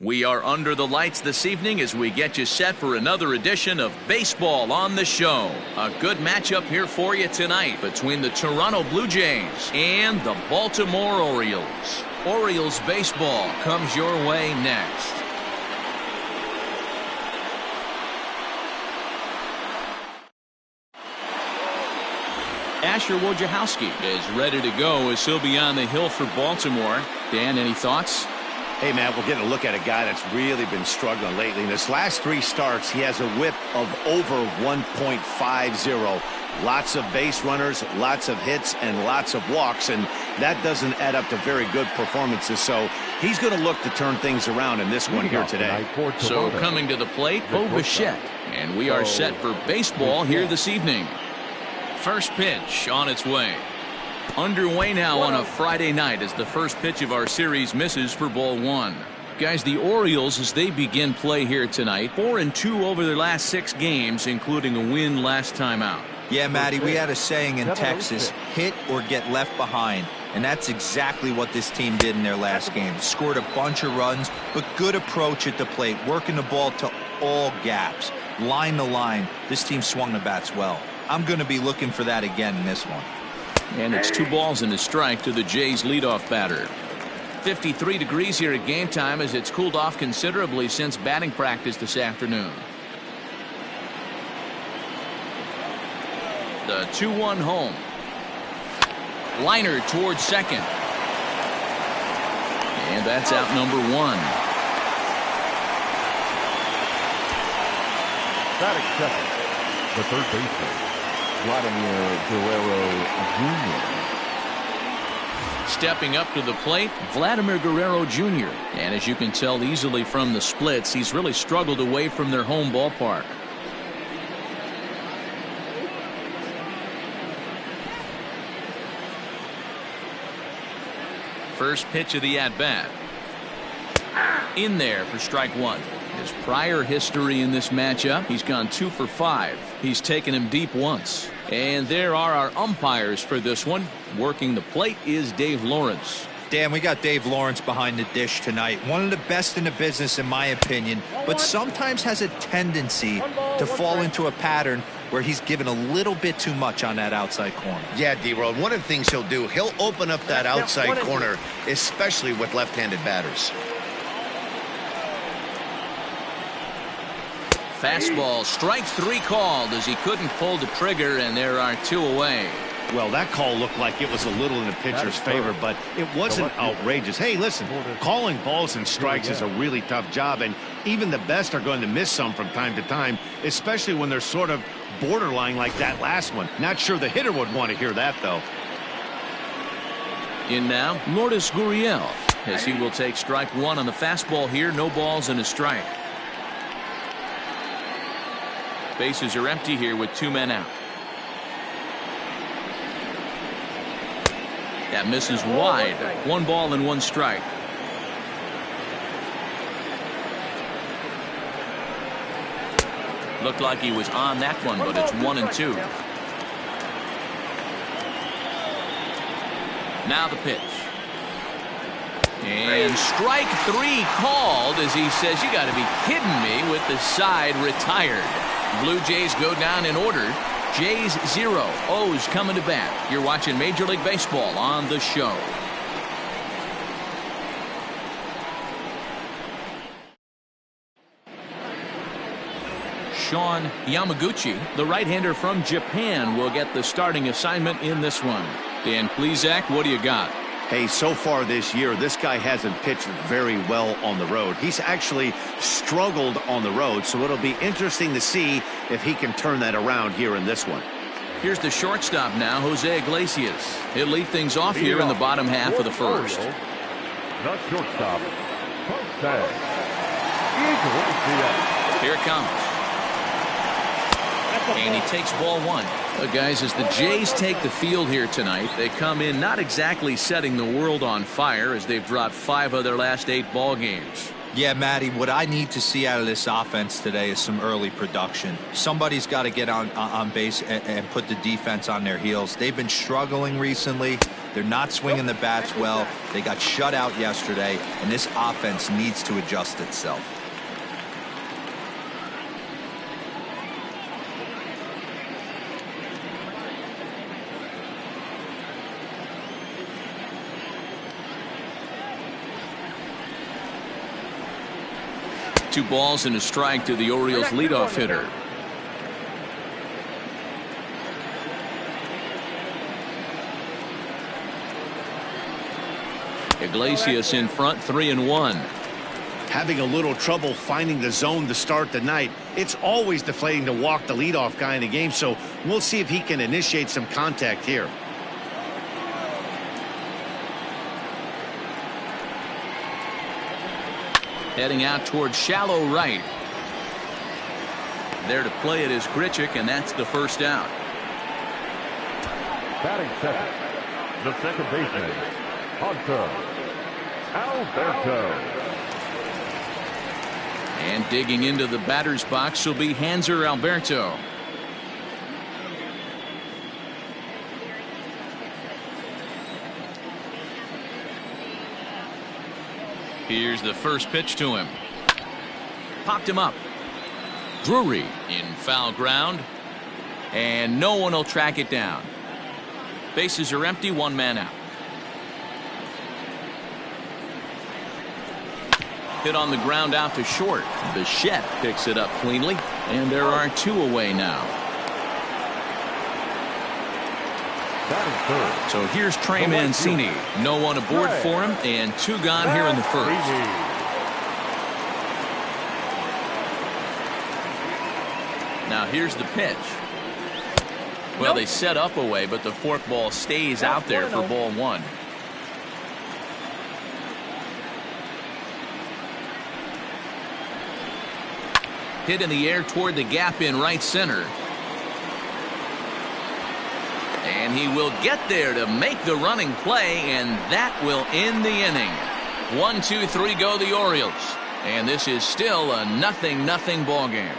We are under the lights this evening as we get you set for another edition of Baseball on the Show. A good matchup here for you tonight between the Toronto Blue Jays and the Baltimore Orioles. Orioles baseball comes your way next. Asher Wojciechowski is ready to go as he'll be on the hill for Baltimore. Dan, any thoughts? Hey, man, we're getting a look at a guy that's really been struggling lately. In his last 3 starts, he has a whip of over 1.50. Lots of base runners, lots of hits, and lots of walks, and that doesn't add up to very good performances. So he's going to look to turn things around in this one here today. So coming to the plate, Bo Bichette, and we are set for baseball here this evening. First pitch on its way. Underway now on a Friday night as the first pitch of our series misses for ball 1. Guys, the Orioles, as they begin play here tonight, 4-2 over their last 6 games, including a win last time out. Yeah, Matty, we had a saying in Texas, hit or get left behind. And that's exactly what this team did in their last game. Scored a bunch of runs, but good approach at the plate, working the ball to all gaps. Line to line, this team swung the bats well. I'm going to be looking for that again in this one. And it's 2 balls and a strike to the Jays leadoff batter. 53 degrees here at game time as it's cooled off considerably since batting practice this afternoon. The 2-1 home. Liner towards second. And that's out number 1. Batting second, the third baseman, Vladimir Guerrero Jr. Stepping up to the plate, Vladimir Guerrero Jr. And as you can tell easily from the splits, he's really struggled away from their home ballpark. First pitch of the at-bat. In there for strike 1. His prior history in this matchup, he's gone 2 for 5. He's taken him deep once. And there are our umpires for this one. Working the plate is Dave Lawrence. Dan, we got Dave Lawrence behind the dish tonight. One of the best in the business, in my opinion, but sometimes has a tendency to fall into a pattern where he's given a little bit too much on that outside corner. Yeah, D-Road, one of the things he'll do, he'll open up that outside corner, especially with left-handed batters. Fastball, strike 3 called as he couldn't pull the trigger, and there are 2 away. Well, that call looked like it was a little in the pitcher's favor, but it wasn't outrageous. Hey, listen, calling balls and strikes is a really tough job, and even the best are going to miss some from time to time, especially when they're sort of borderline like that last one. Not sure the hitter would want to hear that, though. In now, Lourdes Gurriel, as he will take strike 1 on the fastball here. No balls and a strike. Bases are empty here with 2 men out. That misses wide. 1 ball and 1 strike. Looked like he was on that one, but it's 1-2. Now the pitch. And strike 3 called as he says, "You got to be kidding me," with the side retired. Blue Jays go down in order. Jays 0, O's coming to bat. You're watching Major League Baseball on the Show. Sean Yamaguchi, the right-hander from Japan, will get the starting assignment in this one. Dan Plesac, what do you got? Hey, so far this year, this guy hasn't pitched very well on the road. He's actually struggled on the road, so it'll be interesting to see if he can turn that around here in this one. Here's the shortstop now, Jose Iglesias. He'll lead things off here in the bottom half of the first. The shortstop, Jose Iglesias. Here it comes. And he takes ball 1. Guys, as the Jays take the field here tonight, they come in not exactly setting the world on fire as they've dropped 5 of their last 8 ball games. Yeah, Matty, what I need to see out of this offense today is some early production. Somebody's got to get on base and put the defense on their heels. They've been struggling recently. They're not swinging the bats well. They got shut out yesterday, and this offense needs to adjust itself. Two balls and a strike to the Orioles leadoff hitter. Iglesias in front, 3-1. Having a little trouble finding the zone to start the night. It's always deflating to walk the leadoff guy in the game, so we'll see if he can initiate some contact here. Heading out towards shallow right. There to play it is Grichuk, and that's the first out. Batting second, the second baseman, Hunter Alberto. And digging into the batter's box will be Hanser Alberto. Here's the first pitch to him. Popped him up. Drury in foul ground. And no one will track it down. Bases are empty, one man out. Hit on the ground out to short. Bichette picks it up cleanly. And there are two away now. So here's Trey Mancini. No one aboard for him, and two gone here in the first. Now here's the pitch. Well, they set up away, but the forkball stays out there for ball one. Hit in the air toward the gap in right center. And he will get there to make the running play, and that will end the inning. 1-2-3 go the Orioles. And this is still a 0-0 ball game.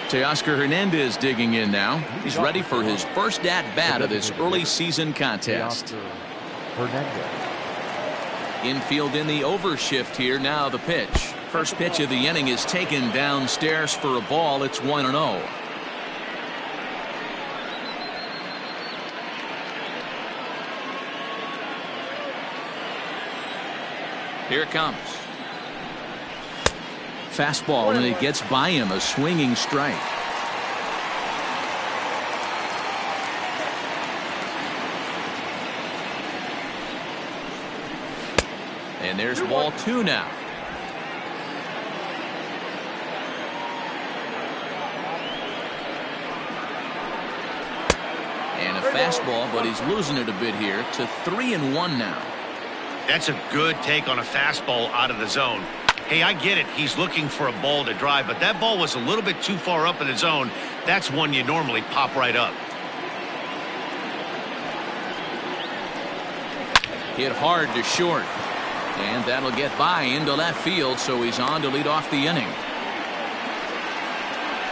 Teoscar Hernandez digging in now. He's ready for his first at-bat of this early season contest. Infield in the overshift here. Now the pitch. First pitch of the inning is taken downstairs for a ball. It's 1-0. Here it comes. Fastball, and it gets by him. A swinging strike. And there's ball two now. And a fastball, but he's losing it a bit here to 3-1 now. That's a good take on a fastball out of the zone. Hey, I get it. He's looking for a ball to drive, but that ball was a little bit too far up in the zone. That's one you normally pop right up. Hit hard to short. And that'll get by into left field, so he's on to lead off the inning.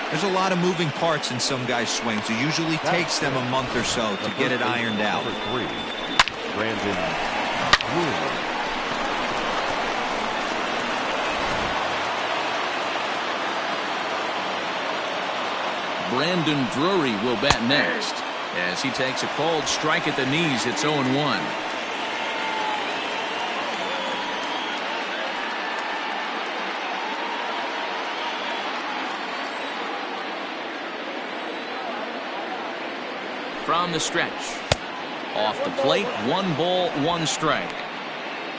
There's a lot of moving parts in some guys' swings. It usually takes them a month or so to get it ironed out. Brandon Drury. Brandon Drury will bat next as he takes a cold strike at the knees. It's 0-1. From the stretch. Off the plate, 1 ball, 1 strike.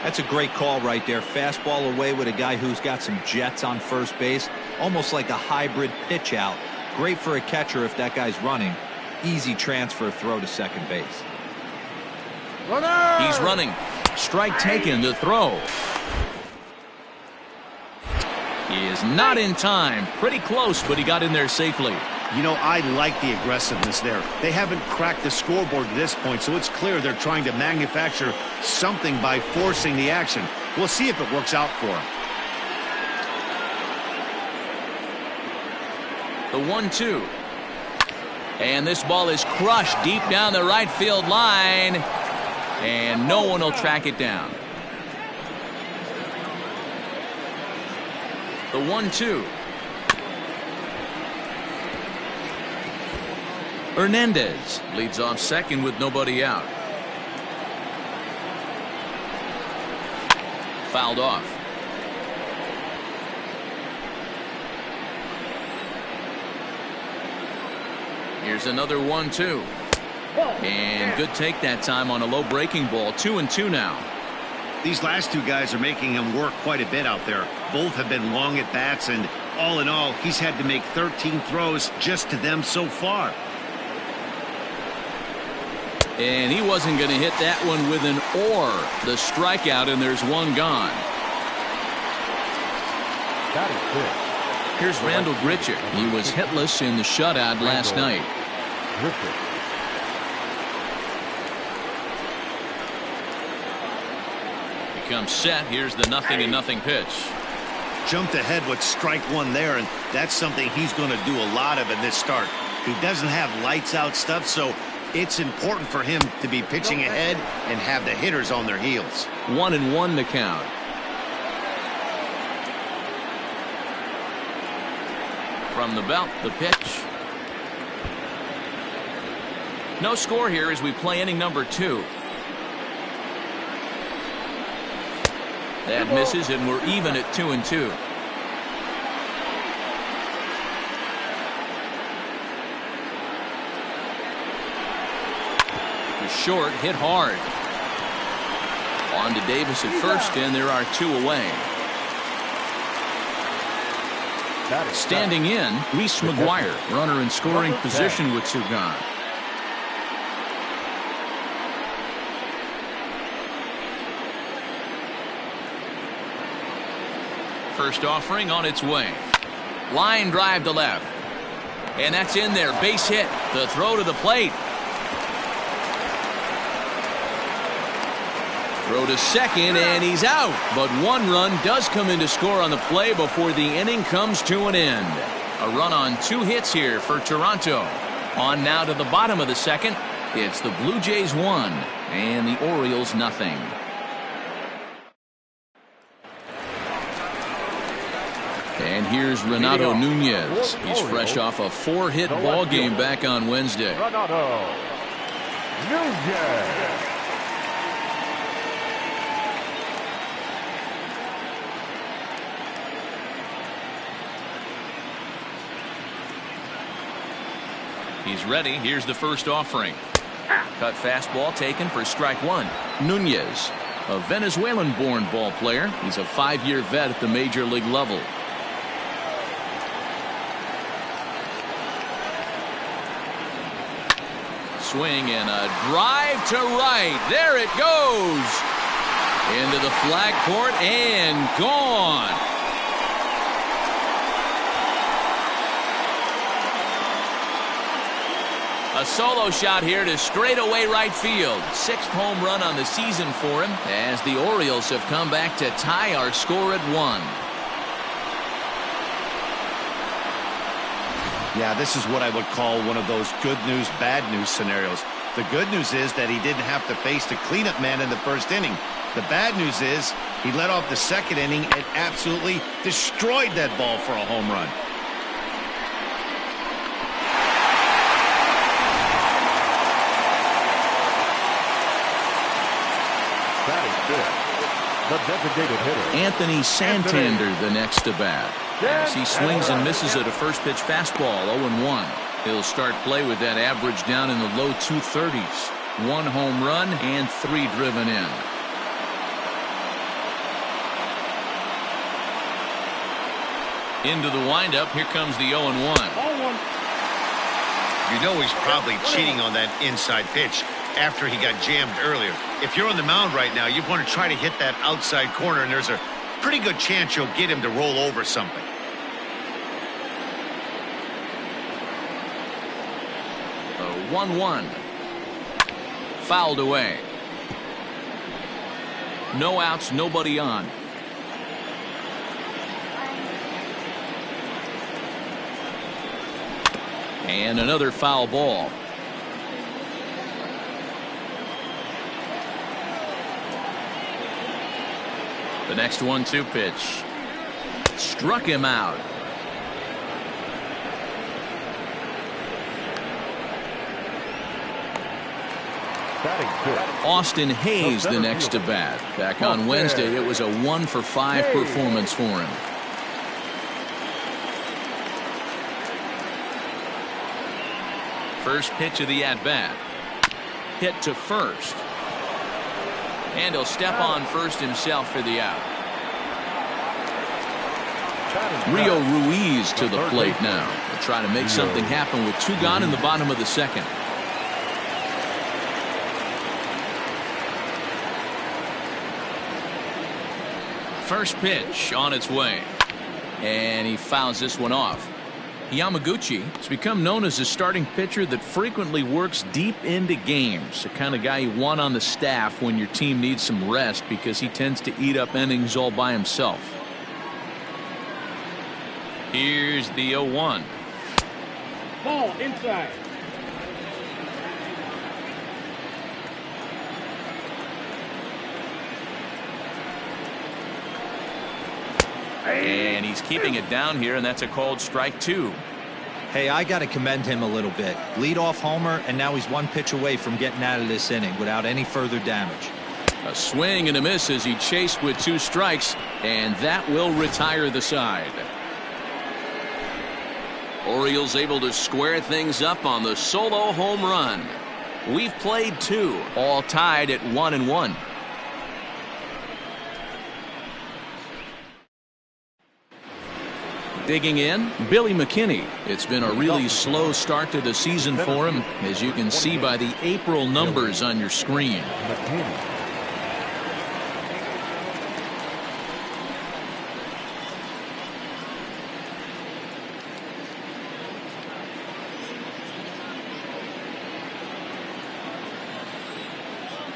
That's a great call right there. Fastball away with a guy who's got some jets on first base. Almost like a hybrid pitch out. Great for a catcher if that guy's running. Easy transfer throw to second base. Runner! He's running. Strike taken to throw. He is not in time. Pretty close, but he got in there safely. You know, I like the aggressiveness there. They haven't cracked the scoreboard to this point, so it's clear they're trying to manufacture something by forcing the action. We'll see if it works out for them. The 1-2. And this ball is crushed deep down the right field line. And no one will track it down. The 1-2. Hernandez leads off second with nobody out. Fouled off. Here's another 1-2. And good take that time on a low breaking ball. 2-2 now. These last two guys are making him work quite a bit out there. Both have been long at bats, and all in all, he's had to make 13 throws just to them so far. And he wasn't going to hit that one with an or. The strikeout, and there's one gone. That is Here's Randall Grichuk. He was hitless in the shutout last night. Becomes set. Here's the 0-0 pitch. Jumped ahead with strike one there, and that's something he's going to do a lot of in this start. He doesn't have lights out stuff, so it's important for him to be pitching ahead and have the hitters on their heels. 1-1 the count. From the belt, the pitch. No score here as we play inning number 2. That misses, and we're even at 2-2. Short, hit hard. On to Davis at first, and there are 2 away. Standing in, Reese McGuire, runner in scoring position with 2 gone. First offering on its way. Line drive to left. And that's in there. Base hit. The throw to the plate. Throw to second, and he's out. But 1 run does come in to score on the play before the inning comes to an end. A run on 2 hits here for Toronto. On now to the bottom of the second. It's the Blue Jays 1 and the Orioles nothing. And here's Renato Nunez. He's fresh off a 4-hit ball game back on Wednesday. Renato Nunez. He's ready. Here's the first offering. Cut fastball taken for strike 1. Nunez, a Venezuelan-born ball player. He's a 5-year vet at the major league level. Swing and a drive to right. There it goes. Into the flag court and gone. A solo shot here to straightaway right field. 6th home run on the season for him as the Orioles have come back to tie our score at 1. Yeah, this is what I would call one of those good news, bad news scenarios. The good news is that he didn't have to face the cleanup man in the first inning. The bad news is he led off the second inning and absolutely destroyed that ball for a home run. That is good. The designated hitter, Anthony Santander, the next to bat. As he swings and misses at a first pitch fastball, 0-1. He'll start play with that average down in the low 230s. 1 home run and 3 driven in. Into the windup. Here comes the 0-1. You know he's probably cheating on that inside pitch after he got jammed earlier. If you're on the mound right now, you want to try to hit that outside corner, and there's a pretty good chance you'll get him to roll over something. 1-1. Fouled away. No outs, nobody on. And another foul ball. The next 1-2 pitch. Struck him out. Austin Hayes the next to bat. Back on Wednesday, it was a 1-for-5 performance for him. First pitch of the at-bat. Hit to first. And he'll step on first himself for the out. Rio Ruiz to the plate now. They'll try to make something happen with 2 gone in the bottom of the second. First pitch on its way. And he fouls this one off. Yamaguchi has become known as a starting pitcher that frequently works deep into games. The kind of guy you want on the staff when your team needs some rest because he tends to eat up innings all by himself. Here's the 0-1. Ball inside. And he's keeping it down here, and that's a called strike 2. Hey, I got to commend him a little bit. Leadoff homer, and now he's 1 pitch away from getting out of this inning without any further damage. A swing and a miss as he chased with 2 strikes, and that will retire the side. Orioles able to square things up on the solo home run. We've played 2, all tied at 1-1. Digging in, Billy McKinney. It's been a really slow start to the season for him, as you can see by the April numbers on your screen.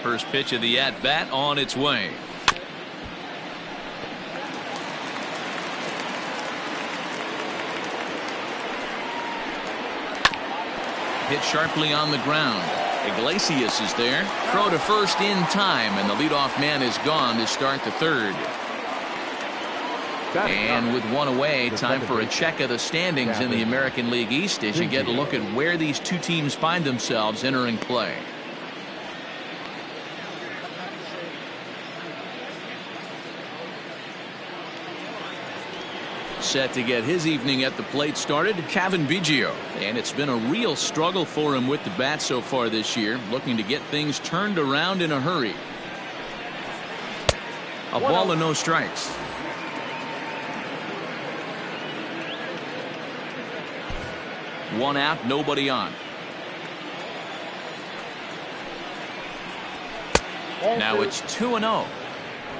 First pitch of the at-bat on its way. Hit sharply on the ground. Iglesias is there. Throw to first in time, and the leadoff man is gone to start the third. And with 1 away, time for a check of the standings in the American League East as you get a look at where these 2 teams find themselves entering play. Set to get his evening at the plate started, Cavan Biggio. And it's been a real struggle for him with the bat so far this year, looking to get things turned around in a hurry. A ball and no strikes. One out, nobody on. Now it's 2-0.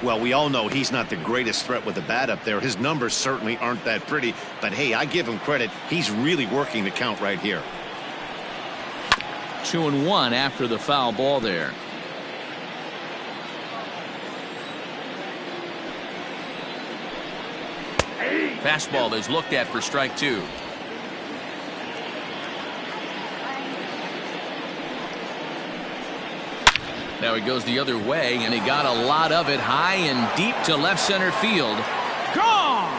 Well, we all know he's not the greatest threat with the bat up there. His numbers certainly aren't that pretty. But, hey, I give him credit. He's really working the count right here. 2-1 after the foul ball there. Fastball is looked at for strike 2. Now he goes the other way, and he got a lot of it high and deep to left center field. Gone!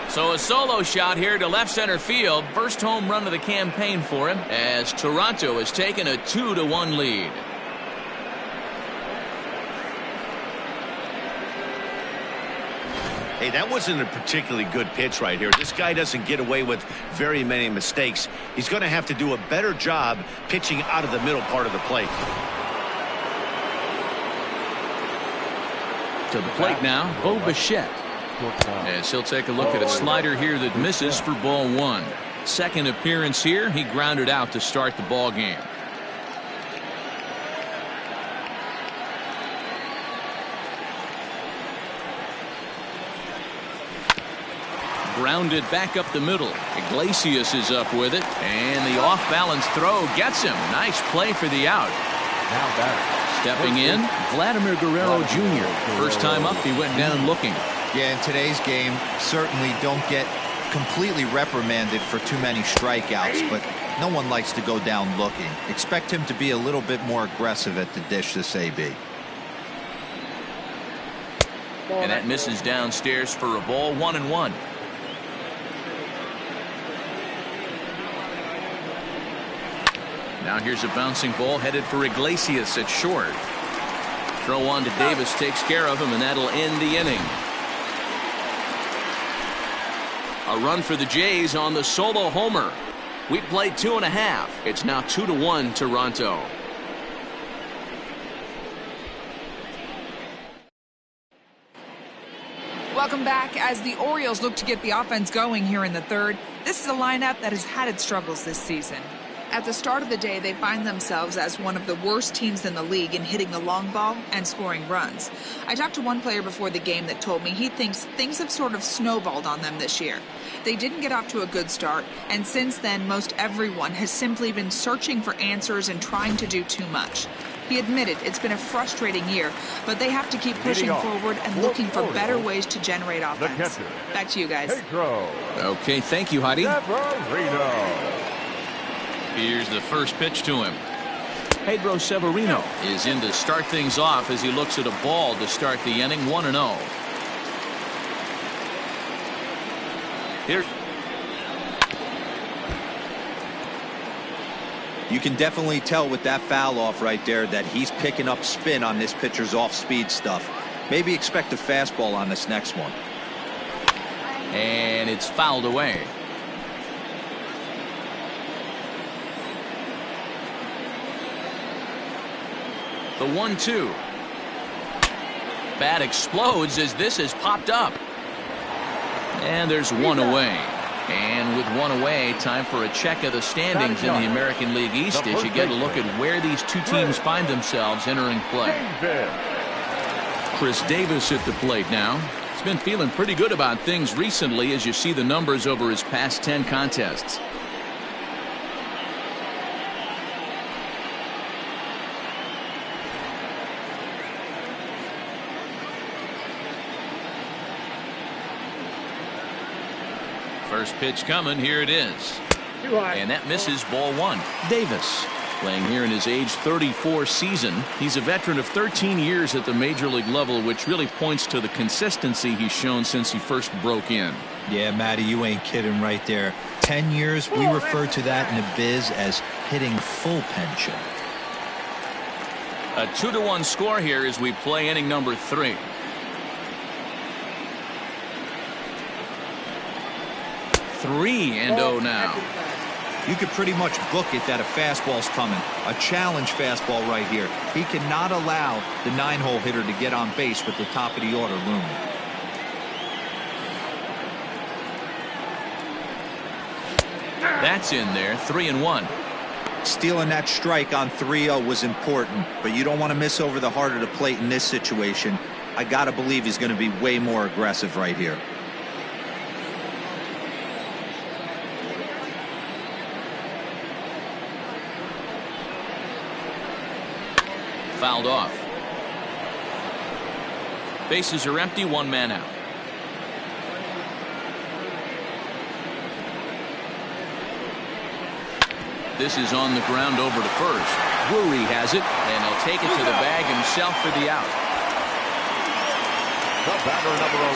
So a solo shot here to left center field. First home run of the campaign for him as Toronto has taken a 2-1 lead. Hey, that wasn't a particularly good pitch right here. This guy doesn't get away with very many mistakes. He's going to have to do a better job pitching out of the middle part of the plate. To the plate now, Bo Bichette. As he'll take a look at a slider here that misses for ball 1. Second appearance here, he grounded out to start the ball game. Grounded back up the middle. Iglesias is up with it. And the off-balance throw gets him. Nice play for the out. Now back. Stepping in, Vladimir Guerrero Jr. First time up, he went down looking. Yeah, in today's game, certainly don't get completely reprimanded for too many strikeouts, but no one likes to go down looking. Expect him to be a little bit more aggressive at the dish this AB. And that misses downstairs for a ball, 1-1. Now here's a bouncing ball headed for Iglesias at short. Throw on to Davis takes care of him, and that'll end the inning. A run for the Jays on the solo homer. We played 2.5. It's now 2-1 Toronto. Welcome back. As the Orioles look to get the offense going here in the third, this is a lineup that has had its struggles this season. At the start of the day, they find themselves as one of the worst teams in the league in hitting the long ball and scoring runs. I talked to one player before the game that told me he thinks things have sort of snowballed on them this year. They didn't get off to a good start, and since then, most everyone has simply been searching for answers and trying to do too much. He admitted it's been a frustrating year, but they have to keep pushing forward and looking for better ways to generate offense. Back to you guys. Okay, thank you, Heidi. Severino. Here's the first pitch to him. Pedro Severino is in to start things off as he looks at a ball to start the inning, 1-0. Here. You can definitely tell with that foul off right there that he's picking up spin on this pitcher's off-speed stuff. Maybe expect a fastball on this next one. And it's fouled away. The 1-2. Bat explodes as this has popped up. And there's one away. And with one away, time for a check of the standings in the American League East as you get a look at where these two teams find themselves entering play. Chris Davis at the plate now. He's been feeling pretty good about things recently as you see the numbers over his past 10 contests. First pitch coming. Here it is. And that misses, ball one. Davis playing here in his age 34 season. He's a veteran of 13 years at the major league level, which really points to the consistency he's shown since he first broke in. Yeah, Matty, you ain't kidding right there. 10 years, we refer to that in the biz as hitting full pension. A 2-1 score here as we play inning number 3. Three and 0 now. You could pretty much book it that a fastball's coming. A challenge fastball right here. He cannot allow the 9-hole hitter to get on base with the top of the order looming. That's in there. 3-1. Stealing that strike on 3-0 was important, but you don't want to miss over the heart of the plate in this situation. I gotta believe he's going to be way more aggressive right here. Fouled off. Bases are empty, one man out. This is on the ground over to first. Drury has it, and he'll take it to the bag himself for the out.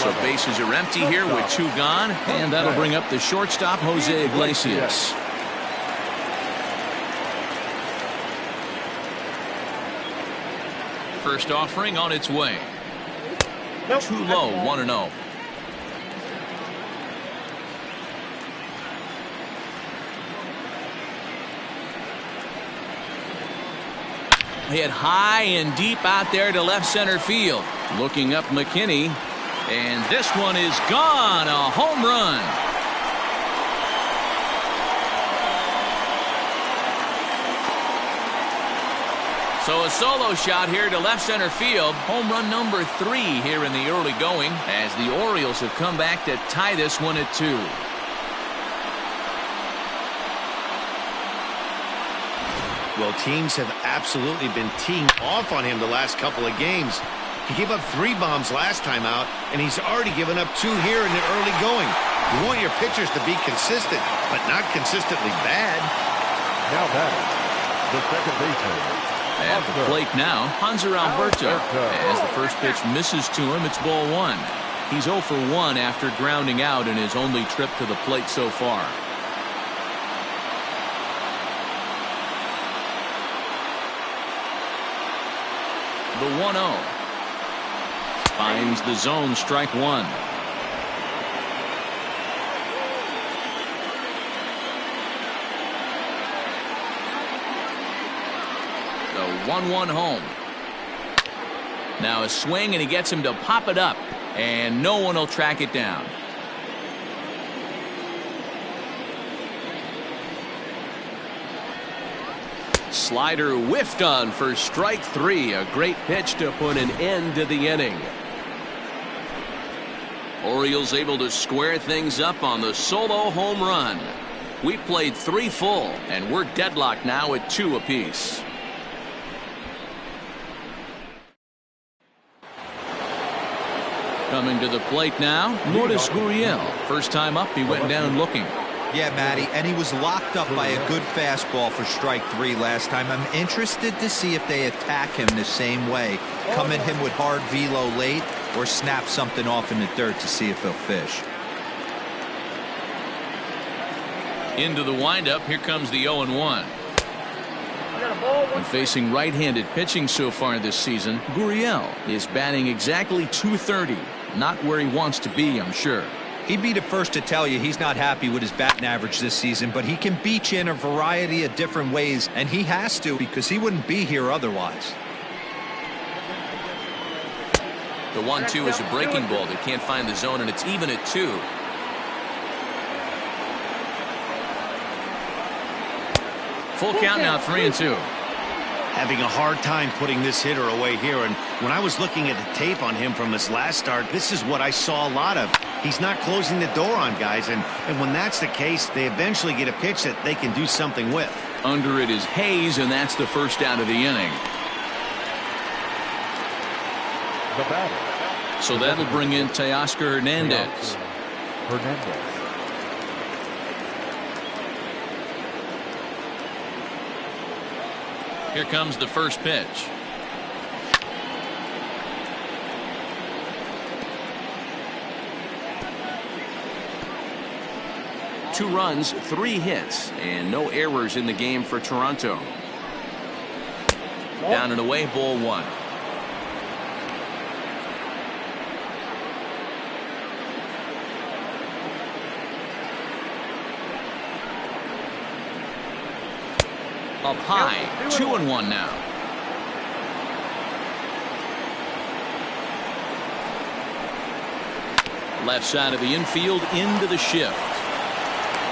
So bases are empty here with 2 gone, and that'll bring up the shortstop, Jose Iglesias. First offering on its way. Too low, 1-0. Hit high and deep out there to left center field. Looking up McKinney, and this one is gone. A home run. So a solo shot here to left center field. Home run number 3 here in the early going as the Orioles have come back to tie this one at 2. Well, teams have absolutely been teeing off on him the last couple of games. He gave up 3 bombs last time out, and he's already given up 2 here in the early going. You want your pitchers to be consistent, but not consistently bad. Now batting, the second baseman. At the plate now, Hanser Alberto. As the first pitch misses to him, it's ball 1. He's 0 for 1 after grounding out in his only trip to the plate so far. The 1-0. Finds the zone, strike 1. The 1-1 home. Now a swing, and he gets him to pop it up, and no one will track it down. Slider whiffed on for strike 3. A great pitch to put an end to the inning. Orioles able to square things up on the solo home run. We played 3 full, and we're deadlocked now at 2 apiece. Coming to the plate now, Lourdes Gurriel. First time up, he went down looking. Yeah, Matty, and he was locked up by a good fastball for strike 3 last time. I'm interested to see if they attack him the same way. Come at him with hard velo late or snap something off in the dirt to see if he'll fish. Into the windup, here comes the 0-1. When facing right-handed pitching so far this season, Gurriel is batting exactly .230. Not where he wants to be, I'm sure. He'd be the first to tell you he's not happy with his batting average this season, but he can beat you in a variety of different ways, and he has to because he wouldn't be here otherwise. The 1-2 is a breaking ball. They can't find the zone, and it's even at 2. Full count now, 3-2. Having a hard time putting this hitter away here, and when I was looking at the tape on him from his last start, this is what I saw a lot of. He's not closing the door on guys, and when that's the case, they eventually get a pitch that they can do something with. Under it is Hayes, and that's the first out of the inning. The batter. So that'll bring in Teoscar Hernandez. Here comes the first pitch. Two runs, 3 hits, and no errors in the game for Toronto. Down and away, ball 1. Up high, 2-1 now. Left side of the infield into the shift.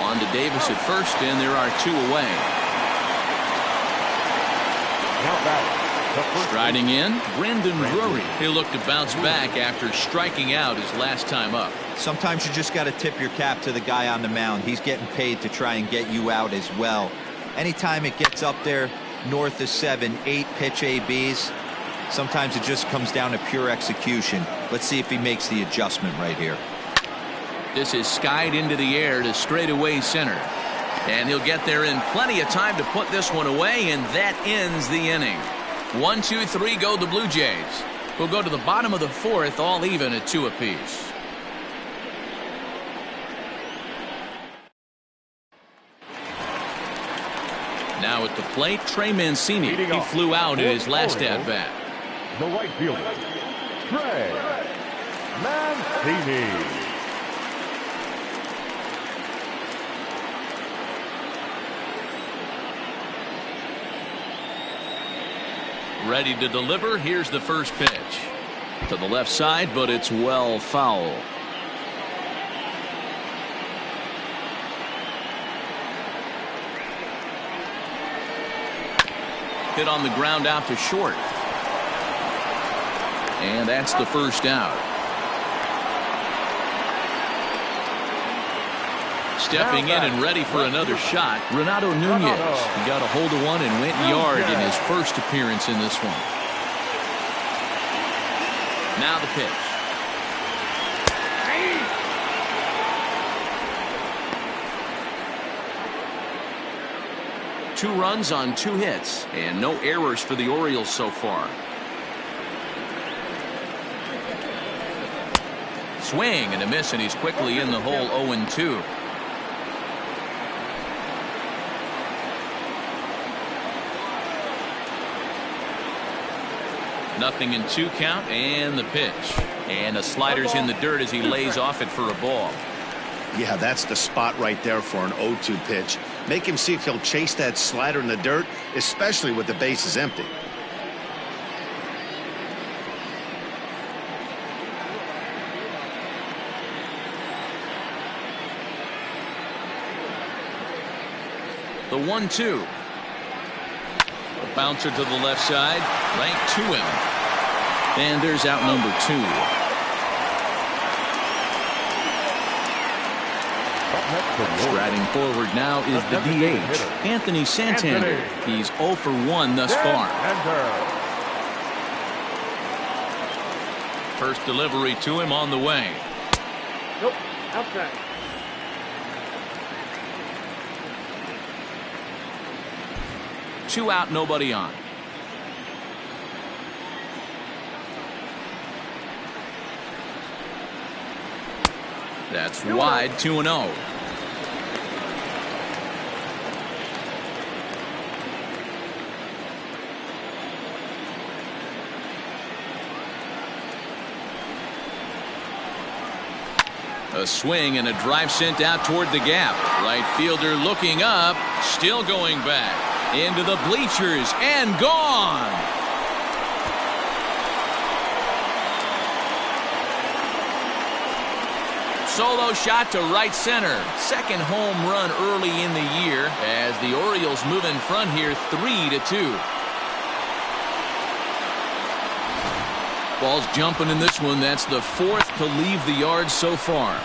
On to Davis at first, and there are 2 away. Striding in, Brandon Drury. He'll look to bounce back after striking out his last time up. Sometimes you just got to tip your cap to the guy on the mound. He's getting paid to try and get you out as well. Anytime it gets up there north of 7, 8 pitch ABs, sometimes it just comes down to pure execution. Let's see if he makes the adjustment right here. This is skied into the air to straightaway center. And he'll get there in plenty of time to put this one away, and that ends the inning. 1, 2, 3 go the Blue Jays. We'll go to the bottom of the 4th, all even at 2 apiece. Now at the plate, Trey Mancini. He flew out in his last at-bat. The right fielder, Trey Mancini. Ready to deliver. Here's the first pitch. To the left side, but it's well foul. hit on the ground out to short. And that's the first out. Stepping in and ready for another shot, Renato Nunez. He got a hold of one and went yard in his first appearance in this one. Now the pitch. Two runs on 2 hits and no errors for the Orioles so far. Swing and a miss, and he's quickly in the hole. 0-2. Nothing in 2 count, and the pitch. And a slider's in the dirt as he lays off it for a ball. Yeah, that's the spot right there for an 0-2 pitch. Make him see if he'll chase that slider in the dirt, especially with the bases empty. The 1-2. A bouncer to the left side, right to him. And there's out number 2. Striding forward now is the DH, Anthony Santander. He's 0 for 1 thus far. First delivery to him on the way. Nope, outside. Two out, nobody on. That's wide, 2-0. A swing and a drive sent out toward the gap. Right fielder looking up, still going back. Into the bleachers and gone. Solo shot to right center. Second home run early in the year as the Orioles move in front here 3-2. Ball's jumping in this one. That's the 4th to leave the yard so far.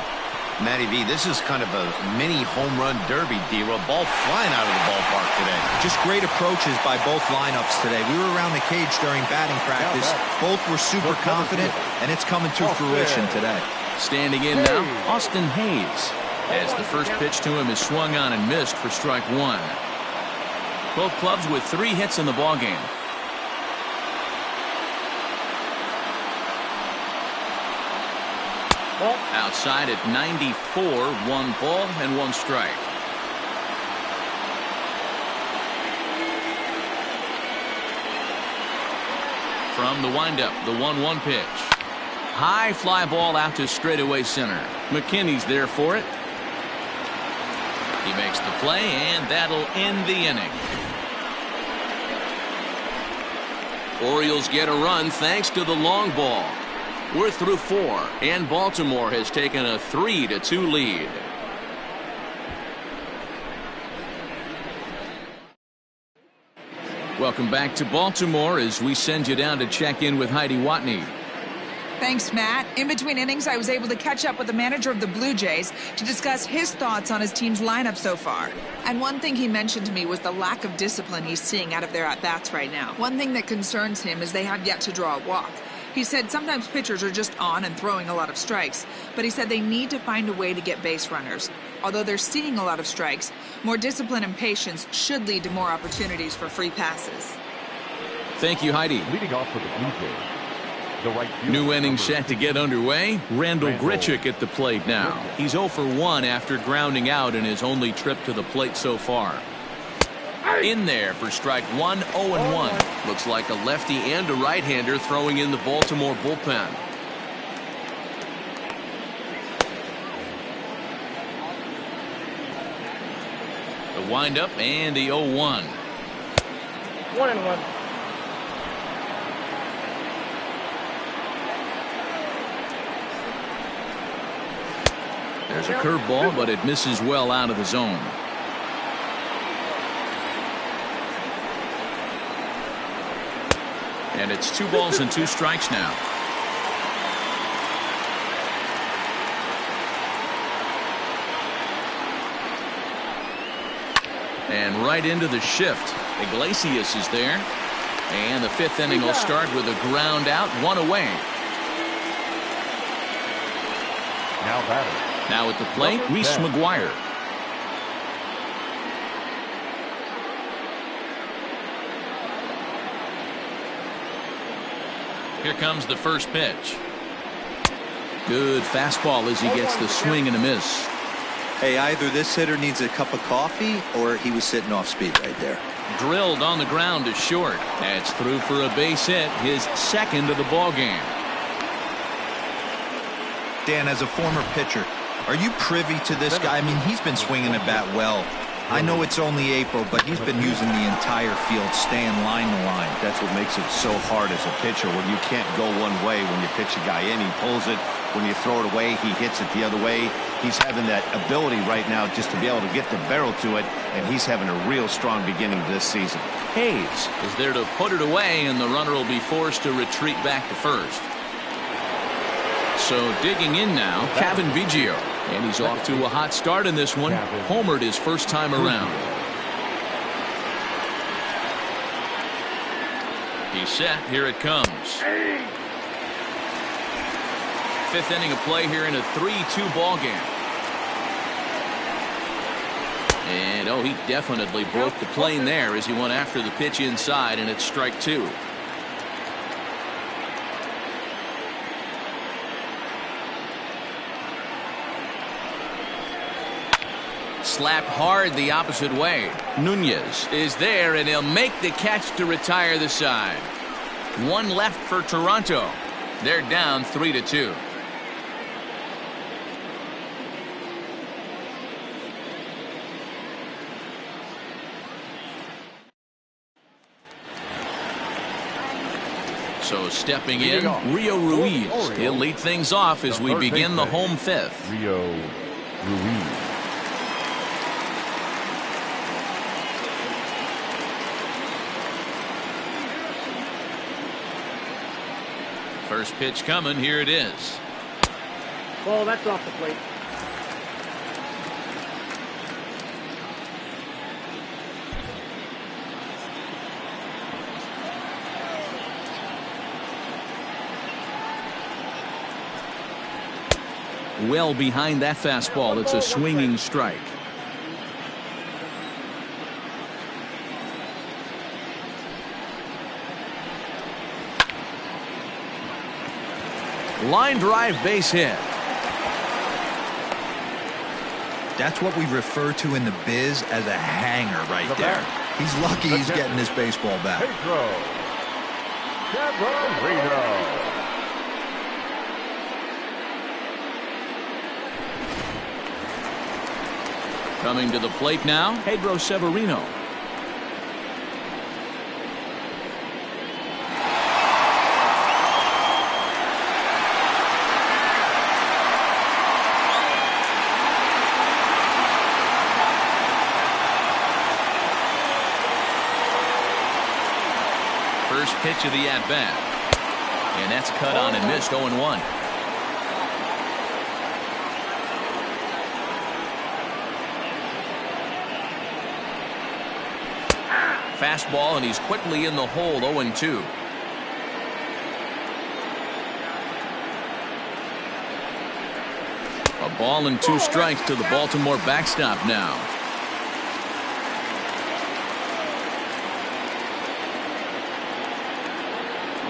Matty V, this is kind of a mini home run derby, D-Roll. Ball flying out of the ballpark today. Just great approaches by both lineups today. We were around the cage during batting practice. Both were super confident, and it's coming to fruition today. Standing in now, Austin Hayes. As the first pitch to him is swung on and missed for strike 1. Both clubs with 3 hits in the ballgame. Outside at 94, 1 ball and 1 strike. From the windup, the 1-1 pitch. High fly ball out to straightaway center. McKinney's there for it. He makes the play, and that'll end the inning. Orioles get a run thanks to the long ball. We're through 4, and Baltimore has taken a 3-2 lead. Welcome back to Baltimore as we send you down to check in with Heidi Watney. Thanks, Matt. In between innings, I was able to catch up with the manager of the Blue Jays to discuss his thoughts on his team's lineup so far. And one thing he mentioned to me was the lack of discipline he's seeing out of their at-bats right now. One thing that concerns him is they have yet to draw a walk. He said sometimes pitchers are just on and throwing a lot of strikes, but he said they need to find a way to get base runners. Although they're seeing a lot of strikes, more discipline and patience should lead to more opportunities for free passes. Thank you, Heidi. Leading off for the Blue Jays, the right fielder, New inning set to get underway. Randall Grichuk at the plate now. He's 0 for 1 after grounding out in his only trip to the plate so far. In there for strike 1, 0-1. Looks like a lefty and a right-hander throwing in the Baltimore bullpen. The windup and the 0-1. 1-1. There's a curveball, but it misses well out of the zone. And it's 2 balls and 2 strikes now. And right into the shift. Iglesias is there. And the 5th inning will start with a ground out, 1 away. Now batting. Now at the plate, Reese McGuire. Here comes the first pitch. Good fastball as he gets the swing and a miss. Hey, either this hitter needs a cup of coffee or he was sitting off speed right there. Drilled on the ground to short. That's through for a base hit, his 2nd of the ball game. Dan, as a former pitcher, are you privy to this guy? I mean, he's been swinging the bat well. I know it's only April, but he's been using the entire field, staying line to line. That's what makes it so hard as a pitcher when you can't go one way. When you pitch a guy in, he pulls it. When you throw it away, he hits it the other way. He's having that ability right now just to be able to get the barrel to it, and he's having a real strong beginning this season. Hayes is there to put it away, and the runner will be forced to retreat back to first. So digging in now, Cavan Biggio. And he's off to a hot start in this one. Homered his first time around. He's set. Here it comes. 5th inning of play here in a 3-2 ball game. And oh, he definitely broke the plane there as he went after the pitch inside, and it's strike 2. Slapped hard the opposite way. Nunez is there, and he'll make the catch to retire the side. 1 left for Toronto. They're down 3-2. So stepping in, Rio Ruiz. He'll lead things off as we begin the home 5th. Rio Ruiz. First pitch coming. Here it is. Ball, that's off the plate. Well behind that fastball. It's a swinging strike. Line drive, base hit. That's what we refer to in the biz as a hanger right there. He's lucky he's getting this baseball back. Pedro Severino. Coming to the plate now, Pedro Severino. First pitch of the at-bat. And that's cut on and missed. 0-1. Fastball, and he's quickly in the hole. 0-2. A ball and 2 strikes to the Baltimore backstop now.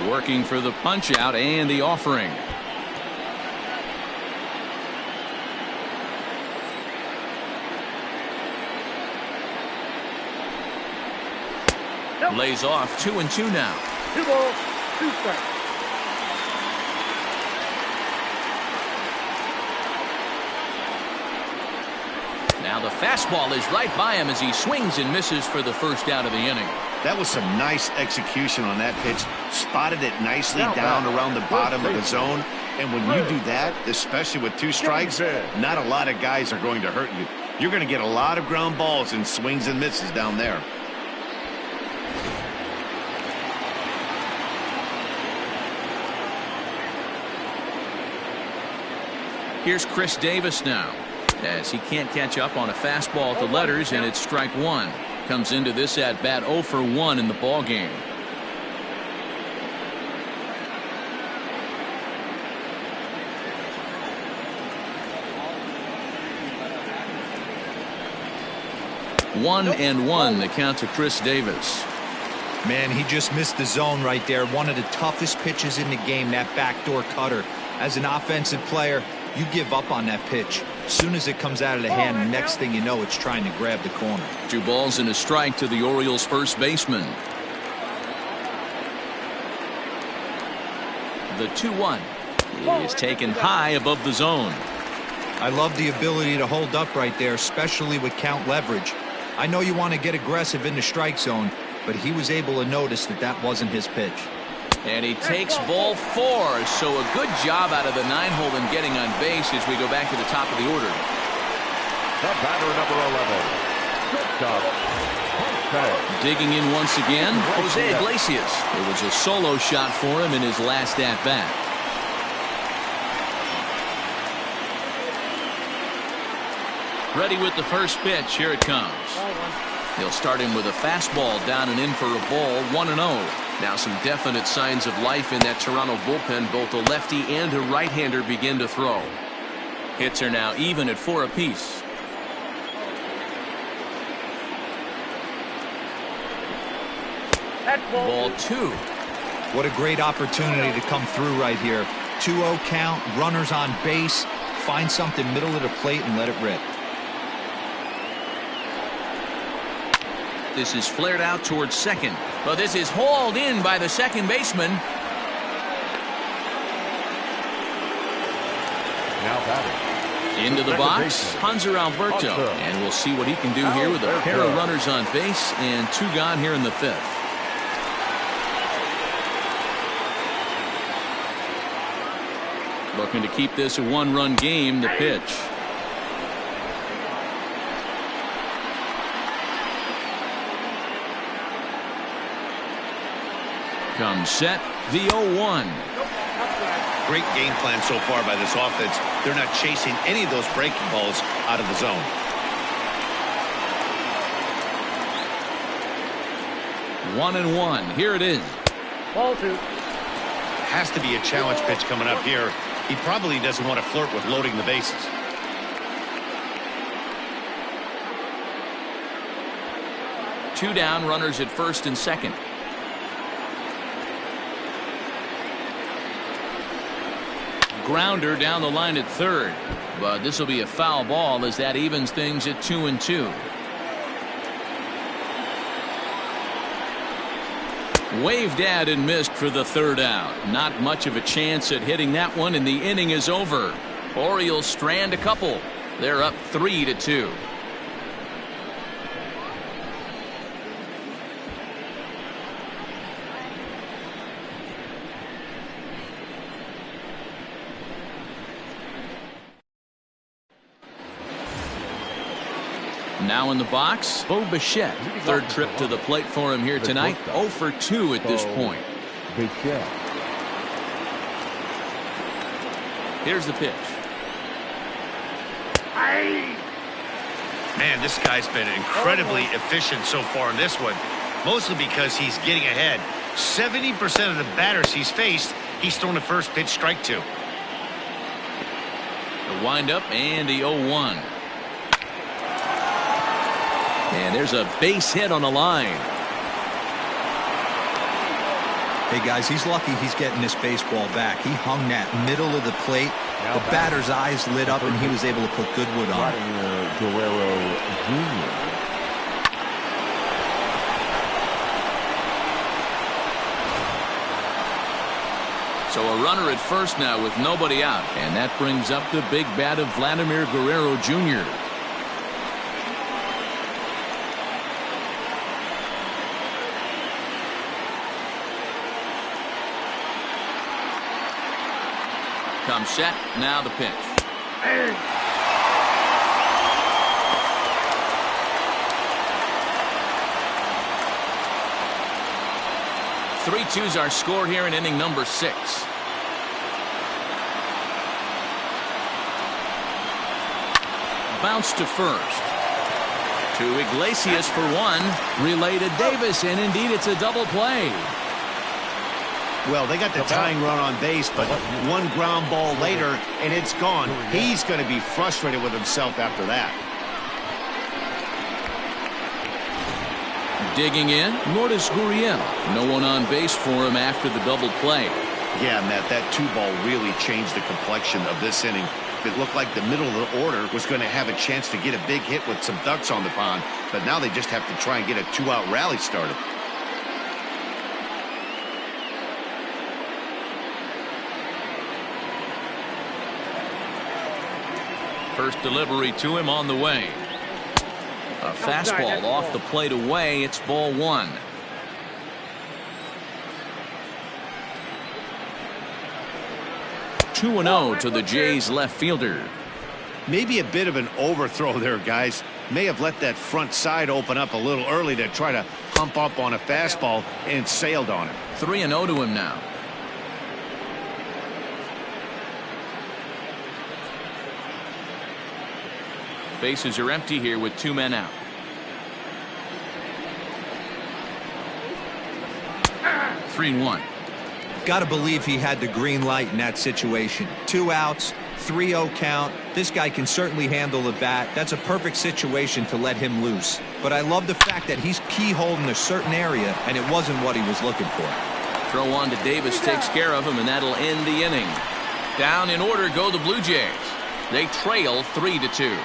Working for the punch out and the offering. Lays off. 2-2 now. 2 balls, 2 strikes. Now the fastball is right by him as he swings and misses for the first out of the inning. That was some nice execution on that pitch. Spotted it nicely down around the bottom of the zone. And when you do that, especially with 2 strikes, not a lot of guys are going to hurt you. You're going to get a lot of ground balls and swings and misses down there. Here's Chris Davis now, as he can't catch up on a fastball at the letters, and it's strike one. Comes into this at bat 0 for 1 in the ball game. One and one, the count to Chris Davis. Man, he just missed the zone right there. One of the toughest pitches in the game, that backdoor cutter. As an offensive player, you give up on that pitch. As soon as it comes out of the hand, next thing you know, it's trying to grab the corner. 2 balls and a strike to the Orioles first baseman. The 2-1 is taken high above the zone. I love the ability to hold up right there, especially with count leverage. I know you want to get aggressive in the strike zone, but he was able to notice that that wasn't his pitch. And he takes ball 4, so a good job out of the 9-hole in getting on base as we go back to the top of the order. The batter, number 11. Shortstop, Jose. Digging in once again, Jose Iglesias. It was a solo shot for him in his last at-bat. Ready with the first pitch. Here it comes. He'll start him with a fastball down and in for a ball. 1-0. Now some definite signs of life in that Toronto bullpen. Both a lefty and a right-hander begin to throw. Hits are now even at 4 apiece. Ball 2. What a great opportunity to come through right here. 2-0 count, runners on base. Find something middle of the plate and let it rip. This is flared out towards second. But this is hauled in by the second baseman. Now batting. Into the box, Hanser Alberto. And we'll see what he can do here with a pair of runners on base and 2 gone here in the 5th. Looking to keep this a 1-run game. The pitch. Comes set, the 0-1. Great game plan so far by this offense. They're not chasing any of those breaking balls out of the zone. 1-1. Here it is. Ball 2. Has to be a challenge pitch coming up here. He probably doesn't want to flirt with loading the bases. Two down, runners at first and second. Grounder down the line at third, but this will be a foul ball as that evens things at 2-2. Waved at and missed for the 3rd out. Not much of a chance at hitting that one, and the inning is over. Orioles strand a couple. They're up 3-2. Now in the box, Bo Bichette. 3rd trip to the plate for him here tonight. 0 for 2 at this point. Here's the pitch. Man, this guy's been incredibly efficient so far in this one, mostly because he's getting ahead. 70% of the batters he's faced, he's thrown the first pitch strike to. The windup and the 0-1. And there's a base hit on the line. Hey, guys, he's lucky he's getting this baseball back. He hung that middle of the plate. The batter's eyes lit up, and he was able to put good wood on it. Guerrero Jr. So a runner at first now with nobody out. And that brings up the big bat of Vladimir Guerrero Jr. Comes set, now the pitch. 3-2's our score here in inning number 6. bounce to first. To Iglesias for one. Relay to Davis, and indeed it's a double play. Well, they got the tying run on base, but one ground ball later, and it's gone. He's going to be frustrated with himself after that. Digging in, Lourdes Gurriel. No one on base for him after the double play. Yeah, Matt, that 2-ball really changed the complexion of this inning. It looked like the middle of the order was going to have a chance to get a big hit with some ducks on the pond, but now they just have to try and get a 2-out rally started. First delivery to him on the way. A fastball off the plate away. It's ball one. Two and 0 to the Jays left fielder. Maybe a bit of an overthrow there, guys. May have let that front side open up a little early to try to hump up on a fastball and sailed on it. 3-0 to him now. Bases are empty here with 2 men out. Three and 1. Got to believe he had the green light in that situation. 2 outs, 3-0 count. This guy can certainly handle the bat. That's a perfect situation to let him loose. But I love the fact that he's keyholing a certain area, and it wasn't what he was looking for. Throw on to Davis takes care of him, and that'll end the inning. Down in order go the Blue Jays. They trail 3-2.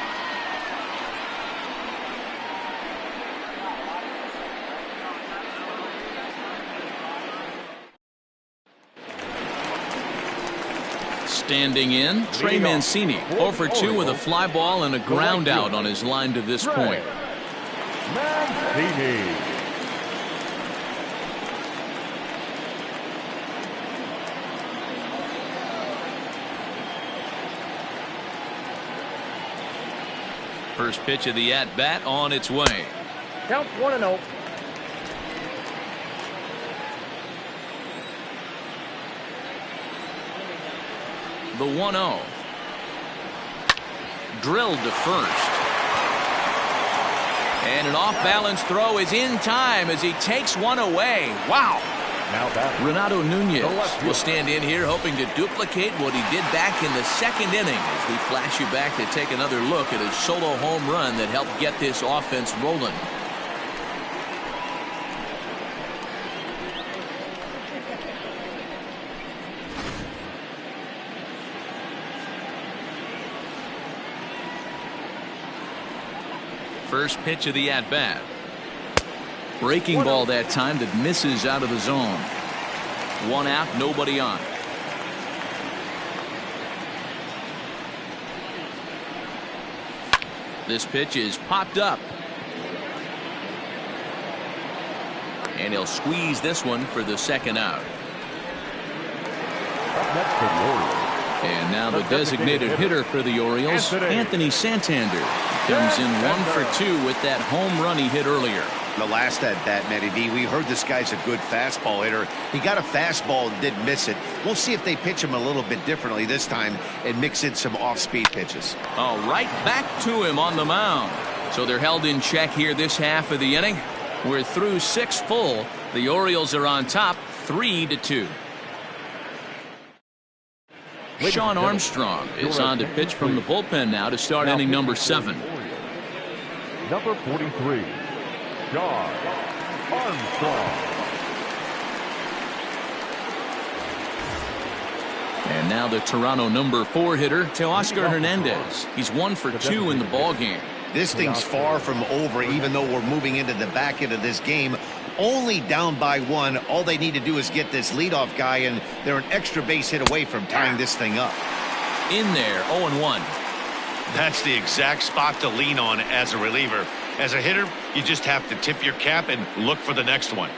Standing in, Trey Mancini, 0 for 2 with a fly ball and a ground out on his line to this point. Mancini. First pitch of the at-bat on its way. Count 1-0. The 1-0. Drilled to first. And an off-balance throw is in time as he takes one away. Wow. Now batting, Renato Nunez will stand in here hoping to duplicate what he did back in the second inning as we flash you back to take another look at his solo home run that helped get this offense rolling. First pitch of the at-bat. Breaking ball that time that misses out of the zone. 1 out, nobody on. This pitch is popped up. And he'll squeeze this one for the second out. up next for the Orioles. And now the designated hitter for the Orioles, Anthony Santander. Comes in 1 for 2 with that home run he hit earlier. The last at-bat, Matty V, we heard this guy's a good fastball hitter. He got a fastball and did miss it. We'll see if they pitch him a little bit differently this time and mix in some off-speed pitches. All right, back to him on the mound. So they're held in check here this half of the inning. We're through 6 full. The Orioles are on top 3-2. Sean Armstrong is on to pitch from the bullpen now to start inning number 7. Number 43, Sean Armstrong. And now the Toronto number 4 hitter, Teoscar Hernandez. He's 1 for 2 in the ballgame. This thing's far from over, even though we're moving into the back end of this game. Only down by 1. All they need to do is get this leadoff guy, and they're an extra base hit away from tying this thing up. In there, 0-1. That's the exact spot to lean on as a reliever. As a hitter, you just have to tip your cap and look for the next one.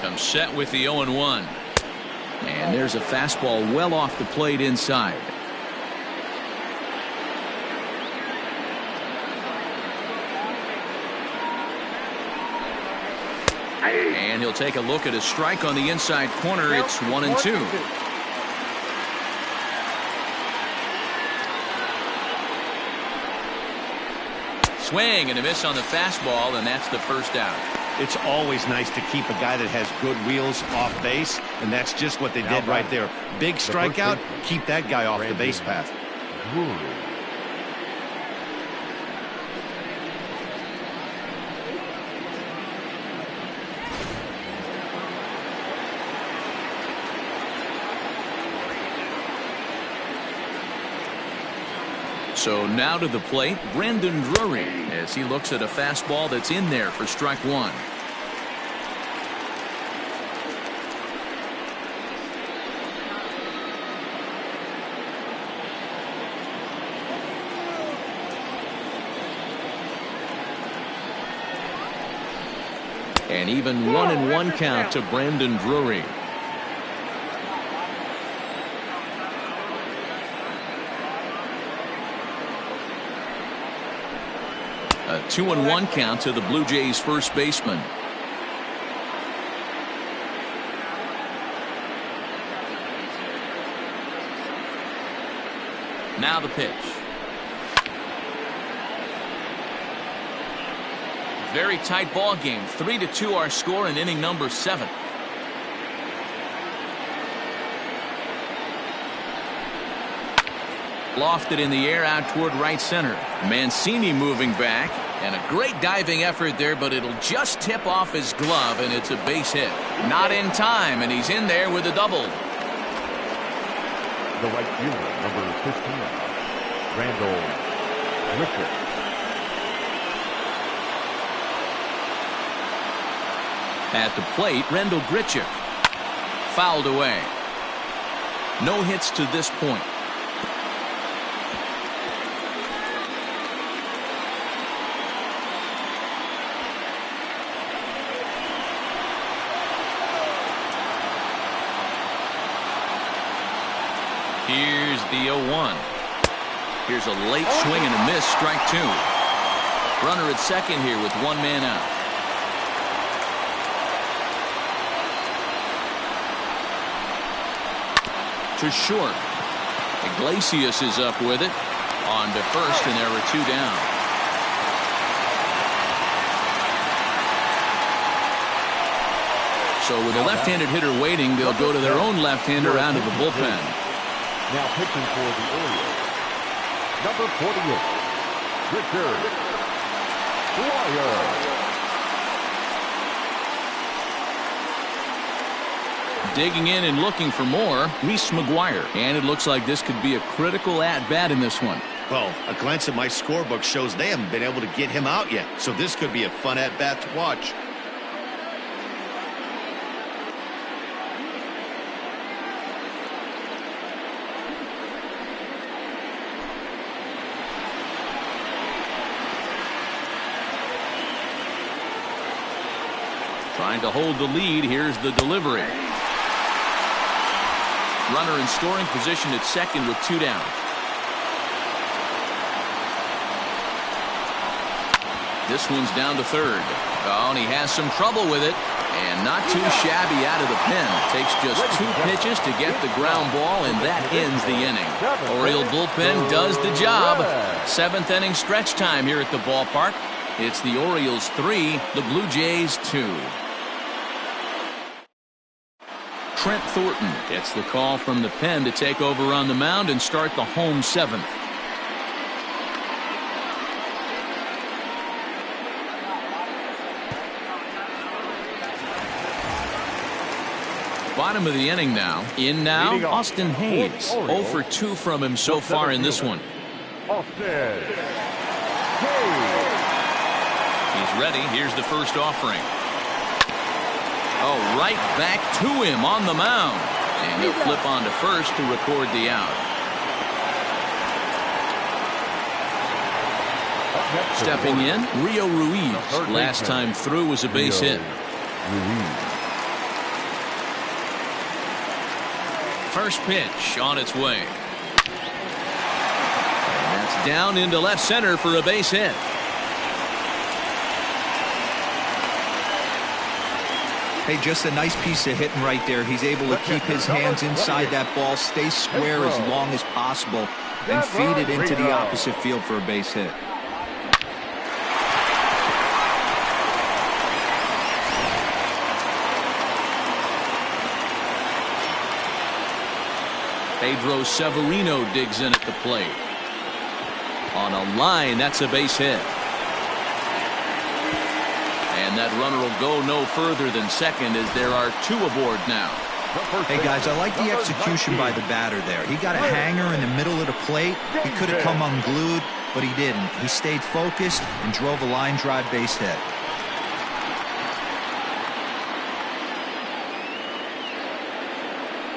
Comes set with the 0-1. And there's a fastball well off the plate inside. And he'll take a look at a strike on the inside corner. It's 1-2. Swing and a miss on the fastball, and that's the first out. It's always nice to keep a guy that has good wheels off base, and that's just what they did right there. Big strikeout, keep that guy off the base path. So now to the plate, Brandon Drury, as he looks at a fastball that's in there for strike one. An even 1-1 count to Brandon Drury. A 2-1 count to the Blue Jays first baseman. Now the pitch. Very tight ball game. 3-2 our score in inning number 7. Lofted in the air out toward right center. Mancini moving back, and a great diving effort there, but it'll just tip off his glove, and it's a base hit. Not in time, and he's in there with a double. The right fielder, number 15, Randall Grichuk. At the plate, Randall Grichuk. Fouled away. No hits to this point. Here's the 0-1. Here's a late swing and a miss, strike 2. Runner at second here with one man out. To short. Iglesias is up with it. On to first, and there are 2 down. So with a left-handed hitter waiting, they'll go to their own left-hander out of the bullpen. Now pitching for the Orioles, number 48, Richard Dwyer. Digging in and looking for more, Reese McGuire. And it looks like this could be a critical at-bat in this one. Well, a glance at my scorebook shows they haven't been able to get him out yet, so this could be a fun at-bat to watch. Trying to hold the lead. Here's the delivery. Runner in scoring position at second with 2 down. This one's down to third. Oh, and he has some trouble with it. And not too shabby out of the pen. Takes just 2 pitches to get the ground ball, and that ends the inning. Oriole bullpen does the job. 7th inning stretch time here at the ballpark. It's the Orioles 3, the Blue Jays 2. Trent Thornton gets the call from the pen to take over on the mound and start the home 7th. Bottom of the inning now. In now, Austin Hayes. 0 for 2 from him so far in this one. Austin Hayes. He's ready. Here's the first offering. Oh, right back to him on the mound. And he'll flip on to first to record the out. Stepping in, Rio Ruiz. Last time through was a base hit. First pitch on its way. And that's down into left center for a base hit. Hey, just a nice piece of hitting right there. He's able to keep his hands inside that ball, stay square as long as possible, and feed it into the opposite field for a base hit. Pedro Severino digs in at the plate. On a line, that's a base hit. And that runner will go no further than second as there are 2 aboard now. Hey, guys, I like the execution by the batter there. He got a hanger in the middle of the plate. He could have come unglued, but he didn't. He stayed focused and drove a line drive base hit.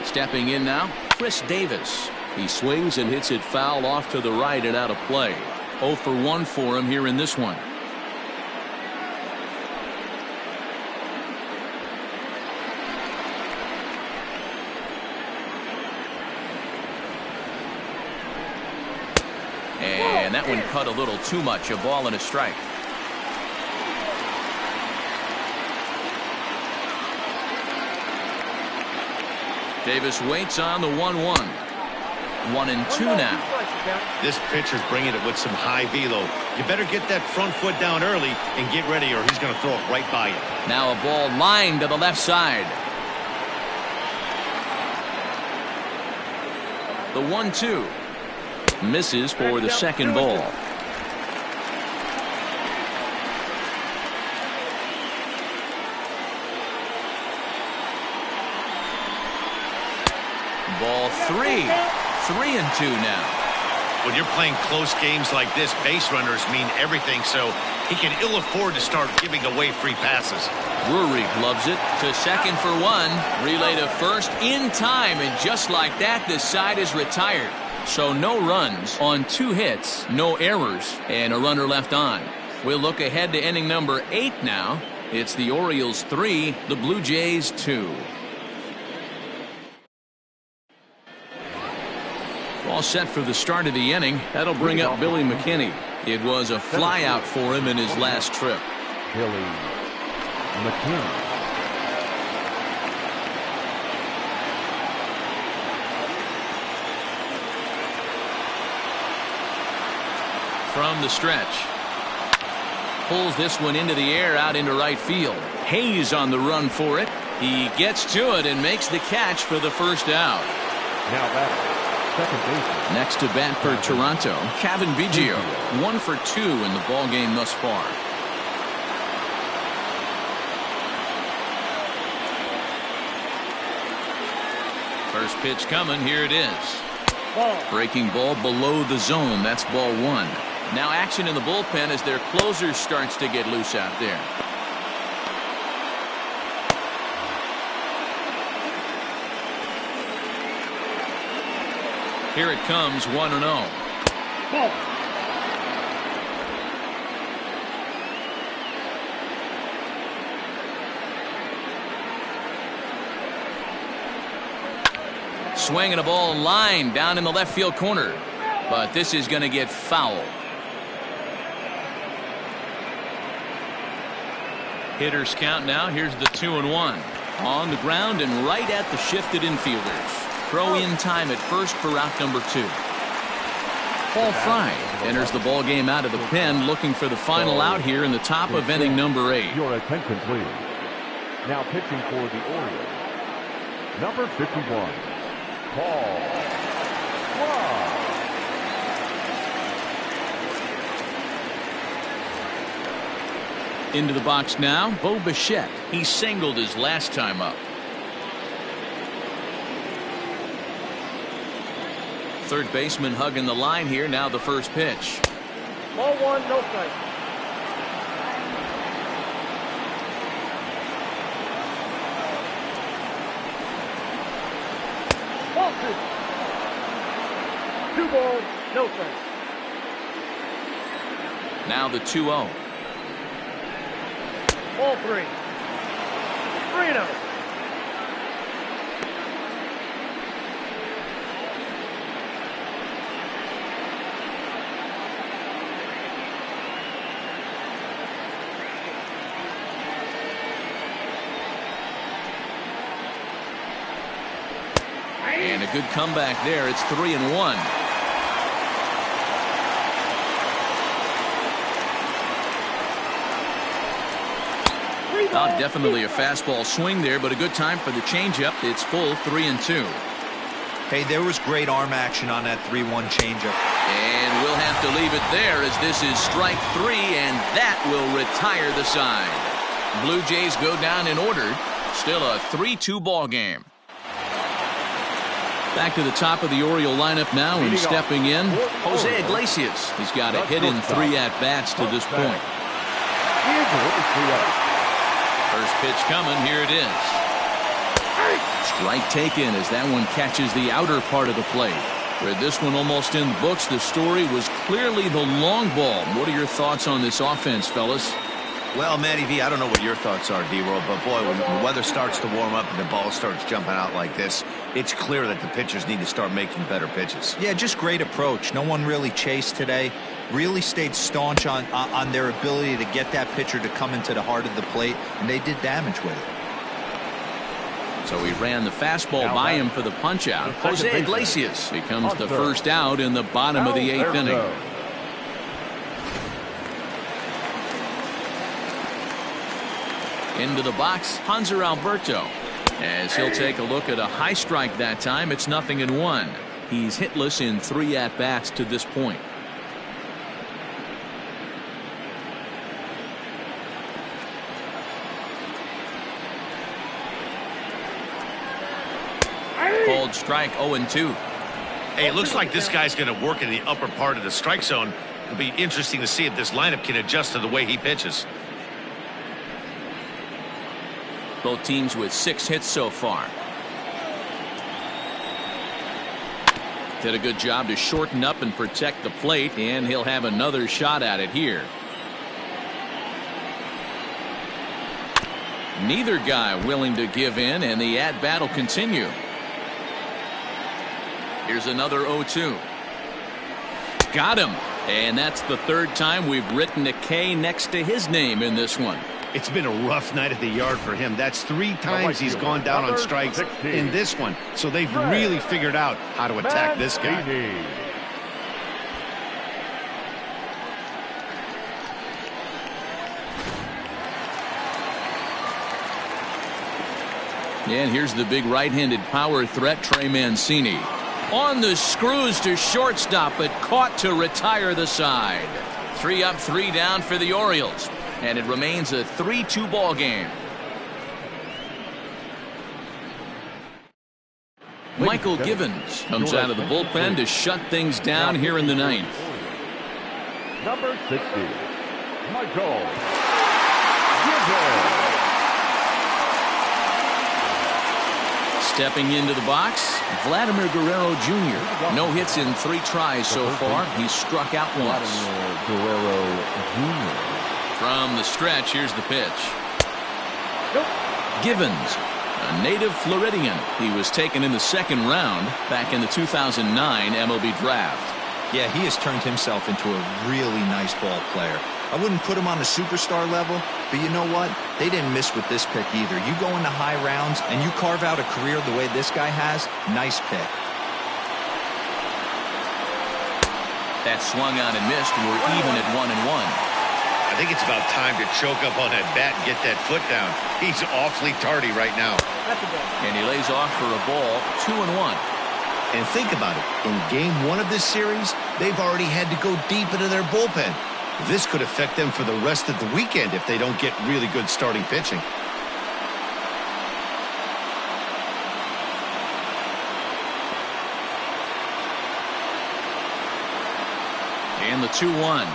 Stepping in now, Chris Davis. He swings and hits it foul off to the right and out of play. 0 for 1 for him here in this one. And that one cut a little too much. A ball and a strike. Davis waits on the 1-1. 1-2 now. This pitcher's bringing it with some high velo. You better get that front foot down early and get ready, or he's going to throw it right by you. Now a ball lined to the left side. The 1-2 misses for the second ball. Ball 3. 3-2 now. When you're playing close games like this, base runners mean everything, so he can ill afford to start giving away free passes. Drury loves it to second for 1. Relay to first in time, and just like that, this side is retired. So no runs on 2 hits, no errors, and a runner left on. We'll look ahead to inning number 8 now. It's the Orioles 3, the Blue Jays 2. All set for the start of the inning. That'll bring up Billy McKinney. It was a flyout for him in his last trip. Billy McKinney. From the stretch. Pulls this one into the air out into right field. Hayes on the run for it. He gets to it and makes the catch for the first out. Now batter, second baseman. Next to bat for Toronto, Cavan Biggio. 1 for 2 in the ball game thus far. First pitch coming. Here it is. Breaking ball below the zone. That's ball 1. Now action in the bullpen as their closer starts to get loose out there. Here it comes, 1-0. Swinging a ball line down in the left field corner. But this is going to get foul. Hitters count now. Here's the 2-1. On the ground and right at the shifted infielders. Throw in time at first for out number 2. Paul Fry enters the ball game out of the pen, looking for the final out here in the top of inning number 8. Your attention, please. Now pitching for the Orioles, number 51, Paul Fry. Into the box now, Bo Bichette. He singled his last time up. Third baseman hugging the line here. Now the first pitch. Ball 1, no strike. Ball 2. 2 balls, no strike. Now the 2-0. Ball 3. 3-0. And a good comeback there. It's 3-1. Definitely a fastball swing there, but a good time for the changeup. It's full 3-2. Hey, there was great arm action on that 3-1 changeup. And we'll have to leave it there as this is strike 3, and that will retire the side. Blue Jays go down in order. Still a 3-2 ball game. Back to the top of the Oriole lineup now, and stepping in, Jose Iglesias. He's got a hit in 3 at-bats to this point. First pitch coming. Here it is. Strike taken as that one catches the outer part of the plate. With this one almost in the books, the story was clearly the long ball. What are your thoughts on this offense, fellas? Well, Matty V, I don't know what your thoughts are, D-Roll, but boy, when the weather starts to warm up and the ball starts jumping out like this, it's clear that the pitchers need to start making better pitches. Yeah, just great approach. No one really chased today. Really stayed staunch on their ability to get that pitcher to come into the heart of the plate, and they did damage with it. So he ran the fastball by him for the punch-out. Jose Iglesias becomes the first out in the bottom of the 8th inning. Into the box, Hanser Alberto. As he'll take a look at a high strike that time, it's 0-1. He's hitless in 3 at-bats to this point. Called strike 0-2. Hey, it looks like this guy's going to work in the upper part of the strike zone. It'll be interesting to see if this lineup can adjust to the way he pitches. Both teams with 6 hits so far. Did a good job to shorten up and protect the plate, and he'll have another shot at it here. Neither guy willing to give in, and the at-bat will continue. Here's another 0-2. Got him. And that's the 3rd time we've written a K next to his name in this one. It's been a rough night at the yard for him. That's 3 times he's gone down on strikes in this one. So they've really figued out how to attack this guy. And here's the big right-handed power threat, Trey Mancini. On the screws to shortstop, but caught to retire the side. 3 up, 3 down for the Orioles. And it remains a 3-2 ball game. Michael Givens comes out of the bullpen to shut things down here in the 9th. Number 60, Michael Givens. Stepping into the box, Vladimir Guerrero Jr. No hits in 3 tries so far. He's struck out once. Guerrero Jr. From the stretch, here's the pitch. Givens, a native Floridian. He was taken in the 2nd round back in the 2009 MLB draft. Yeah, he has turned himself into a really nice ball player. I wouldn't put him on the superstar level, but you know what? They didn't miss with this pick either. You go into high rounds and you carve out a career the way this guy has, nice pick. That swung on and missed. We're even at 1-1. I think it's about time to choke up on that bat and get that foot down. He's awfully tardy right now. And he lays off for a ball, 2-1. And think about it. In game 1 of this series, they've already had to go deep into their bullpen. This could affect them for the rest of the weekend if they don't get really good starting pitching. And the 2-1.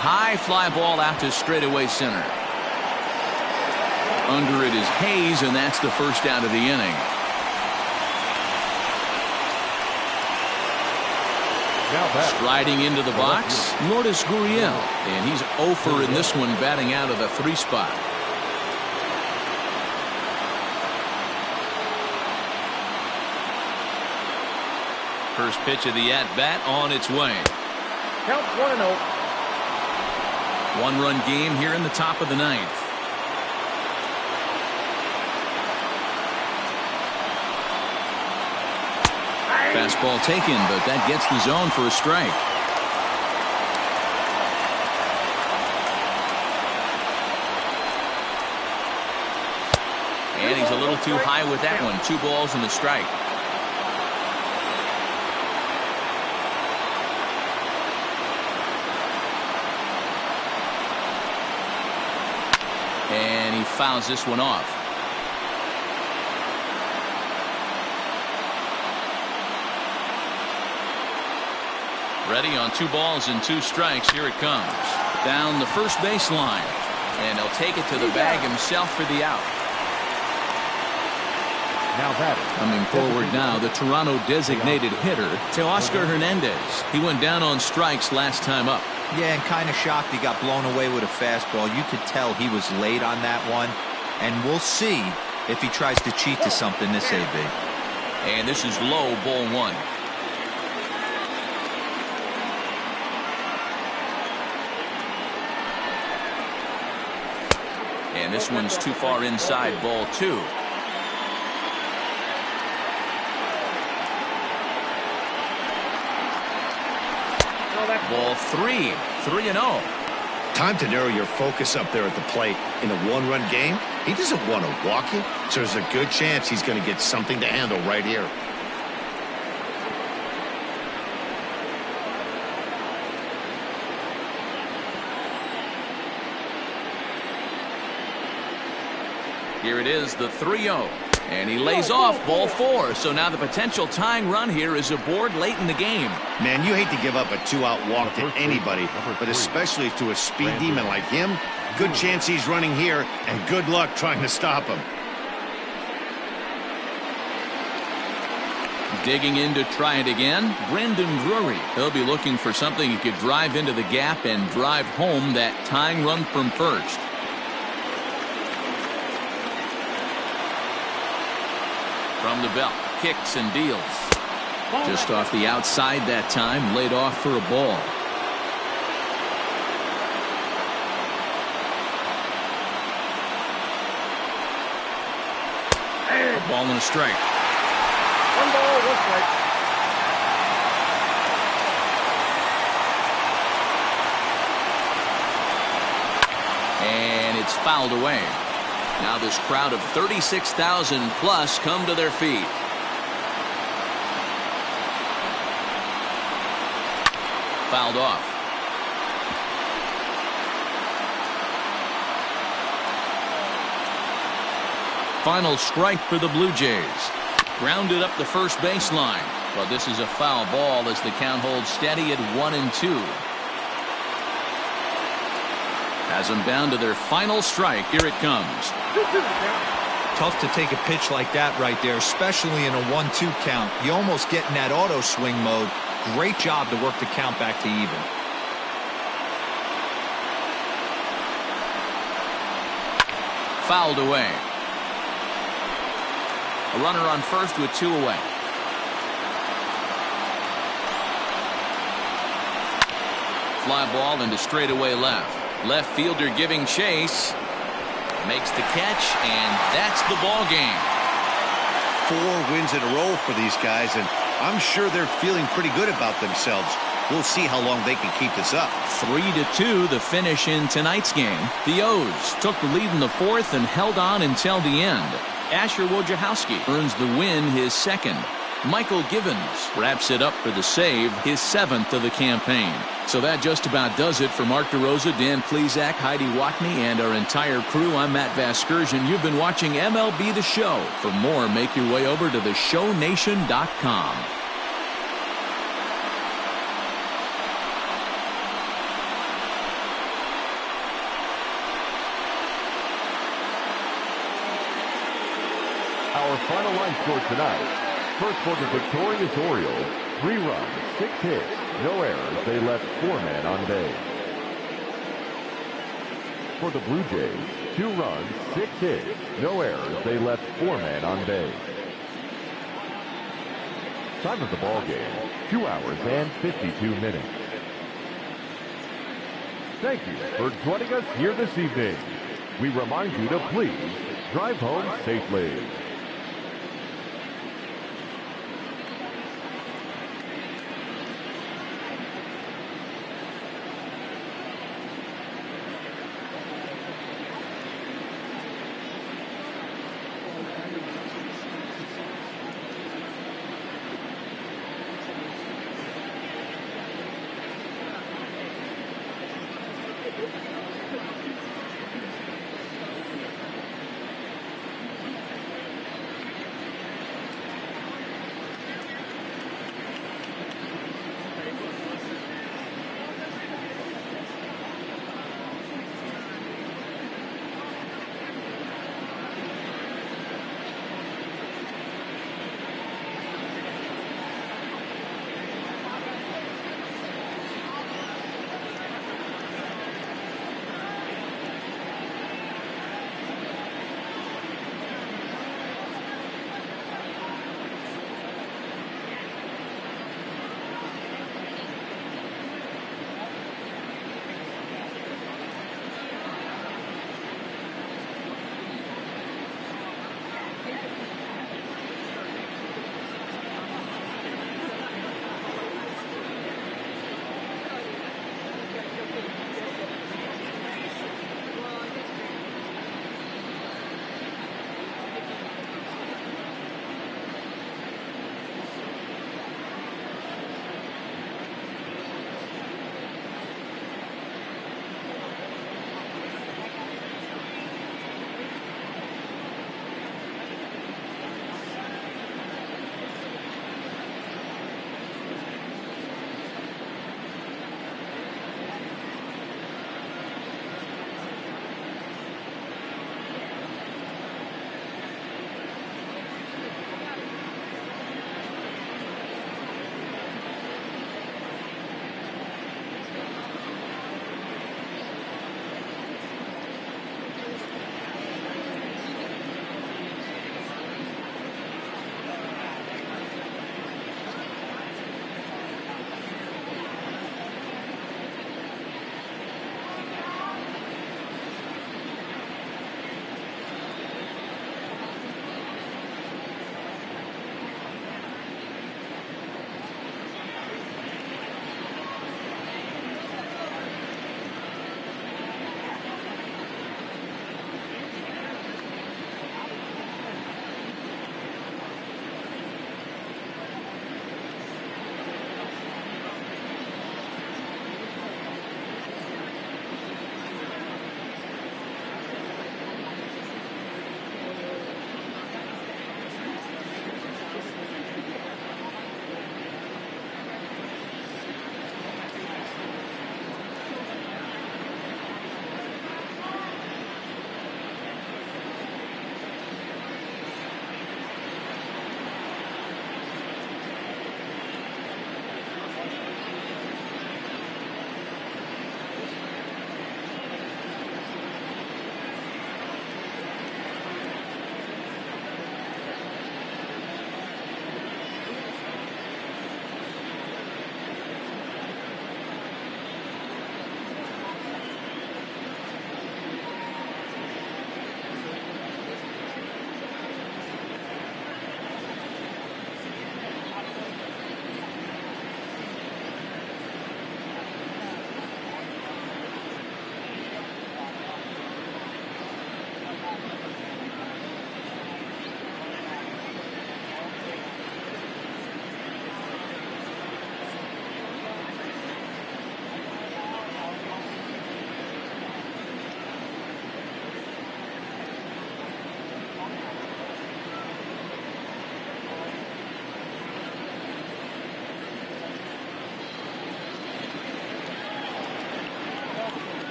High fly ball out to straightaway center. Under it is Hayes, and that's the first out of the inning. Striding into the box, Lourdes Gurriel, and he's 0 in this one, batting out of the 3 spot. First pitch of the at-bat on its way. Count 1-0. 1-run game here in the top of the 9th. Fastball taken, but that gets the zone for a strike. And he's a little too high with that one. 2 balls and a strike. And he fouls this one off. Ready on 2 balls and 2 strikes. Here it comes. Down the first baseline. And he'll take it to the bag himself for the out. Now that coming forward now, the Toronto designated hitter, Teoscar Hernandez. He went down on strikes last time up. Yeah, and kind of shocked he got blown away with a fastball. You could tell he was late on that one. And we'll see if he tries to cheat to something this AB. And this is low, ball 1. And this one's too far inside, ball 2. Ball 3. 3-0. Time to narrow your focus up there at the plate. In a 1-run game, he doesn't want to walk you, so there's a good chance he's going to get something to handle right here. Here it is, the 3-0. And he lays off, ball 4. So now the potential tying run here is aboard late in the game. Man, you hate to give up a 2-out walk to anybody, but especially to a speed demon like him. Good chance he's running here, and good luck trying to stop him. Digging in to try it again, Brendan Drury. He'll be looking for something he could drive into the gap and drive home that tying run from first. From the belt, kicks and deals. Just off the outside that time, laid off for a ball. A ball and a strike. 1 ball, 1 strike. And it's fouled away. Now this crowd of 36,000 plus come to their feet. Fouled off. Final strike for the Blue Jays. Grounded up the first baseline. But this is a foul ball as the count holds steady at 1-2. Has them down to their final strike. Here it comes. Tough to take a pitch like that right there, especially in a 1-2 count. You almost get in that auto swing mode. Great job to work the count back to even. Fouled away. A runner on first with 2 away. Fly ball into straightaway left. Left fielder giving chase. Makes the catch, and that's the ball game. 4 wins in a row for these guys, and I'm sure they're feeling pretty good about themselves. We'll see how long they can keep this up. 3-2 the finish in tonight's game. The O's took the lead in the 4th and held on until the end. Asher Wojciechowski earns the win, his 2nd. Michael Givens wraps it up for the save, his 7th of the campaign. So that just about does it for Mark DeRosa, Dan Plesac, Heidi Watney, and our entire crew. I'm Matt Vasgersian. You've been watching MLB The Show. For more, make your way over to theshownation.com. our final line score tonight. First for the victorious Orioles, 3 runs, 6 hits, no errors. They left 4 men on base. For the Blue Jays, 2 runs, 6 hits, no errors. They left 4 men on base. Time of the ball game, 2 hours and 52 minutes. Thank you for joining us here this evening. We remind you to please drive home safely.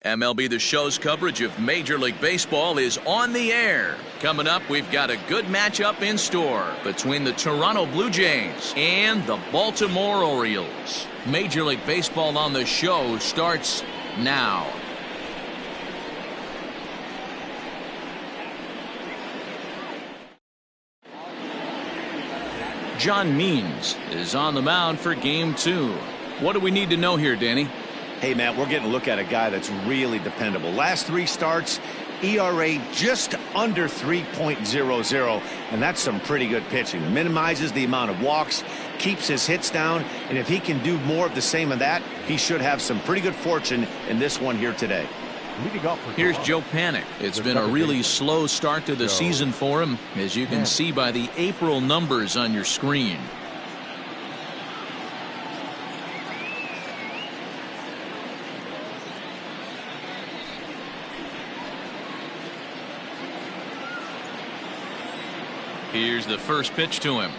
MLB The Show's coverage of Major League Baseball is on the air. Coming up, we've got a good matchup in store between the Toronto Blue Jays and the Baltimore Orioles. Major League Baseball on the Show starts now. John Means is on the mound for Game 2. What do we need to know here, Danny? Hey, Matt, we're getting a look at a guy that's really dependable. Last 3 starts, ERA just under 3.00, and that's some pretty good pitching. Minimizes the amount of walks, keeps his hits down, and if he can do more of the same of that, he should have some pretty good fortune in this one here today. Here's Joe Panik. It's been a really slow start to the season for him, as you can see by the April numbers on your screen. Here's the first pitch to him.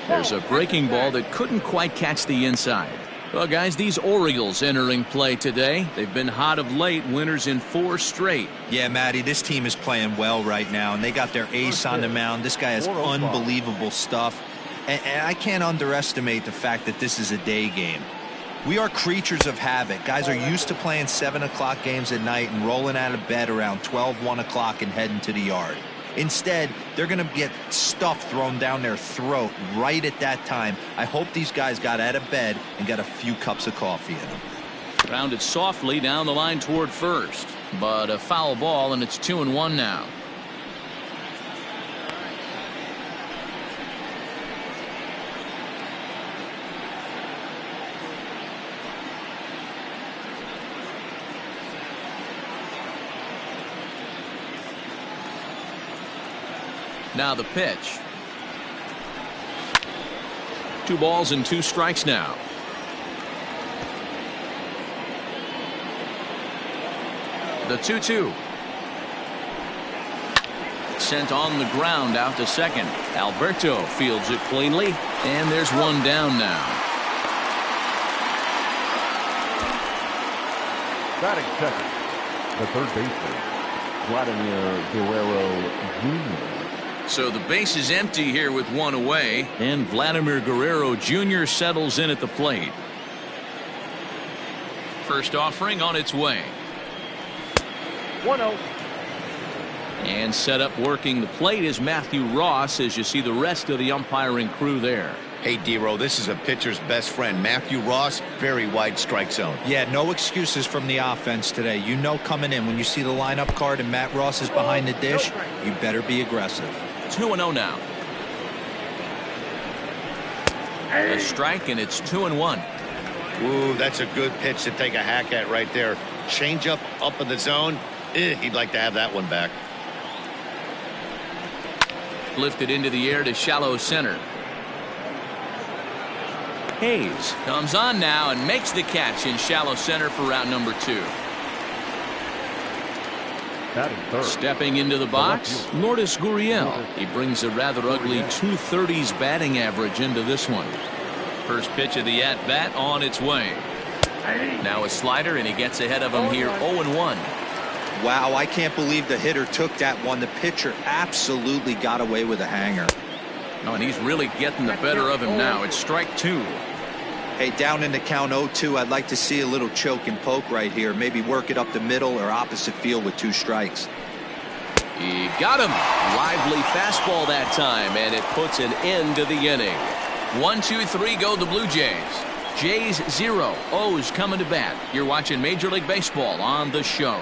There's a breaking ball that couldn't quite catch the inside. Well, guys, these Orioles entering play today. They've been hot of late, winners in 4 straight. Yeah, Matty, this team is playing well right now, and they got their ace on the mound. This guy has unbelievable stuff, and I can't underestimate the fact that this is a day game. We are creatures of habit. Guys are used to playing 7 o'clock games at night and rolling out of bed around 12, 1 o'clock and heading to the yard. Instead, they're going to get stuff thrown down their throat right at that time. I hope these guys got out of bed and got a few cups of coffee in them. Rounded softly down the line toward first, but a foul ball, and it's 2-1 now. Now the pitch. 2 balls and 2 strikes now. The 2-2. Sent on the ground out to second. Alberto fields it cleanly, and there's 1 down now. Batting second, the third baseman, Vladimir Guerrero Jr. So the base is empty here with 1 away, and Vladimir Guerrero Jr. settles in at the plate. First offering on its way. 1-0. And set up working the plate is Matthew Ross, as you see the rest of the umpiring crew there. Hey, D-Row, this is a pitcher's best friend. Matthew Ross, very wide strike zone. Yeah, no excuses from the offense today. You know coming in when you see the lineup card and Matt Ross is behind the dish, you better be aggressive. 2-0 now. A strike, and it's 2-1. Ooh, that's a good pitch to take a hack at right there. Change up in the zone. He'd like to have that one back. Lifted into the air to shallow center. Hayes comes on now and makes the catch in shallow center for route number 2. Stepping into the box, Lourdes Gurriel. He brings a rather ugly 230s batting average into this one. First pitch of the at-bat on its way. Now a slider, and he gets ahead of him here 0-1. Wow, I can't believe the hitter took that one. The pitcher absolutely got away with a hanger. Oh, and he's really getting the better of him now. It's strike 2. Hey, down in the count 0-2, I'd like to see a little choke and poke right here. Maybe work it up the middle or opposite field with 2 strikes. He got him. Lively fastball that time, and it puts an end to the inning. 1-2-3 go the Blue Jays. Jays 0, O's coming to bat. You're watching Major League Baseball on the Show.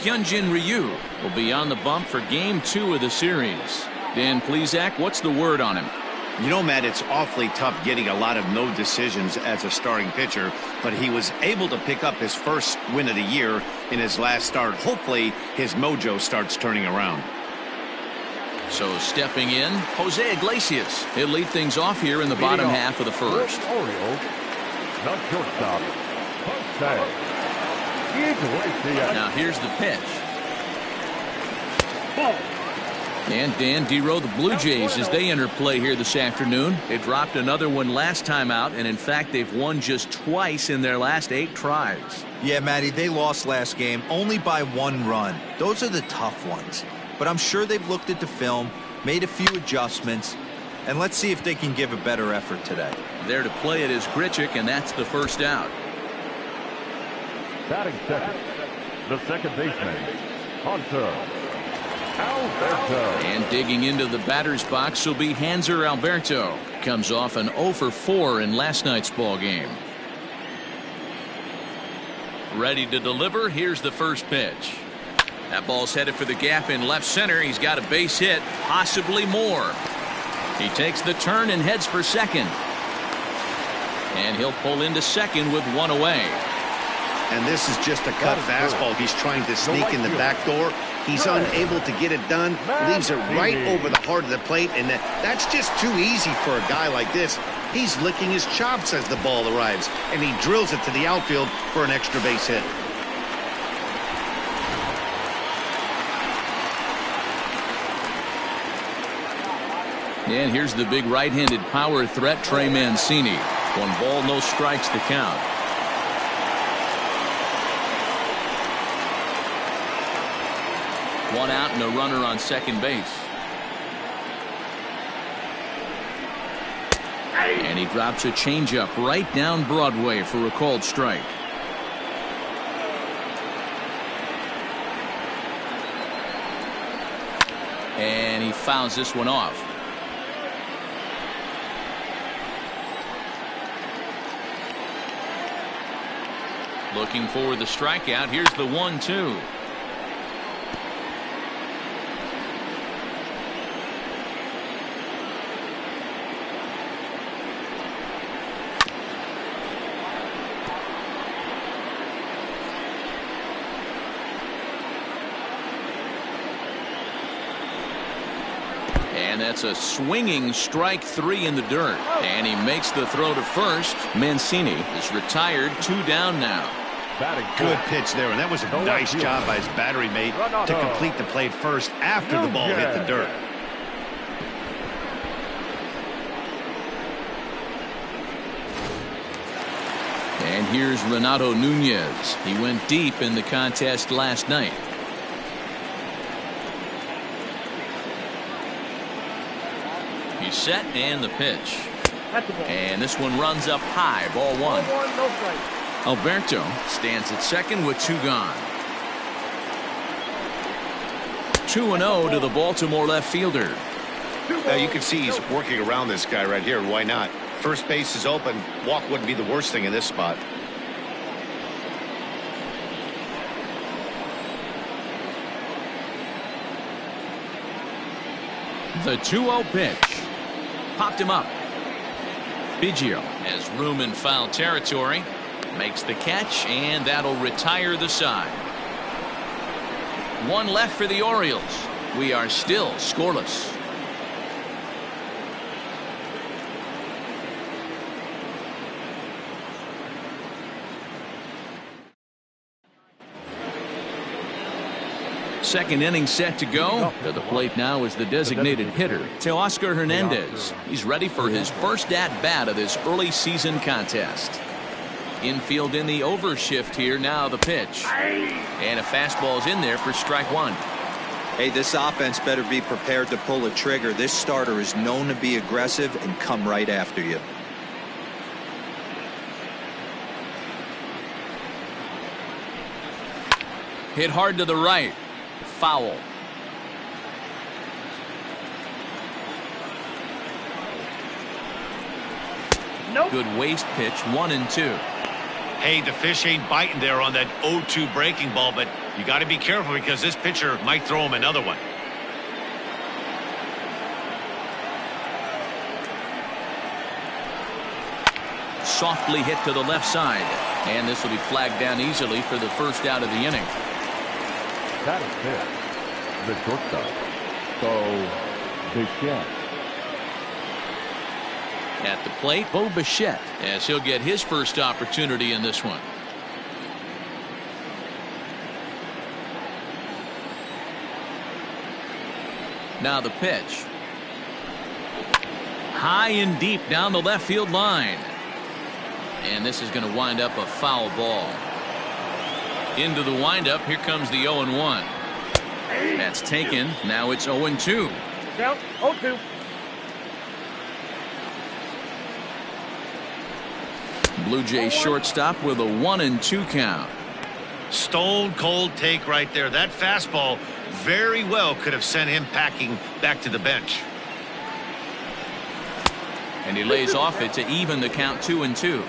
Hyunjin Ryu will be on the bump for Game 2 of the series. Dan Plesac, what's the word on him? You know, Matt, it's awfully tough getting a lot of no decisions as a starting pitcher, but he was able to pick up his first win of the year in his last start. Hopefully his mojo starts turning around. So stepping in, Jose Iglesias. He'll lead things off here in the bottom half of the first. Orioles, the shortstop, Jose Iglesias. Now here's the pitch. And Dan Dero, the Blue Jays, as they enter play here this afternoon. They dropped another one last time out, and in fact, they've won just twice in their last 8 tries. Yeah, Matty, they lost last game only by 1 run. Those are the tough ones. But I'm sure they've looked at the film, made a few adjustments, and let's see if they can give a better effort today. There to play it is Grichuk, and that's the first out. Batting second, the second baseman, Hunter Alberto. And digging into the batter's box will be Hanser Alberto. Comes off an 0 for 4 in last night's ball game. Ready to deliver. Here's the first pitch. That ball's headed for the gap in left center. He's got a base hit, possibly more. He takes the turn and heads for second. And he'll pull into second with 1 away. And this is just a cut fastball. He's trying to sneak in the back door. He's unable to get it done. Leaves it right over the heart of the plate. And that's just too easy for a guy like this. He's licking his chops as the ball arrives. And he drills it to the outfield for an extra base hit. And here's the big right-handed power threat, Trey Mancini. 1 ball, no strikes to count. One out and a runner on second base. And he drops a changeup right down Broadway for a called strike. And he fouls this one off. Looking for the strikeout. Here's the 1-2. And that's a swinging strike 3 in the dirt. And he makes the throw to first. Mancini is retired, 2 down now. Good pitch there, and that was a nice job by his battery mate to complete the play first after the ball hit the dirt. And here's Renato Nunez. He went deep in the contest last night. He's set, and the pitch. And this one runs up high, ball 1. Alberto stands at second with 2 gone. 2-0 to the Baltimore left fielder. Now you can see he's working around this guy right here. Why not? First base is open. Walk wouldn't be the worst thing in this spot. The 2-0 pitch. Popped him up. Biggio has room in foul territory. Makes the catch, and that'll retire the side. 1 left for the Orioles. We are still scoreless. Second inning set to go. To the plate now is the designated hitter, Teoscar Hernandez. He's ready for his first at-bat of this early season contest. Infield in the overshift here. Now the pitch. And a fastball's in there for strike 1. Hey, this offense better be prepared to pull a trigger. This starter is known to be aggressive and come right after you. Hit hard to the right. Foul. Good waste pitch, 1-2. Hey, the fish ain't biting there on that 0-2 breaking ball, but you got to be careful because this pitcher might throw him another one. Softly hit to the left side, and this will be flagged down easily for the first out of the inning. That is it. The shortstop, Bo Bichette. At the plate, Bo Bichette, as he'll get his first opportunity in this one. Now the pitch. High and deep down the left field line. And this is going to wind up a foul ball. Into the windup. Here comes the 0-1. That's taken. Now it's 0-2. Count 0-2. Blue Jays shortstop with a 1-2 count. Stone cold take right there. That fastball very well could have sent him packing back to the bench. And he lays off it to even the count 2-2.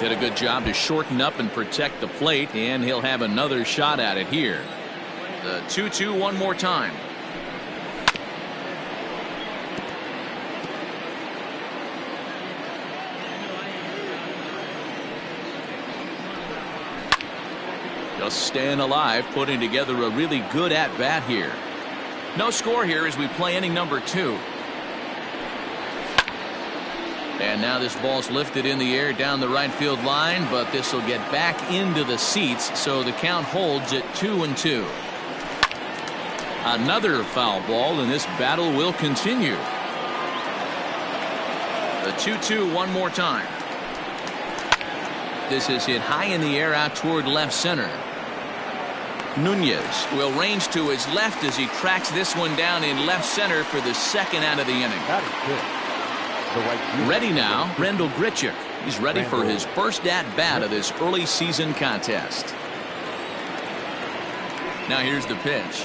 Did a good job to shorten up and protect the plate, and he'll have another shot at it here. The 2-2 one more time. Just staying alive, putting together a really good at-bat here. No score here as we play inning number 2. And now this ball's lifted in the air down the right field line, but this will get back into the seats, so the count holds at 2-2. Another foul ball, and this battle will continue. The 2-2 one more time. This is hit high in the air out toward left center. Nunez will range to his left as he tracks this one down in left center for the second out of the inning. Ready now, Randal Grichuk. He's ready for his first at-bat of this early season contest. Now here's the pitch.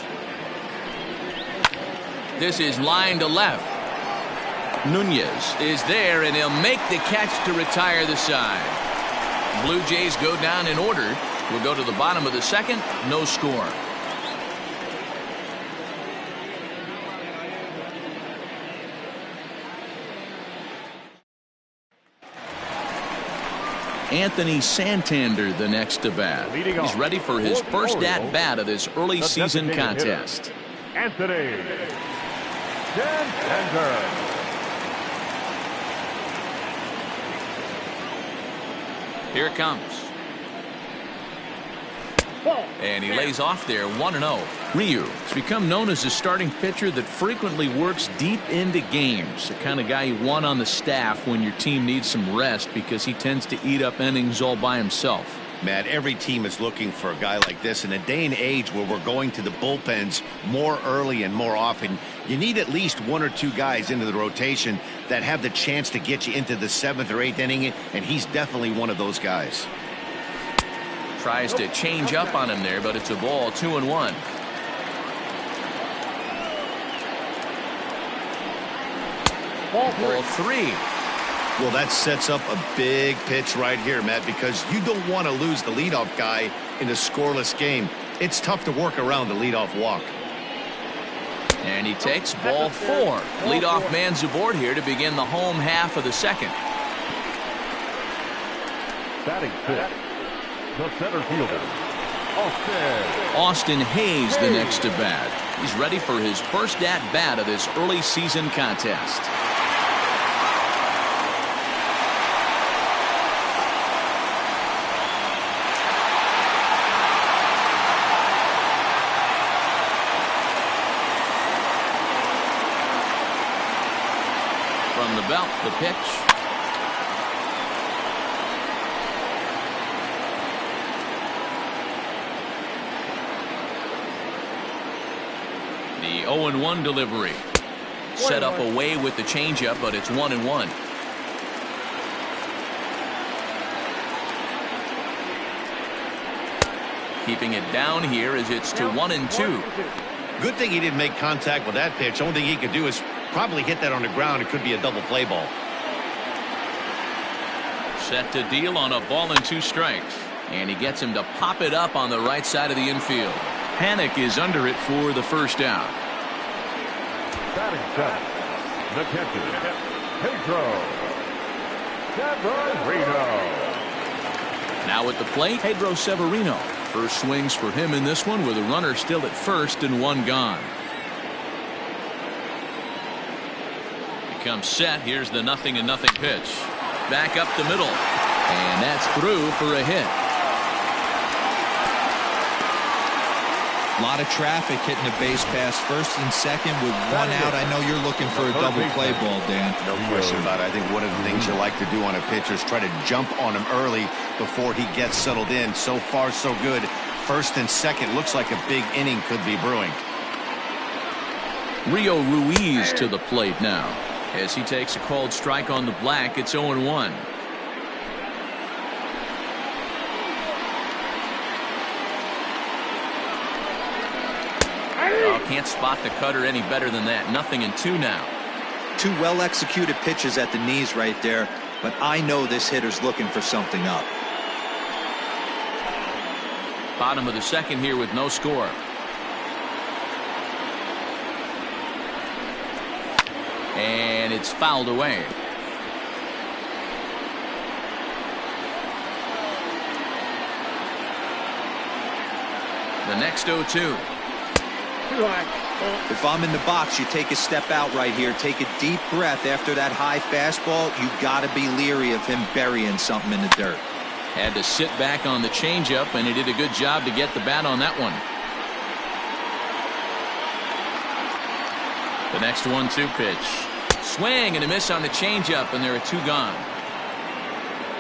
This is line to left. Nunez is there, and he'll make the catch to retire the side. Blue Jays go down in order. We'll go to the bottom of the second. No score. Anthony Santander the next to bat. He's ready for his first at-bat of this early season contest. Anthony Santander. Here it comes. And he lays off there 1-0. Ryu has become known as a starting pitcher that frequently works deep into games. The kind of guy you want on the staff when your team needs some rest because he tends to eat up innings all by himself. Matt, every team is looking for a guy like this. In a day and age where we're going to the bullpens more early and more often, you need at least 1 or 2 guys into the rotation that have the chance to get you into the 7th or 8th inning, and he's definitely one of those guys. Tries to change up on him there, but it's a ball. 2-1. Ball 3. Well, that sets up a big pitch right here, Matt, because you don't want to lose the leadoff guy in a scoreless game. It's tough to work around the leadoff walk. And he takes ball 4. Leadoff man's aboard here to begin the home half of the second. Batting fifth, the center fielder, Austin Hayes the next to bat. He's ready for his first at-bat of this early season contest. From the belt, the pitch. The 0-1 delivery. Set up away with the changeup, but it's 1-1. Keeping it down here as it's to 1-2. Good thing he didn't make contact with that pitch. Only thing he could do is probably hit that on the ground. It could be a double play ball. Set to deal on a ball and 2 strikes. And he gets him to pop it up on the right side of the infield. Panik is under it for the first out. batting seventh, the catcher, Pedro Severino. Now at the plate, Pedro Severino. First swings for him in this one with a runner still at first and 1 gone. He comes set. Here's the 0-0 pitch. Back up the middle. And that's through for a hit. A lot of traffic hitting the base pass first and second with one out. I know you're looking for a double play ball, Dan. No question about it. I think one of the things you like to do on a pitcher is try to jump on him early before he gets settled in. So far, so good. First and second looks like a big inning could be brewing. Rio Ruiz to the plate now. As he takes a called strike on the black, it's 0-1. Oh, can't spot the cutter any better than that. 0-2 now. Two well-executed pitches at the knees right there, but I know this hitter's looking for something up. Bottom of the second here with no score. And it's fouled away. The next 0-2. If I'm in the box, you take a step out right here. Take a deep breath after that high fastball. You got to be leery of him burying something in the dirt. Had to sit back on the changeup, and he did a good job to get the bat on that one. The next 1-2 pitch. Swing and a miss on the changeup, and there are two gone.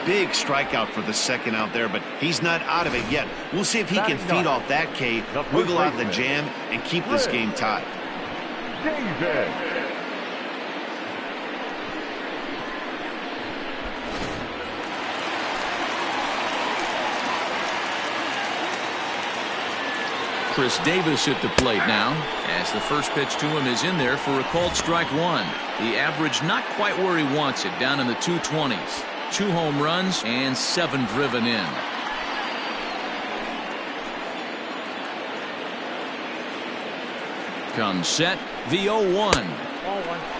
Big strikeout for the second out there, but he's not out of it yet. We'll see if he can feed off that K, wiggle out the jam, and keep this game tied. Chris Davis at the plate now, as the first pitch to him is in there for a called strike one. The average not quite where he wants it, down in the 220s. 2 home runs and 7 driven in. Comes set, the 0-1.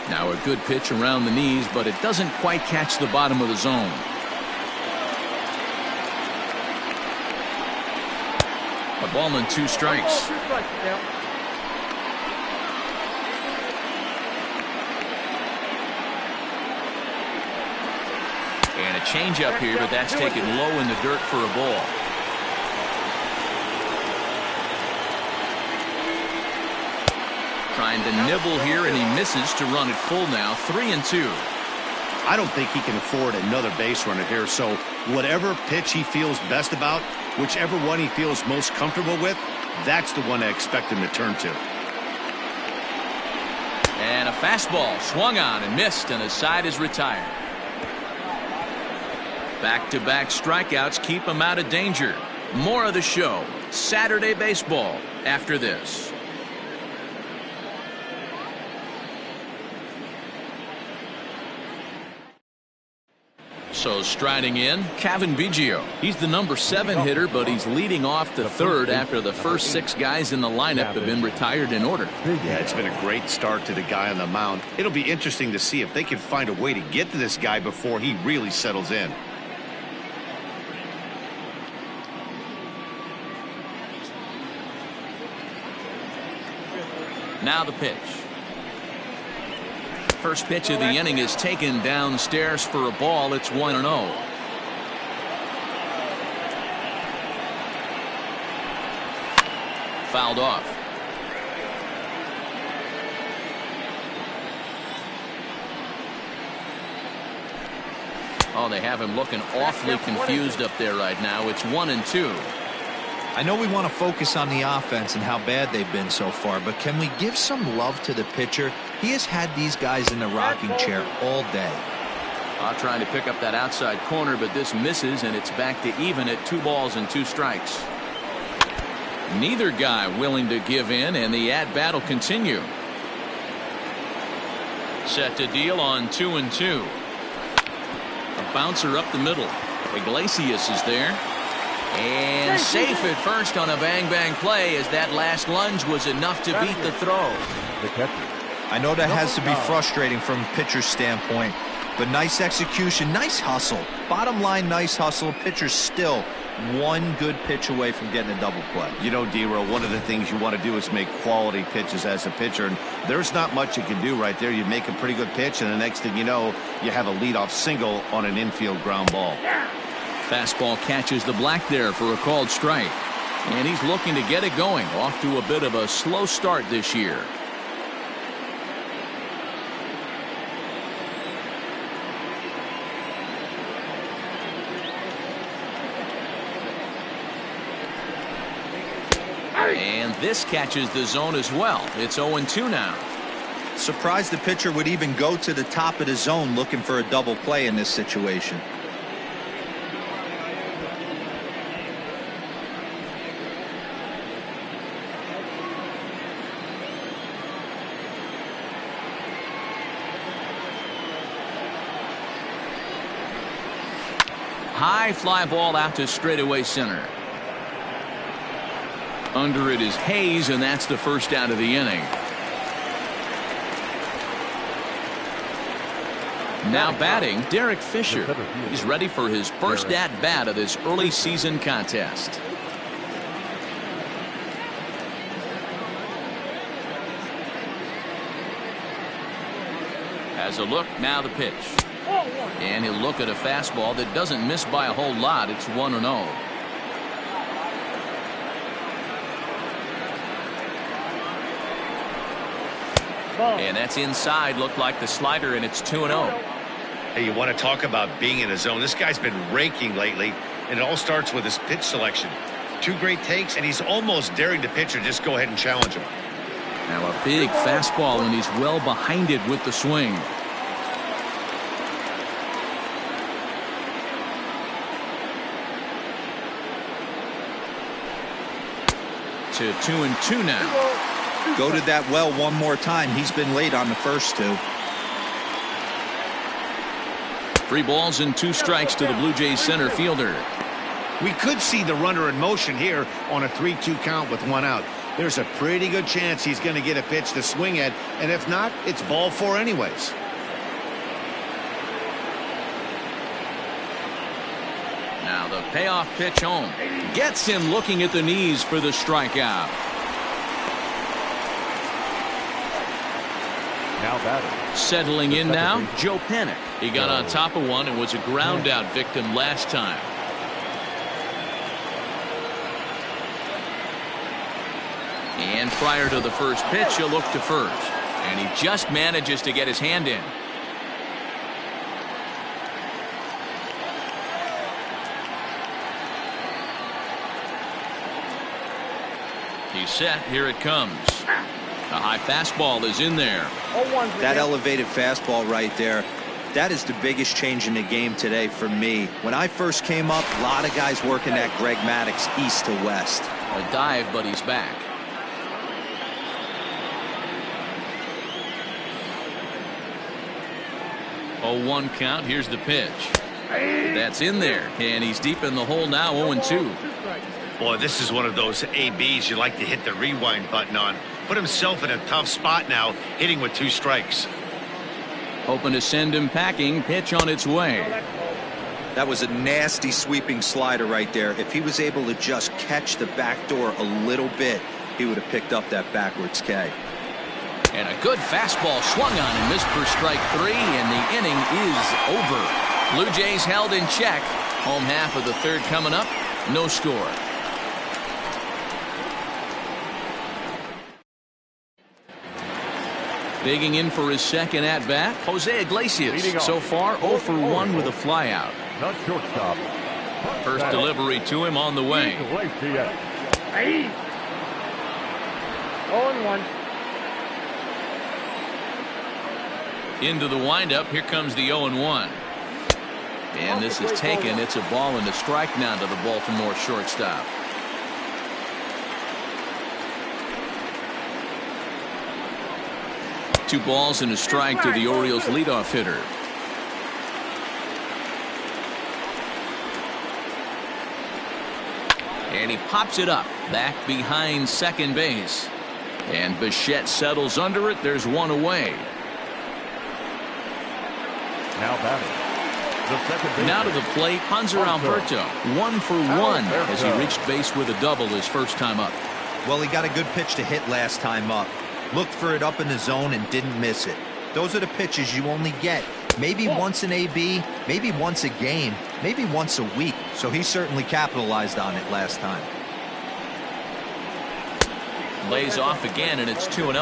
Now a good pitch around the knees, but it doesn't quite catch the bottom of the zone. A ball and 2 strikes. And a changeup here, but that's taken low in the dirt for a ball. Trying to nibble here, and he misses to run it full now. 3-2. I don't think he can afford another base runner here, so whatever pitch he feels best about, whichever one he feels most comfortable with, that's the one I expect him to turn to. And a fastball swung on and missed, and the side is retired. Back-to-back strikeouts keep him out of danger. More of the show, Saturday Baseball, after this. So striding in, Cavan Biggio. He's the number 7 hitter, but he's leading off the third after the first 6 guys in the lineup have been retired in order. Yeah, it's been a great start to the guy on the mound. It'll be interesting to see if they can find a way to get to this guy before he really settles in. Now the pitch. First pitch of the inning is taken downstairs for a ball. It's 1-0. Fouled off. Oh, they have him looking awfully confused up there right now. It's 1-2. I know we want to focus on the offense and how bad they've been so far, but can we give some love to the pitcher? He has had these guys in the rocking chair all day. Trying to pick up that outside corner, but this misses, and it's back to even at 2 balls and 2 strikes. Neither guy willing to give in, and the at-bat will continue. Set to deal on 2-2. A bouncer up the middle. Iglesias is there. And safe at first on a bang-bang play, as that last lunge was enough to beat the throw. I know that has to be frustrating from a pitcher's standpoint, but nice execution, nice hustle. Bottom line, nice hustle. Pitcher's still one good pitch away from getting a double play. You know, D-Row, one of the things you want to do is make quality pitches as a pitcher, and there's not much you can do right there. You make a pretty good pitch, and the next thing you know, you have a leadoff single on an infield ground ball. Fastball catches the black there for a called strike. And he's looking to get it going. Off to a bit of a slow start this year. And this catches the zone as well. It's 0-2 now. Surprised the pitcher would even go to the top of the zone looking for a double play in this situation. High fly ball out to straightaway center. Under it is Hayes, and that's the first out of the inning. Now batting, Derek Fisher. He's ready for his first at-bat of this early season contest. Has a look, now the pitch. And he'll look at a fastball that doesn't miss by a whole lot. It's 1-0. And that's inside. Looked like the slider, and it's 2-0. Hey, you want to talk about being in a zone? This guy's been raking lately, and it all starts with his pitch selection. 2 great takes, and he's almost daring the pitcher just go ahead and challenge him. Now a big fastball, and he's well behind it with the swing. To 2-2 now. Goaded that well one more time. He's been late on the first 2. 3 balls and 2 strikes to the Blue Jays center fielder. We could see the runner in motion here on a 3-2 count with 1 out. There's a pretty good chance he's going to get a pitch to swing at, and if not, it's ball 4 anyways. Now the payoff pitch home. Gets him looking at the knees for the strikeout. Now batting. Settling in now, Joe Panik. He got on top of one and was a ground out victim last time. And prior to the first pitch, he'll look to first. And he just manages to get his hand in. He's set. Here it comes. The high fastball is in there. That elevated fastball right there, that is the biggest change in the game today for me. When I first came up, a lot of guys working that Greg Maddux east to west. A dive, but he's back. Oh, 1 count. Here's the pitch. That's in there, and he's deep in the hole now. 0-2. Boy, this is one of those ABs you like to hit the rewind button on. Put himself in a tough spot now, hitting with 2 strikes. Hoping to send him packing. Pitch on its way. That was a nasty sweeping slider right there. If he was able to just catch the back door a little bit, he would have picked up that backwards K. And a good fastball swung on and missed for strike 3, and the inning is over. Blue Jays held in check. Home half of the 3rd coming up. No score. Digging in for his second at-bat, Jose Iglesias. So far, 0 for 1 with a flyout. Not shortstop. First delivery to him on the way. 0-1. Into the windup. Here comes the 0-1. And this is taken. It's a ball and a strike now to the Baltimore shortstop. Two balls and a strike to the Orioles leadoff hitter. And he pops it up back behind second base. And Bichette settles under it. There's 1 away. Now batting. Now to the plate, Hanser Alberto. 1 for 1 as he reached base with a double his first time up. Well, he got a good pitch to hit last time up. Looked for it up in the zone and didn't miss it. Those are the pitches you only get maybe once an AB, maybe once a game, maybe once a week. So he certainly capitalized on it last time. Lays off again, and it's 2-0.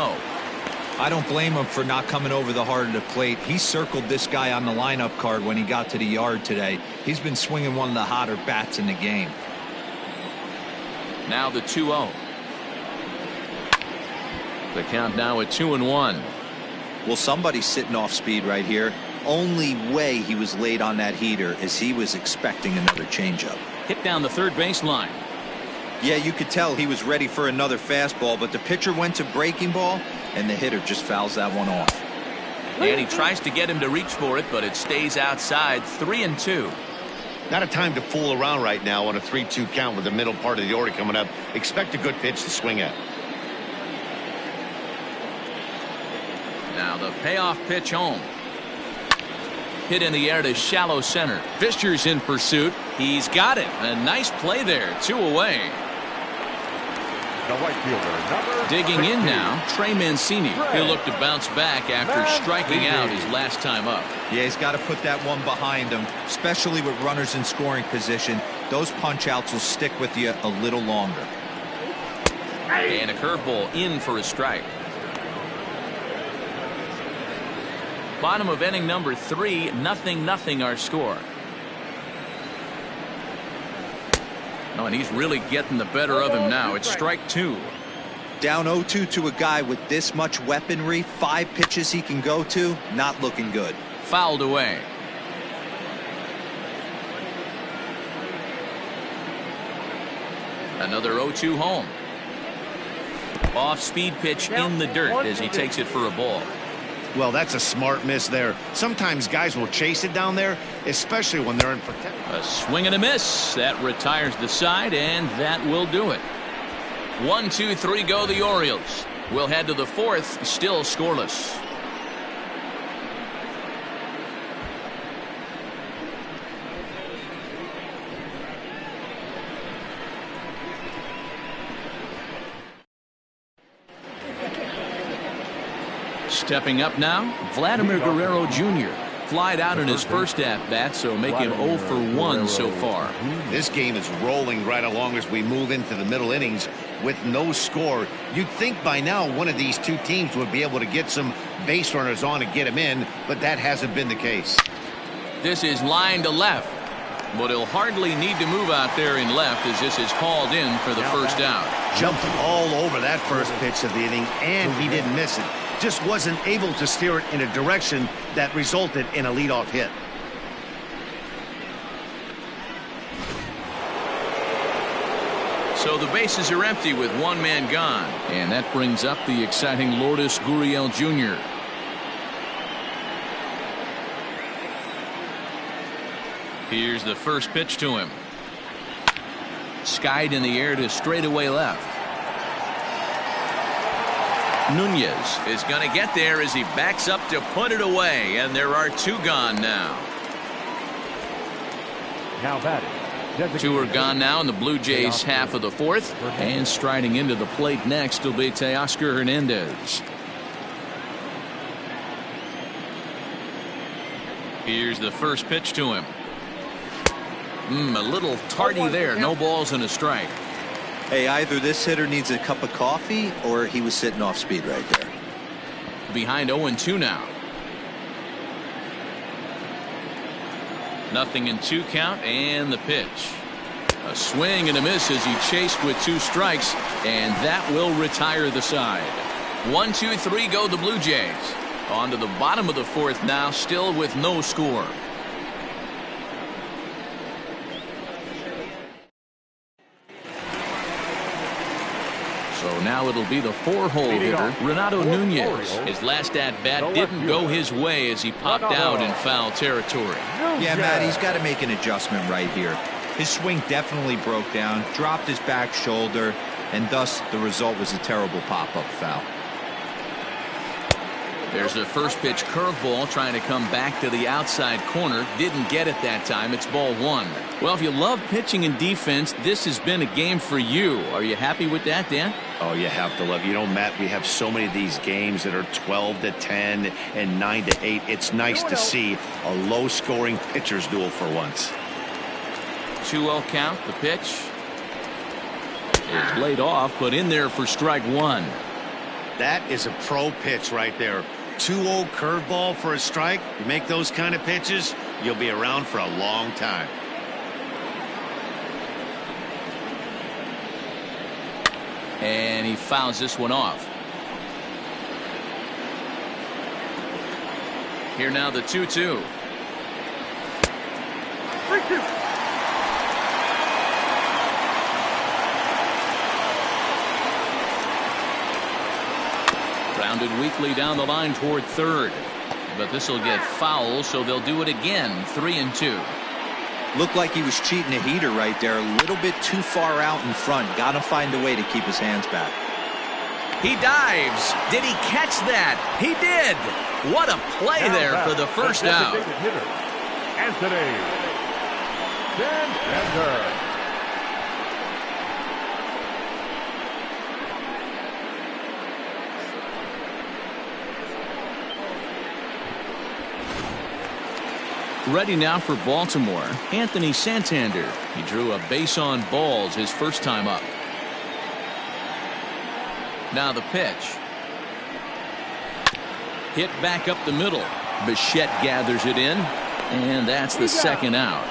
I don't blame him for not coming over the heart of the plate. He circled this guy on the lineup card when he got to the yard today. He's been swinging one of the hotter bats in the game. Now the 2-0. The count now at 2-1. Well, somebody's sitting off speed right here. Only way he was late on that heater is he was expecting another changeup. Hit down the third baseline. Yeah, you could tell he was ready for another fastball, but the pitcher went to breaking ball, and the hitter just fouls that one off. And he tries to get him to reach for it, but it stays outside. 3-2. Not a time to fool around right now on a 3-2 count with the middle part of the order coming up. Expect a good pitch to swing at. Now the payoff pitch home. Hit in the air to shallow center. Fischer's in pursuit. He's got it. A nice play there. 2 away. The right fielder, number Digging 16. in now, Trey Mancini. He'll look to bounce back after striking out his last time up. Yeah, he's got to put that one behind him, especially with runners in scoring position. Those punch outs will stick with you a little longer. And a curveball in for a strike. Bottom of inning number 3, 0-0 our score. Oh, and he's really getting the better of him now. It's strike 2. Down 0-2 to a guy with this much weaponry, 5 pitches he can go to, not looking good. Fouled away. Another 0-2 home. Off speed pitch in the dirt as he takes it for a ball. Well, that's a smart miss there. Sometimes guys will chase it down there, especially when they're in protection. A swing and a miss. That retires the side, and that will do it. 1, 2, 3 go the Orioles. We'll head to the 4th, still scoreless. Stepping up now, Vladimir Guerrero Jr. Flied out in his first at-bat, so make him 0 for 1 so far. This game is rolling right along as we move into the middle innings with no score. You'd think by now one of these two teams would be able to get some base runners on and get them in, but that hasn't been the case. This is line to left, but he'll hardly need to move out there in left as this is called in for the first out. Jumped all over that first pitch of the inning, and he didn't miss it. Just wasn't able to steer it in a direction that resulted in a leadoff hit. So the bases are empty with one man gone, and that brings up the exciting Lourdes Gurriel Jr. Here's the first pitch to him. Skied in the air to straightaway left. Nunez is going to get there as he backs up to put it away, and there are 2 gone now. Now batting. 2 are gone now in the Blue Jays half of the 4th, and striding into the plate next will be Teoscar Hernandez. Here's the first pitch to him. A little tardy there. No balls and a strike. Hey, either this hitter needs a cup of coffee or he was sitting off speed right there. Behind 0-2 now. 0-2 count, and the pitch. A swing and a miss as he chased with 2 strikes, and that will retire the side. 1, 2, 3 go the Blue Jays. On to the bottom of the 4th now, still with no score. So now it'll be the 4-hole hitter, Renato Nunez. His last at-bat didn't go his way as he popped out in foul territory. Yeah, Matt, he's got to make an adjustment right here. His swing definitely broke down, dropped his back shoulder, and thus the result was a terrible pop-up foul. There's a first pitch curveball trying to come back to the outside corner. Didn't get it that time. It's ball 1. Well, if you love pitching and defense, this has been a game for you. Are you happy with that, Dan? Oh, you have to love. You know, Matt, we have so many of these games that are 12-10 and 9-8. It's nice to see a low-scoring pitcher's duel for once. 2-0 count. The pitch. is laid off, but in there for strike one. That is a pro pitch right there. 2-0 curveball for a strike. You make those kind of pitches, you'll be around for a long time. And he fouls this one off. Here now the 2-2. 3-2. Grounded weakly down the line toward third. But this will get foul, so they'll do it again. 3-2. Looked like he was cheating a heater right there. A little bit too far out in front. Got to find a way to keep his hands back. He dives. Did he catch that? He did. What a play there for the first out. Hitter, Anthony Santander. Ready now for Baltimore, Anthony Santander. He drew a base on balls his first time up. Now the pitch. Hit back up the middle. Bichette gathers it in, and that's the second out.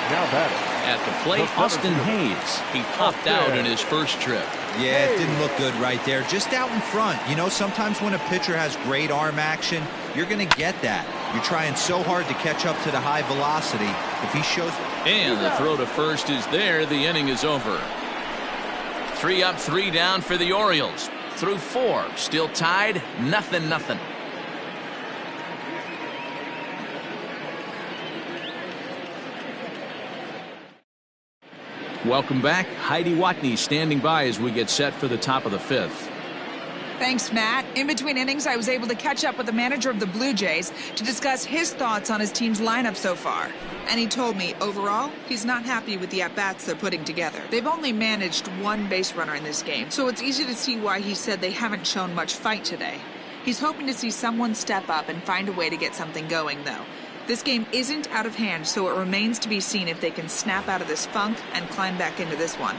Now batting. At the plate, Austin Hayes. He popped out in his first trip. Yeah, it didn't look good right there. Just out in front. You know, sometimes when a pitcher has great arm action, you're going to get that. You're trying so hard to catch up to the high velocity. If he shows... And the throw to first is there. The inning is over. 3 up, 3 down for the Orioles. Through 4. Still tied. 0-0. Welcome back. Heidi Watney standing by as we get set for the top of the 5th. Thanks, Matt. In between innings, I was able to catch up with the manager of the Blue Jays to discuss his thoughts on his team's lineup so far. And he told me, overall, he's not happy with the at-bats they're putting together. They've only managed 1 base runner in this game, so it's easy to see why he said they haven't shown much fight today. He's hoping to see someone step up and find a way to get something going, though. This game isn't out of hand, so it remains to be seen if they can snap out of this funk and climb back into this one.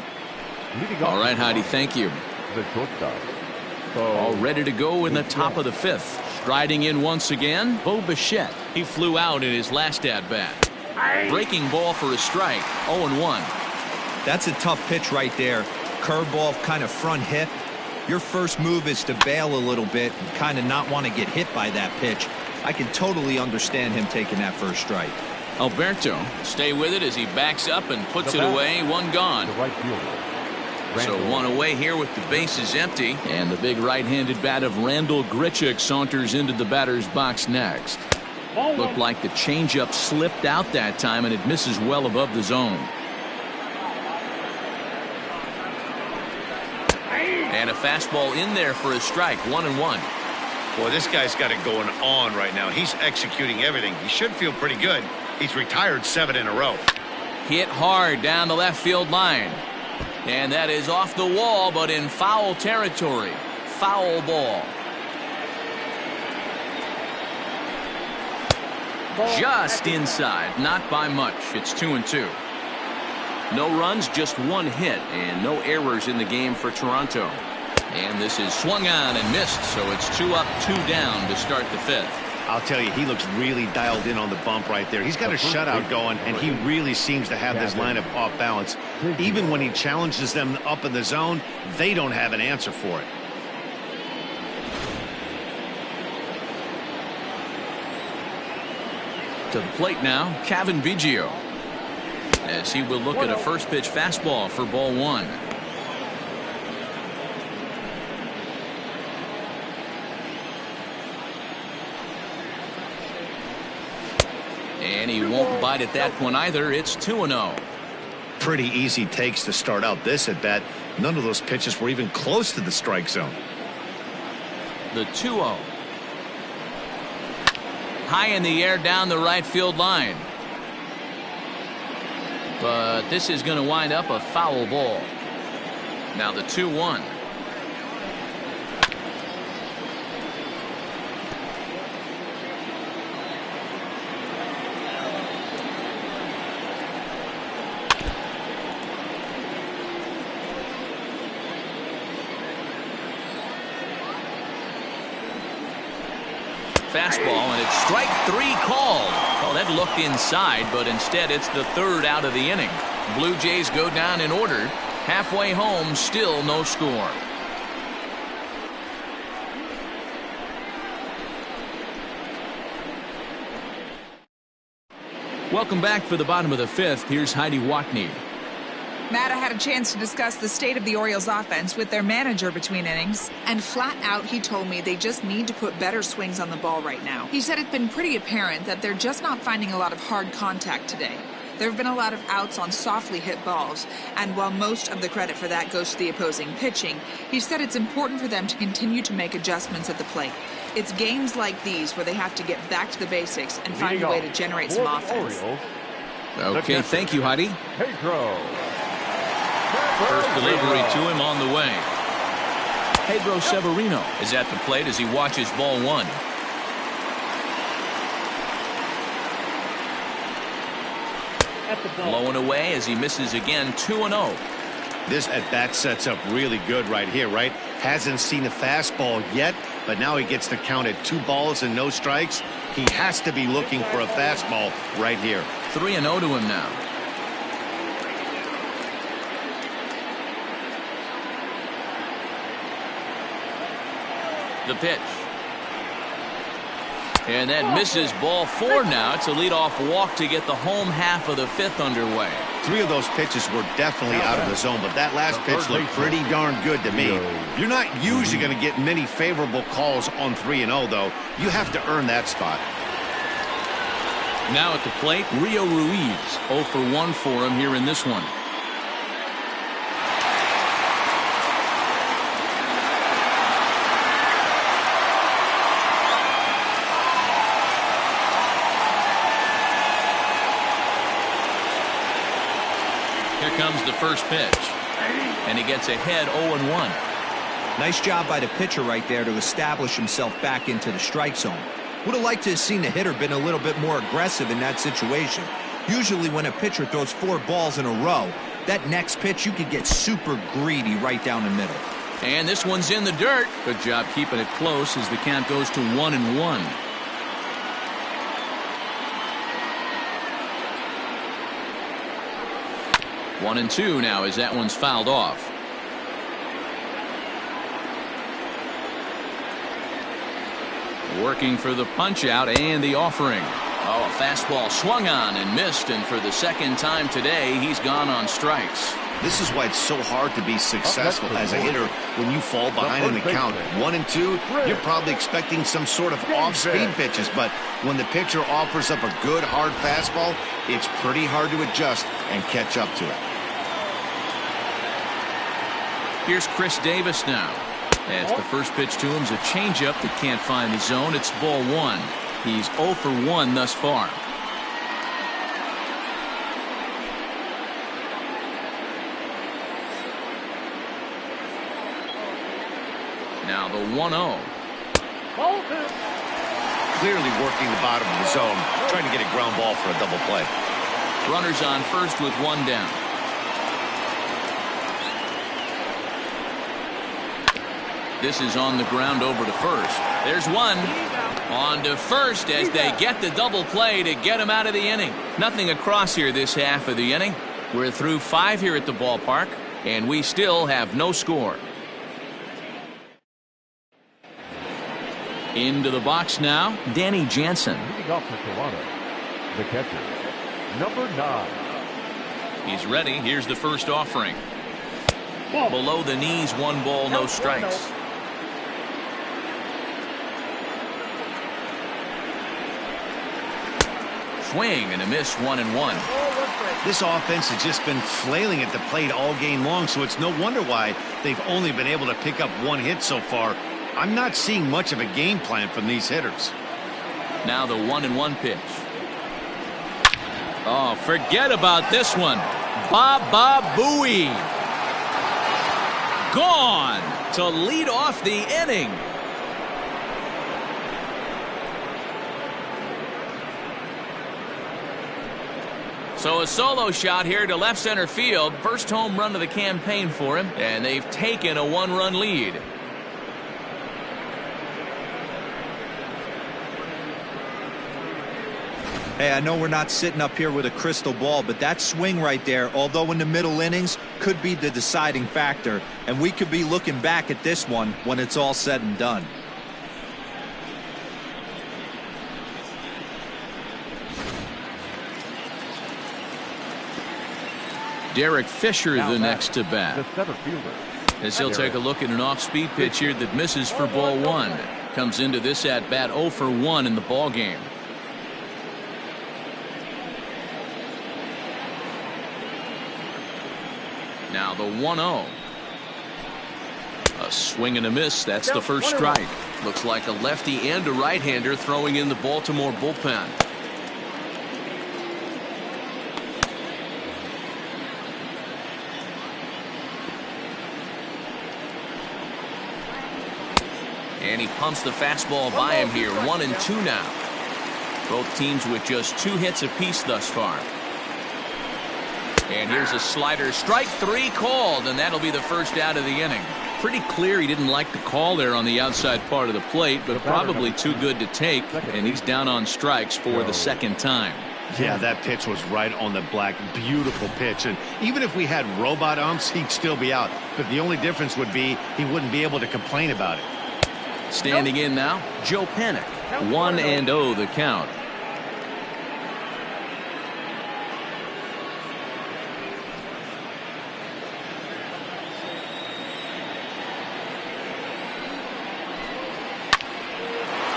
All right, Heidi, thank you. The shortstop. All ready to go in the top of the 5th. Striding in once again, Bo Bichette. He flew out in his last at-bat. Breaking ball for a strike, 0-1. That's a tough pitch right there. Curveball, kind of front hip. Your first move is to bail a little bit and kind of not want to get hit by that pitch. I can totally understand him taking that first strike. Alberto, stay with it as he backs up and puts it away. 1 gone. The right fielder. So 1 away here with the bases empty. And the big right-handed bat of Randal Grichuk saunters into the batter's box next. Looked like the changeup slipped out that time, and it misses well above the zone. And a fastball in there for a strike. 1-1. Boy, this guy's got it going on right now. He's executing everything. He should feel pretty good. He's retired 7 in a row. Hit hard down the left field line. And that is off the wall, but in foul territory. Foul ball. Just inside, not by much. It's 2-2. No runs, just 1 hit, and no errors in the game for Toronto. And this is swung on and missed, so it's 2 up, 2 down to start the 5th. I'll tell you, he looks really dialed in on the bump right there. He's got a shutout going, and he really seems to have this lineup off balance. Even when he challenges them up in the zone, they don't have an answer for it. To the plate now, Cavan Biggio, as he will look at a first pitch fastball for ball 1. And he won't bite at that one either. It's 2-0. Pretty easy takes to start out this at bat. None of those pitches were even close to the strike zone. The 2-0. High in the air down the right field line. But this is going to wind up a foul ball. Now the 2-1. Fastball, and it's strike 3 called. Oh, that looked inside, but instead it's the 3rd out of the inning. Blue Jays go down in order. Halfway home, still no score. Welcome back for the bottom of the 5th. Here's Heidi Watney. Matt, I had a chance to discuss the state of the Orioles offense with their manager between innings, and flat out he told me they just need to put better swings on the ball right now. He said it's been pretty apparent that they're just not finding a lot of hard contact today. There have been a lot of outs on softly hit balls, and while most of the credit for that goes to the opposing pitching, he said it's important for them to continue to make adjustments at the plate. It's games like these where they have to get back to the basics and find a way to generate some offense. Okay, thank you, Heidi. Pedro. First delivery to him on the way. Pedro Severino is at the plate as he watches ball 1. Blowing away as he misses again, 2-0. This at-bat sets up really good right here, right? Hasn't seen a fastball yet, but now he gets to count at 2 balls and no strikes. He has to be looking for a fastball right here. 3-0 to him now. The pitch. And that misses ball 4 now. It's a leadoff walk to get the home half of the 5th underway. 3 of those pitches were definitely out of the zone, but that last pitch looked pretty darn good to me. You're not usually going to get many favorable calls on 3-0, though. You have to earn that spot. Now at the plate, Rio Ruiz. 0 for 1 for him here in this one. Here comes the first pitch, and he gets ahead 0-1. Nice job by the pitcher right there to establish himself back into the strike zone. Would have liked to have seen the hitter been a little bit more aggressive in that situation. Usually when a pitcher throws 4 balls in a row, that next pitch you could get super greedy right down the middle. And this one's in the dirt. Good job keeping it close as the count goes to 1-1. One and 2 now as that one's fouled off. Working for the punch out and the offering. Oh, a fastball swung on and missed, and for the 2nd time today he's gone on strikes. This is why it's so hard to be successful as a hitter when you fall behind in the count. 1 and 2, you're probably expecting some sort of off-speed pitches, but when the pitcher offers up a good hard fastball, it's pretty hard to adjust and catch up to it. Here's Chris Davis now. As the first pitch to him's a changeup that can't find the zone. It's ball 1. He's 0 for 1 thus far. Now the 1-0. Clearly working the bottom of the zone, trying to get a ground ball for a double play. Runners on first with 1 down. This is on the ground over to first. There's one. On to first as they get the double play to get him out of the inning. Nothing across here this half of the inning. We're through 5 here at the ballpark, and we still have no score. Into the box now, Danny Jansen. Leading off for Toronto, the catcher, number 9. He's ready. Here's the first offering. Below the knees, 1 ball, no strikes. Swing and a miss, 1-1. This offense has just been flailing at the plate all game long, so it's no wonder why they've only been able to pick up 1 hit so far. I'm not seeing much of a game plan from these hitters. Now the 1-1 pitch. Oh, forget about this one. Baba Booey. Gone to lead off the inning. So a solo shot here to left center field. First home run of the campaign for him, and they've taken a 1-run lead. Hey, I know we're not sitting up here with a crystal ball, but that swing right there, although in the middle innings, could be the deciding factor. And we could be looking back at this one when it's all said and done. Derek Fisher, the next to bat. The center fielder. As he'll take a look at an off-speed pitch here that misses for ball one. Comes into this at-bat 0 for 1 in the ball game. Now the 1-0. A swing and a miss. That's the first strike. Looks like a lefty and a right-hander throwing in the Baltimore bullpen. And he pumps the fastball by him here. 1-2 now. Both teams with just 2 hits apiece thus far. And here's a slider. Strike 3 called, and that'll be the first out of the inning. Pretty clear he didn't like the call there on the outside part of the plate, but probably too good to take, and he's down on strikes for the second time. Yeah, that pitch was right on the black. Beautiful pitch. And even if we had robot umps, he'd still be out. But the only difference would be he wouldn't be able to complain about it. Standing in now, Joe Panik. 1-0 the count.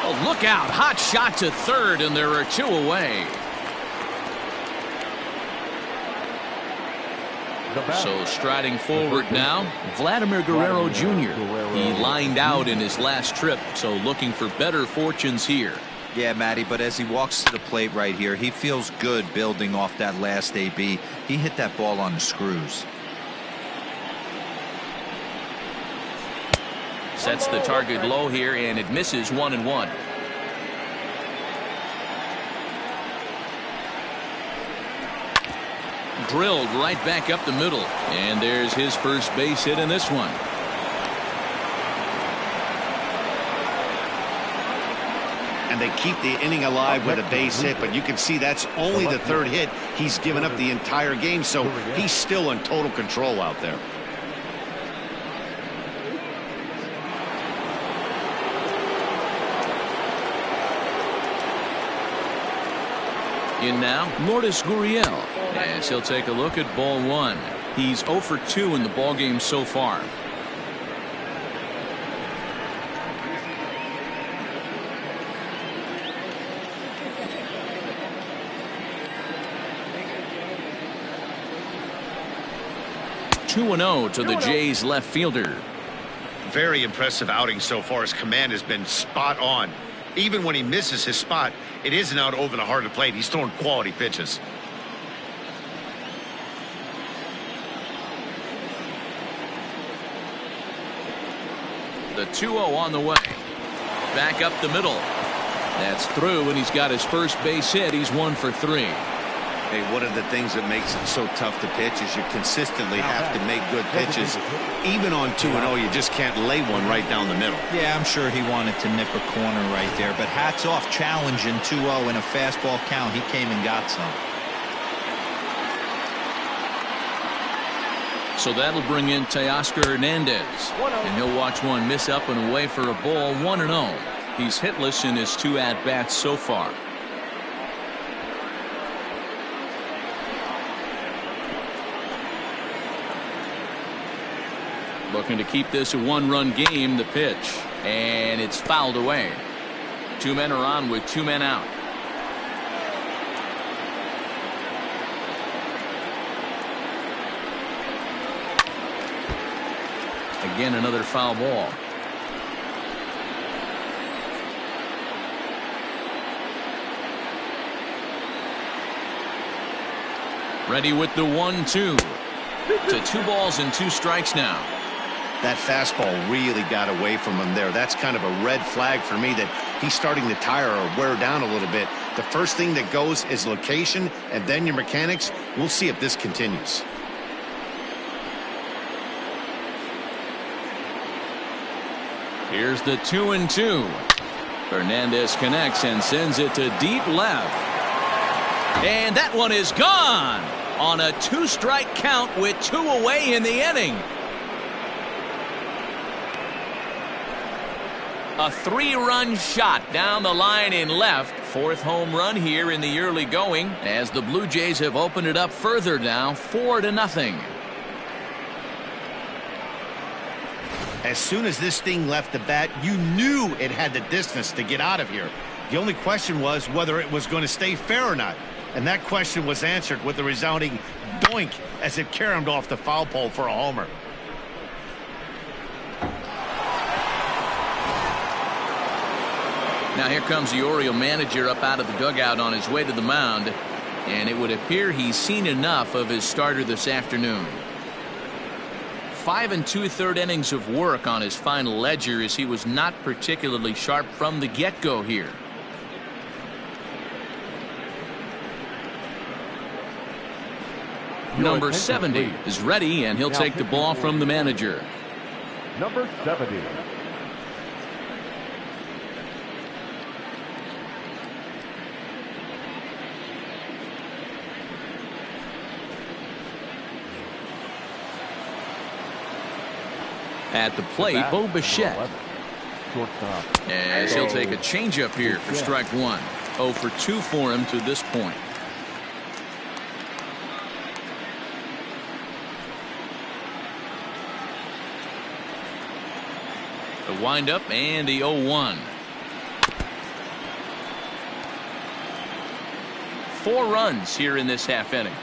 Oh, look out. Hot shot to third, and there are 2 away. So striding forward now, Vladimir Guerrero Jr. He lined out in his last trip, so looking for better fortunes here. Yeah, Matty, but as he walks to the plate right here, he feels good building off that last AB. He hit that ball on the screws. Sets the target low here, and it misses 1-1. Drilled right back up the middle, and there's his first base hit in this one. And they keep the inning alive with a base hit, but you can see that's only the 3rd hit he's given up the entire game, so he's still in total control out there. In now, Lourdes Gurriel, as he'll take a look at ball 1. He's 0 for 2 in the ball game so far. Two 2-0 to the Jays left fielder. Very impressive outing so far. His command has been spot on. Even when he misses his spot, it isn't out over the heart of the plate. He's throwing quality pitches. The 2-0 on the way. Back up the middle. That's through, and he's got his first base hit. He's 1 for 3. Hey, one of the things that makes it so tough to pitch is you consistently have to make good pitches. Even on 2-0, you just can't lay one right down the middle. Yeah, I'm sure he wanted to nip a corner right there, but hats off, challenging 2-0 in a fastball count. He came and got some. So that'll bring in Teoscar Hernandez, and he'll watch one miss up and away for a ball. 1-0. He's hitless in his 2 at-bats so far. Looking to keep this a 1-run game. The pitch, and it's fouled away. 2 men are on with 2 men out. Again, another foul ball. Ready with the 1-2 to 2 balls and 2 strikes now. That fastball really got away from him there. That's kind of a red flag for me that he's starting to tire or wear down a little bit. The first thing that goes is location and then your mechanics. We'll see if this continues. Here's the 2-2. Hernandez connects and sends it to deep left. And that one is gone on a 2-strike count with 2 away in the inning. A 3-run shot down the line in left. 4th home run here in the early going as the Blue Jays have opened it up further now, 4-0. As soon as this thing left the bat, you knew it had the distance to get out of here. The only question was whether it was going to stay fair or not. And that question was answered with a resounding doink as it caromed off the foul pole for a homer. Now here comes the Oriole manager up out of the dugout on his way to the mound. And it would appear he's seen enough of his starter this afternoon. 5 2/3 innings of work on his final ledger as he was not particularly sharp from the get-go here. Number 70 is ready, and he'll take the ball from the manager. Number 70. At the plate, Bo Bichette. As he'll take a changeup here for strike 1. 0 for 2 for him to this point. The windup and the 0-1. 4 runs here in this half inning.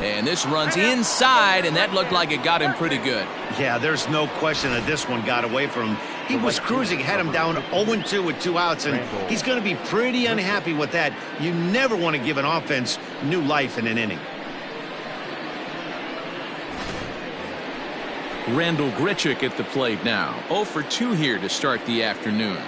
And this runs inside, and that looked like it got him pretty good. Yeah, there's no question that this one got away from him. He was cruising, had him down 0-2 with 2 outs, and he's going to be pretty unhappy with that. You never want to give an offense new life in an inning. Randall Grichuk at the plate now. 0 for 2 here to start the afternoon.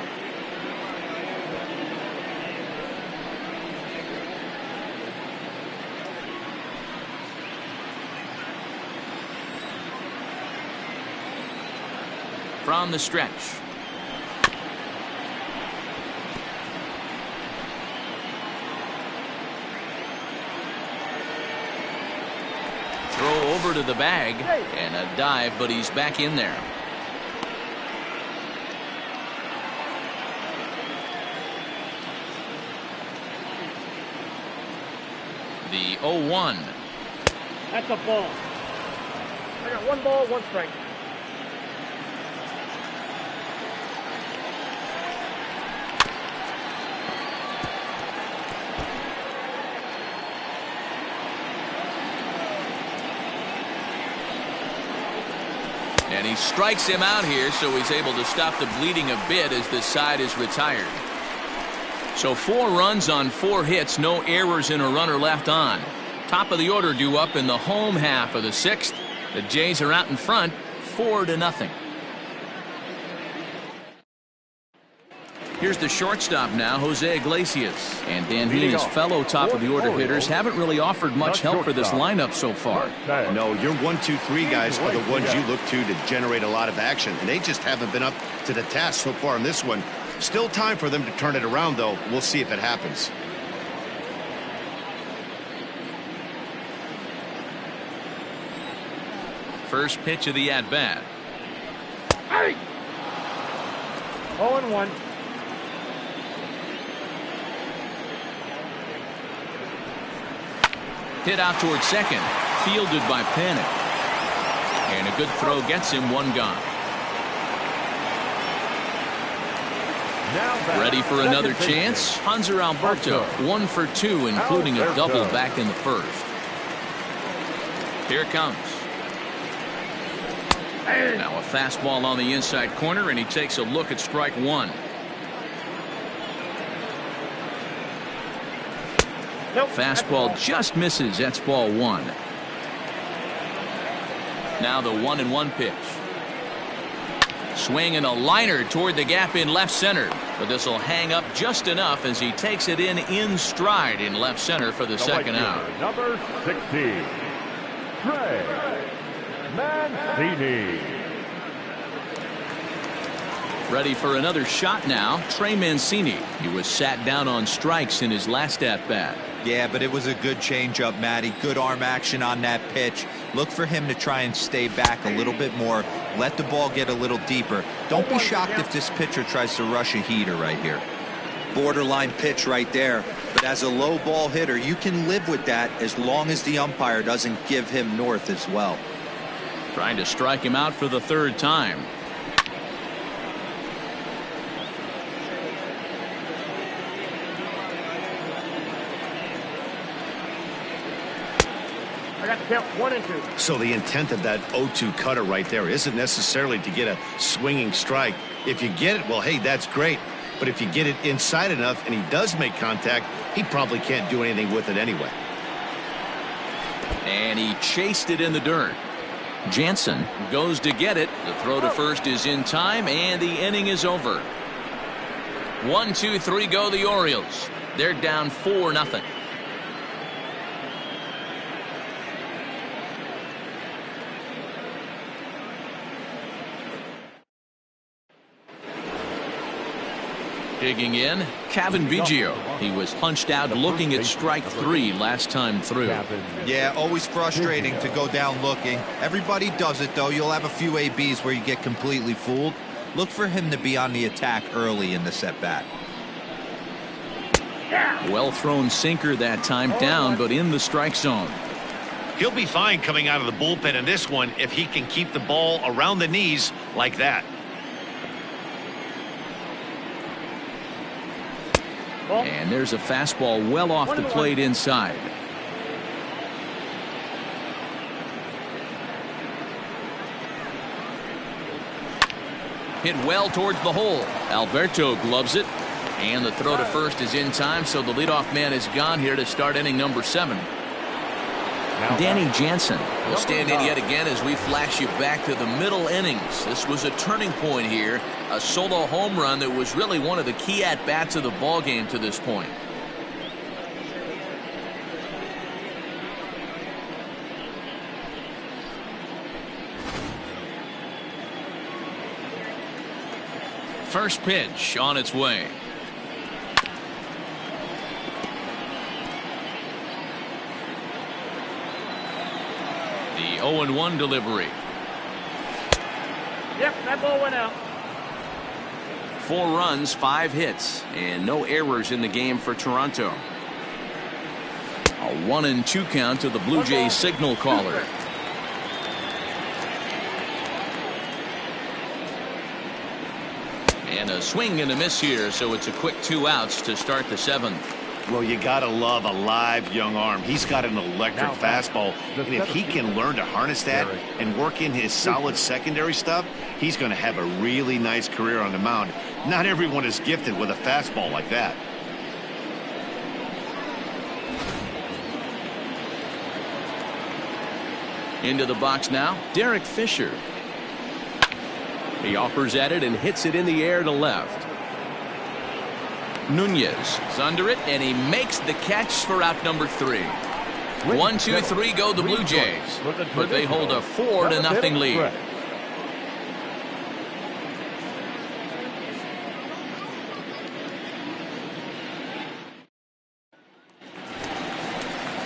From the stretch. Throw over to the bag and a dive, but he's back in there. The 0-1. That's a ball. I got 1 ball, 1 strike. And he strikes him out here, so he's able to stop the bleeding a bit as this side is retired. So 4 runs on 4 hits, no errors and a runner left on. Top of the order due up in the home half of the 6th. The Jays are out in front, 4-0. Here's the shortstop now, Jose Iglesias. And Dan Heenan's fellow top of the order hitters haven't really offered much help for this lineup so far. No, your 1, 2, 3 guys are the ones you look to generate a lot of action, and they just haven't been up to the task so far in this one. Still time for them to turn it around, though. We'll see if it happens. First pitch of the at-bat. 0-1. Hit out towards second, fielded by Panik. And a good throw gets him 1 gone. Ready for another chance? Hanser Alberto, 1 for 2, including a double back in the first. Here it comes. Now a fastball on the inside corner, and he takes a look at strike 1. Nope. Fastball just misses. That's ball 1. Now the 1-1 pitch. Swing and a liner toward the gap in left center. But this will hang up just enough as he takes it in stride in left center for the second out. Number 60, Trey Mancini. Ready for another shot now, Trey Mancini. He was sat down on strikes in his last at-bat. Yeah, but it was a good changeup, Matty. Good arm action on that pitch. Look for him to try and stay back a little bit more. Let the ball get a little deeper. Don't be shocked if this pitcher tries to rush a heater right here. Borderline pitch right there. But as a low ball hitter, you can live with that as long as the umpire doesn't give him north as well. Trying to strike him out for the third time. I got to count 1 and 2. So the intent of that 0-2 cutter right there isn't necessarily to get a swinging strike. If you get it, well, hey, that's great. But if you get it inside enough and he does make contact, he probably can't do anything with it anyway. And he chased it in the dirt. Jansen goes to get it. The throw to first is in time, and the inning is over. 1, 2, 3 go the Orioles. They're down 4-0. Digging in, Cavan Biggio. He was punched out looking at strike 3 last time through. Yeah, always frustrating to go down looking. Everybody does it, though. You'll have a few ABs where you get completely fooled. Look for him to be on the attack early in the at-bat. Well thrown sinker that time, down but in the strike zone. He'll be fine coming out of the bullpen in this one if he can keep the ball around the knees like that. And there's a fastball well off the plate inside. Hit well towards the hole. Alberto gloves it. And the throw to first is in time, so the leadoff man is gone here to start inning number 7. Danny Jansen will stand in yet again as we flash you back to the middle innings. This was a turning point here, a solo home run that was really one of the key at-bats of the ball game to this point. First pitch on its way. The 0-1 delivery. Yep, that ball went out. 4 runs, 5 hits, and no errors in the game for Toronto. A 1-2 count to the Blue Jays signal caller. And a swing and a miss here, so it's a quick 2 outs to start the 7th. Well, you gotta love a live young arm. He's got an electric fastball, and if he can learn to harness that and work in his solid secondary stuff, he's going to have a really nice career on the mound. Not everyone is gifted with a fastball like that. Into the box now, Derek Fisher. He offers at it and hits it in the air to left. Nunez is under it, and he makes the catch for out number 3. 1, 2, 3 go the Blue Jays, but they hold a 4-0 lead.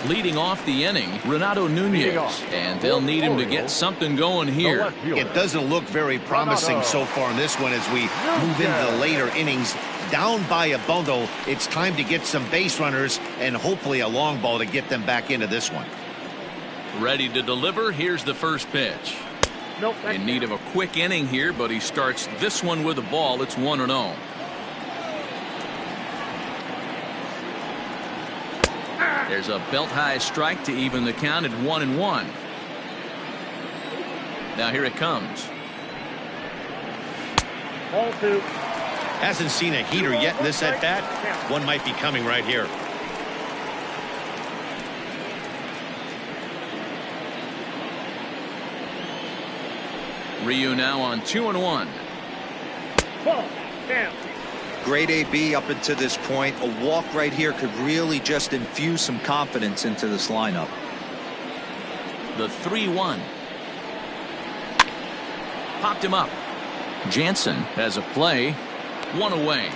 Leading off the inning, Renato Nunez, and they'll need him to get something going here. It doesn't look very promising so far in this one as we move into the later innings. Down by a bundle, it's time to get some base runners and hopefully a long ball to get them back into this one. Ready to deliver. Here's the first pitch. In need of a quick inning here, but he starts this one with a ball. It's 1-0. There's a belt-high strike to even the count at 1-1. Now here it comes. Ball 2. Hasn't seen a heater yet in this at-bat. One might be coming right here. Ryu now on 2-1. Ball down. Great AB up until this point. A walk right here could really just infuse some confidence into this lineup. The 3-1. Popped him up. Jansen has a play. One away.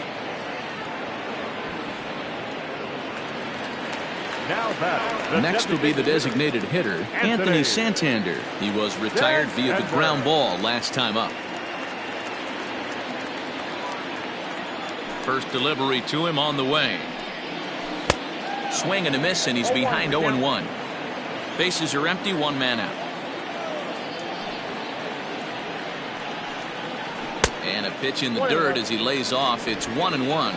Next will be the designated hitter, Anthony Santander. He was retired via the ground ball last time up. First delivery to him on the way. Swing and a miss, and he's behind 0-1. Bases are empty, one man out. And a pitch in the dirt as he lays off. It's 1-1.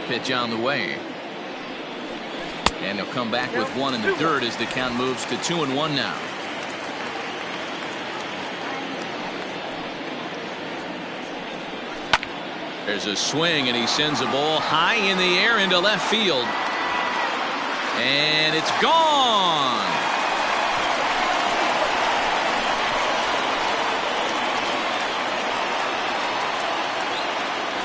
Pitch on the way. And he'll come back with one in the dirt as the count moves to 2-1 now. There's a swing, and he sends a ball high in the air into left field. And it's gone.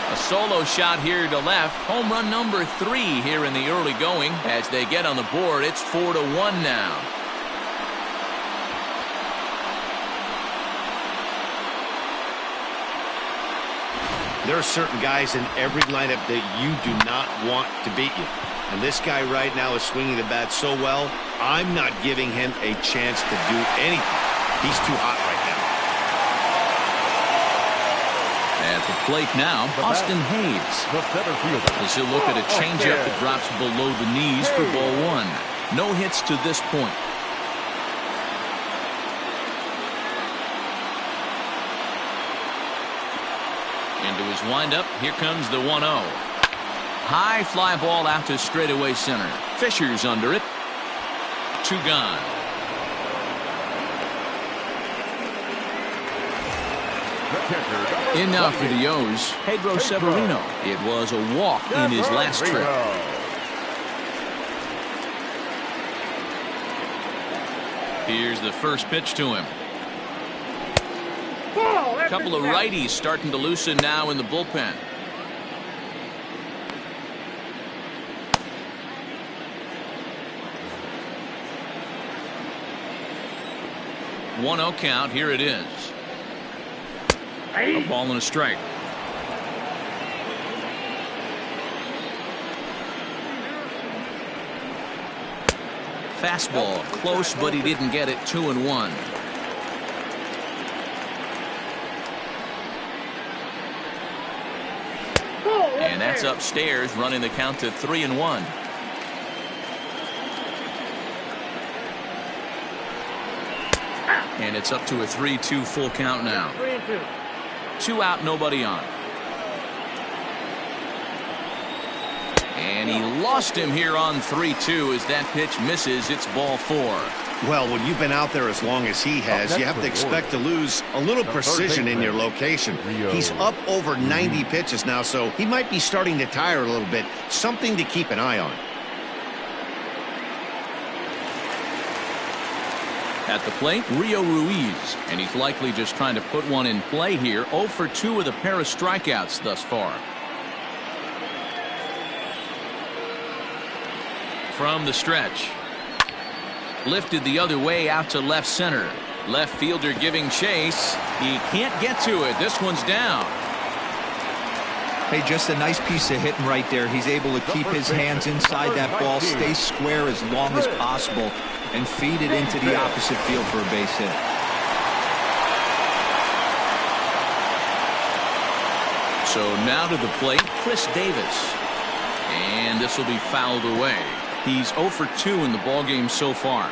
A solo shot here to left. Home run number 3 here in the early going. As they get on the board, it's 4-1 now. There are certain guys in every lineup that you do not want to beat you. And this guy right now is swinging the bat so well, I'm not giving him a chance to do anything. He's too hot right now. At the plate now, Austin Hayes. As he'll look at a changeup that drops below the knees for ball 1. No hits to this point. Into his windup, here comes the 1-0. High fly ball out to straightaway center. Fisher's under it. 2 gone. In now for the O's, Pedro Severino. It was a walk in his last trip. Here's the first pitch to him. A couple of righties starting to loosen now in the bullpen. One 1-0 count. Here it is. A ball and a strike. Fastball close, but he didn't get it. 2-1. And that's upstairs, running the count to 3-1. And it's up to a 3-2 full count now. 2 out, nobody on. And he lost him here on 3-2 as that pitch misses. It's ball 4. Well, when you've been out there as long as he has, you have to expect to lose a little precision in your location. He's up over 90 pitches now, so he might be starting to tire a little bit. Something to keep an eye on. At the plate, Rio Ruiz, and he's likely just trying to put one in play here. 0 for 2 with a pair of strikeouts thus far. From the stretch. Lifted the other way out to left center. Left fielder giving chase. He can't get to it. This one's down. Hey, just a nice piece of hitting right there. He's able to keep his hands inside that ball, stay square as long as possible, and feed it into the opposite field for a base hit. So now to the plate, Chris Davis. And this will be fouled away. He's 0 for 2 in the ballgame so far.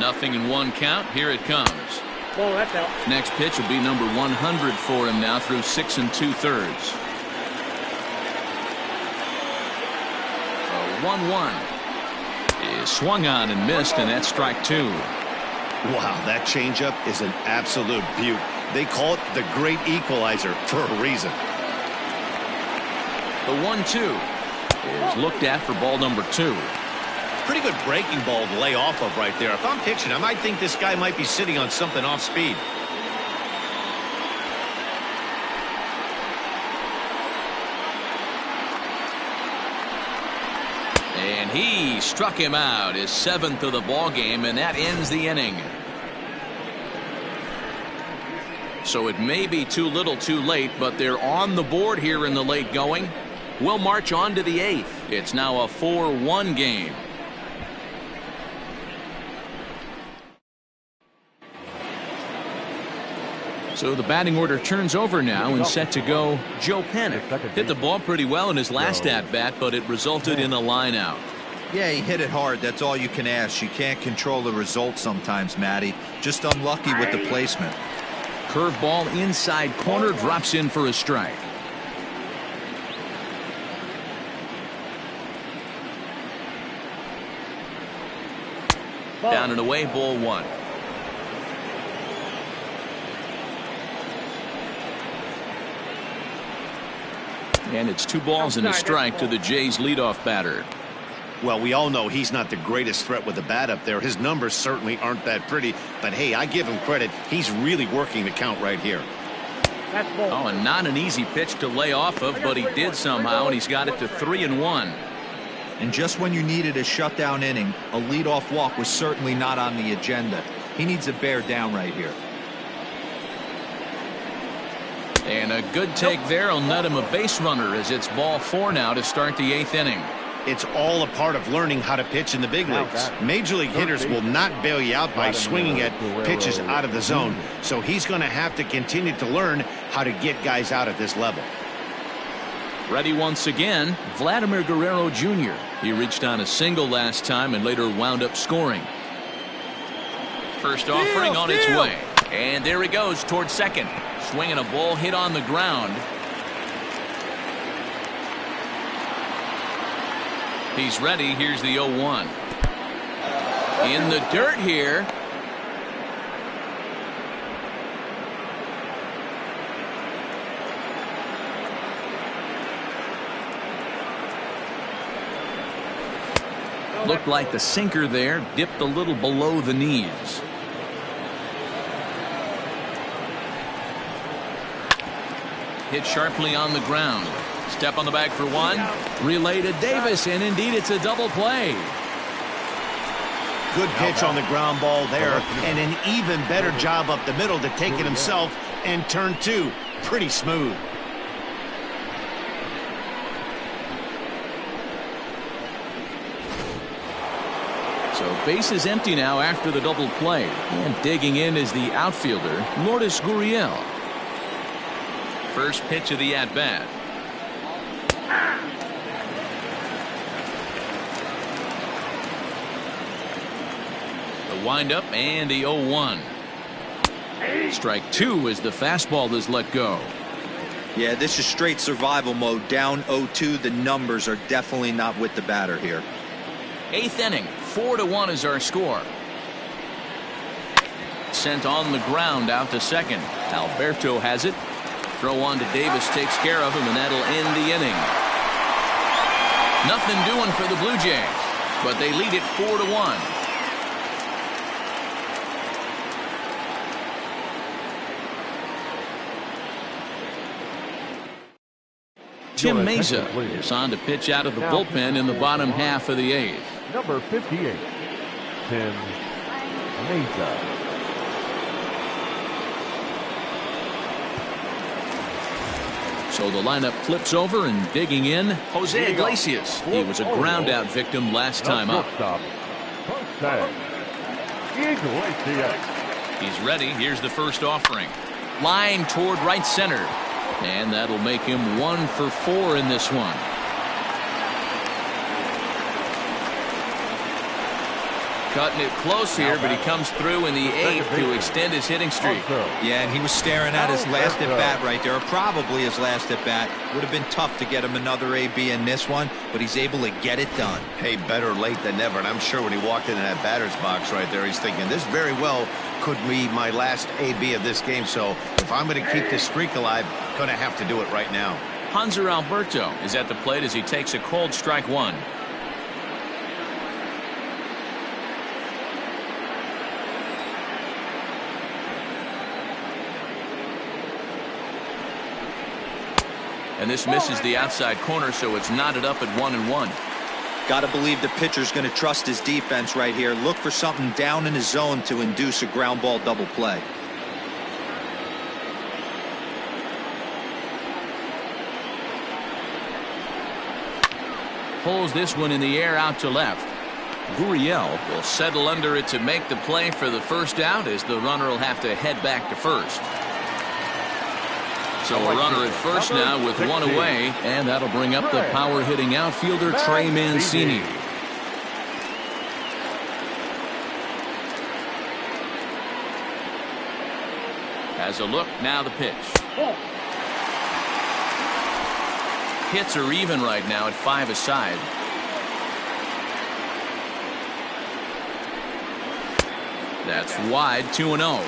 Nothing in 1 count. Here it comes. Well, that's out. Next pitch will be number 100 for him now through 6 2/3. A 1-1 is swung on and missed, and that's strike 2. Wow, that changeup is an absolute beaut. They call it the great equalizer for a reason. The 1-2 is looked at for ball number 2. Pretty good breaking ball to lay off of right there. If I'm pitching, I might think this guy might be sitting on something off speed. And he struck him out, his 7th of the ball game, and that ends the inning. So it may be too little too late, but they're on the board here in the late going. We'll march on to the 8th. It's now a 4-1 game. So the batting order turns over now, and set to go Joe Panik. Hit the ball pretty well in his last at-bat, but it resulted in a line out. Yeah, he hit it hard. That's all you can ask. You can't control the result sometimes, Matty. Just unlucky with the placement. Curveball inside corner, drops in for a strike. Down and away, ball 1. And it's 2 balls and a strike to the Jays leadoff batter. Well, we all know he's not the greatest threat with the bat up there. His numbers certainly aren't that pretty, but hey, I give him credit. He's really working the count right here. Oh, and not an easy pitch to lay off of, but he did somehow, and he's got it to 3-1. And just when you needed a shutdown inning, a leadoff walk was certainly not on the agenda. He needs to bear down right here. And a good take there will net him a base runner, as it's ball 4 now to start the 8th inning. It's all a part of learning how to pitch in the big leagues. Major league hitters will not bail you out by swinging at pitches out of the zone. So he's going to have to continue to learn how to get guys out at this level. Ready once again, Vladimir Guerrero Jr. He reached on a single last time and later wound up scoring. First offering on its way. And there he goes towards second. Swinging a ball hit on the ground. He's ready. Here's the 0-1. In the dirt here. Looked like the sinker there dipped a little below the knees. Hit sharply on the ground. Step on the bag for 1. Relay to Davis, and indeed it's a double play. Good pitch on the ground ball there, and an even better job up the middle to take it himself and turn 2. Pretty smooth. So base is empty now after the double play. And digging in is the outfielder, Lourdes Gurriel. First pitch of the at-bat. The windup and the 0-1. Strike 2 as the fastball is let go. Yeah, this is straight survival mode. Down 0-2. The numbers are definitely not with the batter here. 8th inning, 4-1 is our score. Sent on the ground out to second. Alberto has it. Throw on to Davis takes care of him, and that'll end the inning. Nothing doing for the Blue Jays, but they lead it 4-1. Tim Mesa is on to pitch out of the bullpen in the bottom half of the 8th. Number 58, Tim Mesa. So the lineup flips over, and digging in, Jose Iglesias. He was a ground out victim last time up. He's ready. Here's the first offering. Line toward right center. And that'll make him 1 for 4 in this one. Cutting it close here, but he comes through in the 8th to extend his hitting streak. Yeah, and he was staring at his last at-bat right there, or probably his last at-bat. Would have been tough to get him another AB in this one, but he's able to get it done. Hey, better late than never, and I'm sure when he walked into that batter's box right there, he's thinking, this very well could be my last AB of this game, so if I'm going to keep this streak alive, I'm going to have to do it right now. Hanser Alberto is at the plate as he takes a cold strike 1. And this misses the outside corner, so it's knotted up at 1-1. Got to believe the pitcher's going to trust his defense right here. Look for something down in his zone to induce a ground ball double play. Pulls this one in the air out to left. Gurriel will settle under it to make the play for the first out, as the runner will have to head back to first. So a runner at first now with one away, and that'll bring up the power-hitting outfielder Trey Mancini. Has a look, now the pitch. Hits are even right now at 5 aside. That's wide, 2-0.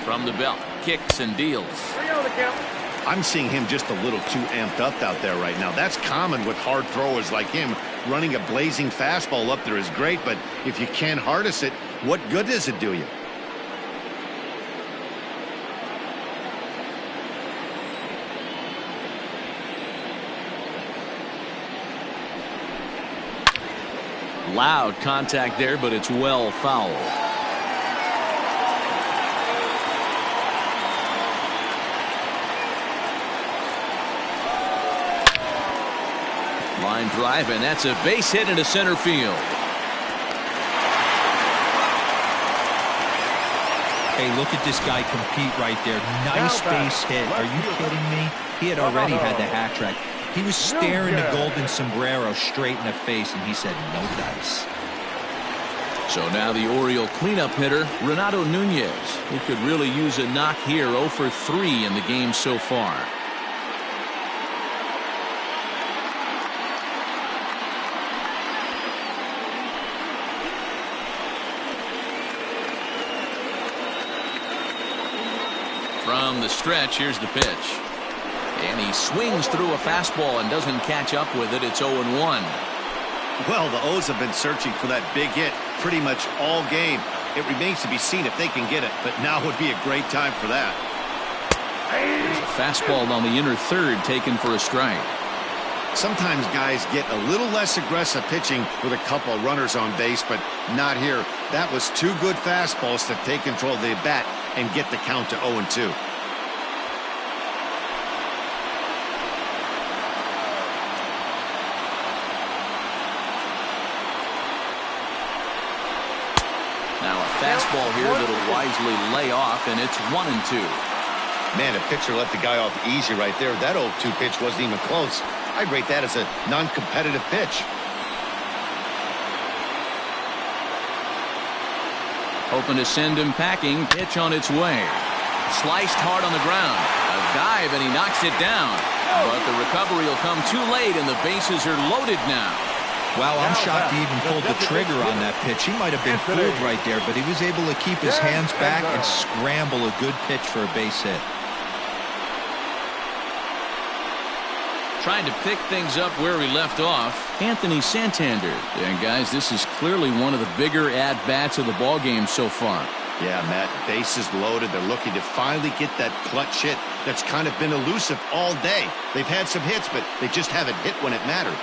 From the belt, kicks and deals. I'm seeing him just a little too amped up out there right now. That's common with hard throwers like him. Running a blazing fastball up there is great, but if you can't harness it, what good does it do you? Loud contact there, but it's well fouled. Line drive, and that's a base hit into center field. Hey, look at this guy compete right there. Nice base hit. Are you kidding me? He had already had the hat trick. He was staring the golden sombrero straight in the face, and he said, no dice. So now the Oriole cleanup hitter, Renato Nunez. He could really use a knock here. 0 for 3 in the game so far. From the stretch, here's the pitch. And he swings through a fastball and doesn't catch up with it. It's 0-1. Well, the O's have been searching for that big hit pretty much all game. It remains to be seen if they can get it, but now would be a great time for that. There's a fastball on the inner third taken for a strike. Sometimes guys get a little less aggressive pitching with a couple of runners on base, but not here. That was 2 good fastballs to take control of the bat and get the count to 0-2. Now a fastball here that'll wisely lay off, and it's 1-2. Man, a pitcher let the guy off easy right there. That 0-2 pitch wasn't even close. I'd rate that as a non-competitive pitch. Hoping to send him packing. Pitch on its way. Sliced hard on the ground. A dive, and he knocks it down. But the recovery will come too late, and the bases are loaded now. Wow, I'm shocked he even pulled the trigger on that pitch. He might have been fooled right there, but he was able to keep his hands back and scramble a good pitch for a base hit. Trying to pick things up where we left off, Anthony Santander. And guys, this is clearly one of the bigger at-bats of the ballgame so far. Yeah, Matt, bases loaded. They're looking to finally get that clutch hit that's kind of been elusive all day. They've had some hits, but they just haven't hit when it mattered.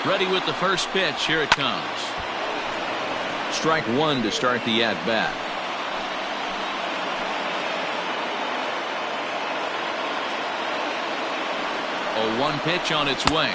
Ready with the first pitch. Here it comes. Strike 1 to start the at-bat. 0-1 pitch on its way.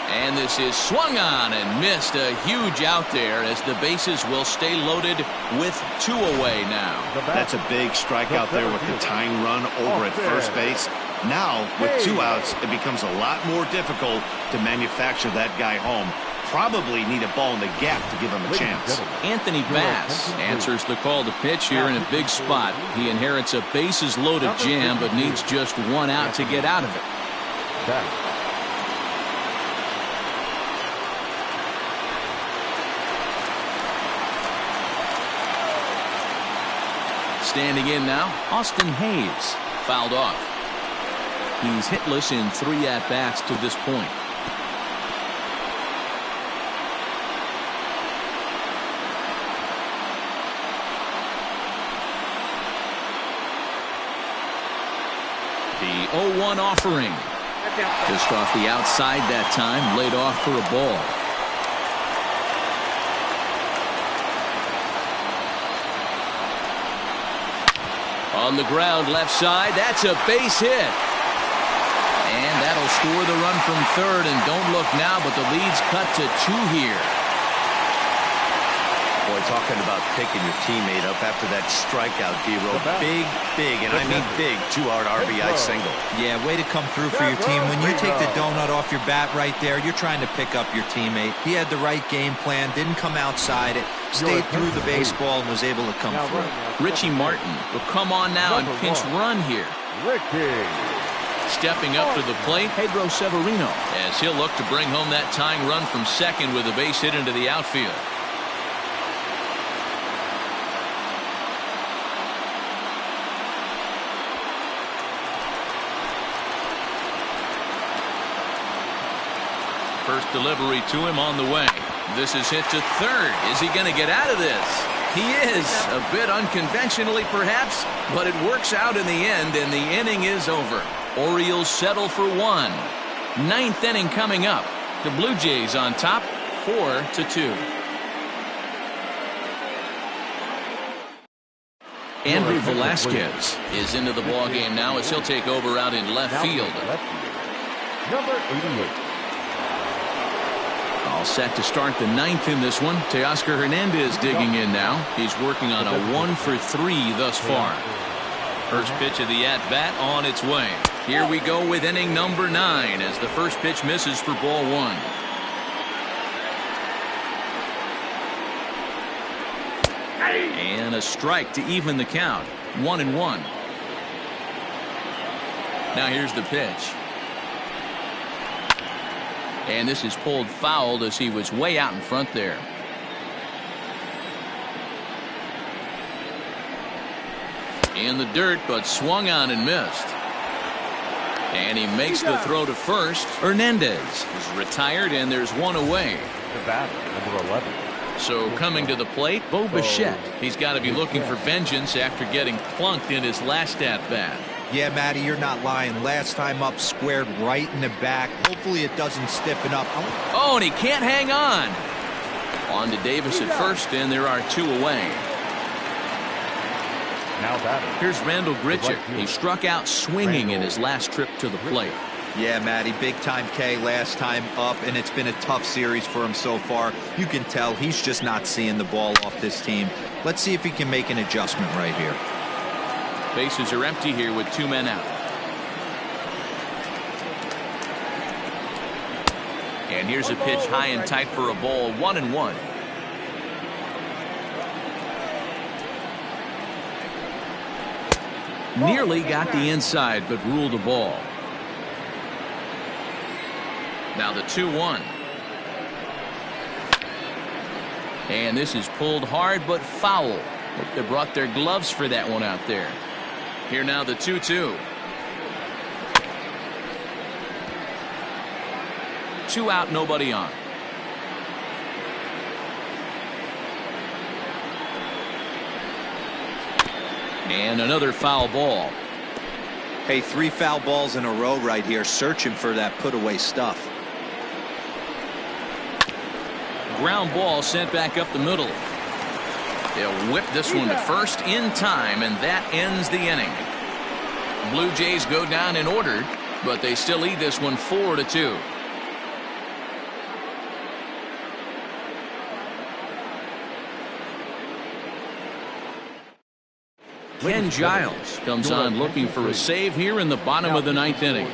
And this is swung on and missed. A huge out there as the bases will stay loaded with 2 away now. That's a big strikeout there with the tying run over at first base. Now, with 2 outs, it becomes a lot more difficult to manufacture that guy home. Probably need a ball in the gap to give him a chance. Anthony Bass answers the call to pitch here in a big spot. He inherits a bases-loaded jam, but needs just 1 out to get out of it. Standing in now, Austin Hayes. Fouled off. He's hitless in 3 at-bats to this point. The 0-1 offering. Just off the outside that time, laid off for a ball. On the ground left side, that's a base hit. And that'll score the run from third, and don't look now, but the lead's cut to 2 here. Boy, talking about picking your teammate up after that strikeout, D-Row. Big, and I mean big, 2-hard RBI single. Yeah, way to come through for your team. When you take the donut off your bat right there, you're trying to pick up your teammate. He had the right game plan, didn't come outside it, stayed through the baseball, and was able to come through. Richie Martin will come on now and pinch run here. Stepping up to the plate, Pedro Severino, as he'll look to bring home that tying run from second with a base hit into the outfield. First delivery to him on the way. This is hit to third. Is he going to get out of this? He is. A bit unconventionally, perhaps, but it works out in the end, and the inning is over. Orioles settle for 1. 9th inning coming up. The Blue Jays on top, 4-2. Andrew Velasquez is into the ballgame now as he'll take over out in left field. Number 88. All set to start the 9th in this one. Teoscar Hernandez digging in now. He's working on a 1 for 3 thus far. First pitch of the at-bat on its way. Here we go with inning number 9 as the first pitch misses for ball 1. And a strike to even the count. 1-1. Now here's the pitch. And this is pulled foul as he was way out in front there. In the dirt, but swung on and missed. And he makes the throw to first. Hernandez is retired, and there's 1 away. The batter, number 11. So coming to the plate, Bo Bichette. He's got to be looking for vengeance after getting plunked in his last at-bat. Yeah, Matty, you're not lying. Last time up, squared right in the back. Hopefully it doesn't stiffen up. Oh, and he can't hang on. On to Davis at first, and there are 2 away. Now batting. Here's Randall Grichuk. He struck out swinging in his last trip to the plate. Yeah, Matty, big time K last time up, and it's been a tough series for him so far. You can tell he's just not seeing the ball off this team. Let's see if he can make an adjustment right here. Bases are empty here with 2 men out. And here's a pitch high and tight for a ball, 1-1. Nearly got the inside, but ruled a ball. Now the 2-1. And this is pulled hard but foul. Hope they brought their gloves for that one out there. Here now the 2-2. 2 out, nobody on. And another foul ball. Hey, 3 foul balls in a row right here, searching for that put-away stuff. Ground ball sent back up the middle. They'll whip this one to first in time, and that ends the inning. Blue Jays go down in order, but they still lead this one 4-2. Ken Giles comes on looking for a save here in the bottom of the ninth inning.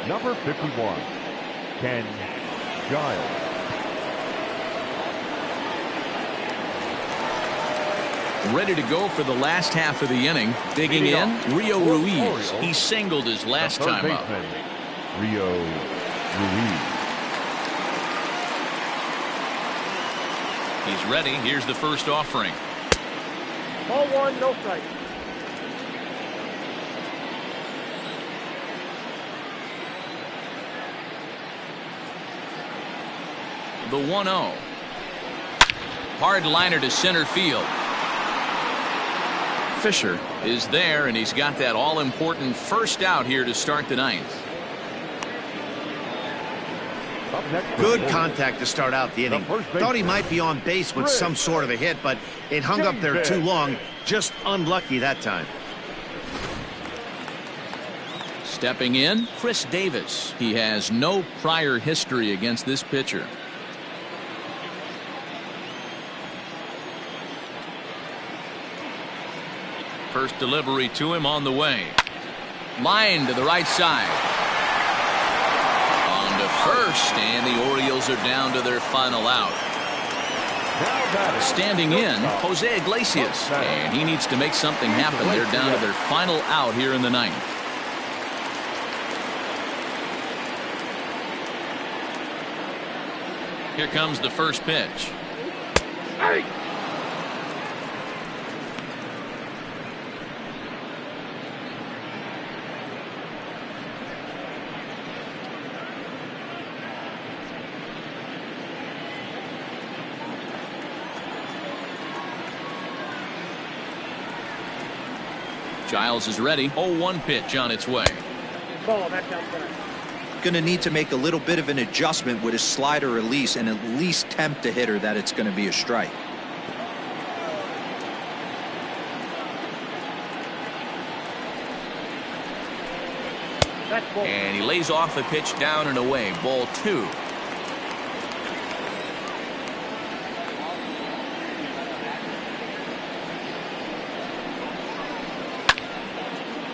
Number 51, Ken Giles. Ready to go for the last half of the inning. Digging in, Rio Ruiz. He singled his last time up. Rio Ruiz. He's ready. Here's the first offering. Ball one, no strike. The 1-0. Hard liner to center field. Fisher is there, and he's got that all-important first out here to start the ninth. Good contact to start out the inning. Thought he might be on base with some sort of a hit, but it hung up there too long. Just unlucky that time. Stepping in, Chris Davis. He has no prior history against this pitcher. First delivery to him on the way. Line to the right side. On to first, and the Orioles are down to their final out. Standing in, Jose Iglesias, and he needs to make something happen. They're down to their final out here in the ninth. Here comes the first pitch. Hey. Giles is ready. 0-1 pitch on its way. Ball, that's outside. Going to need to make a little bit of an adjustment with his slider release and at least tempt the hitter that it's going to be a strike. That's ball. And he lays off the pitch down and away. Ball 2.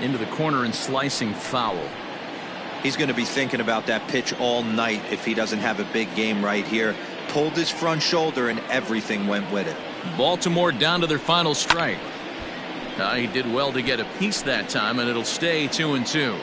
Into the corner and slicing foul. He's going to be thinking about that pitch all night if he doesn't have a big game right here. Pulled his front shoulder and everything went with it. Baltimore down to their final strike. He did well to get a piece that time, and it'll stay 2-2.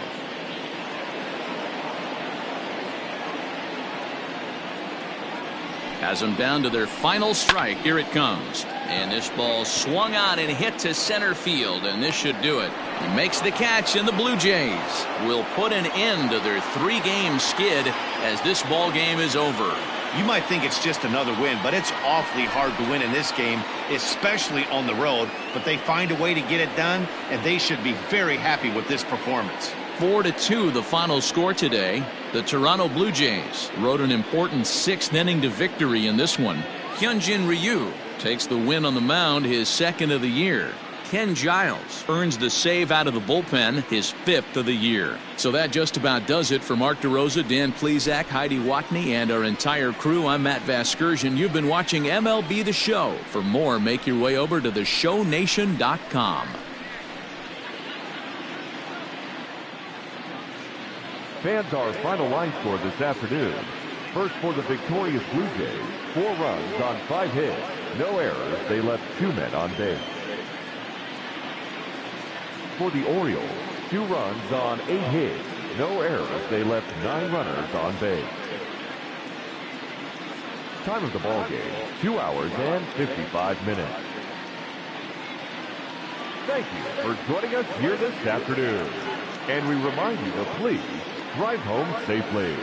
Has them down to their final strike. Here it comes. And this ball swung on and hit to center field, and this should do it. He makes the catch, and the Blue Jays will put an end to their 3-game skid as this ball game is over. You might think it's just another win, but it's awfully hard to win in this game, especially on the road. But they find a way to get it done, and they should be very happy with this performance. 4-2 the final score today. The Toronto Blue Jays rode an important 6th inning to victory in this one. Hyunjin Ryu takes the win on the mound, his 2nd of the year. Ken Giles earns the save out of the bullpen, his 5th of the year. So that just about does it for Mark DeRosa, Dan Plesac, Heidi Watney, and our entire crew. I'm Matt Vasgersian. You've been watching MLB The Show. For more, make your way over to theshownation.com. Fans, our final line score this afternoon. First for the victorious Blue Jays, 4 runs on 5 hits. No errors. They left 2 men on base. For the Orioles, 2 runs on 8 hits. No errors. They left 9 runners on base. Time of the ball game, 2 hours and 55 minutes. Thank you for joining us here this afternoon. And we remind you to please drive home safely.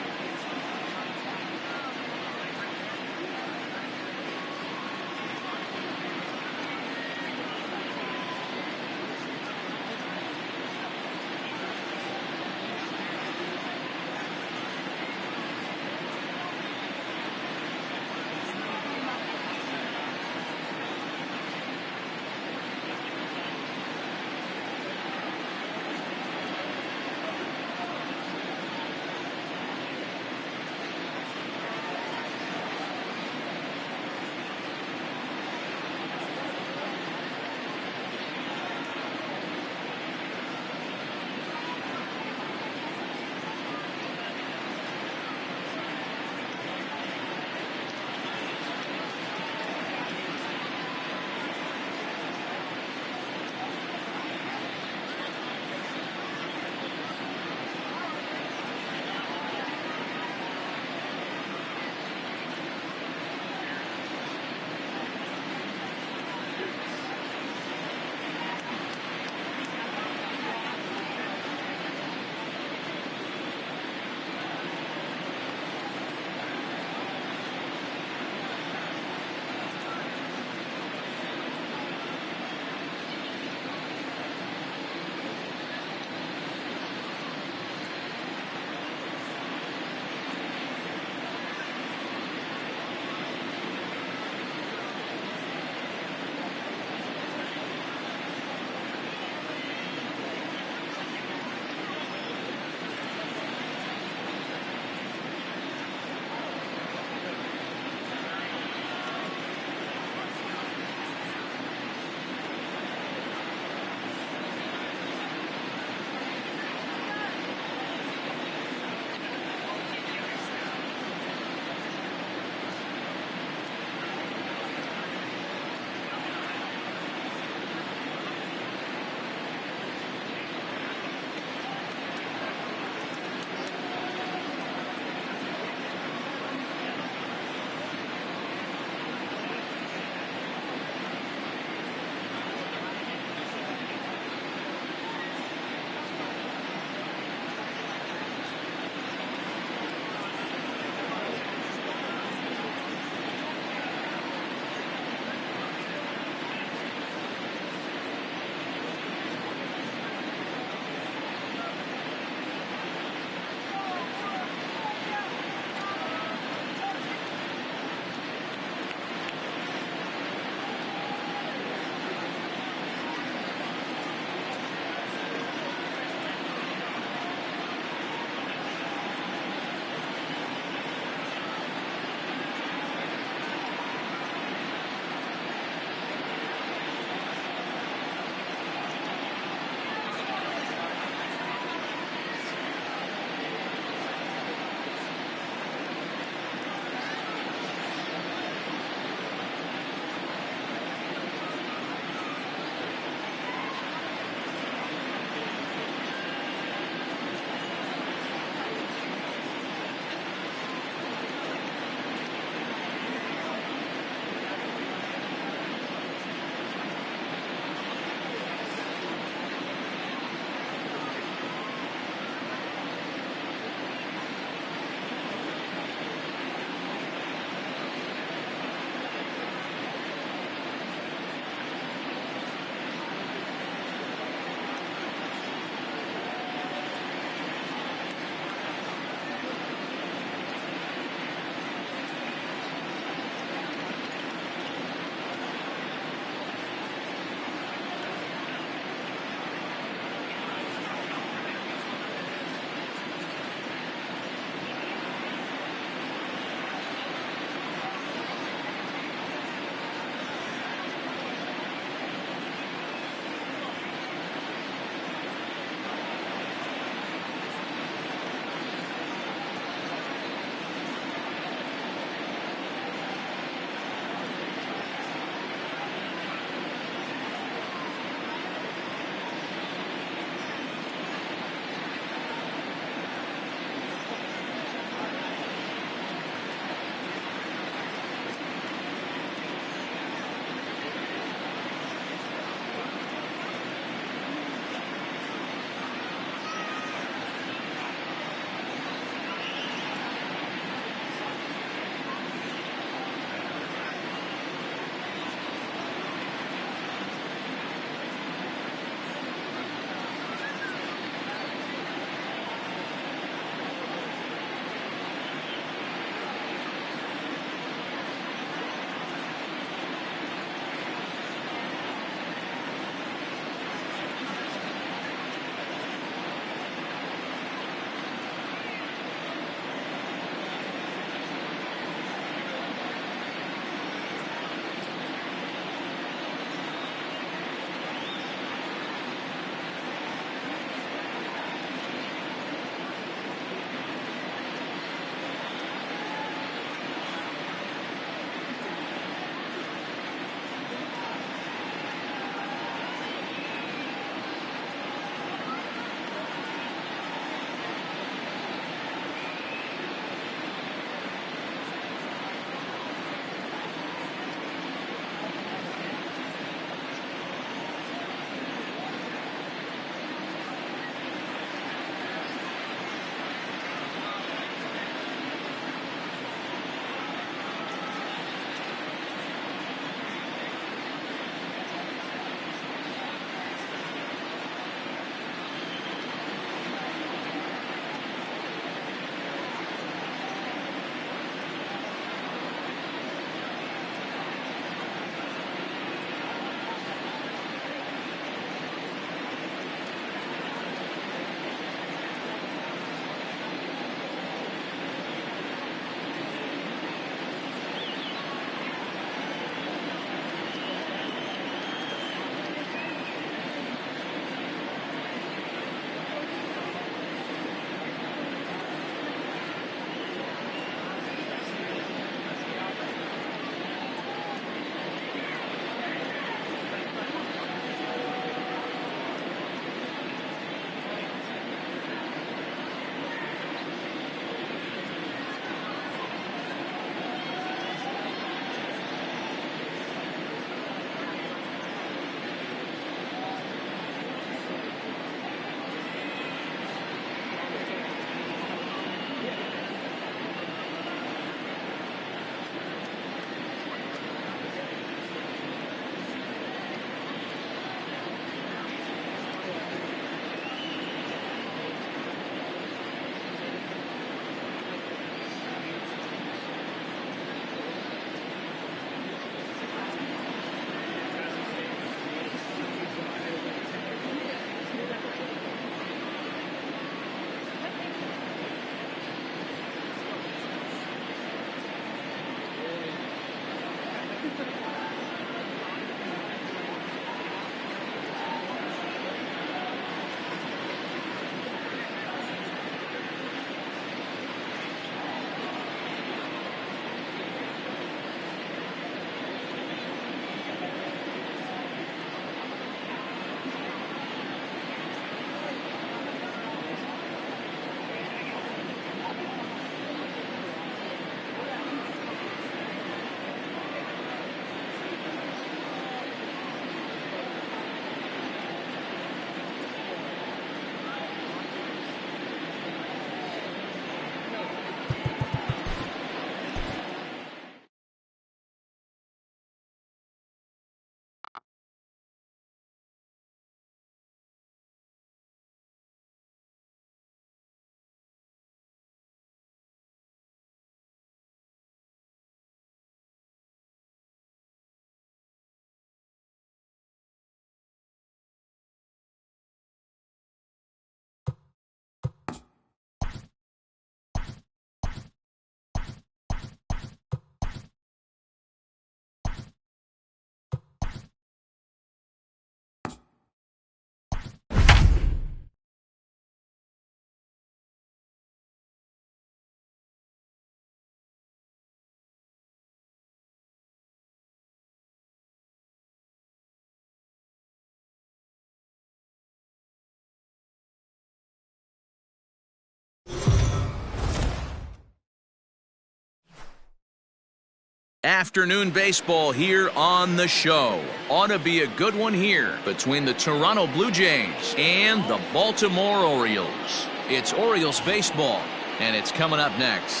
Afternoon baseball here on the show. Ought to be a good one here between the Toronto Blue Jays and the Baltimore Orioles. It's Orioles baseball, and it's coming up next.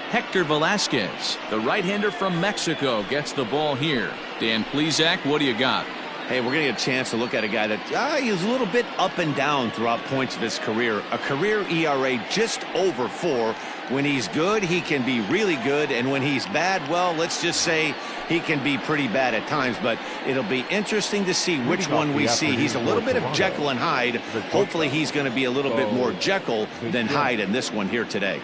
Hector Velasquez, the right-hander from Mexico, gets the ball here. Dan Plesac, what do you got? Hey, we're going to get a chance to look at a guy that he was a little bit up and down throughout points of his career. A career ERA just over 4. When he's good, he can be really good. And when he's bad, well, let's just say he can be pretty bad at times. But it'll be interesting to see which one we see. He's a little bit of Jekyll and Hyde. Hopefully he's going to be a little bit more Jekyll than Hyde in this one here today.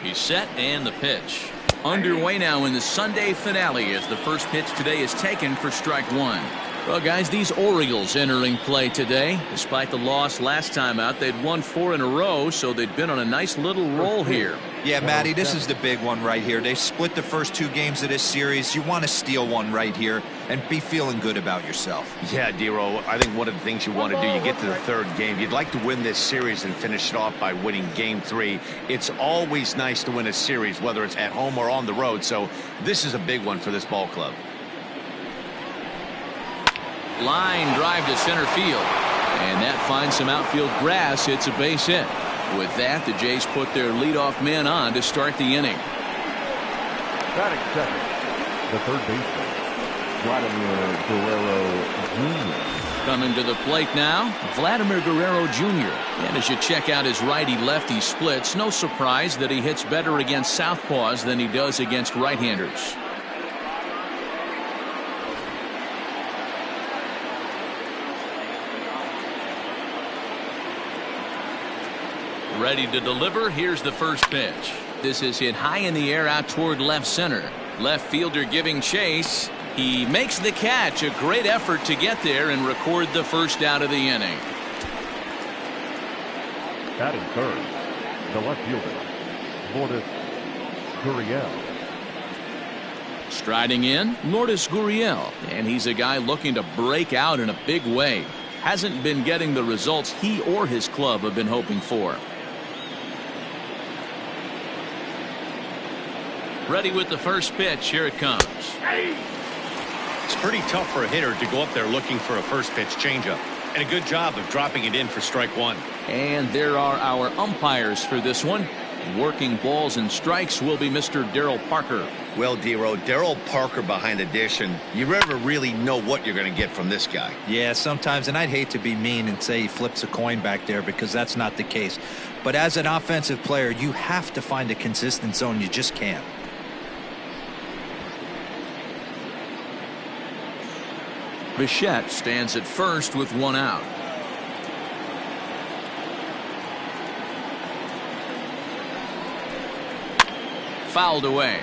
He's set and the pitch. Underway now in the Sunday finale as the first pitch today is taken for strike one. Well, guys, these Orioles entering play today. Despite the loss last time out, they'd won 4 in a row, so they'd been on a nice little roll here. Yeah, Matty, this is the big one right here. They've split the first 2 games of this series. You want to steal one right here and be feeling good about yourself. Yeah, Dero, I think one of the things you want to do, you get to the 3rd game, you'd like to win this series and finish it off by winning game 3. It's always nice to win a series, whether it's at home or on the road, so this is a big one for this ball club. Line drive to center field, and that finds some outfield grass. It's a base hit. With that, the Jays put their leadoff man on to start the inning. Batting second, the third baseman, Vladimir Guerrero Jr. Coming to the plate now, Vladimir Guerrero Jr. And as you check out his righty-lefty splits, no surprise that he hits better against southpaws than he does against right-handers. Ready to deliver. Here's the first pitch. This is hit high in the air out toward left center. Left fielder giving chase. He makes the catch. A great effort to get there and record the first out of the inning. Batting third, the left fielder, Lourdes Gurriel. Striding in, Lourdes Gurriel. And he's a guy looking to break out in a big way. Hasn't been getting the results he or his club have been hoping for. Ready with the first pitch. Here it comes. It's pretty tough for a hitter to go up there looking for a first pitch changeup. And a good job of dropping it in for strike one. And there are our umpires for this one. Working balls and strikes will be Mr. Darryl Parker. Well, Dero, Darryl Parker behind the dish, and you never really know what you're going to get from this guy. Yeah, sometimes, and I'd hate to be mean and say he flips a coin back there because that's not the case. But as an offensive player, you have to find a consistent zone. You just can't. Bichette stands at first with 1 out. Fouled away.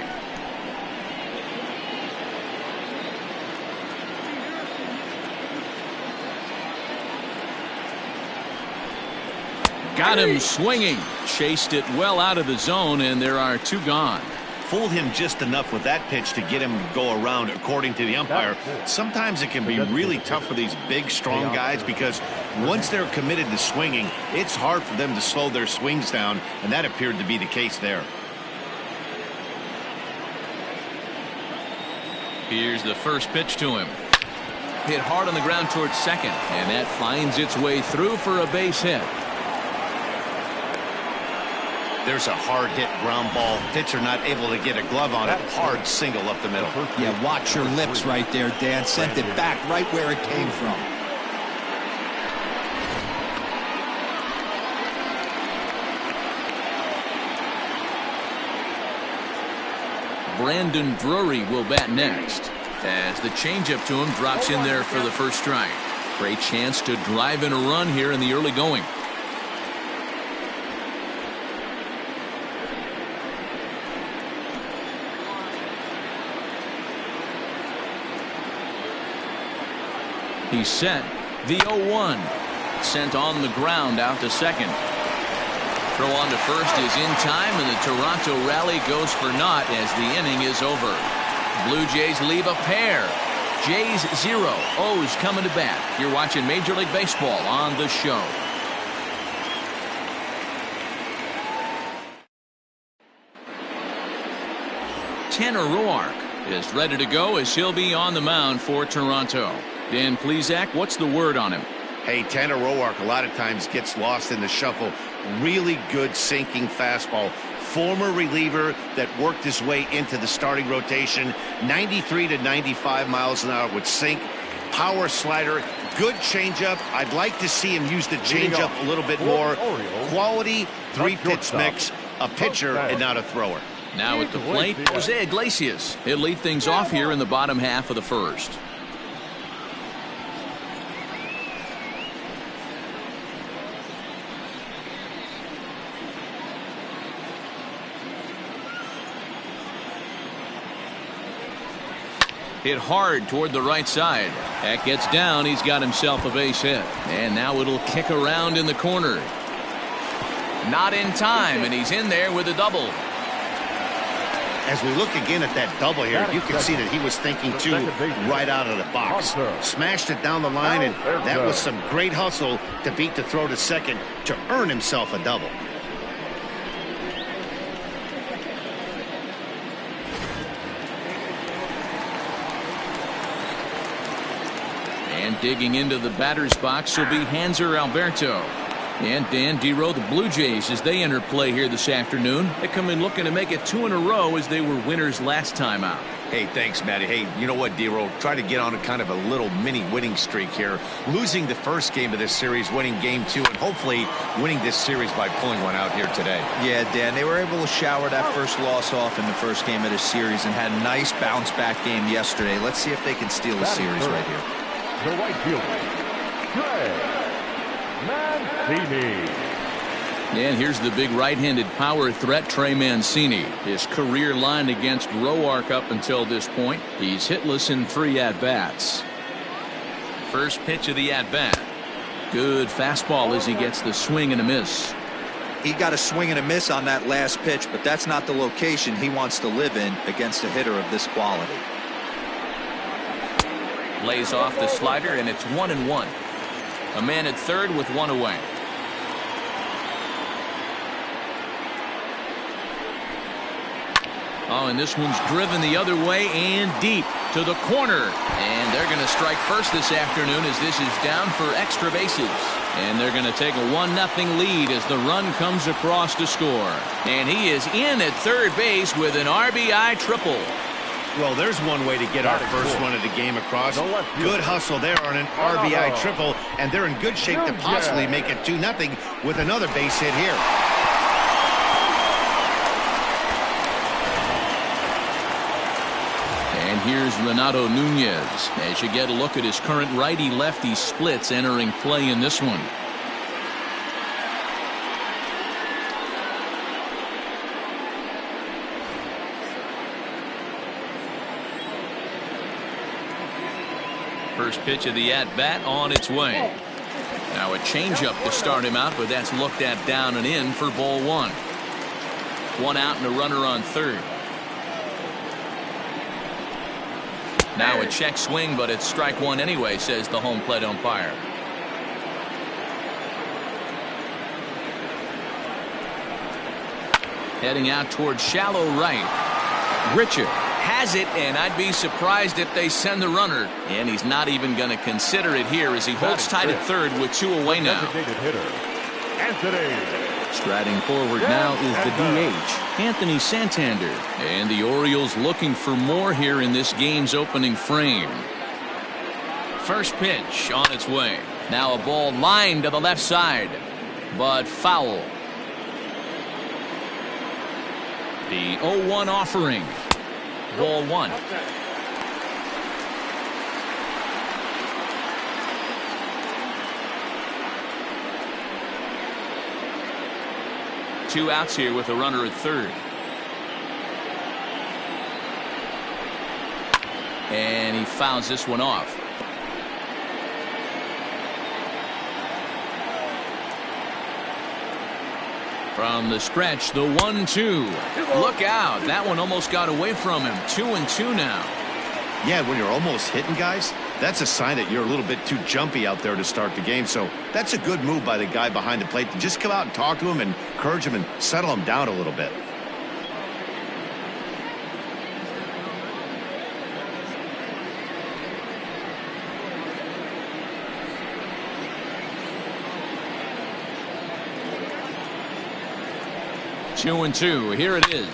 Got him swinging. Chased it well out of the zone, and there are 2 gone. Fooled him just enough with that pitch to get him to go around, according to the umpire. Sometimes it can be really tough for these big, strong guys because once they're committed to swinging, it's hard for them to slow their swings down, and that appeared to be the case there. Here's the first pitch to him. Hit hard on the ground towards second, and that finds its way through for a base hit. There's a hard hit ground ball. Pitcher not able to get a glove on it. Hard single up the middle. Yeah, watch your lips right there, Dan. Sent it back right where it came from. Brandon Drury will bat next as the changeup to him drops in there for the first strike. Great chance to drive in a run here in the early going. He's set. The 0-1. Sent on the ground out to second. Throw on to first is in time, and the Toronto rally goes for naught as the inning is over. Blue Jays leave a pair. Jays 0, O's coming to bat. You're watching Major League Baseball on The Show. Tanner Roark is ready to go as he'll be on the mound for Toronto. Dan Plesac, what's the word on him? Hey, Tanner Roark a lot of times gets lost in the shuffle. Really good sinking fastball. Former reliever that worked his way into the starting rotation. 93 to 95 miles an hour with sink. Power slider. Good changeup. I'd like to see him use the changeup a little bit more. Quality three-pitch mix. A pitcher and not a thrower. Now at the plate, Jose Iglesias. He'll lead things off here in the bottom half of the first. Hit hard toward the right side. That gets down. He's got himself a base hit. And now it'll kick around in the corner. Not in time, and he's in there with a double. As we look again at that double here, you can see that he was thinking too right out of the box. Smashed it down the line, and that was some great hustle to beat the throw to second to earn himself a double. And digging into the batter's box will be Hanser Alberto. And Dan Dero, the Blue Jays, as they enter play here this afternoon, they come in looking to make it 2 in a row as they were winners last time out. Hey, thanks, Matty. Hey, you know what, Dero? Try to get on a kind of a little mini winning streak here. Losing the first game of this series, winning game 2, and hopefully winning this series by pulling one out here today. Yeah, Dan, they were able to shower that first loss off in the first game of this series and had a nice bounce-back game yesterday. Let's see if they can steal the series right here. The right fielder, Trey Mancini. And here's the big right-handed power threat, Trey Mancini. His career line against Roark up until this point. He's hitless in 3 at-bats. First pitch of the at-bat. Good fastball as he gets the swing and a miss. He got a swing and a miss on that last pitch, but that's not the location he wants to live in against a hitter of this quality. Lays off the slider, and it's 1-1. A man at third with 1 away. Oh, and this one's driven the other way and deep to the corner. And they're going to strike first this afternoon as this is down for extra bases. And they're going to take a 1-0 lead as the run comes across to score. And he is in at third base with an RBI triple. Well, there's one way to get our first run of the game across. Good hustle there on an RBI triple, and they're in good shape to possibly make it 2-0 with another base hit here. And here's Renato Nunez as you get a look at his current righty-lefty splits entering play in this one. First pitch of the at-bat on its way. Now a changeup to start him out, but that's looked at down and in for ball 1. 1 out and a runner on third. Now a check swing, but it's strike 1 anyway, says the home plate umpire. Heading out towards shallow right. Richard has it, and I'd be surprised if they send the runner. And he's not even going to consider it here as he holds tight at third with 2 away now. Striding forward now is the DH, Anthony Santander. And the Orioles looking for more here in this game's opening frame. First pitch on its way. Now a ball lined to the left side, but foul. The 0-1 offering. Ball 1. Two outs here with a runner at third. And he fouls this one off. From the stretch, the 1-2. Look out. That one almost got away from him. 2-2 now. Yeah, when you're almost hitting guys, that's a sign that you're a little bit too jumpy out there to start the game. So that's a good move by the guy behind the plate to just come out and talk to him and encourage him and settle him down a little bit. Two and two. Here it is.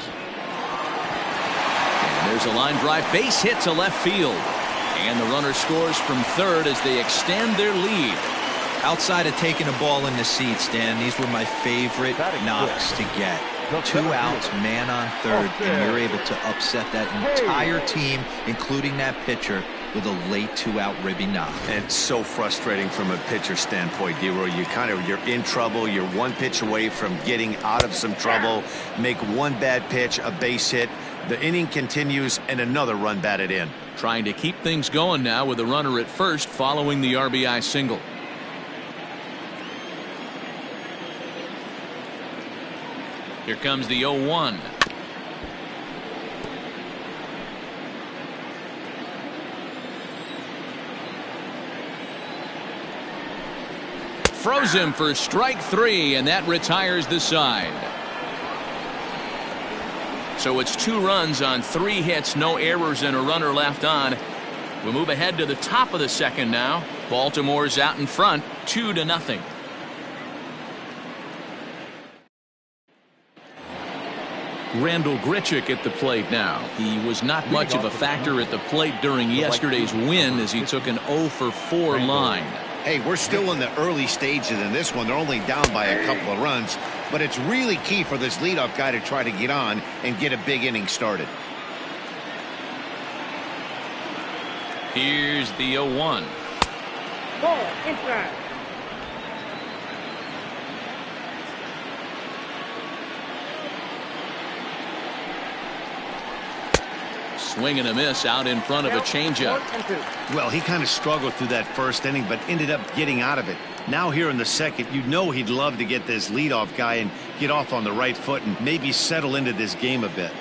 And there's a line drive. Base hit to left field. And the runner scores from third as they extend their lead. Outside of taking a ball in the seats, Dan, these were my favorite knocks to get. 2 outs, man on third, and you're able to upset that entire team, including that pitcher, with a late 2-out ribby knock. And it's so frustrating from a pitcher standpoint, D-Roy. You're in trouble. You're one pitch away from getting out of some trouble. Make one bad pitch, a base hit. The inning continues, and another run batted in. Trying to keep things going now with a runner at first following the RBI single. Here comes the 0-1. Throws him for strike 3, and that retires the side. So it's 2 runs on 3 hits, no errors, and a runner left on. We move ahead to the top of the second now. Baltimore's out in front, 2-0. Randall Grichuk at the plate now. He was not much of a factor at the plate during yesterday's win as he took an 0-for-4 line. Hey, we're still in the early stages in this one. They're only down by a couple of runs, but it's really key for this leadoff guy to try to get on and get a big inning started. Here's the 0-1. Ball inside. Swing and a miss out in front of a changeup. Well, he kind of struggled through that first inning, but ended up getting out of it. Now here in the second, you know he'd love to get this leadoff guy and get off on the right foot and maybe settle into this game a bit.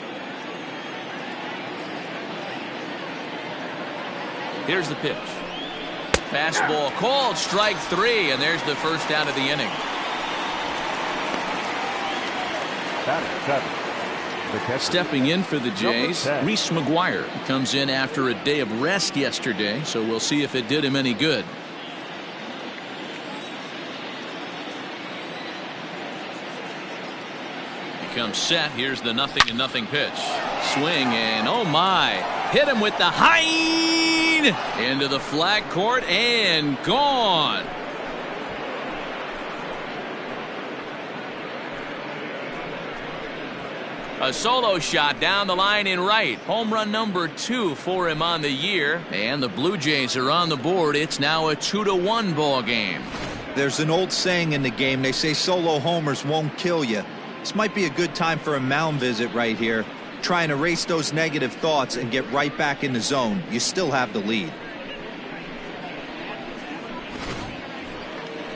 Here's the pitch. Fastball called, strike 3, and there's the first out of the inning. Stepping in for the Jays, Reese McGuire comes in after a day of rest yesterday, so we'll see if it did him any good. He comes set. Here's the 0-0 pitch. Swing and oh my, hit him with the hind into the flag court and gone. A solo shot down the line in right. Home run number 2 for him on the year. And the Blue Jays are on the board. It's now a 2-1 ball game. There's an old saying in the game. They say solo homers won't kill you. This might be a good time for a mound visit right here. Try and erase those negative thoughts and get right back in the zone. You still have the lead.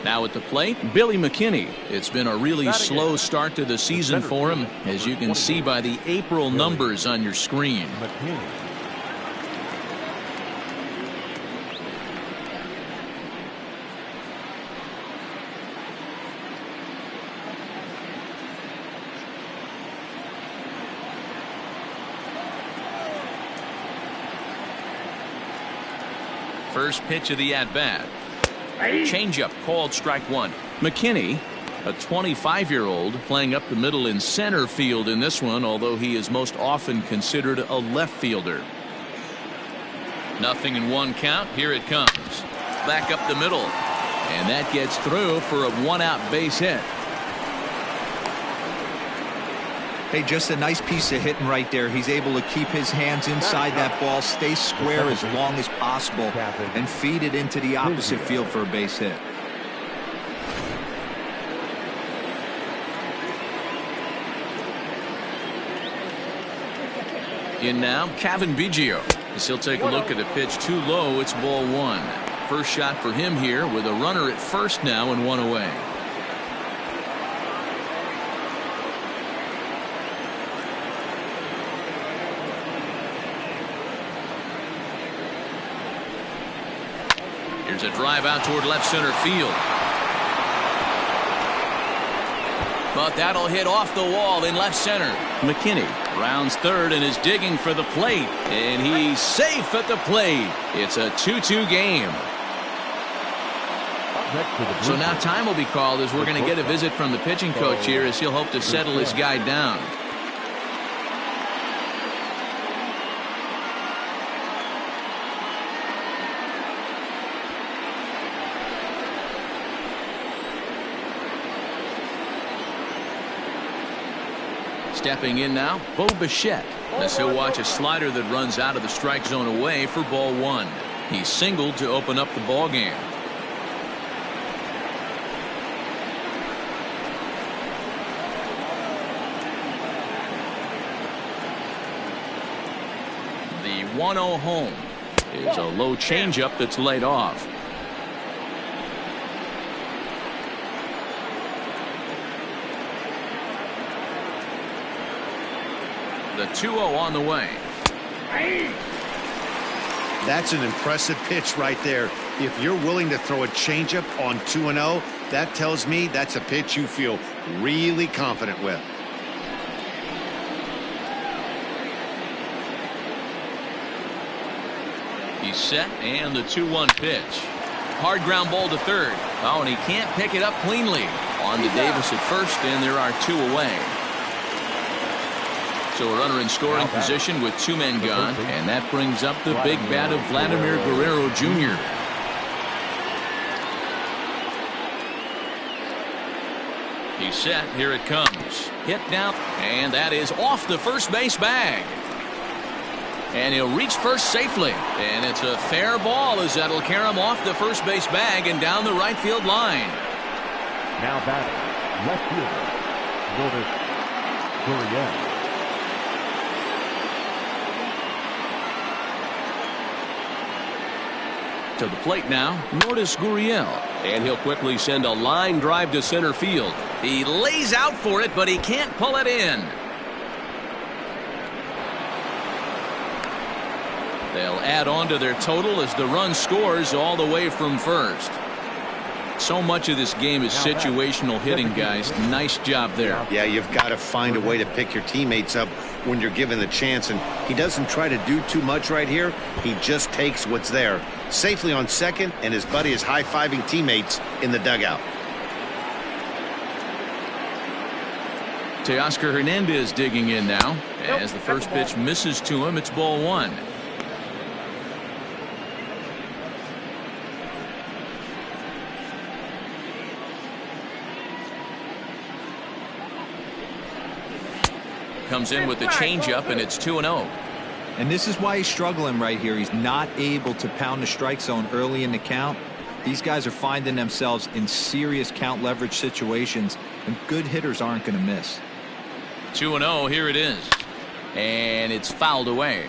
Now at the plate, Billy McKinney. It's been a really slow start to the season for him, as you can see by the April numbers on your screen. First pitch of the at-bat. Changeup called strike 1. McKinney, a 25-year-old, playing up the middle in center field in this one, although he is most often considered a left fielder. 0-1 count. Here it comes. Back up the middle. And that gets through for a 1-out base hit. Hey, just a nice piece of hitting right there. He's able to keep his hands inside that ball, stay square as long as possible, and feed it into the opposite field for a base hit. In now, Cavan Biggio. As he'll take a look at a pitch too low, it's ball 1. First shot for him here with a runner at first now and 1 away. Here's a drive out toward left center field. But that'll hit off the wall in left center. McKinney rounds third and is digging for the plate. And he's safe at the plate. It's a 2-2 game. So now time will be called as we're going to get a visit from the pitching coach here as he'll hope to settle his guy down. Stepping in now, Bo Bichette, as he'll watch a slider that runs out of the strike zone away for ball one. He singled to open up the ball game. The 1-0 home is a low changeup that's laid off. The 2-0 on the way. That's an impressive pitch right there. If you're willing to throw a changeup on 2-0, that tells me that's a pitch you feel really confident with. He's set, and the 2-1 pitch. Hard ground ball to third. Oh, and he can't pick it up cleanly. On to Davis at first, and there are two away. So a runner in scoring position with two men gone, and that brings up the big bat of Vladimir Guerrero Jr. He's set. Here it comes. Hit down, and that is off the first base bag. And he'll reach first safely. And it's a fair ball as that'll carry him off the first base bag and down the right field line. Now batting, left fielder, Lourdes Gurriel. To the plate now, Lourdes Gurriel. And he'll quickly send a line drive to center field. He lays out for it, but he can't pull it in. They'll add on to their total as the run scores all the way from first. So much of this game is situational hitting, guys. Nice job there. Yeah, you've got to find a way to pick your teammates up when you're given the chance, and he doesn't try to do too much right here. He just takes what's there. Safely on second, and his buddy is high-fiving teammates in the dugout. Teoscar Hernandez digging in now. As the first pitch misses to him, it's ball one. Comes in with the changeup, and it's 2-0. And this is why he's struggling right here. He's not able to pound the strike zone early in the count. These guys are finding themselves in serious count leverage situations, and good hitters aren't going to miss. 2-0, here it is. And it's fouled away.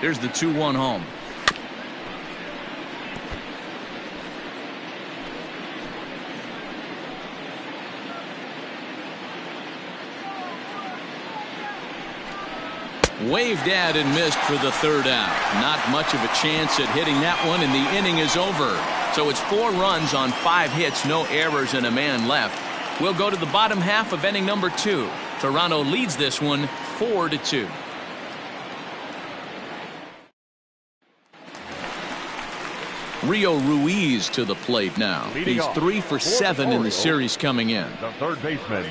Here's the 2-1 home. Waved at and missed for the third out. Not much of a chance at hitting that one, and the inning is over. So it's 4 runs on 5 hits, no errors, and a man left. We'll go to the bottom half of inning number 2. Toronto leads this one 4-2. Rio Ruiz to the plate now. He's 3 for 7 in the series coming in. The third baseman,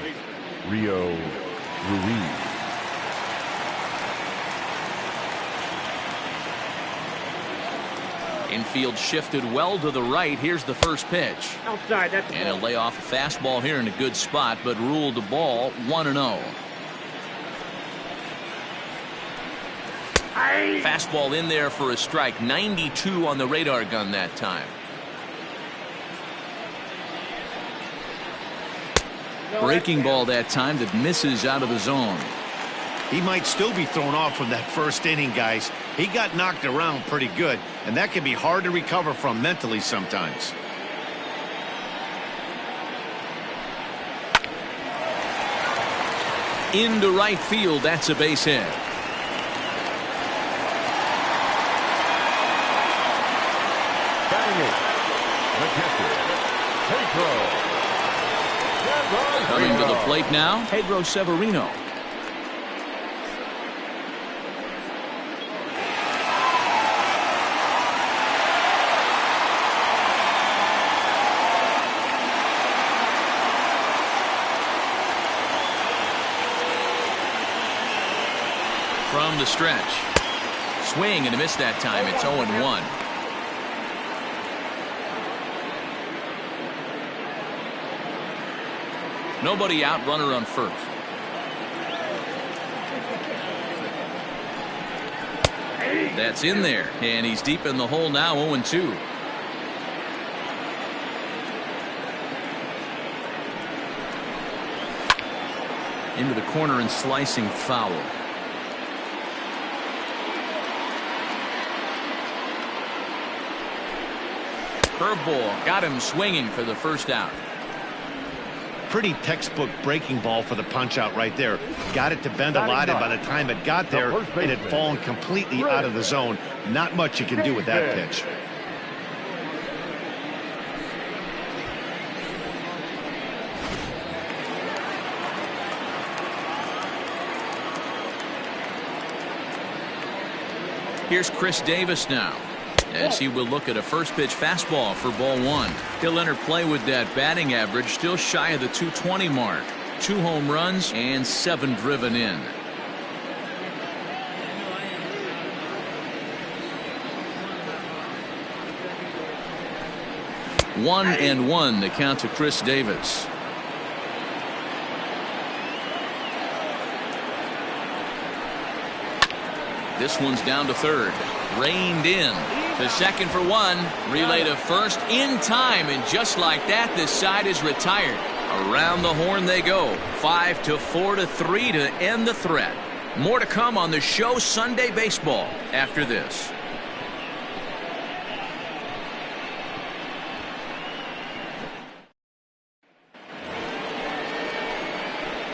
Rio Ruiz. Infield shifted well to the right. Here's the first pitch. Outside, that's and he'll lay off a fastball here in a good spot, but ruled the ball 1-0. Fastball in there for a strike. 92 on the radar gun that time. Breaking ball that time that misses out of the zone. He might still be thrown off from that first inning, guys. He got knocked around pretty good, and that can be hard to recover from mentally sometimes. Into right field. That's a base hit. Batting it, the catcher, Pedro. Coming to the plate now, Pedro Severino. From the stretch. Swing and a miss that time. It's 0-1. Nobody out, runner on first. That's in there, and he's deep in the hole now, 0-2. Into the corner and slicing foul. Curveball got him swinging for the first out. Pretty textbook breaking ball for the punch out right there. Got it to bend a lot, and by the time it got there, it had fallen completely out of the zone. Not much you can do with that pitch. Here's Chris Davis now, as he will look at a first pitch fastball for ball one. He'll enter play with that batting average still shy of the 220 mark. 2 home runs and 7 driven in. One and one the count to Chris Davis. This one's down to third. Reined in. To second for one. Relay to first in time. And just like that, this side is retired. Around the horn they go. 5-4-3 to end the threat. More to come on the show Sunday Baseball after this.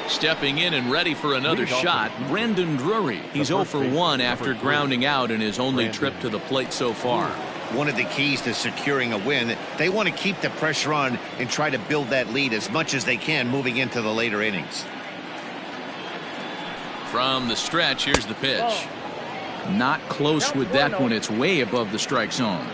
Stepping in and ready for another shot, Brendan Drury. He's 0 for 1 after grounding out in his only trip to the plate so far. One of the keys to securing a win, they want to keep the pressure on and try to build that lead as much as they can moving into the later innings. From the stretch, here's the pitch. Not close with that one. It's way above the strike zone.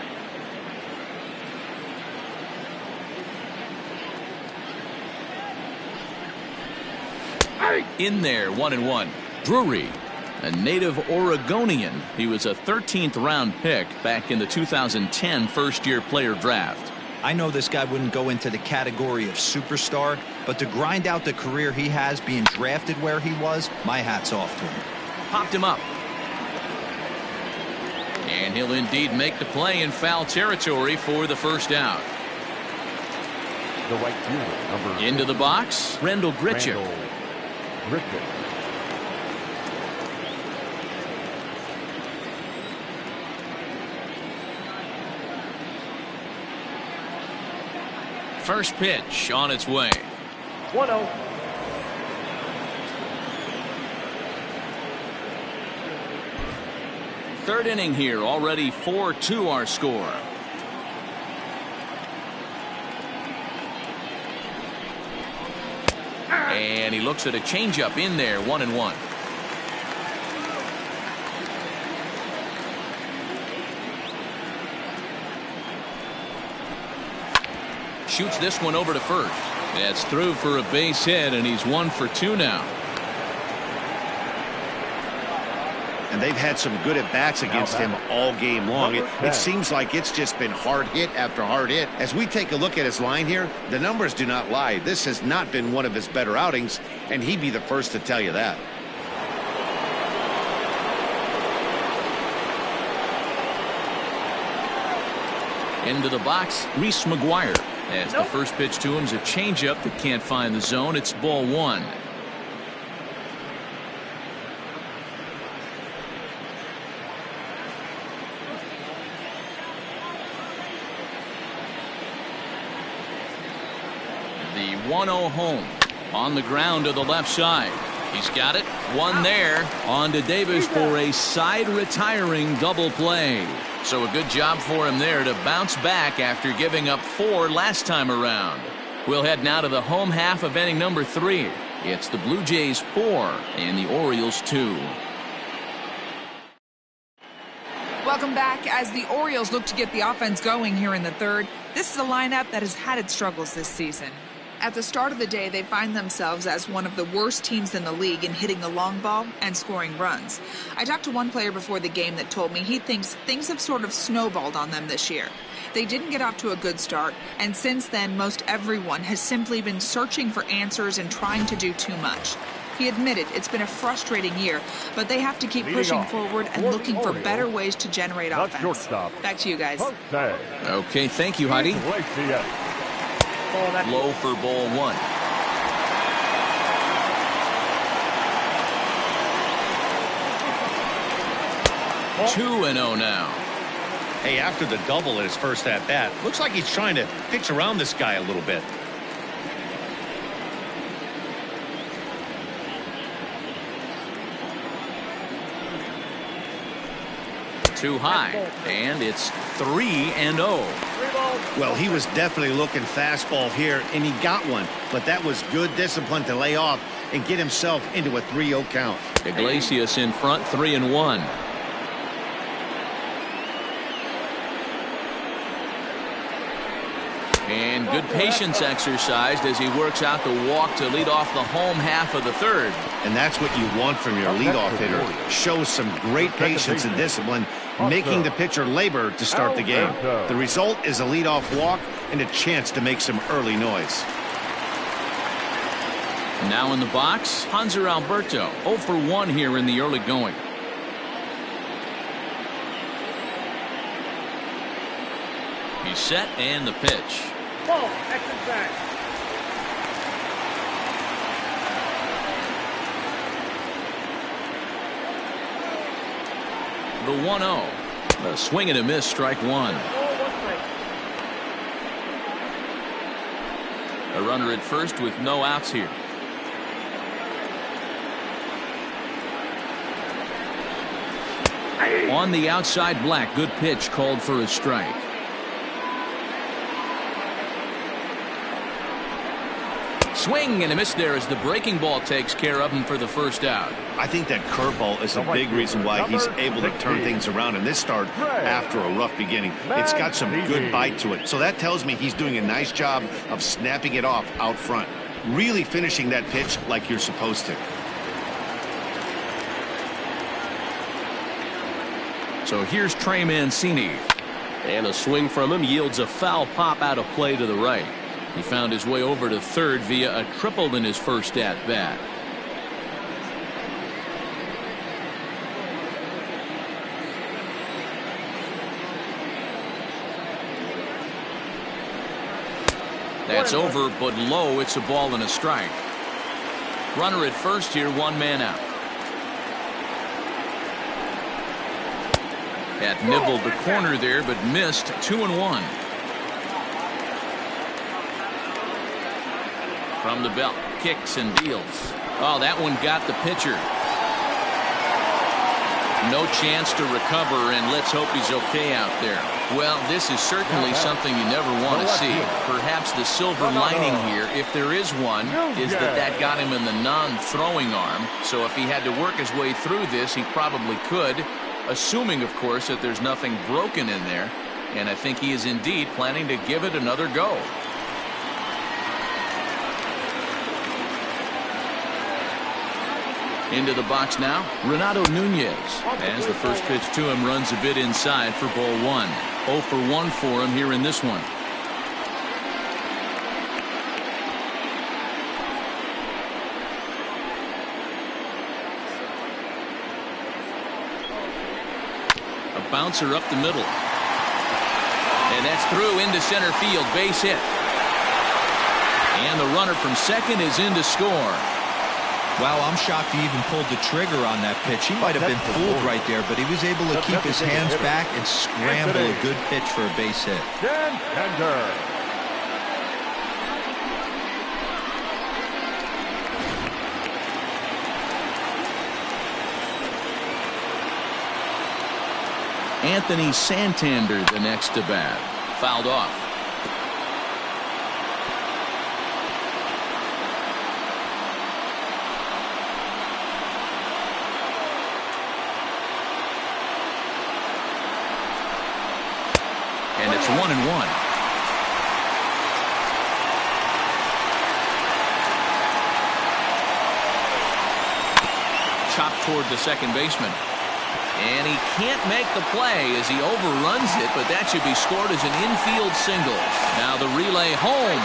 In there, 1-1. Drury, a native Oregonian. He was a 13th round pick back in the 2010 first-year player draft. I know this guy wouldn't go into the category of superstar, but to grind out the career he has being drafted where he was, my hat's off to him. Popped him up. And he'll indeed make the play in foul territory for the first out. The right fielder, number into the box, Randall Grichuk. First pitch on its way. 1-0. Third inning here, already 4-2 our score. And he looks at a changeup in there, 1-1. Shoots this one over to first. That's through for a base hit, and he's 1 for 2 now. And they've had some good at-bats against him all game long. It seems like it's just been hard hit after hard hit. As we take a look at his line here, the numbers do not lie. This has not been one of his better outings, and he'd be the first to tell you that. Into the box, Reese McGuire. As the first pitch to him is a changeup that can't find the zone. It's ball one. The 1-0 home on the ground to the left side. He's got it. One there. On to Davis for a side retiring double play. So a good job for him there to bounce back after giving up 4 last time around. We'll head now to the home half of inning number 3. It's the Blue Jays 4 and the Orioles 2. Welcome back. As the Orioles look to get the offense going here in the 3rd, this is a lineup that has had its struggles this season. At the start of the day, they find themselves as one of the worst teams in the league in hitting the long ball and scoring runs. I talked to one player before the game that told me he thinks things have sort of snowballed on them this year. They didn't get off to a good start, and since then, most everyone has simply been searching for answers and trying to do too much. He admitted it's been a frustrating year, but they have to keep pushing forward and looking for better ways to generate offense. Back to you guys. Okay, thank you, Heidi. Low for ball 1. Two and 0 now. Hey, after the double at his first at bat, looks like he's trying to pitch around this guy a little bit. Too high, and it's 3 and 0. Well, he was definitely looking fastball here, and he got one. But that was good discipline to lay off and get himself into a 3-0 count. Iglesias in front, 3 and 1. And good patience exercised as he works out the walk to lead off the home half of the 3rd. And that's what you want from your leadoff hitter. Shows some great patience and discipline, making the pitcher labor to start the game. The result is a leadoff walk and a chance to make some early noise. Now in the box, Hanser Alberto, 0 for 1 here in the early going. He's set and the pitch. Ball, exit back. The 1-0. A swing and a miss, strike 1. A runner at first with no outs here. On the outside, Black. Good pitch called for a strike. Swing and a miss there as the breaking ball takes care of him for the first out. I think that curveball is a big reason why he's able to turn things around in this start after a rough beginning. It's got some good bite to it. So that tells me he's doing a nice job of snapping it off out front. Really finishing that pitch like you're supposed to. So here's Trey Mancini. And a swing from him yields a foul pop out of play to the right. He found his way over to 3rd via a triple in his first at-bat. That's over, but low. It's a ball and a strike. Runner at first here, 1 man out. That nibbled the corner there, but missed. 2 and 1. From the belt, kicks and deals. Oh, that one got the pitcher. No chance to recover, and let's hope he's okay out there. Well, this is certainly something you never want to see. Perhaps the silver lining here, if there is one, is that got him in the non-throwing arm. So if he had to work his way through this, he probably could, assuming, of course, that there's nothing broken in there. And I think he is indeed planning to give it another go. Into the box now, Renato Nunez. As the first pitch to him runs a bit inside for ball 1. 0 for 1 for him here in this one. A bouncer up the middle. And that's through into center field, base hit. And the runner from second is in to score. Wow, I'm shocked he even pulled the trigger on that pitch. He might have been fooled right there, but he was able to keep his hands back and scramble a good pitch for a base hit. Dan Tender. Anthony Santander the next to bat. Fouled off. And it's 1-1. Chopped toward the second baseman. And he can't make the play as he overruns it, but that should be scored as an infield single. Now the relay home.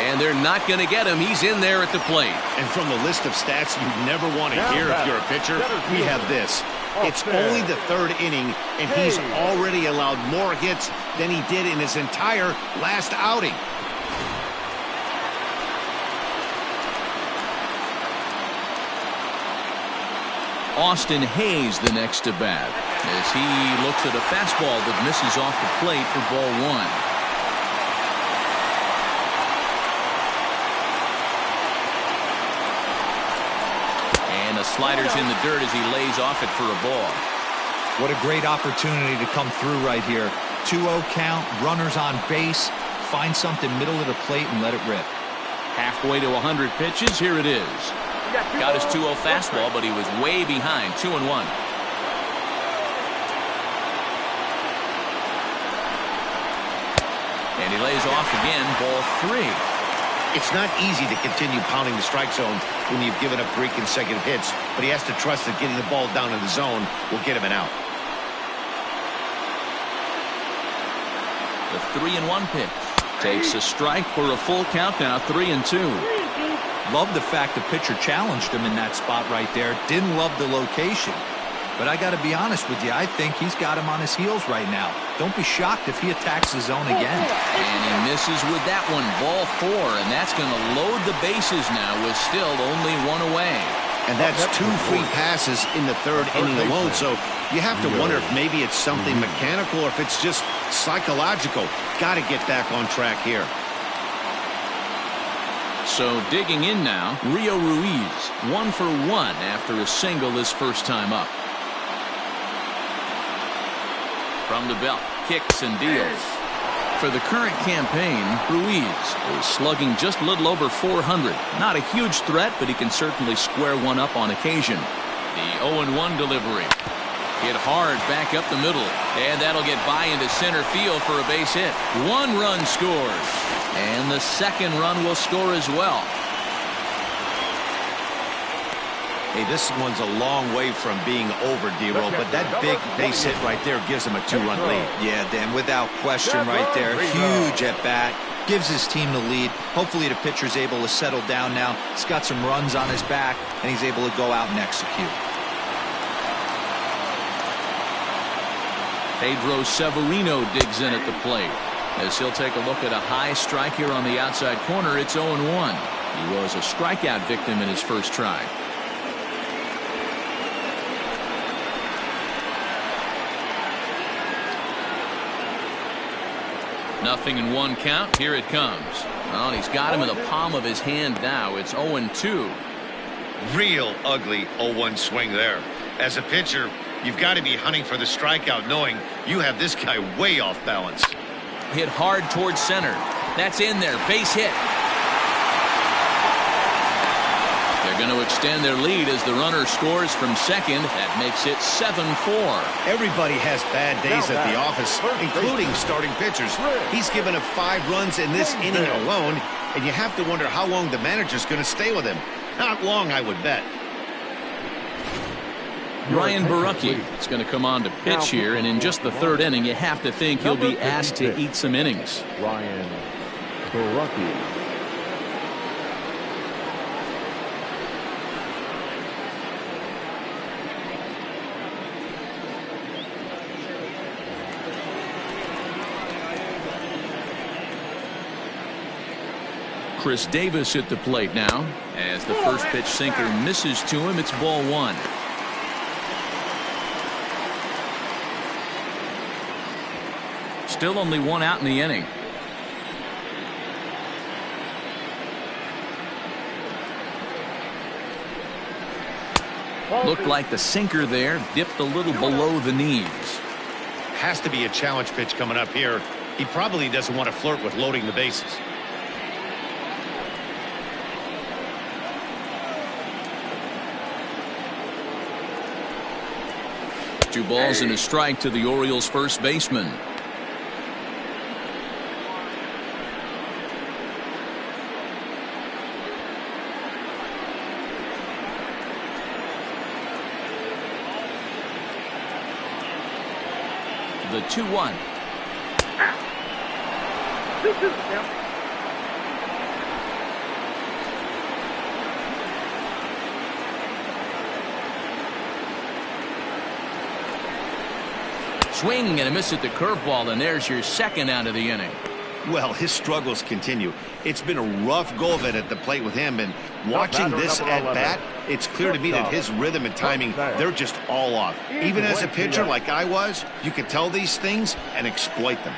And they're not going to get him. He's in there at the plate. And from the list of stats you never want to hear if you're a pitcher, we have this. It's only the third inning, and he's already allowed more hits than he did in his entire last outing. Austin Hayes the next to bat as he looks at a fastball that misses off the plate for ball one. And the slider's in the dirt as he lays off it for a ball. What a great opportunity to come through right here. 2-0 count, runners on base, find something middle of the plate and let it rip. Halfway to 100 pitches, here it is. Got his 2-0 fastball, but he was way behind. 2-1. And he lays off again. Ball 3. It's not easy to continue pounding the strike zone when you've given up 3 consecutive hits, but he has to trust that getting the ball down in the zone will get him an out. The 3-1 pitch takes a strike for a full count now. 3-2. Love the fact the pitcher challenged him in that spot right there. Didn't love the location. But I got to be honest with you, I think he's got him on his heels right now. Don't be shocked if he attacks the zone again. And he misses with that one. Ball 4, and that's going to load the bases now with still only 1 away. And that's 2 free passes in the third inning alone, so you have to wonder if maybe it's something mechanical or if it's just psychological. Got to get back on track here. So digging in now, Rio Ruiz, 1 for 1 after a single his first time up. From the belt, kicks and deals. For the current campaign, Ruiz is slugging just a little over 400. Not a huge threat, but he can certainly square one up on occasion. The 0-1 delivery. Hit hard back up the middle, and that'll get by into center field for a base hit. 1 run scores, and the second run will score as well. Hey, this one's a long way from being over, D-Roll, but that big base hit right there gives him a 2-run lead. Yeah, Dan, without question right there. Huge at bat. Gives his team the lead. Hopefully the pitcher's able to settle down now. He's got some runs on his back, and he's able to go out and execute. Pedro Severino digs in at the plate as he'll take a look at a high strike here on the outside corner. It's 0-1. He was a strikeout victim in his first try. Nothing in 1 count. Here it comes. Well, he's got him in the palm of his hand now. It's 0-2. Real ugly 0-1 swing there. As a pitcher, you've got to be hunting for the strikeout, knowing you have this guy way off balance. Hit hard towards center. That's in there. Base hit. They're going to extend their lead as the runner scores from second. That makes it 7-4. Everybody has bad days at the office, including starting pitchers. He's given up 5 runs in this inning alone, and you have to wonder how long the manager's going to stay with him. Not long, I would bet. Ryan Borucki is going to come on to pitch here, and in just the third inning, you have to think he'll be asked to eat some innings. Ryan Borucki. Chris Davis at the plate now as the first pitch sinker misses to him. It's ball 1. Still only 1 out in the inning. Looked like the sinker there dipped a little below the knees. has to be a challenge pitch coming up here. He probably doesn't want to flirt with loading the bases. Two balls and a strike to the Orioles first baseman. The 2-1. 2-2. Yeah. Swing and a miss at the curveball, and there's your second out of the inning. Well, his struggles continue. It's been a rough go of it at the plate with him, and watching this at bat, it's clear to me that his rhythm and timing, they're just all off. Even as a pitcher like I was, you can tell these things and exploit them.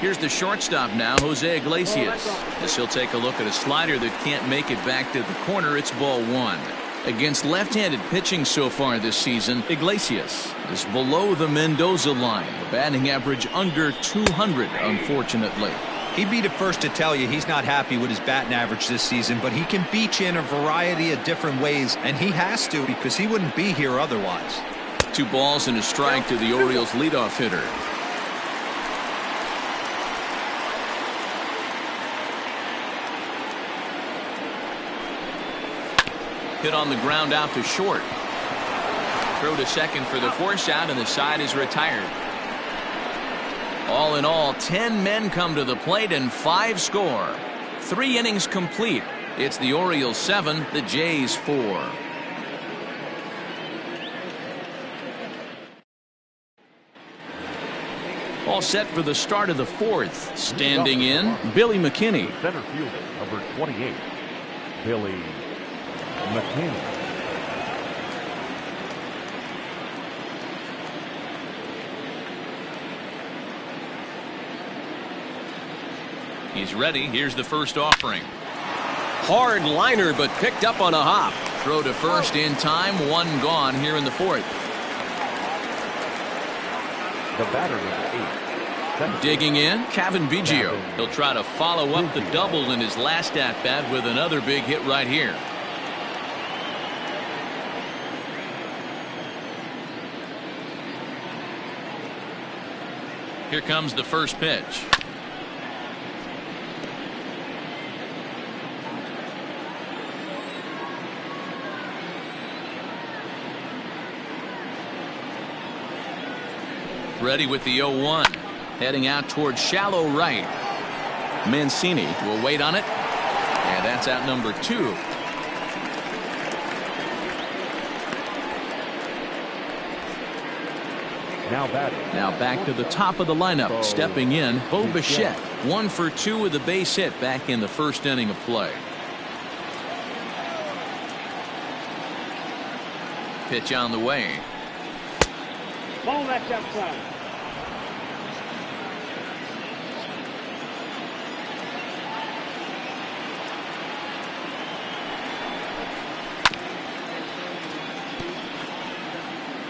Here's the shortstop now, Jose Iglesias. As he'll take a look at a slider that can't make it back to the corner. It's ball one. Against left-handed pitching so far this season, Iglesias is below the Mendoza line. The batting average under 200, unfortunately. He'd be the first to tell you he's not happy with his batting average this season, but he can beat you in a variety of different ways, and he has to because he wouldn't be here otherwise. 2 balls and a strike to the Orioles leadoff hitter. Hit on the ground out to short. Throw to second for the force out, and the side is retired. All in all, 10 men come to the plate and 5 score. 3 innings complete. It's the Orioles 7, the Jays 4. All set for the start of the 4th. Standing in, Billy McKinney. Center fielder, number 28, Billy McKinney. He's ready. Here's the first offering. Hard liner, but picked up on a hop. Throw to first in time. 1 gone here in the 4th. The batter, number 8. Digging in, Cavan Biggio. He'll try to follow up the double in his last at-bat with another big hit right here. Here comes the first pitch. Ready with the 0-1. Heading out towards shallow right. Mancini will wait on it. And that's out number 2. Now back to the top of the lineup. Stepping in, Bo Bichette. 1 for 2 with a base hit back in the first inning of play. Pitch on the way. Ball that's outside.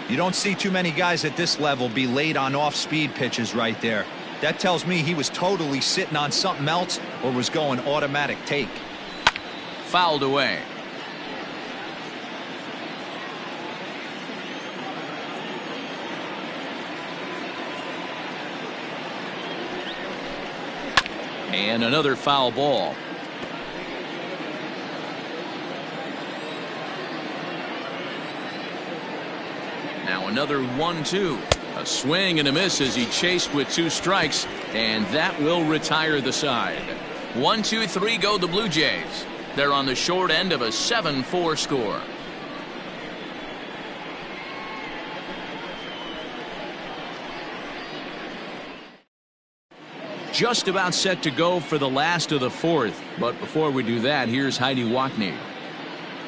You don't see too many guys at this level be late on off-speed pitches right there. That tells me he was totally sitting on something else or was going automatic take. Fouled away. And another foul ball. Now another 1-2. A swing and a miss as he chased with 2 strikes, and that will retire the side. 1-2-3 go the Blue Jays. They're on the short end of a 7-4 score. Just about set to go for the last of the 4th. But before we do that, here's Heidi Watney.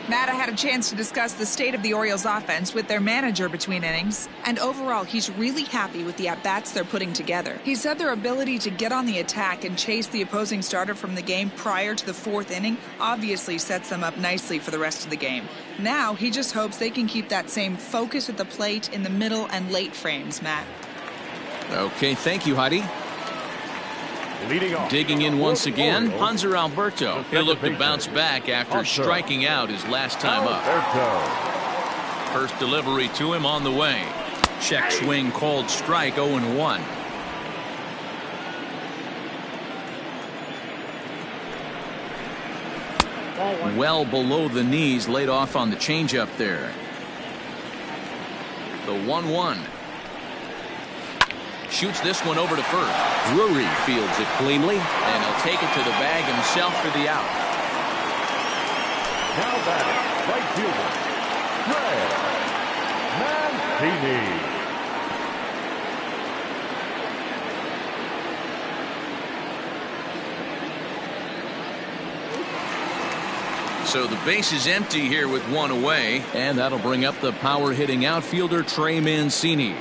Matt, I had a chance to discuss the state of the Orioles offense with their manager between innings, and overall he's really happy with the at-bats they're putting together. He said their ability to get on the attack and chase the opposing starter from the game prior to the 4th inning obviously sets them up nicely for the rest of the game. Now he just hopes they can keep that same focus at the plate in the middle and late frames, Matt. Okay, thank you, Heidi. Leading off. Digging in once again, Orioles. Hanser Alberto. He'll look to bounce back after striking out his last time up. First delivery to him on the way. Check swing called strike, 0-1. Well below the knees, laid off on the changeup there. The 1-1. Shoots this one over to first. Drury fields it cleanly. And he'll take it to the bag himself for the out. Now batting, right fielder, Greg Mancini. So the base is empty here with one away, and that'll bring up the power hitting outfielder Trey Mancini.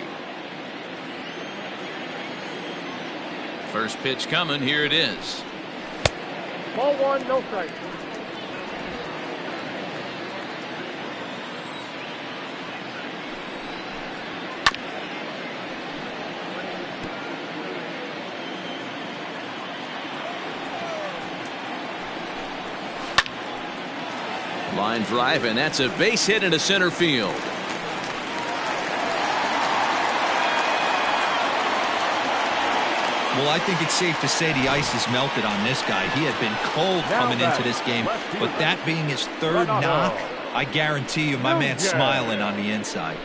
First pitch coming, here it is. Ball 1, no strike. Line drive, and that's a base hit into center field. Well, I think it's safe to say the ice has melted on this guy. He had been cold coming into this game, but that being his 3rd knock, I guarantee you my man's smiling on the inside.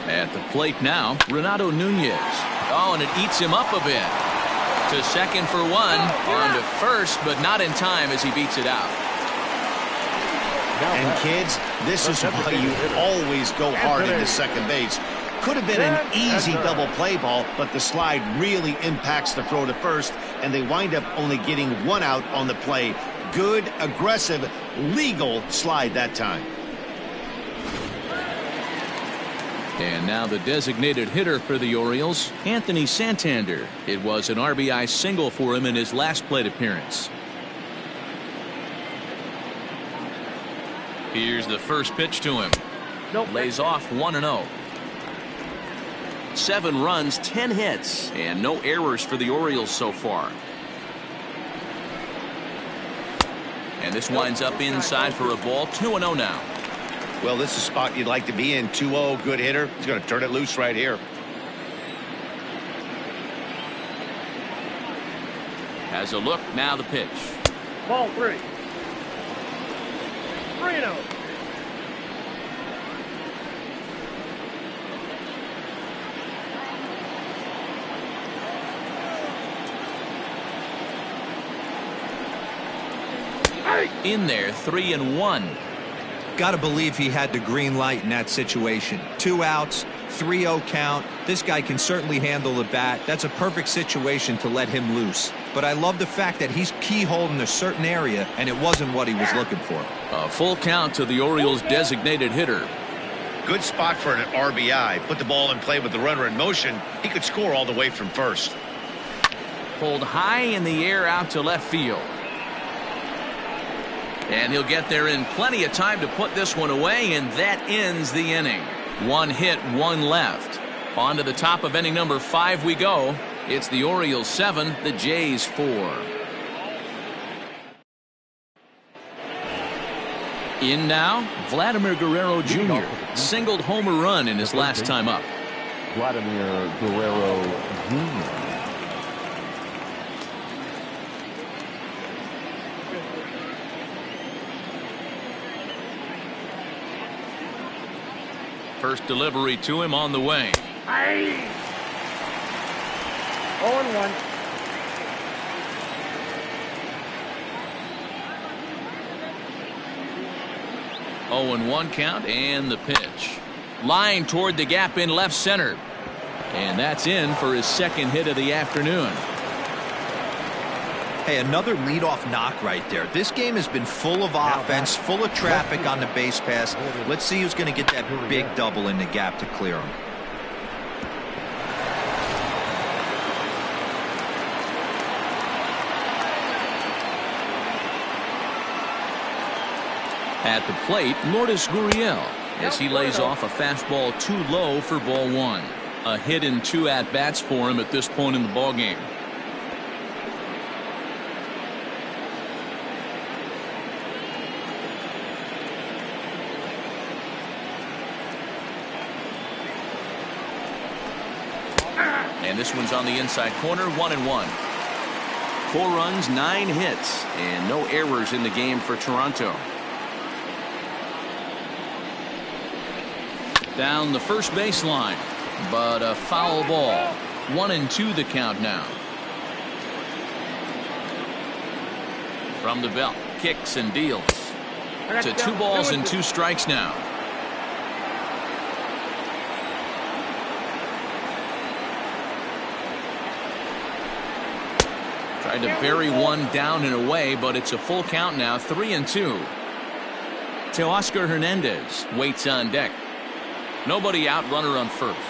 At the plate now, Renato Nunez. Oh, and it eats him up a bit. To second for one, on to first, but not in time as he beats it out. And kids, this is why you always go hard into second base. Could have been an easy double play ball, but the slide really impacts the throw to first, and they wind up only getting one out on the play. Good, aggressive, legal slide that time. And now the designated hitter for the Orioles, Anthony Santander. It was an RBI single for him in his last plate appearance. Here's the first pitch to him. Lays off 1-0. 7 runs, 10 hits, and no errors for the Orioles so far. And this winds up inside for a ball. 2-0 now. Well, this is a spot you'd like to be in. 2-0, good hitter. He's going to turn it loose right here. Has a look, now the pitch. Ball 3. 3-0. In there, 3-1. Got to believe he had the green light in that situation. 2 outs, 3-0 count. This guy can certainly handle the bat. That's a perfect situation to let him loose. But I love the fact that he's keyholding a certain area, and it wasn't what he was looking for. A full count to the Orioles' designated hitter. Good spot for an RBI. Put the ball in play with the runner in motion. He could score all the way from first. Pulled high in the air out to left field. And he'll get there in plenty of time to put this one away, and that ends the inning. 1 hit, 1 left. On to the top of inning number 5 we go. It's the Orioles 7, the Jays 4. In now, Vladimir Guerrero Jr. singled home run in his last time up. Vladimir Guerrero Jr. First delivery to him on the way. 0-1. 0-1 count and the pitch. Line toward the gap in left center. And that's in for his second hit of the afternoon. Hey, another leadoff knock right there. This game has been full of offense, full of traffic on the base pass. Let's see who's going to get that big double in the gap to clear him. At the plate, Lourdes Gurriel, as he lays off a fastball too low for ball one. A hit and 2 at-bats for him at this point in the ballgame. And this one's on the inside corner, 1-1. 4 runs, 9 hits, and no errors in the game for Toronto. Down the first baseline, but a foul ball. 1-2 the count now. From the belt, kicks and deals. To 2 balls and 2 strikes now. Tried to bury one down and away, but it's a full count now, 3-2. Teoscar Hernandez waits on deck. Nobody out, runner on first.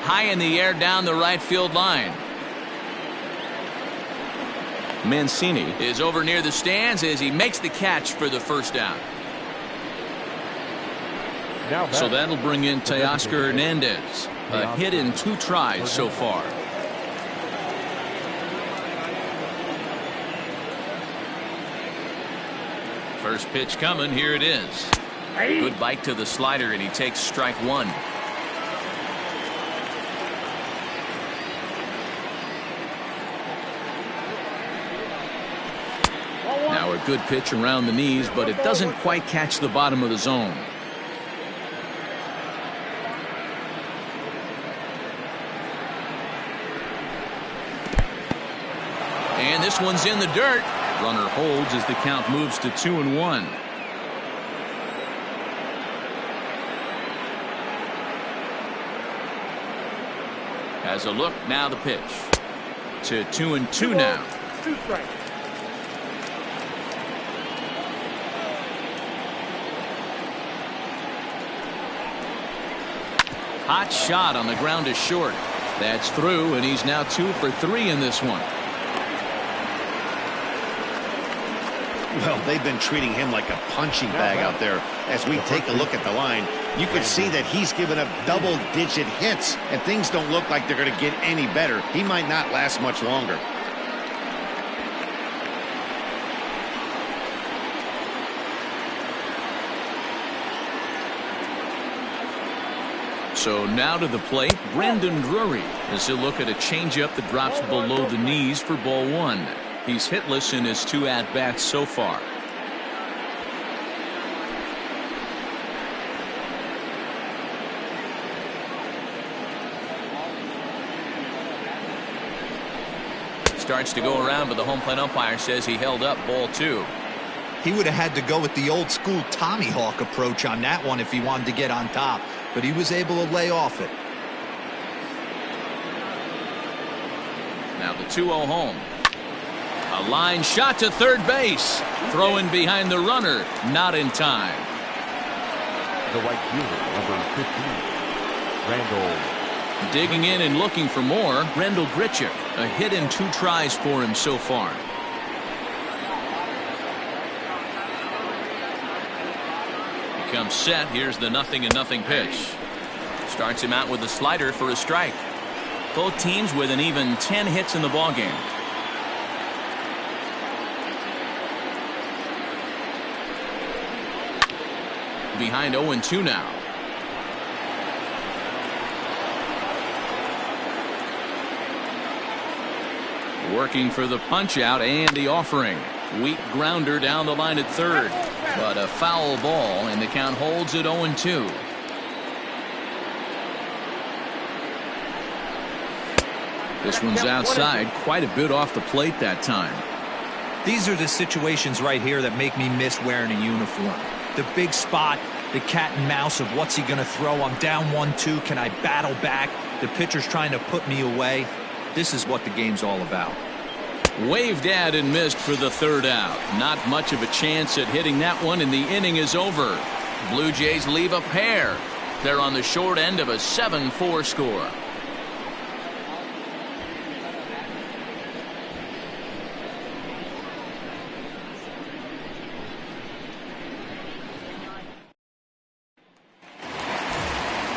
High in the air down the right field line. Mancini is over near the stands as he makes the catch for the first out. So that'll bring in Teoscar Hernandez. A hit in 2 tries so far. First pitch coming. Here it is. Good bite to the slider, and he takes strike 1. Now a good pitch around the knees, but it doesn't quite catch the bottom of the zone. And this one's in the dirt. Runner holds as the count moves to 2-1. Has a look, now the pitch. To 2-2 now. 2 strikes. Hot shot on the ground is short. That's through, and he's now 2 for 3 in this one. Well, they've been treating him like a punching bag out there. As we take a look at the line, you can see that he's given up double-digit hits, and things don't look like they're going to get any better. He might not last much longer. So now to the plate, Brandon Drury as he'll look at a changeup that drops below the knees for ball 1. He's hitless in his 2 at-bats so far. Starts to go around, but the home plate umpire says he held up ball 2. He would have had to go with the old school Tommy Hawk approach on that one if he wanted to get on top, but he was able to lay off it. Now the 2-0 home. A line shot to third base. Throwing behind the runner. Not in time. The right fielder, number 15, Randall. Digging in and looking for more, Randall Grichuk. A hit in 2 tries for him so far. He comes set. Here's the 0-0 pitch. Starts him out with a slider for a strike. Both teams with an even 10 hits in the ballgame. Behind 0-2 now. Working for the punch out and the offering. Weak grounder down the line at third, but a foul ball, and the count holds at 0-2. This one's outside, quite a bit off the plate that time. These are the situations right here that make me miss wearing a uniform. The big spot, the cat and mouse of what's he going to throw. I'm down 1-2. Can I battle back? The pitcher's trying to put me away. This is what the game's all about. Waved at and missed for the third out. Not much of a chance at hitting that one, and the inning is over. Blue Jays leave a pair. They're on the short end of a 7-4 score.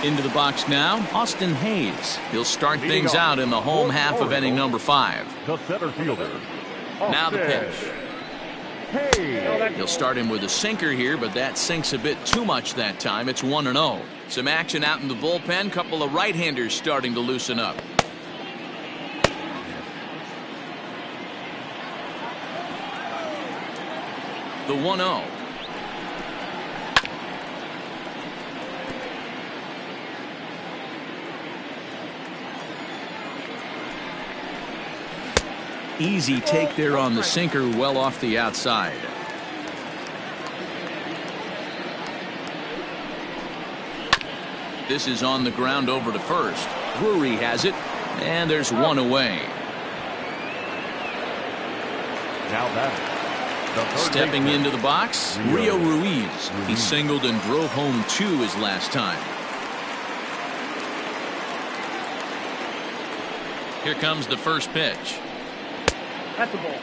Into the box now, Austin Hayes. He'll start things out in the home half of inning number 5. The center fielder. Now the pitch. He'll start him with a sinker here, but that sinks a bit too much that time. It's 1-0. Some action out in the bullpen. Couple of right-handers starting to loosen up. The 1-0. Easy take there on the sinker, well off the outside. This is on the ground over to first. Drury has it, and there's one away. Now that stepping into the box, Rio Ruiz. He singled and drove home 2 his last time. Here comes the first pitch. That's a ball.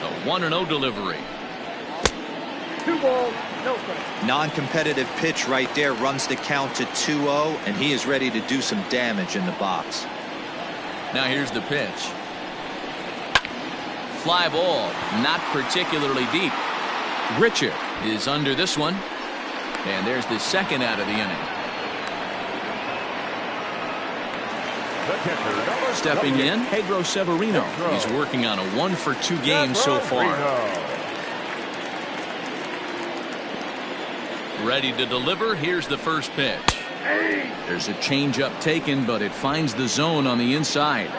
A 1-0 delivery. 2 balls, no strikes. Non-competitive pitch right there, runs the count to 2-0, and he is ready to do some damage in the box. Now here's the pitch. Fly ball, not particularly deep. Grichuk is under this one, and there's the second out of the inning. Stepping in, Pedro Severino. He's working on a 1-for-2 game so far. Ready to deliver. Here's the first pitch. There's a changeup taken, but it finds the zone on the inside.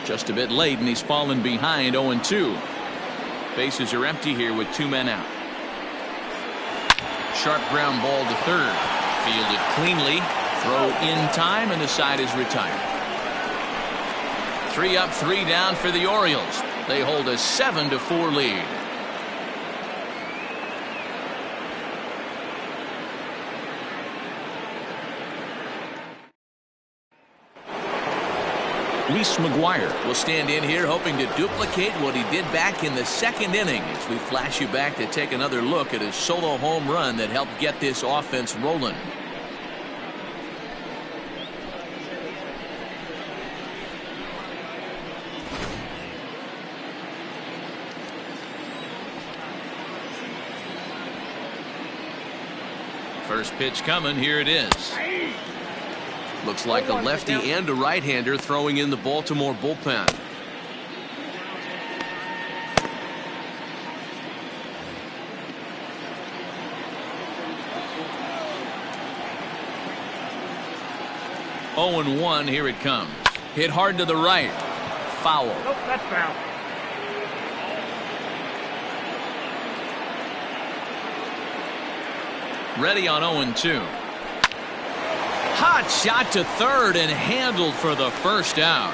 Just a bit late, and he's fallen behind 0-2. Bases are empty here with 2 men out. Sharp ground ball to third. Fielded cleanly. Throw in time, and the side is retired. 3 up, 3 down for the Orioles. They hold a 7-4 lead. Reese McGuire will stand in here hoping to duplicate what he did back in the second inning as we flash you back to take another look at his solo home run that helped get this offense rolling. First pitch coming. Here it is. Looks like a lefty and a right-hander throwing in the Baltimore bullpen. Oh, 0-1. Here it comes. Hit hard to the right. Foul. Nope, that's foul. Ready on 0-2. Hot shot to third and handled for the first out.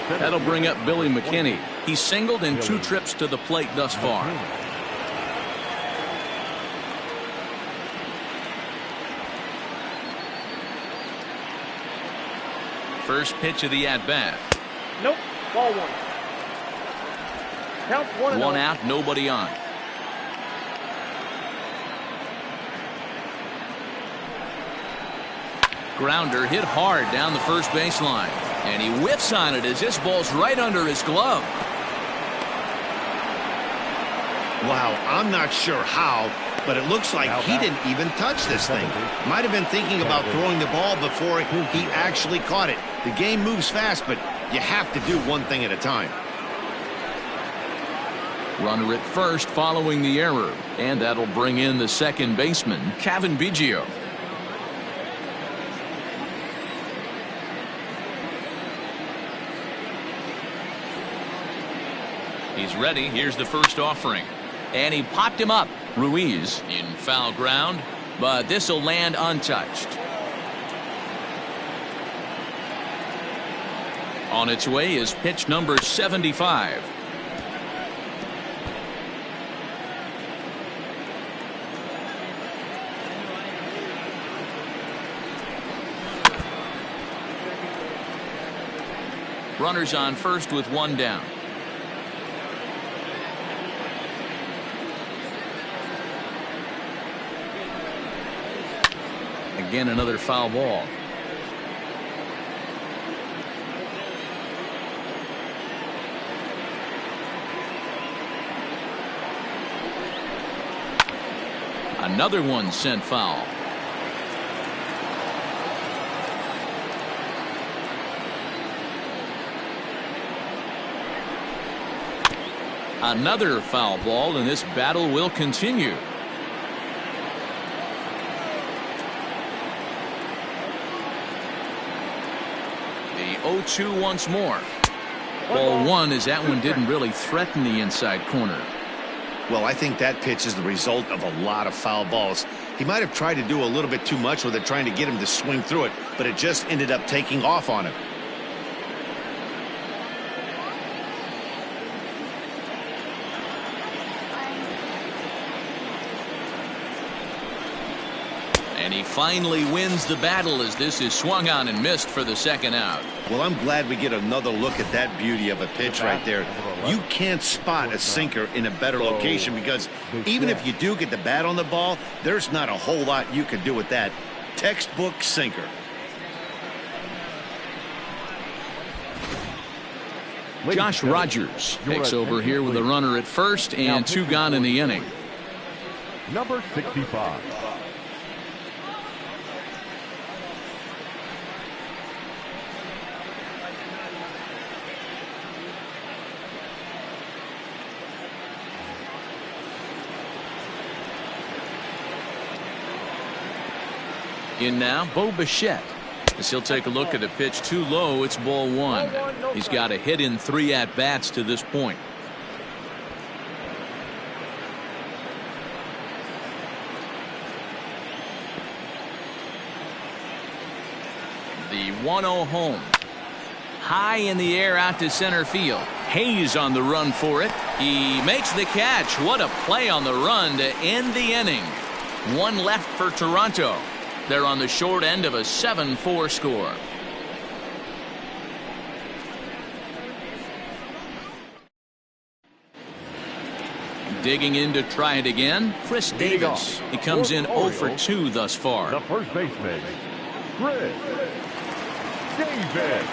That'll bring up Billy McKinney. He's singled in 2 trips to the plate thus far. First pitch of the at-bat. Nope, ball 1. Count 1-0. 1 out, nobody on. Grounder hit hard down the first baseline, and he whiffs on it as this ball's right under his glove. Wow, I'm not sure how, but it looks like he didn't even touch this thing. Might have been thinking about throwing the ball before he actually caught it. The game moves fast, but you have to do one thing at a time. Runner at first following the error, and that'll bring in the second baseman, Cavan Biggio. He's ready. Here's the first offering. And he popped him up. Ruiz in foul ground, but this will land untouched. On its way is pitch number 75. Runners on first with one down. Again, another foul ball. Another one sent foul. Another foul ball, and this battle will continue. The 0-2 once more. Ball one, as that one didn't really threaten the inside corner. Well, I think that pitch is the result of a lot of foul balls. He might have tried to do a little bit too much with it, trying to get him to swing through it, but it just ended up taking off on him. And he finally wins the battle as this is swung on and missed for the second out. Well, I'm glad we get another look at that beauty of a pitch right there. You can't spot a sinker in a better location because even if you do get the bat on the ball, there's not a whole lot you can do with that. Textbook sinker. Josh Rogers takes over here with a runner at first and two gone in the inning. Number 65. In now, Bo Bichette. As he'll take a look at a pitch too low, it's ball one. He's got a hit in 3 at-bats to this point. The 1-0 home. High in the air out to center field. Hayes on the run for it. He makes the catch. What a play on the run to end the inning. One left for Toronto. They're on the short end of a 7-4 score. Digging in to try it again, Chris Davis. He comes in 0 for 2 thus far. The first baseman, Chris Davis.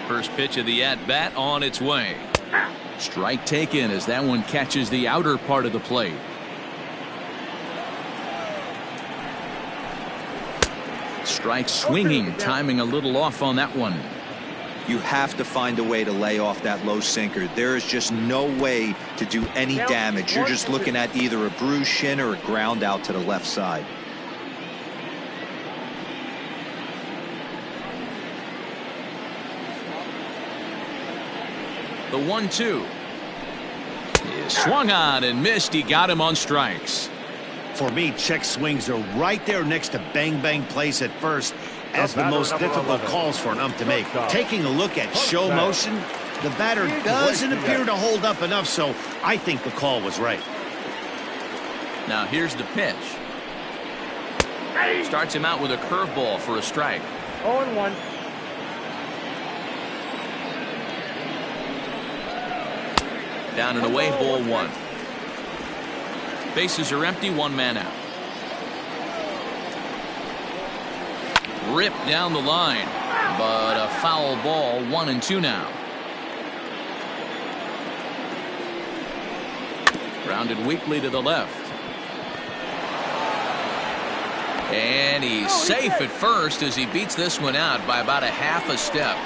First pitch of the at-bat on its way. Strike taken as that one catches the outer part of the plate. Strike swinging, timing a little off on that one. You have to find a way to lay off that low sinker. There is just no way to do any damage. You're just looking at either a bruised shin or a ground out to the left side. The 1-2 is swung on and missed. He got him on strikes. For me, check swings are right there next to bang plays at first as the most difficult calls for an ump to make. Taking a look at show motion, the batter doesn't appear to hold up enough, so I think the call was right. Now here's the pitch. Starts him out with a curveball for a strike. 0-1. Down and away, ball one. Bases are empty, one man out. Ripped down the line, but a foul ball, 1-2 now. Grounded weakly to the left. And he's safe at first as he beats this one out by about a half a step.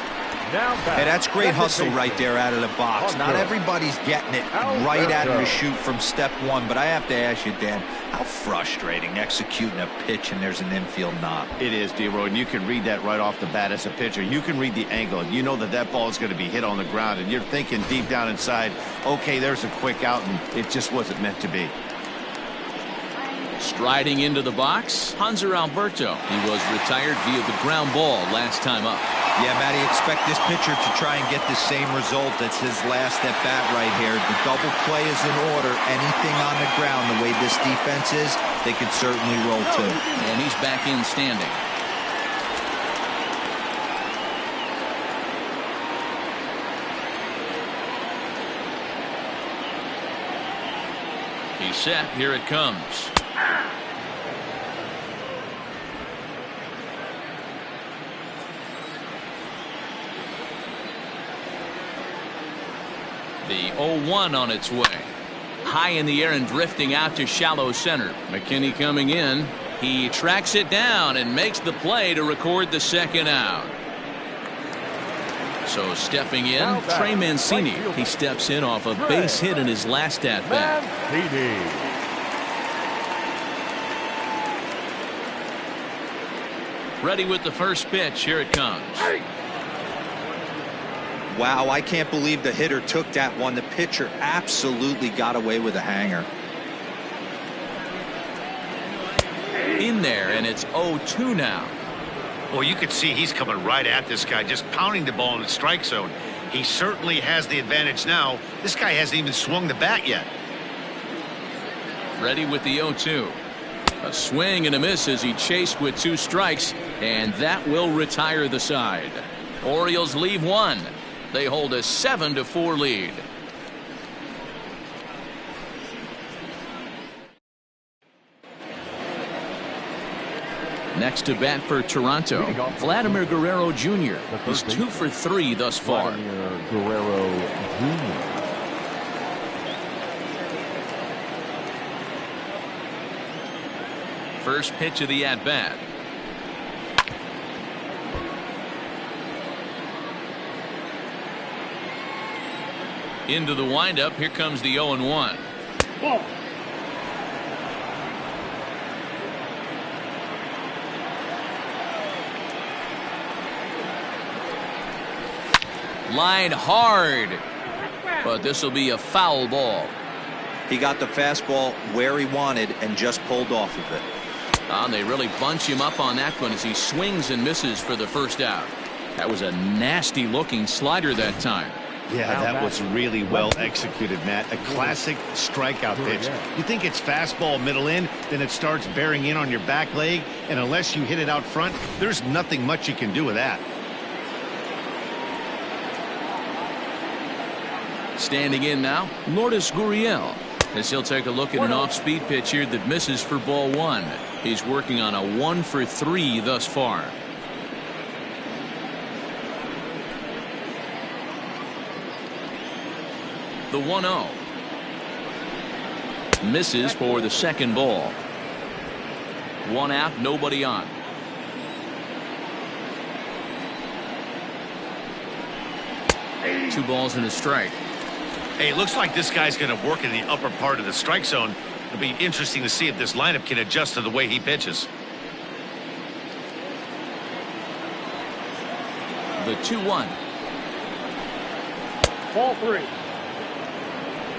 Hey, that's great hustle right there out of the box. Not everybody's getting it right out of the chute from step one, but I have to ask you, Dan, how frustrating executing a pitch and there's an infield knock. It is, D-Roy, and you can read that right off the bat as a pitcher. You can read the angle. You know that ball is going to be hit on the ground, and you're thinking deep down inside, okay, there's a quick out, and it just wasn't meant to be. Striding into the box, Hanser Alberto. He was retired via the ground ball last time up. Yeah, Matty, expect this pitcher to try and get the same result. That's his last at bat right here. The double play is in order. Anything on the ground, the way this defense is, they could certainly roll too. And he's back in standing. He's set. Here it comes. The 0-1 on its way. High in the air and drifting out to shallow center. McKinney coming in. He tracks it down and makes the play to record the second out. So stepping in, Trey Mancini. He steps in off a base hit in his last at bat. Ready with the first pitch. Here it comes. Wow, I can't believe the hitter took that one. The pitcher absolutely got away with a hanger. In there, and it's 0-2 now. Well, you can see he's coming right at this guy, just pounding the ball in the strike zone. He certainly has the advantage now. This guy hasn't even swung the bat yet. Ready with the 0-2. A swing and a miss as he chased with 2 strikes, and that will retire the side. Orioles leave 1. They hold a 7-4 lead. Next to bat for Toronto, Vladimir Guerrero Jr. is 2 for 3 thus far. Vladimir Guerrero Jr. First pitch of the at-bat. Into the windup. Here comes the 0-1. Ball. Line hard, but this will be a foul ball. He got the fastball where he wanted and just pulled off of it. They really bunch him up on that one as he swings and misses for the first out. That was a nasty looking slider that time. Yeah, that was really well executed, Matt. A classic strikeout pitch. You think it's fastball middle in, then it starts bearing in on your back leg, and unless you hit it out front, there's nothing much you can do with that. Standing in now, Lourdes Gurriel, as he'll take a look at an off-speed pitch here that misses for ball 1. He's working on a 1 for 3 thus far. The 1-0. Misses for the second ball. 1 out, nobody on. Two balls and a strike. Hey, it looks like this guy's going to work in the upper part of the strike zone. It'll be interesting to see if this lineup can adjust to the way he pitches. The 2-1. Ball 3.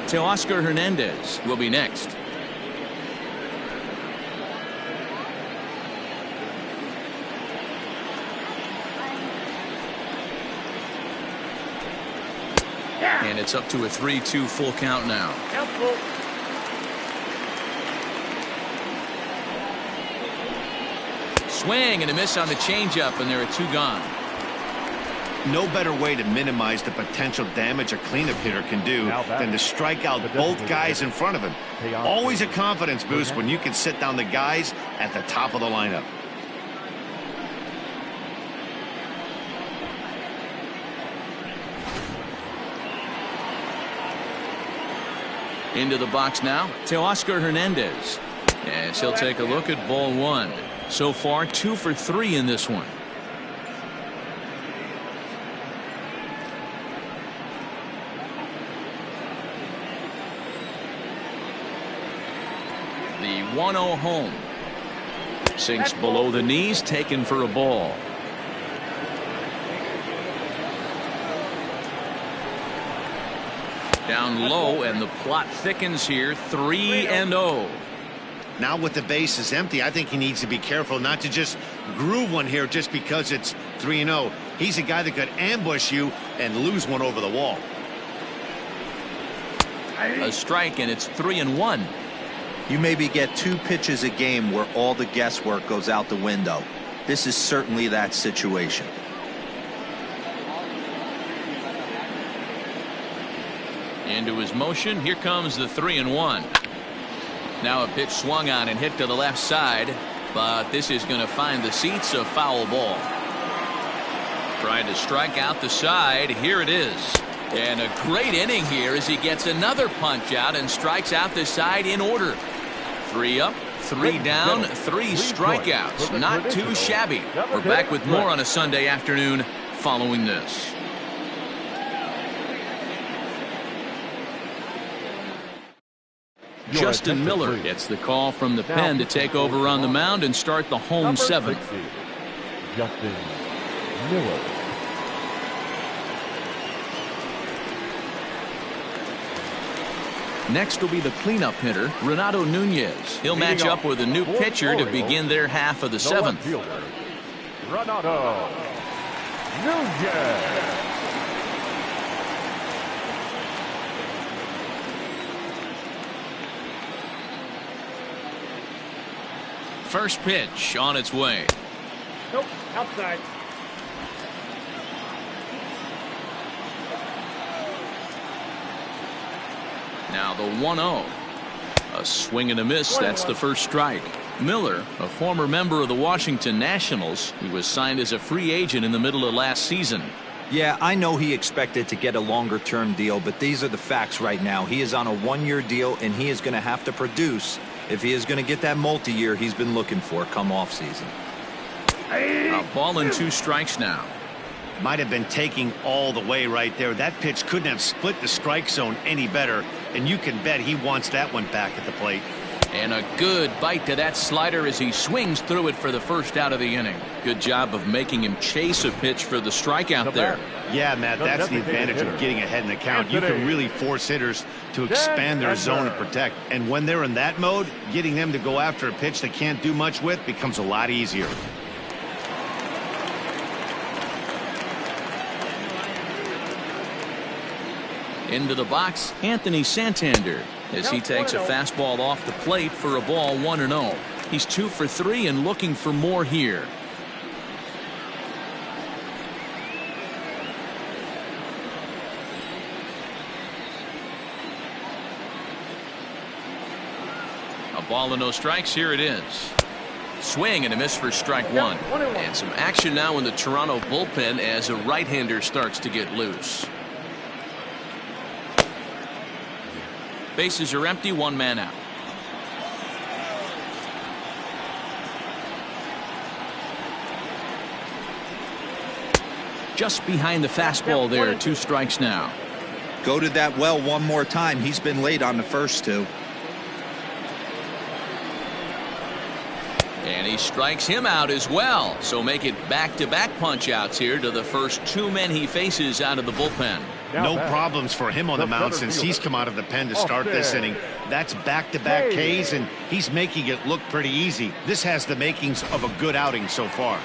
Teoscar Hernandez will be next. And it's up to a 3-2 full count now. Swing and a miss on the changeup, and there are 2 gone. No better way to minimize the potential damage a cleanup hitter can do than to strike out both guys in front of him. Always a confidence boost when you can sit down the guys at the top of the lineup. Into the box now, Teoscar Hernandez. As he'll take a look at ball 1. So far, 2 for 3 in this one. The 1-0 home. Sinks below the knees, taken for a ball. Down low, and the plot thickens here. 3-0. Now with the bases empty, I think he needs to be careful not to just groove one here just because it's 3-0. He's a guy that could ambush you and lose one over the wall. A strike, and it's 3-1. You maybe get 2 pitches a game where all the guesswork goes out the window. This is certainly that situation. Into his motion. Here comes the 3-1. Now a pitch swung on and hit to the left side, but this is going to find the seats. A foul ball. Trying to strike out the side. Here it is. And a great inning here as he gets another punch out and strikes out the side in order. 3 up, 3 down, 3 strikeouts. Not too shabby. We're back with more on a Sunday afternoon following this. Justin Miller gets the call from the pen to take over on the mound and start the home 7th. Justin Miller. Next will be the cleanup hitter, Renato Nunez. He'll match up with a new pitcher to begin their half of the 7th. Renato Nunez. First pitch on its way. Nope, outside. Now the 1-0. A swing and a miss. That's the first strike. Miller, a former member of the Washington Nationals, he was signed as a free agent in the middle of last season. Yeah, I know he expected to get a longer-term deal, but these are the facts right now. He is on a 1-year deal, and he is going to have to produce if he is going to get that multi-year he's been looking for come off-season. A ball and 2 strikes now. Might have been taking all the way right there. That pitch couldn't have split the strike zone any better, and you can bet he wants that one back at the plate. And a good bite to that slider as he swings through it for the first out of the inning. Good job of making him chase a pitch for the strikeout there. Yeah, Matt, that's the advantage of getting ahead in the count. You can really force hitters to expand their zone and protect. And when they're in that mode, getting them to go after a pitch they can't do much with becomes a lot easier. Into the box, Anthony Santander, as he takes a fastball off the plate for a ball 1-0. He's 2 for 3 and looking for more here. A ball and no strikes. Here it is. Swing and a miss for strike 1. And some action now in the Toronto bullpen as a right-hander starts to get loose. Bases are empty, 1 man out. Just behind the fastball there, 2 strikes now. Go to that well one more time. He's been late on the first 2. And he strikes him out as well. So make it back-to-back punch-outs here to the first 2 men he faces out of the bullpen. No problems for him on the mound since he's come out of the pen to start this inning. That's back-to-back Ks, and he's making it look pretty easy. This has the makings of a good outing so far.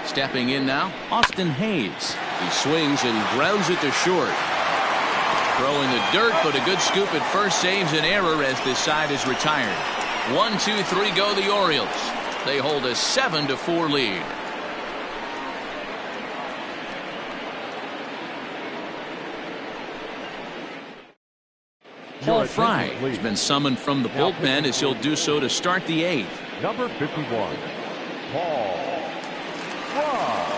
Stepping in now, Austin Hayes. He swings and grounds it to short. Throwing the dirt, but a good scoop at first saves an error as this side is retired. 1, 2, 3 go the Orioles. They hold a 7-4 lead. Paul Fry has been summoned from the bullpen as he'll do so to start the 8th. Number 51, Paul Fry.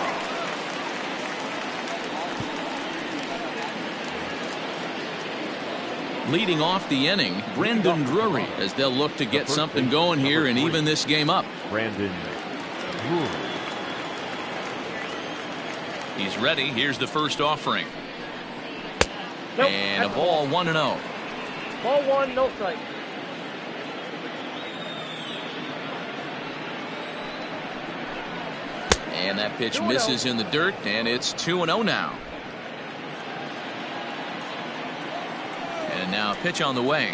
Leading off the inning, Brandon Drury, as they'll look to get something going here and even this game up. Brandon Drury. He's ready. Here's the first offering. Nope, And a that's ball 1-0. Ball 1, no strike. And that pitch misses in the dirt, and it's 2-0 now. And now a pitch on the way.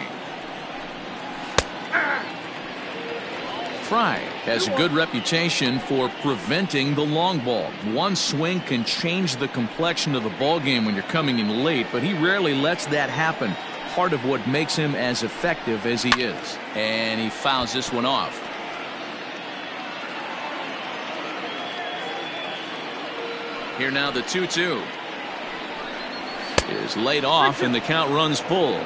Fry has a good reputation for preventing the long ball. One swing can change the complexion of the ball game when you're coming in late, but he rarely lets that happen. Part of what makes him as effective as he is. And he fouls this one off. Here now the 2-2 is laid off and the count runs full.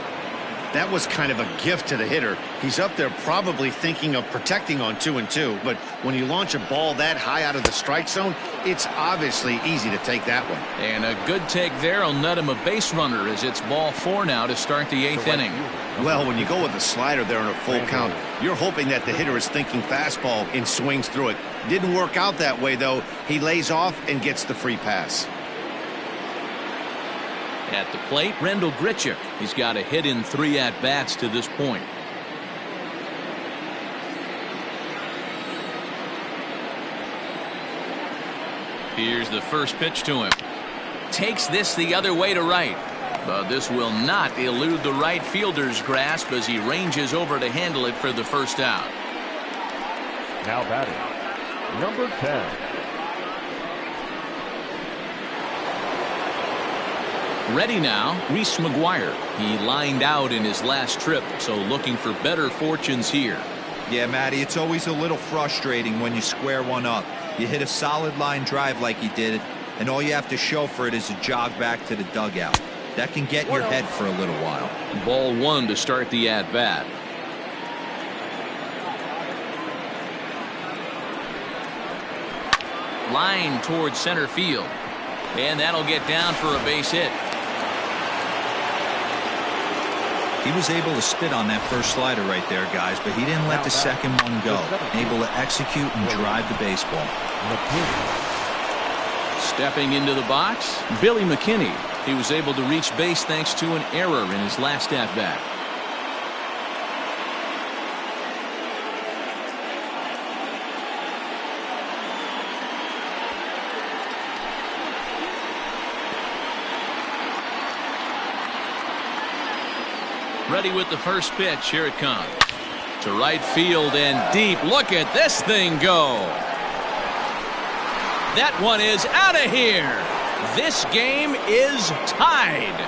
That was kind of a gift to the hitter. He's up there probably thinking of protecting on 2-2, but when you launch a ball that high out of the strike zone, it's obviously easy to take that one. And a good take there will net him a base runner as it's ball 4 now to start the 8th inning. Well, when you go with a slider there on a full count, you're hoping that the hitter is thinking fastball and swings through it. Didn't work out that way, though. He lays off and gets the free pass. At the plate, Rendell Grichuk. He's got a hit in 3 at-bats to this point. Here's the first pitch to him. Takes this the other way to right. But this will not elude the right fielder's grasp as he ranges over to handle it for the first out. Now batting, number 10. Ready now, Reese McGuire. He lined out in his last trip, so looking for better fortunes here. Yeah, Matty, it's always a little frustrating when you square one up. You hit a solid line drive like he did, and all you have to show for it is a jog back to the dugout. That can get in your head for a little while. Ball 1 to start the at-bat. Line towards center field. And that'll get down for a base hit. He was able to spit on that first slider right there, guys, but he didn't let the second one go. Able to execute and drive the baseball. Stepping into the box, Billy McKinney. He was able to reach base thanks to an error in his last at-bat. Ready with the first pitch. Here it comes. To right field and deep. Look at this thing go. That one is out of here. This game is tied.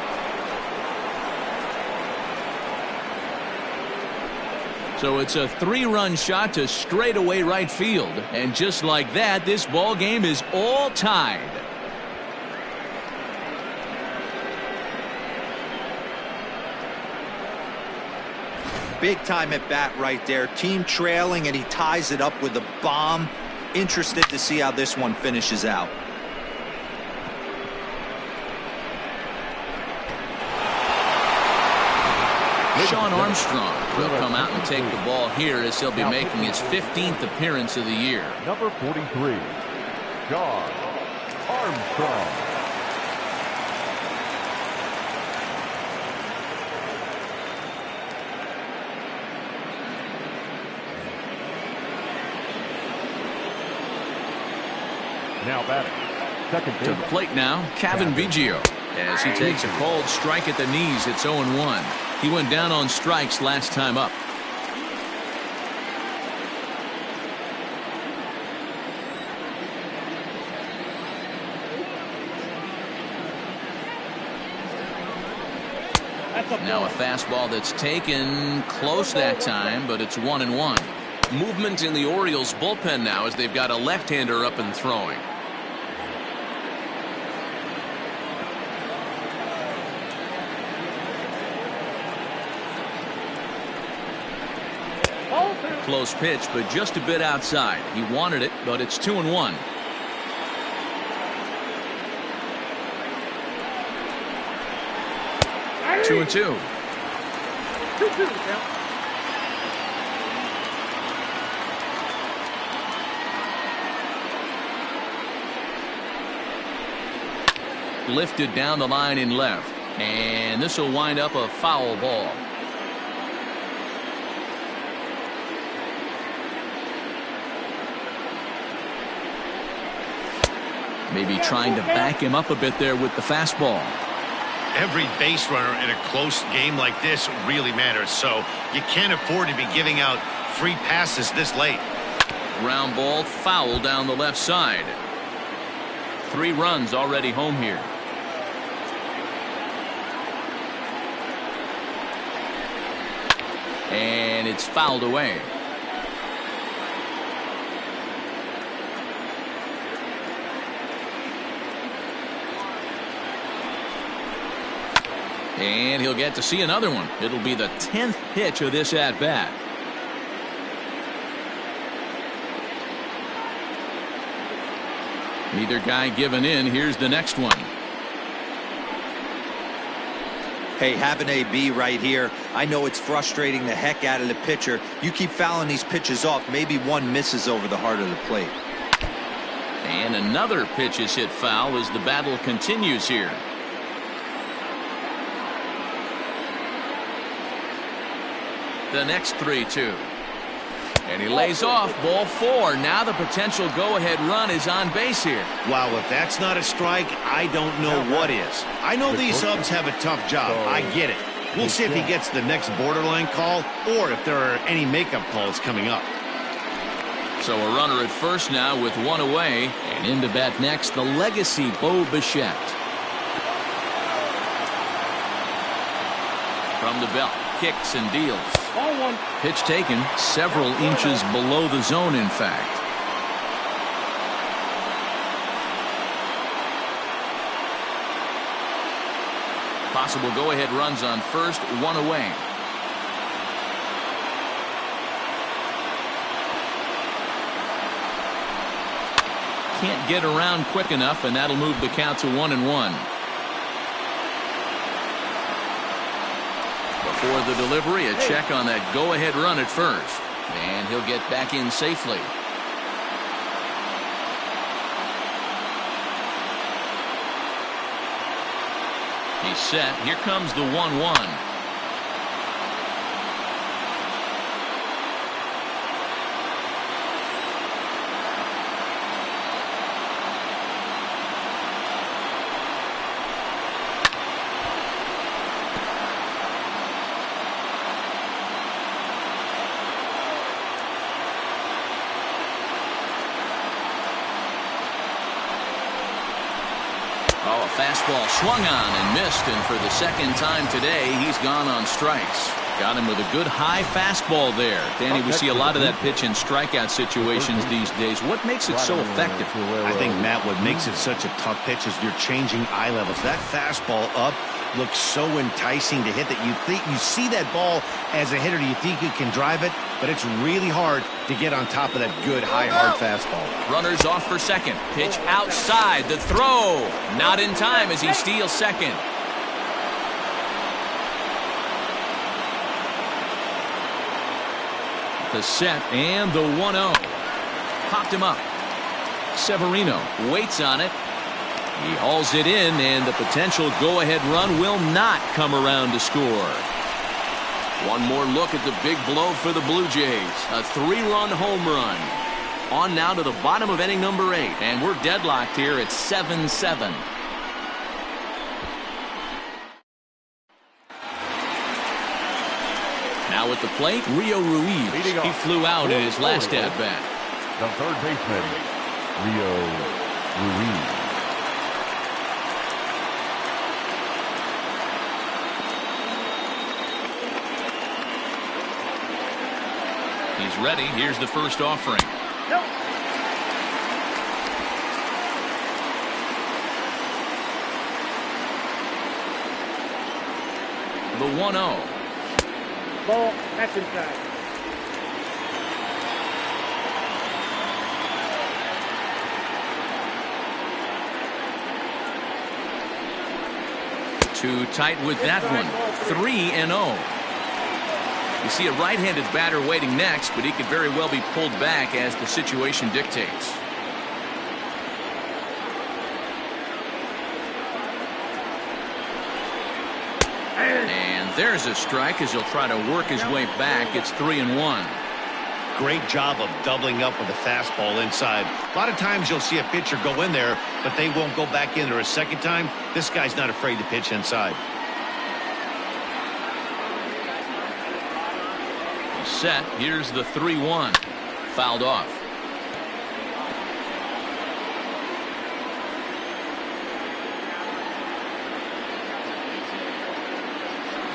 So it's a 3-run shot to straightaway right field. And just like that, this ball game is all tied. Big time at bat right there. Team trailing, and he ties it up with a bomb. Interested to see how this one finishes out. Shawn Armstrong will come out and take the ball here as he'll be making his 15th appearance of the year. Number 43, Shawn Armstrong. Now batting, second to the plate now, Cavan Biggio. As he takes a cold strike at the knees, it's 0-1. He went down on strikes last time up. Now a fastball that's taken close that time, but it's 1-1. Movement in the Orioles bullpen now as they've got a left-hander up and throwing. Close pitch, but just a bit outside. He wanted it, but it's 2-1. Two and two. 2-2. Lifted down the line in left. And this will wind up a foul ball. Maybe trying to back him up a bit there with the fastball. Every base runner in a close game like this really matters, so you can't afford to be giving out free passes this late. Ground ball, foul down the left side. 3 runs already home here. And it's fouled away. And he'll get to see another one. It'll be the 10th pitch of this at-bat. Neither guy giving in. Here's the next one. Hey, have an AB right here. I know it's frustrating the heck out of the pitcher. You keep fouling these pitches off. Maybe one misses over the heart of the plate. And another pitch is hit foul as the battle continues here. The next 3-2. And he lays off ball 4. Now the potential go-ahead run is on base here. Wow, if that's not a strike, I don't know what is. I know these subs have a tough job. I get it. We'll see if he gets the next borderline call or if there are any makeup calls coming up. So a runner at first now with 1 away. And in to bat next, the legacy Bo Bichette. From the belt, kicks and deals. Pitch taken several inches below the zone, in fact. Possible go-ahead runs on first, 1 away. Can't get around quick enough, and that'll move the count to 1-1. Before the delivery, a check on that go-ahead run at first. And he'll get back in safely. He's set. Here comes the 1-1. Fastball swung on and missed, and for the second time today, he's gone on strikes. Got him with a good high fastball there. Danny, we see a lot of that pitch in strikeout situations these days. What makes it so effective? I think, Matt, what makes it such a tough pitch is you're changing eye levels. That fastball up looks so enticing to hit that you see that ball as a hitter, you think you can drive it, but it's really hard to get on top of that good high hard fastball. Runners off for second. Pitch outside. The throw not in time as he steals second. The set and the 1-0. Popped him up. Severino waits on it. He hauls it in, and the potential go-ahead run will not come around to score. One more look at the big blow for the Blue Jays. A 3-run home run. On now to the bottom of inning number 8, and we're deadlocked here at 7-7. Now at the plate, Rio Ruiz. He flew out in his last at-bat. The third baseman, Rio Ruiz. He's ready. Here's the first offering. Nope. The 1-0. Ball, that's inside. Too tight with that one. 3-0. You see a right-handed batter waiting next, but he could very well be pulled back as the situation dictates. And there's a strike as he'll try to work his way back. It's 3-1. Great job of doubling up with a fastball inside. A lot of times you'll see a pitcher go in there, but they won't go back in there a second time. This guy's not afraid to pitch inside. Set. Here's the 3-1. Fouled off.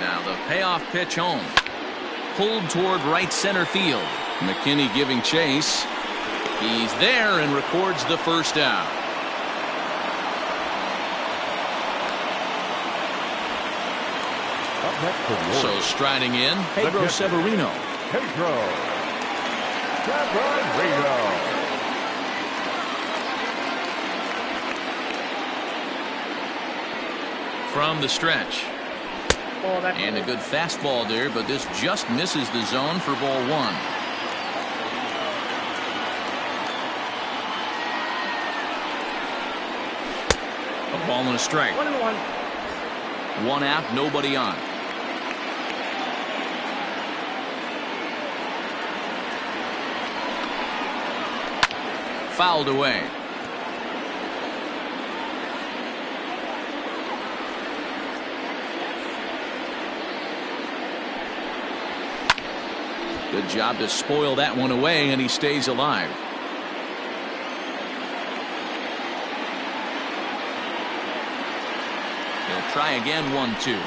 Now the payoff pitch home. Pulled toward right center field. McKinney giving chase. He's there and records the first out. So striding in, Pedro Severino. Pedro Severino. From the stretch. And a good fastball there, but this just misses the zone for ball one. A ball and a strike. 1-1. One out, nobody on. Fouled away. Good job to spoil that one away, and he stays alive. He'll try again, 1-2.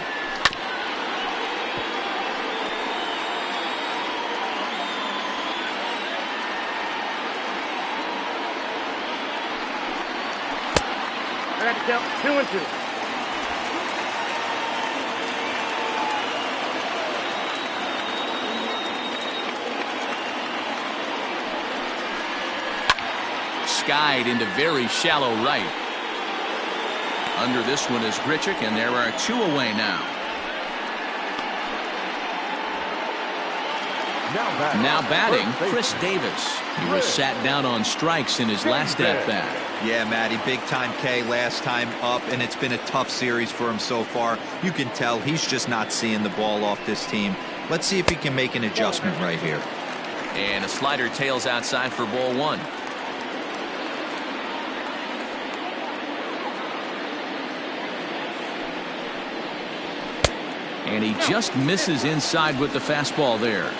I got to count 2-2. Skied into very shallow right. Under this one is Grichuk, and there are two away now. Now batting, Chris Davis. He was sat down on strikes in his last at-bat. Yeah, Matty, big-time K last time up, and it's been a tough series for him so far. You can tell he's just not seeing the ball off this team. Let's see if he can make an adjustment right here. And a slider tails outside for ball one. And he just misses inside with the fastball there.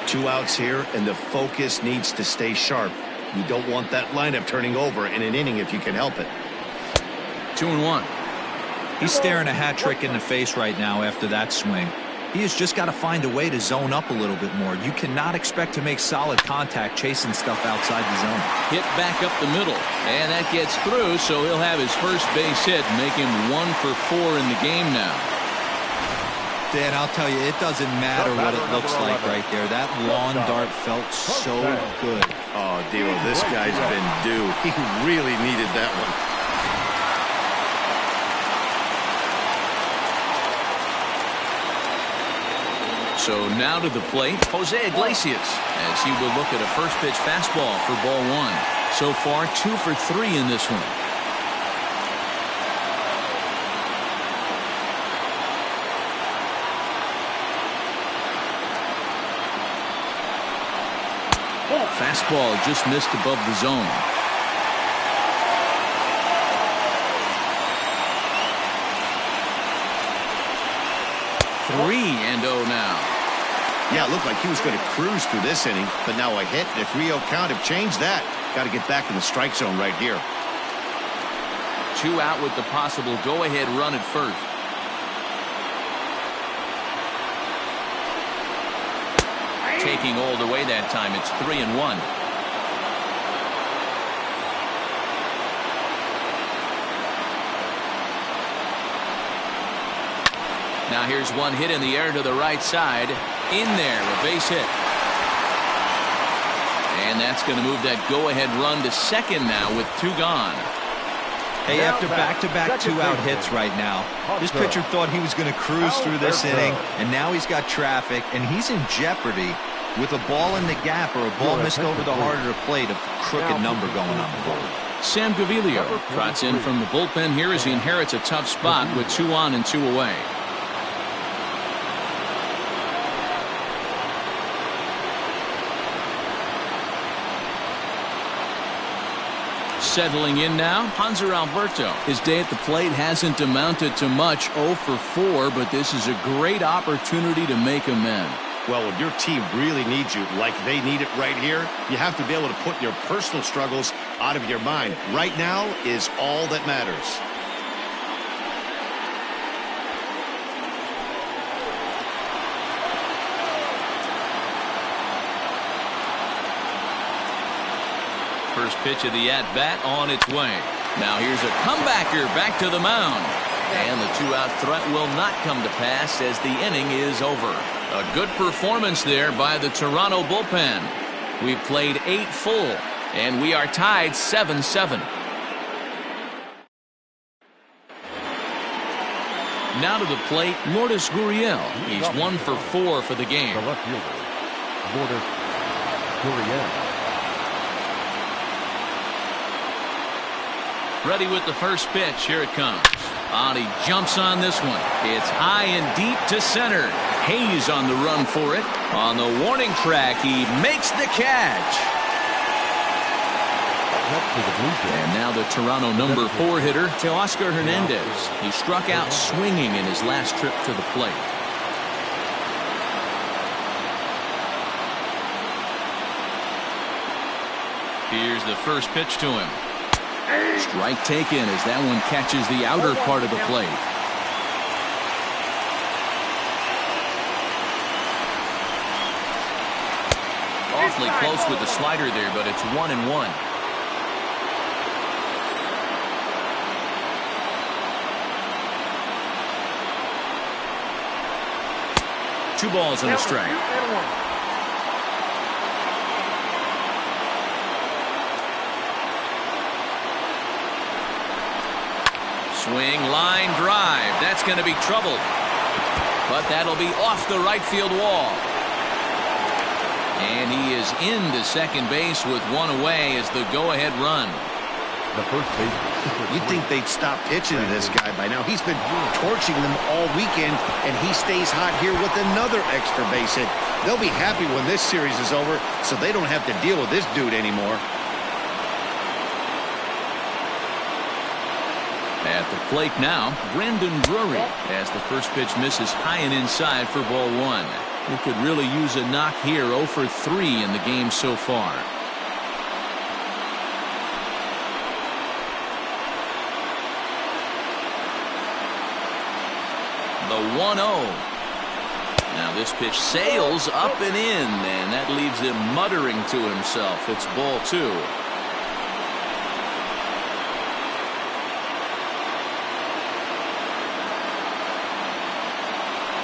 2 outs here, and the focus needs to stay sharp. You don't want that lineup turning over in an inning if you can help it. 2-1. He's staring a hat trick in the face right now after that swing. He has just got to find a way to zone up a little bit more. You cannot expect to make solid contact chasing stuff outside the zone. Hit back up the middle, and that gets through, so he'll have his first base hit, make him 1 for 4 in the game now. Dan, I'll tell you, it doesn't matter what it looks like right there. That lawn dart felt so good. Oh, Dero, this guy's been due. He really needed that one. So now to the plate, Jose Iglesias, as he will look at a first pitch fastball for ball one. So far, 2 for 3 in this one. Fastball just missed above the zone. Three and 0 now. Yeah, it looked like he was going to cruise through this inning, but now a hit and a 3-0 count have changed that. Got to get back in the strike zone right here. 2 out with the possible go-ahead run at first. Taking all the way that time. It's 3-1. Now here's one hit in the air to the right side. In there, a base hit. And that's going to move that go-ahead run to second now with 2 gone. Hey, after back-to-back 2-out hits right now, this pitcher thought he was going to cruise through this inning, and now he's got traffic, and he's in jeopardy with a ball in the gap or a ball missed over the heart of the plate, a crooked number going on the board. Sam Gaviglio trots in from the bullpen here as he inherits a tough spot with 2 on and 2 away. Settling in now, Hanser Alberto. His day at the plate hasn't amounted to much, 0 for 4, but this is a great opportunity to make amends. Well, when your team really needs you, like they need it right here, you have to be able to put your personal struggles out of your mind. Right now is all that matters. First pitch of the at-bat on its way. Now here's a comebacker back to the mound. And the two-out threat will not come to pass as the inning is over. A good performance there by the Toronto bullpen. We've played 8 full, and we are tied 7-7. Now to the plate, Lourdes Gurriel. He's 1 for 4 for the game. The left fielder, Lourdes Gurriel. Ready with the first pitch. Here it comes. He jumps on this one. It's high and deep to center. Hayes on the run for it. On the warning track, he makes the catch. And now the Toronto number 4 hitter, Teoscar Hernandez. He struck out swinging in his last trip to the plate. Here's the first pitch to him. Strike taken as that one catches the outer part of the plate. Awfully close with the slider there, but it's 1-1. Two balls and a strike. Swing, line, drive. That's going to be trouble. But that'll be off the right field wall. And he is into second base with one away as the go-ahead run. The first base. You'd think they'd stop pitching to this guy by now. He's been torching them all weekend, and he stays hot here with another extra base hit. They'll be happy when this series is over, so they don't have to deal with this dude anymore. At the plate now, Brandon Drury as the first pitch misses high and inside for ball 1. He could really use a knock here. 0 for 3 in the game so far. The 1-0. Now this pitch sails up and in, and that leaves him muttering to himself. It's ball 2.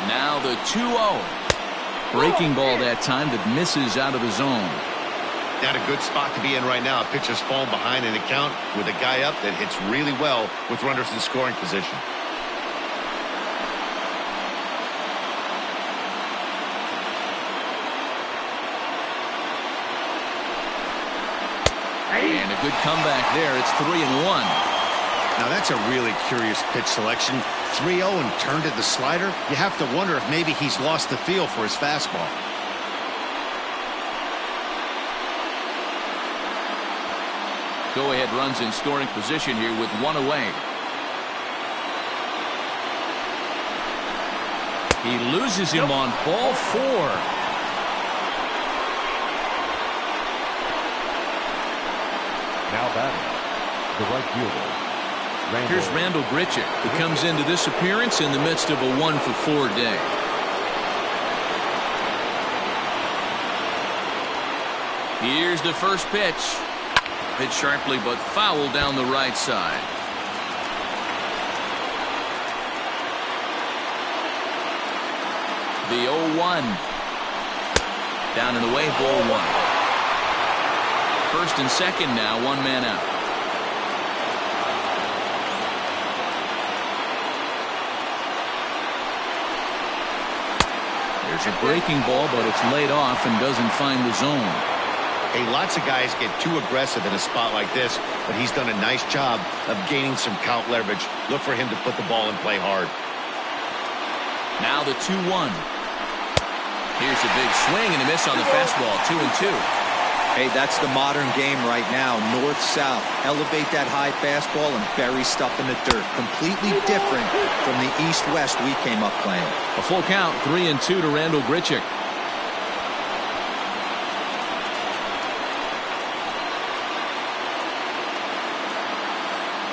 Now the 2-0. Breaking ball that time that misses out of the zone. Not a good spot to be in right now. Pitcher's falling behind in the count with a guy up that hits really well with runners in scoring position. And a good comeback there. It's 3-1. Now that's a really curious pitch selection. 3-0 and turned at the slider. You have to wonder if maybe he's lost the feel for his fastball. Go-ahead runs in scoring position here with one away. He loses him on ball 4. Now batting, the right fielder. Here's Randall Grichuk, who comes into this appearance in the midst of a 1 for 4 day. Here's the first pitch. Hit sharply but foul down the right side. The 0-1. Down and away, ball 1. First and second now, one man out. There's a breaking ball, but it's laid off and doesn't find the zone. Hey, lots of guys get too aggressive in a spot like this, but he's done a nice job of gaining some count leverage. Look for him to put the ball and play hard. Now the 2-1. Here's a big swing and a miss on the fastball. 2-2. Hey, that's the modern game right now. North-south. Elevate that high fastball and bury stuff in the dirt. Completely different from the east-west we came up playing. A full count, 3-2 to Randal Grichuk.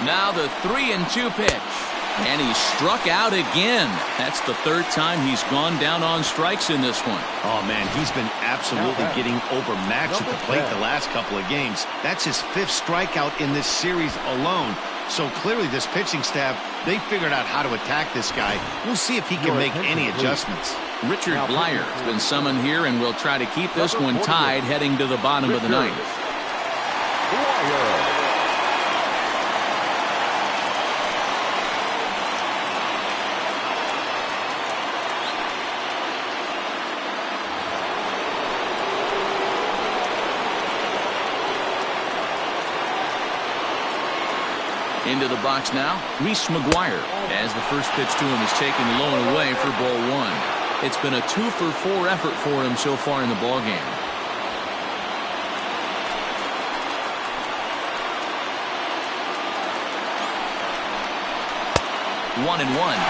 Now the 3-2 pitch. And he struck out again. That's the third time he's gone down on strikes in this one. Oh, man, he's been absolutely getting overmatched at the plate the last couple of games. That's his 5th strikeout in this series alone. So clearly this pitching staff, they figured out how to attack this guy. We'll see if he can make any adjustments. Richard Bleier has been summoned here and will try to keep this one tied heading to the bottom of the ninth. Into the box now, Reese McGuire, as the first pitch to him is taken low and away for ball 1. It's been a 2-for-4 effort for him so far in the ballgame. One and one.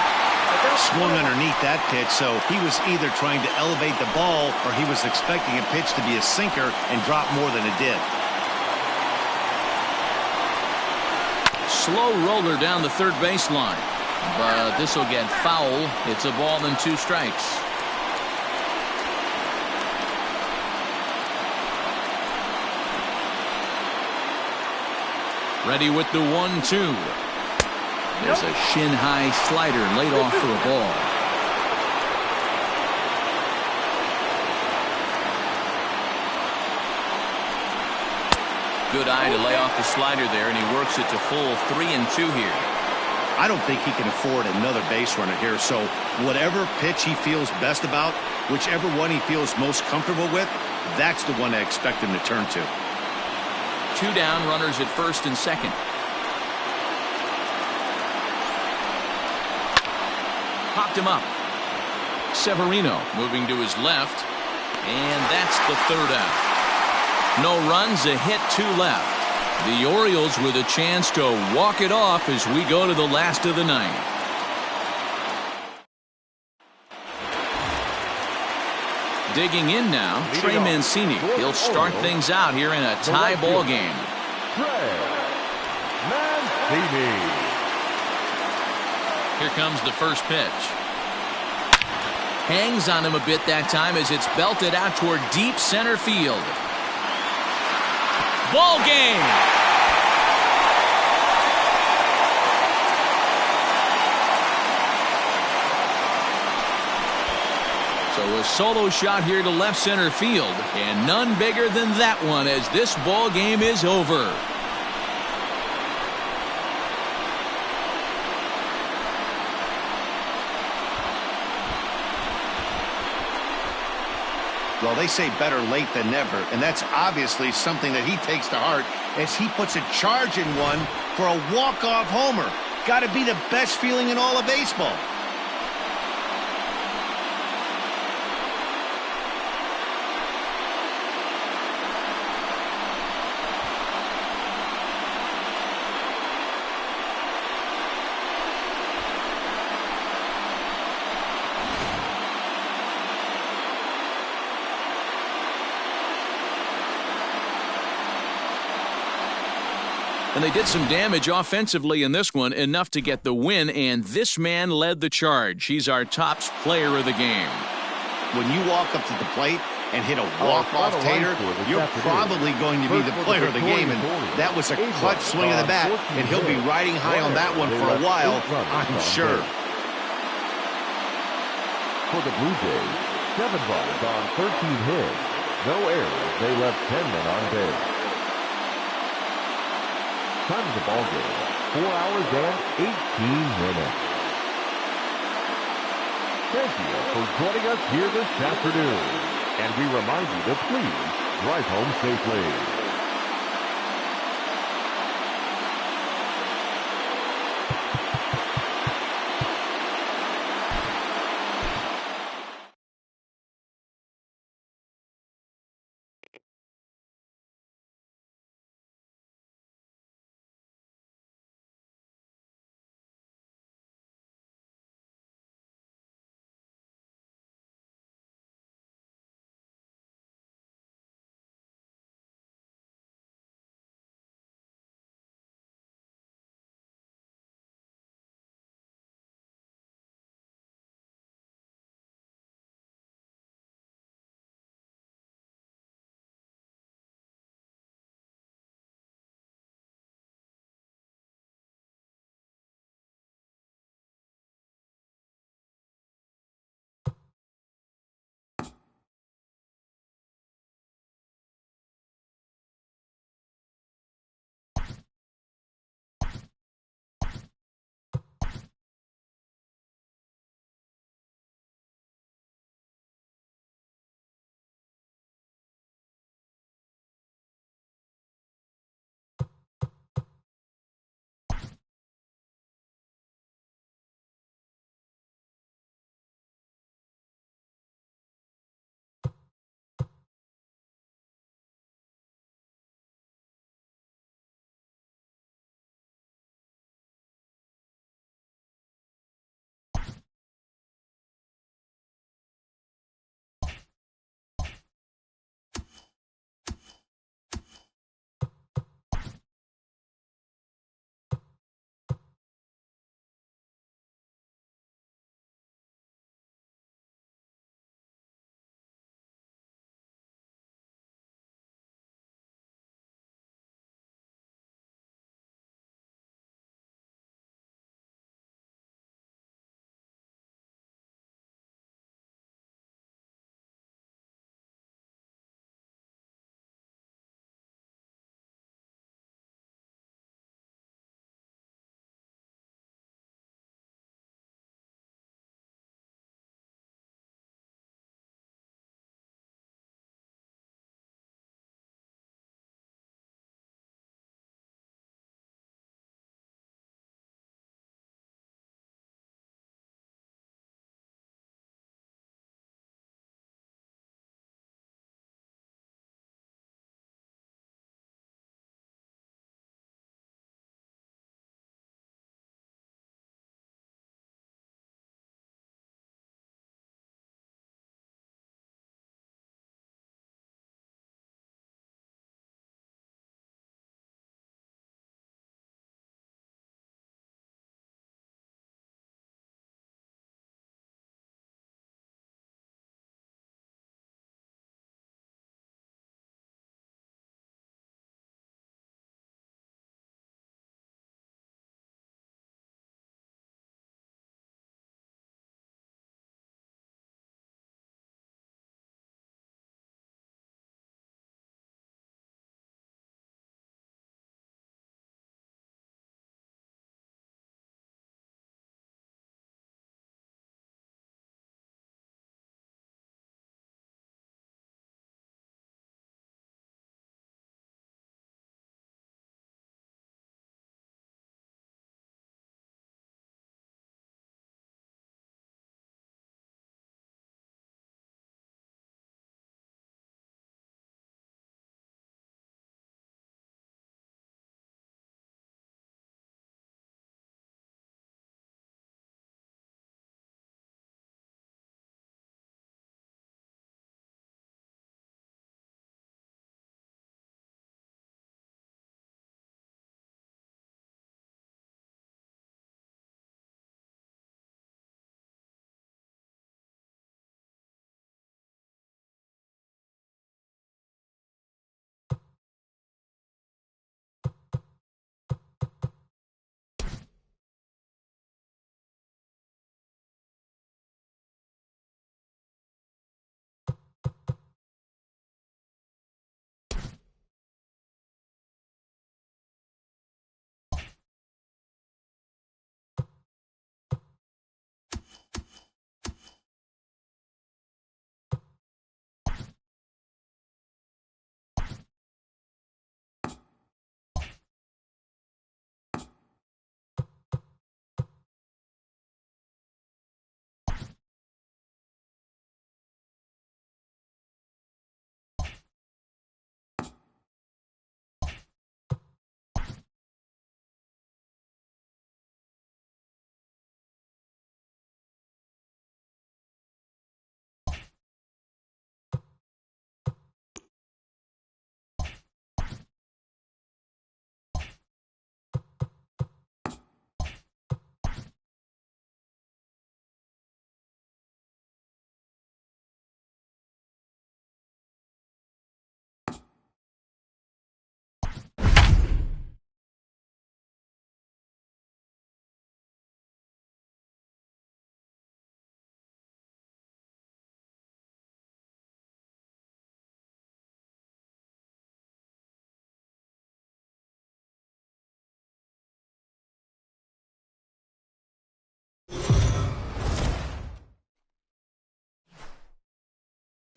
Swung underneath that pitch, so he was either trying to elevate the ball or he was expecting a pitch to be a sinker and drop more than it did. Slow roller down the third baseline, but this will get foul. It's a ball and 2 strikes. Ready with the 1-2. There's a shin-high slider laid off for a ball. Good eye to lay off the slider there, and he works it to full 3-2 here. I don't think he can afford another base runner here, so whatever pitch he feels best about, whichever one he feels most comfortable with, that's the one I expect him to turn to. 2 down, runners at first and second. Popped him up. Severino moving to his left, and that's the 3rd out. No runs, a hit, 2 left. The Orioles with a chance to walk it off as we go to the last of the ninth. Digging in now, Trey Mancini. He'll start things out here in a tie ball game. Trey Mancini. Here comes the first pitch. Hangs on him a bit that time as it's belted out toward deep center field. Ball game. So a solo shot here to left center field, and none bigger than that one as this ball game is over. Well, they say better late than never, and that's obviously something that he takes to heart as he puts a charge in one for a walk-off homer. Got to be the best feeling in all of baseball. And they did some damage offensively in this one, enough to get the win, and this man led the charge. He's our top player of the game. When you walk up to the plate and hit a walk-off tater, you're probably going to be the player of the game, and that was a clutch swing of the bat, and he'll be riding high on that one for a while, I'm sure. For the Blue Jays, 7 runs on 13 hits. No errors. They left 10 men on base. Time of the ball game, 4 hours and 18 minutes. Thank you for joining us here this afternoon. And we remind you to please drive home safely.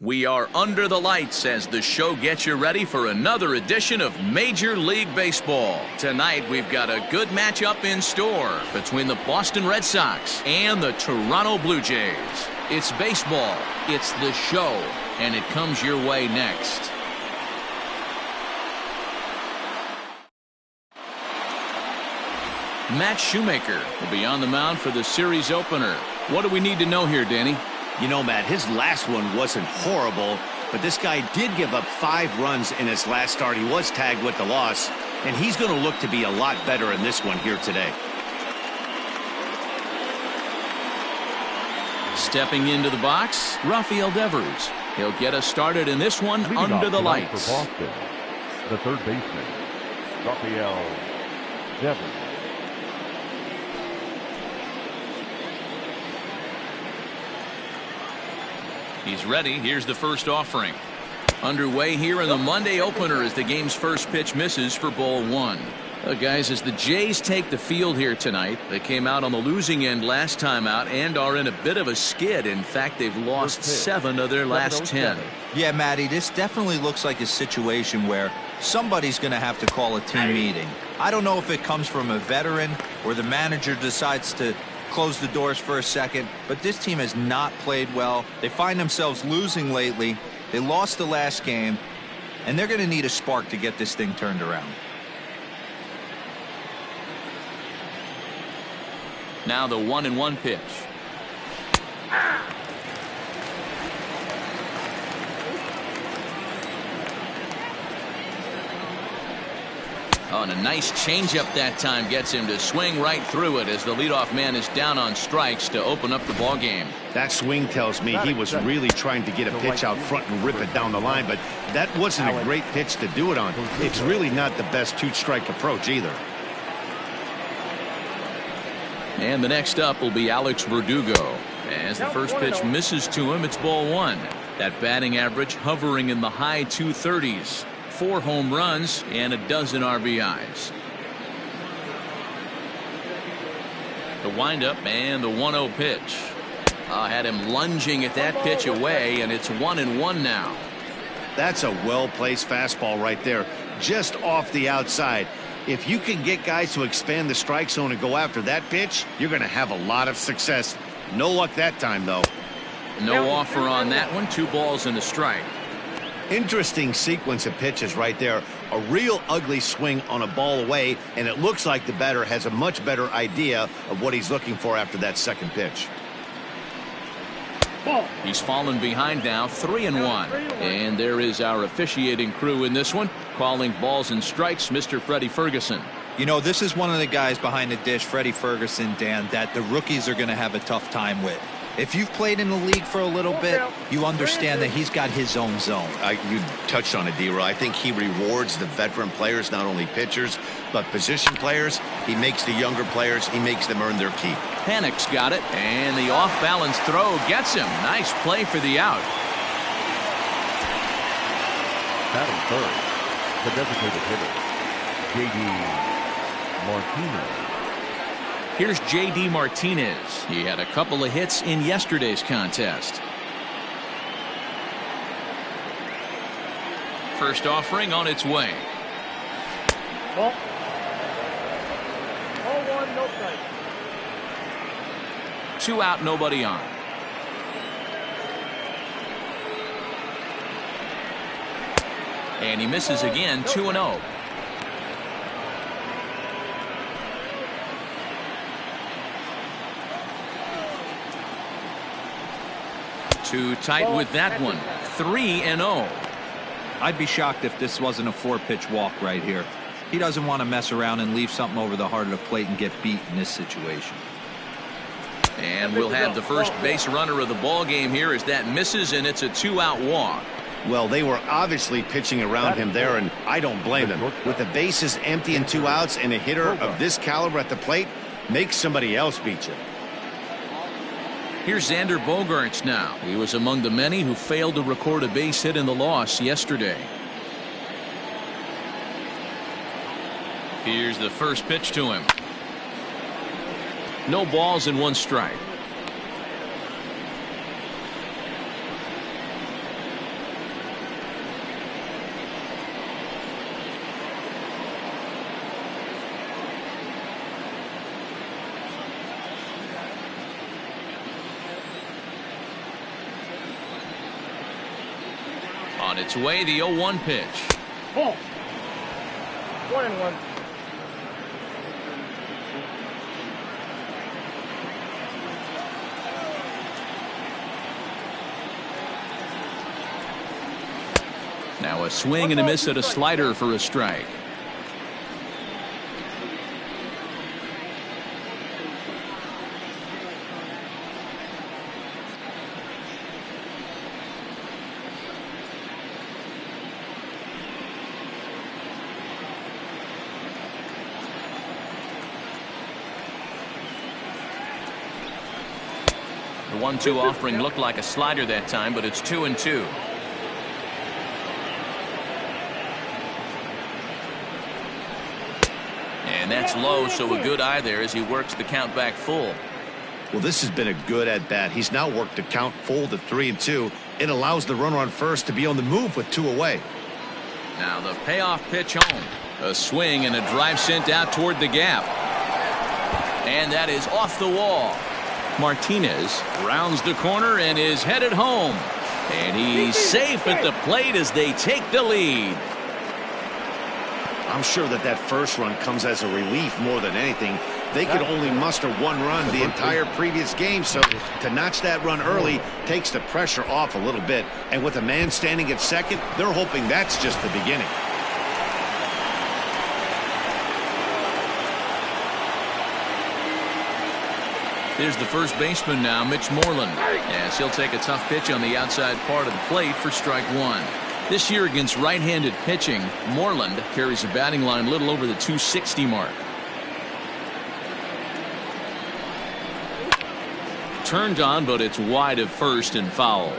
We are under the lights as the show gets you ready for another edition of Major League Baseball. Tonight we've got a good matchup in store between the Boston Red Sox and the Toronto Blue Jays. It's baseball, it's the show, and it comes your way next. Matt Shoemaker will be on the mound for the series opener. What do we need to know here, Danny? You know, Matt, his last one wasn't horrible, but this guy did give up 5 runs in his last start. He was tagged with the loss, and he's going to look to be a lot better in this one here today. Stepping into the box, Rafael Devers. He'll get us started in this one under the lights. For Boston, the third baseman, Rafael Devers. He's ready. Here's the first offering. Underway here in the Monday opener as the game's first pitch misses for ball 1. Guys, as the Jays take the field here tonight, they came out on the losing end last time out and are in a bit of a skid. In fact, they've lost 7 of their last 10. Yeah, Matty, this definitely looks like a situation where somebody's going to have to call a team meeting. I don't know if it comes from a veteran or the manager decides to close the doors for a second, but this team has not played well. They find themselves losing lately. They lost the last game, and they're going to need a spark to get this thing turned around. Now the 1-1 pitch. Oh, and a nice changeup that time gets him to swing right through it as the leadoff man is down on strikes to open up the ball game. That swing tells me he was really trying to get a pitch out front and rip it down the line, but that wasn't a great pitch to do it on. It's really not the best 2-strike approach either. And the next up will be Alex Verdugo. As the first pitch misses to him, it's ball 1. That batting average hovering in the high 230s. 4 home runs and a dozen RBIs. The windup and the 1-0 pitch. Had him lunging at that pitch away, and it's 1-1 now. That's a well-placed fastball right there, just off the outside. If you can get guys to expand the strike zone and go after that pitch, you're going to have a lot of success. No luck that time, though. No offer on that one. 2 balls and a strike. Interesting sequence of pitches right there. A real ugly swing on a ball away, and it looks like the batter has a much better idea of what he's looking for after that second pitch. He's fallen behind now, 3-1. And there is our officiating crew in this one, calling balls and strikes, Mr. Freddie Ferguson. You know, this is one of the guys behind the dish, Freddie Ferguson, Dan, that the rookies are going to have a tough time with. If you've played in the league for a little bit, you understand that he's got his own zone. You touched on it, D-Roy. I think he rewards the veteran players, not only pitchers, but position players. He makes the younger players, he makes them earn their keep. Panic's got it, and the off-balance throw gets him. Nice play for the out. Batting third, the designated hitter, J.D. Martinez. Here's J.D. Martinez. He had a couple of hits in yesterday's contest. First offering on its way. Ball 1, no strike. 2 out, nobody on. And he misses again, 2-0. Too tight with that one. 3-0. I'd be shocked if this wasn't a 4-pitch walk right here. He doesn't want to mess around and leave something over the heart of the plate and get beat in this situation. And we'll have the first base runner of the ball game here as that misses, and it's a 2-out walk. Well, they were obviously pitching around him there, and I don't blame them. With the bases empty and 2 outs and a hitter of this caliber at the plate, make somebody else beat you. Here's Xander Bogaerts now. He was among the many who failed to record a base hit in the loss yesterday. Here's the first pitch to him. No balls and 1 strike. On its way, the 0-1 pitch. Ball. 1-1. Now a swing and a miss at a slider for a strike. The 1-2 offering looked like a slider that time, but it's 2-2. And that's low, so a good eye there as he works the count back full. Well, this has been a good at-bat. He's now worked the count full to 3-2. It allows the runner on first to be on the move with 2 away. Now the payoff pitch home. A swing and a drive sent out toward the gap. And that is off the wall. Martinez rounds the corner and is headed home. And he's safe at the plate as they take the lead. I'm sure that first run comes as a relief more than anything. They could only muster 1 run the entire previous game, so to notch that run early takes the pressure off a little bit. And with a man standing at second, they're hoping that's just the beginning. Here's the first baseman now, Mitch Moreland, as he'll take a tough pitch on the outside part of the plate for strike 1. This year against right-handed pitching, Moreland carries a batting line a little over the 260 mark. Turned on, but it's wide of first and foul.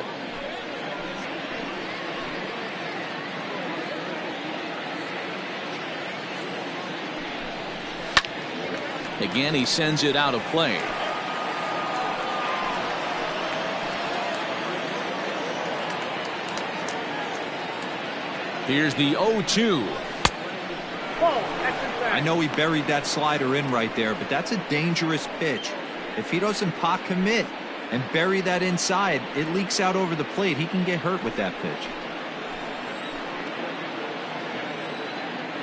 Again, he sends it out of play. Here's the 0-2. I know he buried that slider in right there, but that's a dangerous pitch. If he doesn't pot commit and bury that inside, it leaks out over the plate. He can get hurt with that pitch.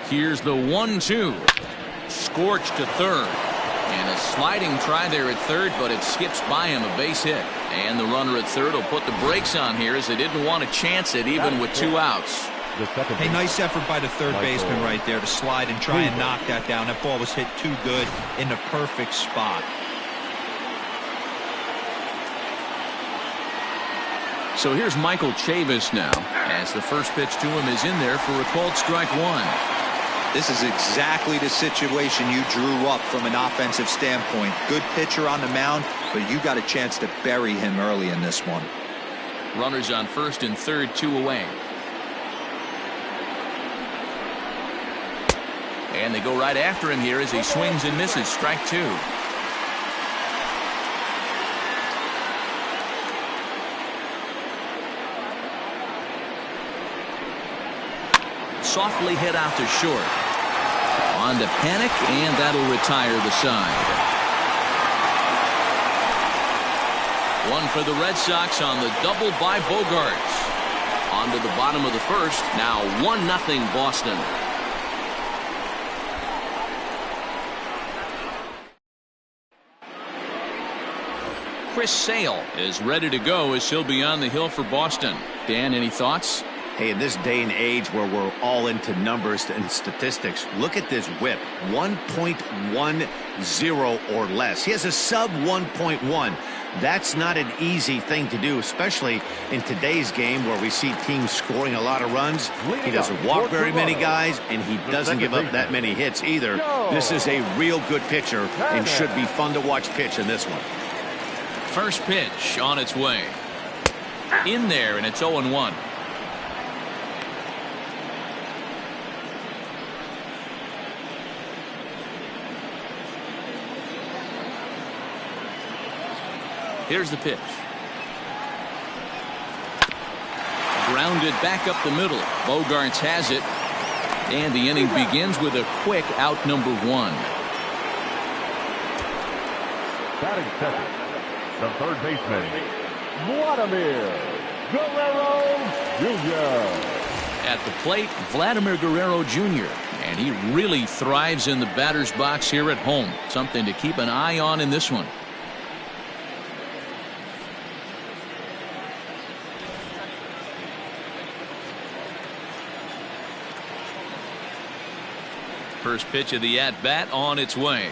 Here's the 1-2. Scorched to third. And a sliding try there at third, but it skips by him, a base hit. And the runner at third will put the brakes on here as they didn't want to chance it even with 2 outs. Hey, nice effort by the third baseman right there to slide and try and knock that down. That ball was hit too good in the perfect spot. So here's Michael Chavis now, as the first pitch to him is in there for a called strike 1. This is exactly the situation you drew up from an offensive standpoint. Good pitcher on the mound, but you got a chance to bury him early in this one. Runners on first and third, 2 away. And they go right after him here as he swings and misses. Strike 2. Softly hit out to short. On to Panic, and that'll retire the side. 1 for the Red Sox on the double by Bogaerts. On to the bottom of the first. Now 1-0 Boston. Chris Sale is ready to go as he'll be on the hill for Boston. Dan, any thoughts? Hey, in this day and age where we're all into numbers and statistics, look at this whip. 1.10 or less. He has a sub 1.1. That's not an easy thing to do, especially in today's game where we see teams scoring a lot of runs. He doesn't walk very many guys, and he doesn't give up that many hits either. This is a real good pitcher and should be fun to watch pitch in this one. First pitch on its way. In there, and it's 0-1. Here's the pitch. Grounded back up the middle. Bogaerts has it. And the inning begins with a quick out number 1. Batting second, the third baseman, Vladimir Guerrero Jr. At the plate, Vladimir Guerrero Jr. And he really thrives in the batter's box here at home. Something to keep an eye on in this one. First pitch of the at-bat on its way.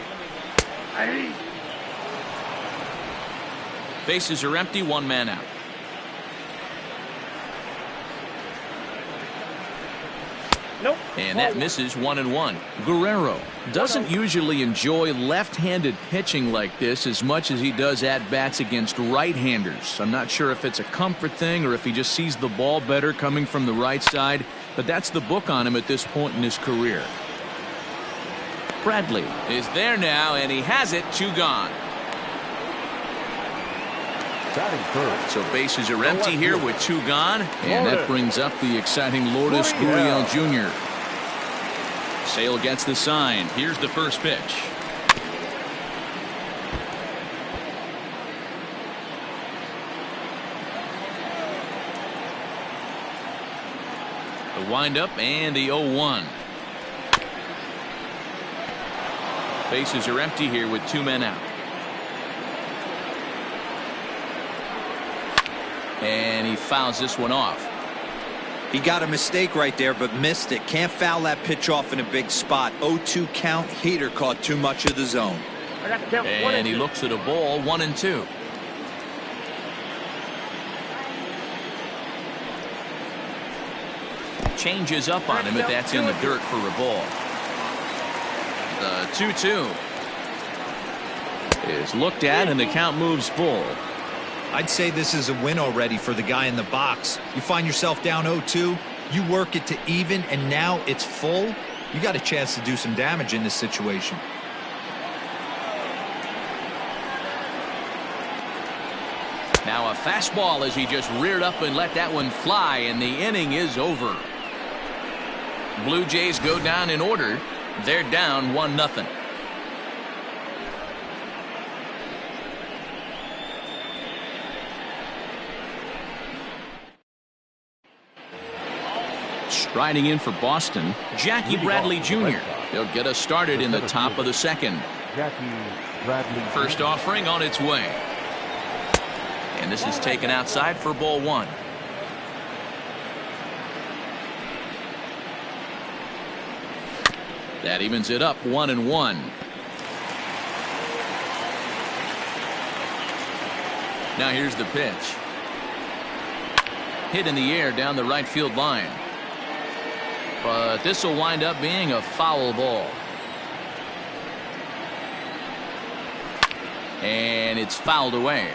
Bases are empty, one man out. Nope. And that misses 1-1. Guerrero doesn't usually enjoy left-handed pitching like this as much as he does at-bats against right-handers. I'm not sure if it's a comfort thing or if he just sees the ball better coming from the right side, but that's the book on him at this point in his career. Bradley is there now, and he has it. 2 gone. So bases are empty here with 2 gone, and that brings up the exciting Lourdes Gurriel Jr. Sale gets the sign. Here's the first pitch. The windup and the 0-1. Bases are empty here with 2 men out. And he fouls this one off. He got a mistake right there, but missed it. Can't foul that pitch off in a big spot. 0-2 count. Heater caught too much of the zone. And he looks at a ball, 1-2. Changes up on him, but that's in the dirt for a ball. The 2-2 is looked at, and the count moves full. I'd say this is a win already for the guy in the box. You find yourself down 0-2, you work it to even, and now it's full. You got a chance to do some damage in this situation. Now a fastball as he just reared up and let that one fly, and the inning is over. Blue Jays go down in order. They're down 1-0. Striding in for Boston, Jackie Bradley Jr. He'll get us started in the top of the second. First offering on its way. And this is taken outside for ball 1. That evens it up 1-1. Now here's the pitch. Hit in the air down the right field line. But this will wind up being a foul ball. And it's fouled away.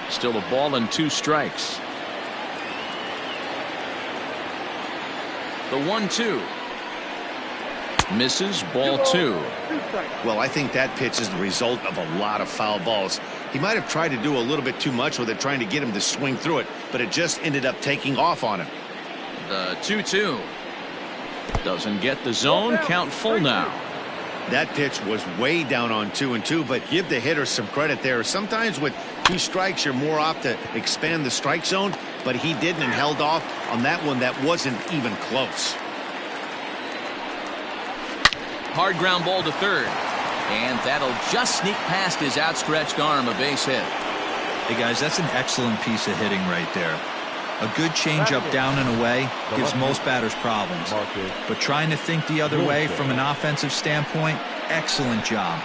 Still a ball and 2 strikes. The 1-2. Misses, ball 2. Well, I think that pitch is the result of a lot of foul balls. He might have tried to do a little bit too much with it, trying to get him to swing through it, but it just ended up taking off on him. The 2-2. Doesn't get the zone. Count full now. That pitch was way down on 2-2, but give the hitter some credit there. Sometimes with 2 strikes, you're more apt to expand the strike zone, but he didn't and held off on that one that wasn't even close. Hard ground ball to third. And that'll just sneak past his outstretched arm, a base hit. Hey, guys, that's an excellent piece of hitting right there. A good changeup down and away gives most batters problems. But trying to think the other way from an offensive standpoint, excellent job.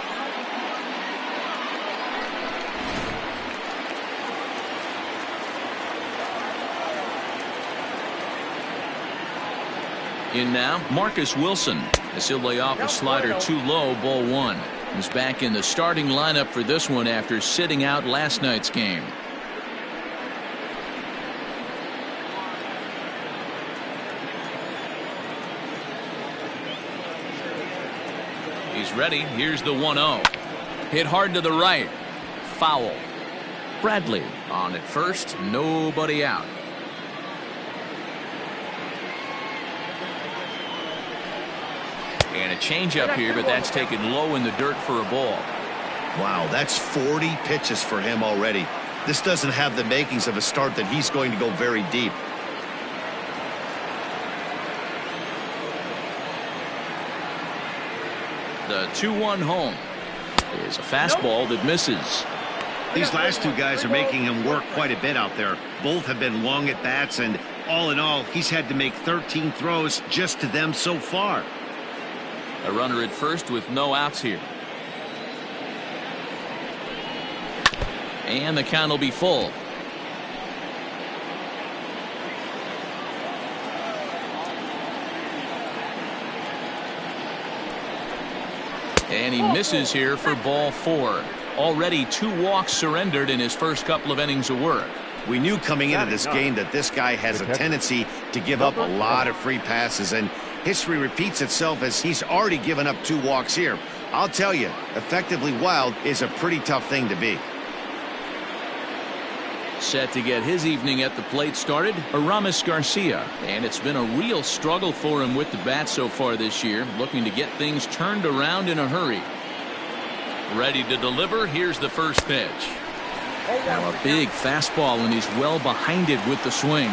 In now, Marcus Wilson, as he'll lay off a slider too low, ball 1. He's back in the starting lineup for this one after sitting out last night's game. He's ready. Here's the 1-0. Hit hard to the right. Foul. Bradley on at first. Nobody out. And a changeup here, but that's taken low in the dirt for a ball. Wow, that's 40 pitches for him already. This doesn't have the makings of a start that he's going to go very deep. The 2-1 home is a fastball that misses. These last two guys are making him work quite a bit out there. Both have been long at bats, and all in all, he's had to make 13 throws just to them so far. A runner at first with no outs here. And the count will be full. And he misses here for ball 4. Already 2 walks surrendered in his first couple of innings of work. We knew coming into this game that this guy has a tendency to give up a lot of free passes, and history repeats itself as he's already given up 2 walks here. I'll tell you, effectively wild is a pretty tough thing to be. Set to get his evening at the plate started, Aramis Garcia. And it's been a real struggle for him with the bat so far this year, looking to get things turned around in a hurry. Ready to deliver. Here's the first pitch. Now a big fastball, and he's well behind it with the swing.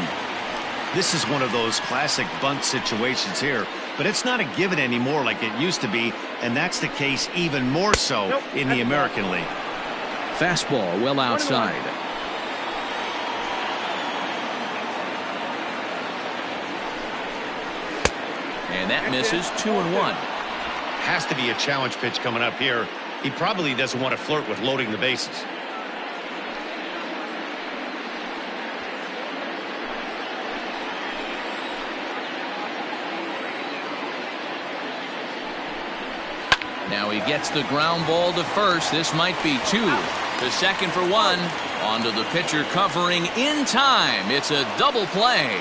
This is one of those classic bunt situations here, but it's not a given anymore like it used to be, and that's the case even more so in the American League. Fastball well outside. And that misses. 2-1. Has to be a challenge pitch coming up here. He probably doesn't want to flirt with loading the bases. Now he gets the ground ball to first. This might be 2. To second for 1. Onto the pitcher covering in time. It's a double play.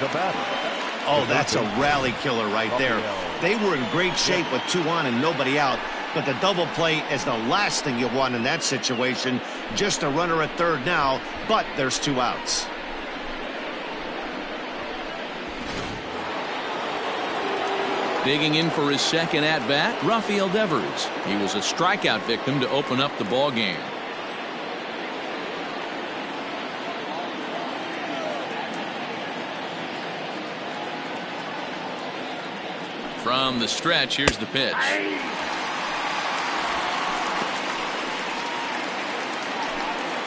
The batter. Oh, that's a rally killer right there. They were in great shape with 2 on and nobody out, but the double play is the last thing you want in that situation. Just a runner at third now, but there's 2 outs. Digging in for his second at-bat, Rafael Devers. He was a strikeout victim to open up the ball game. From the stretch, here's the pitch.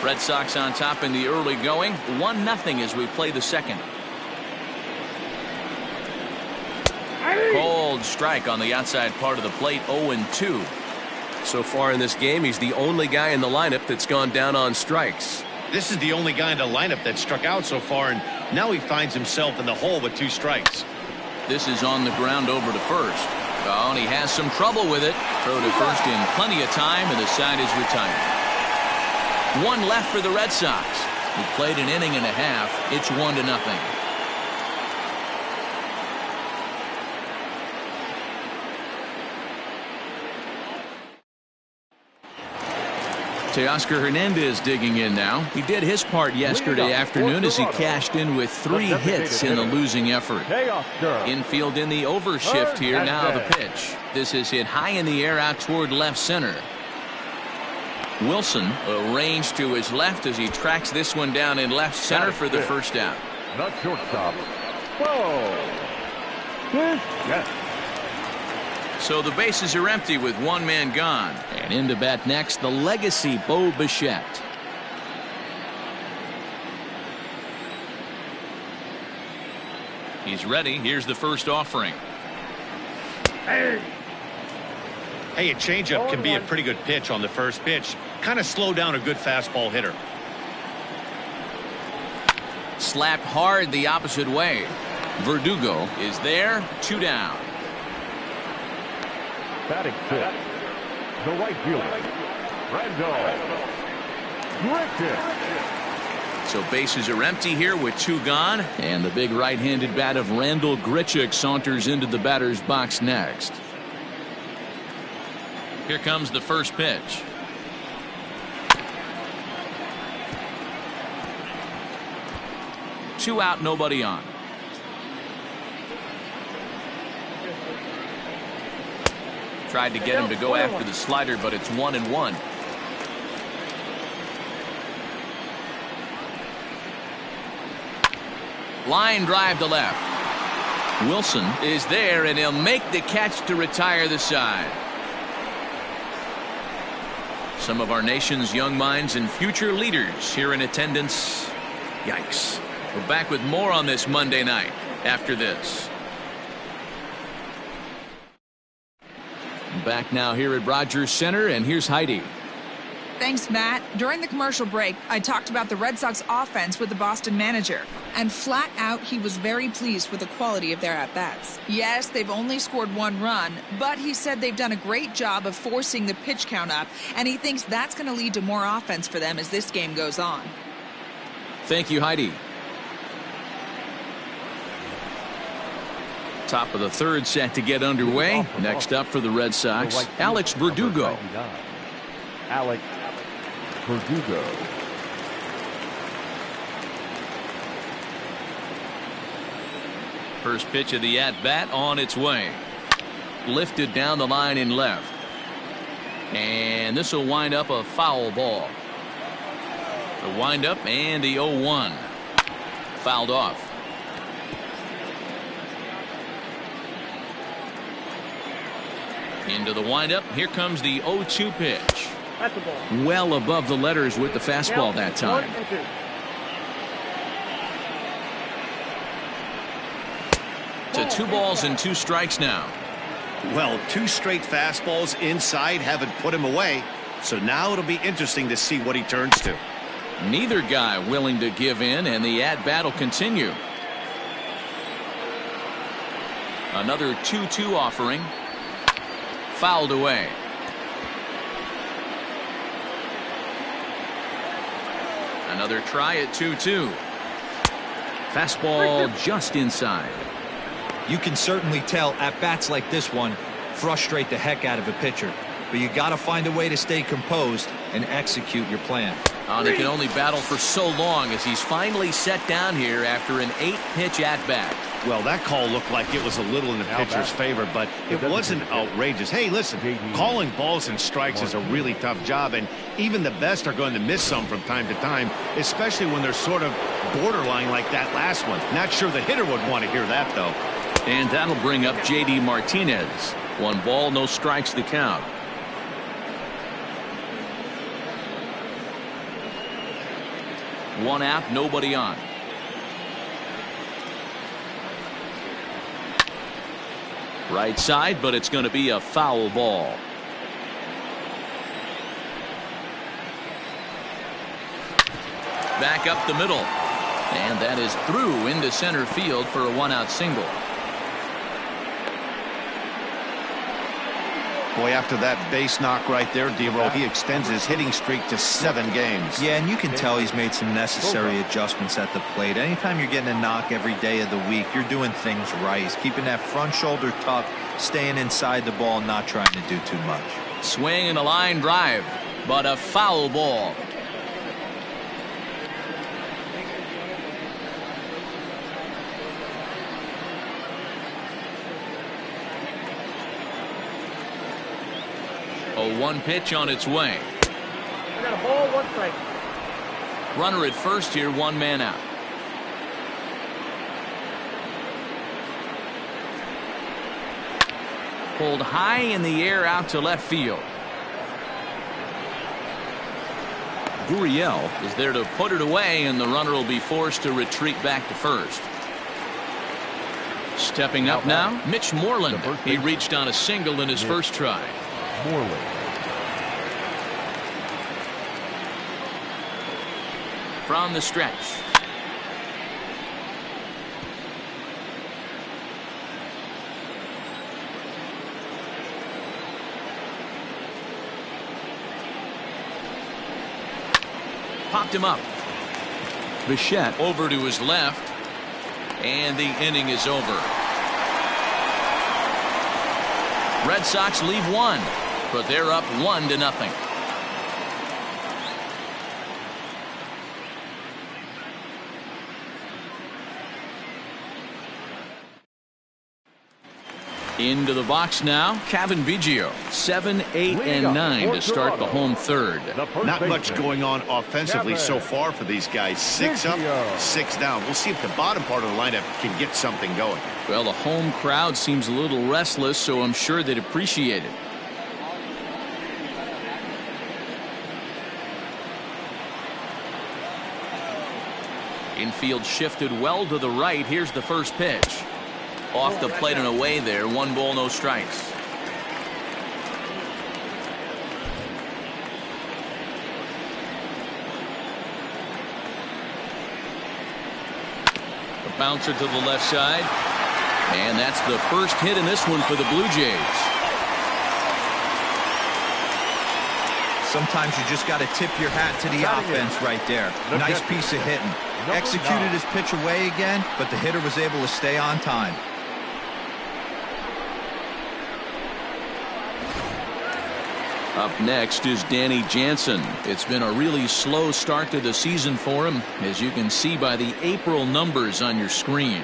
Red Sox on top in the early going. 1-0 as we play the second. Cold strike on the outside part of the plate. 0-2. So far in this game, he's the only guy in the lineup that's gone down on strikes. This is the only guy in the lineup that struck out so far, and now he finds himself in the hole with 2 strikes. This is on the ground over to first. Oh, and he has some trouble with it. Throw to first in plenty of time, and the side is retired. 1 left for the Red Sox. He played an inning and a half. It's 1-0. Teoscar Hernandez digging in now. He did his part yesterday afternoon as he cashed in with 3 hits in the losing effort. Infield in the overshift here. Now the pitch. This is hit high in the air out toward left center. Wilson arranged to his left as he tracks this one down in left center for the first out. Not shortstop. Whoa. Yes. So the bases are empty with 1 man gone. And in to bat next, the legacy Bo Bichette. He's ready. Here's the first offering. Hey, a changeup can be a pretty good pitch on the first pitch. Kind of slow down a good fastball hitter. Slapped hard the opposite way. Verdugo is there. 2 down. Batting 6. The right fielder, Randall Grichuk. So bases are empty here with 2 gone. And the big right-handed bat of Randall Grichuk saunters into the batter's box next. Here comes the first pitch. Two out, nobody on. Tried to get him to go after the slider, but it's 1-1. Line drive to left. Wilson is there, and he'll make the catch to retire the side. Some of our nation's young minds and future leaders here in attendance. Yikes. We're back with more on this Monday night after this. Back now here at Rogers Center, and here's Heidi. Thanks, Matt. During the commercial break, I talked about the Red Sox offense with the Boston manager. And flat out, he was very pleased with the quality of their at-bats. Yes, they've only scored 1 run, but he said they've done a great job of forcing the pitch count up, and he thinks that's going to lead to more offense for them as this game goes on. Thank you, Heidi. Top of the third set to get underway. Next up for the Red Sox, Alex Verdugo. Alex Verdugo. First pitch of the at-bat on its way. Lifted down the line in left. And this will wind up a foul ball. The windup and the 0-1. Fouled off. Into the windup. Here comes the 0-2 pitch. That's the ball. Well above the letters with the fastball that time. 1-2. To 2 balls and 2 strikes now. Well, 2 straight fastballs inside haven't put him away. So now it'll be interesting to see what he turns to. Neither guy willing to give in, and the at-bat will continue. Another 2-2 offering. Fouled away. Another try at 2-2. Fastball just inside. You can certainly tell at-bats like this one frustrate the heck out of a pitcher. But you got to find a way to stay composed and execute your plan. They can only battle for so long as he's finally set down here after an 8-pitch at-bat. Well, that call looked like it was a little in the pitcher's favor, but it wasn't outrageous. Hey, listen, calling balls and strikes is a really tough job, and even the best are going to miss some from time to time, especially when they're sort of borderline like that last one. Not sure the hitter would want to hear that, though. And that'll bring up J.D. Martinez. 1 ball, no strikes to count. One out, nobody on. Right side, but it's going to be a foul ball. Back up the middle. And that is through into center field for a 1-out single. Boy, after that base knock right there, D-Roll, he extends his hitting streak to 7 games. Yeah, and you can tell he's made some necessary adjustments at the plate. Anytime you're getting a knock every day of the week, you're doing things right. He's keeping that front shoulder tucked, staying inside the ball, not trying to do too much. Swing and a line drive, but a foul ball. A 1 pitch on its way. I got a ball, 1 strike. Runner at first here, 1 man out. Pulled high in the air out to left field. Gurriel is there to put it away, and the runner will be forced to retreat back to first. Stepping up now, Mitch Moreland. He reached on a single in his first try. Moreland. From the stretch. Popped him up. Bichette over to his left, and the inning is over. Red Sox leave 1, but they're up 1-0. Into the box now, Cavan Biggio. 7, 8, and 9 to start the home third. Not much going on offensively so far for these guys. 6 up, 6 down. We'll see if the bottom part of the lineup can get something going. Well, the home crowd seems a little restless, so I'm sure they'd appreciate it. Infield shifted well to the right. Here's the first pitch. Off the plate and away there. 1 ball, no strikes. The bouncer to the left side. And that's the first hit in this one for the Blue Jays. Sometimes you just got to tip your hat to the offense right there. Nice piece of hitting. Executed his pitch away again, but the hitter was able to stay on time. Up next is Danny Jansen. It's been a really slow start to the season for him, as you can see by the April numbers on your screen.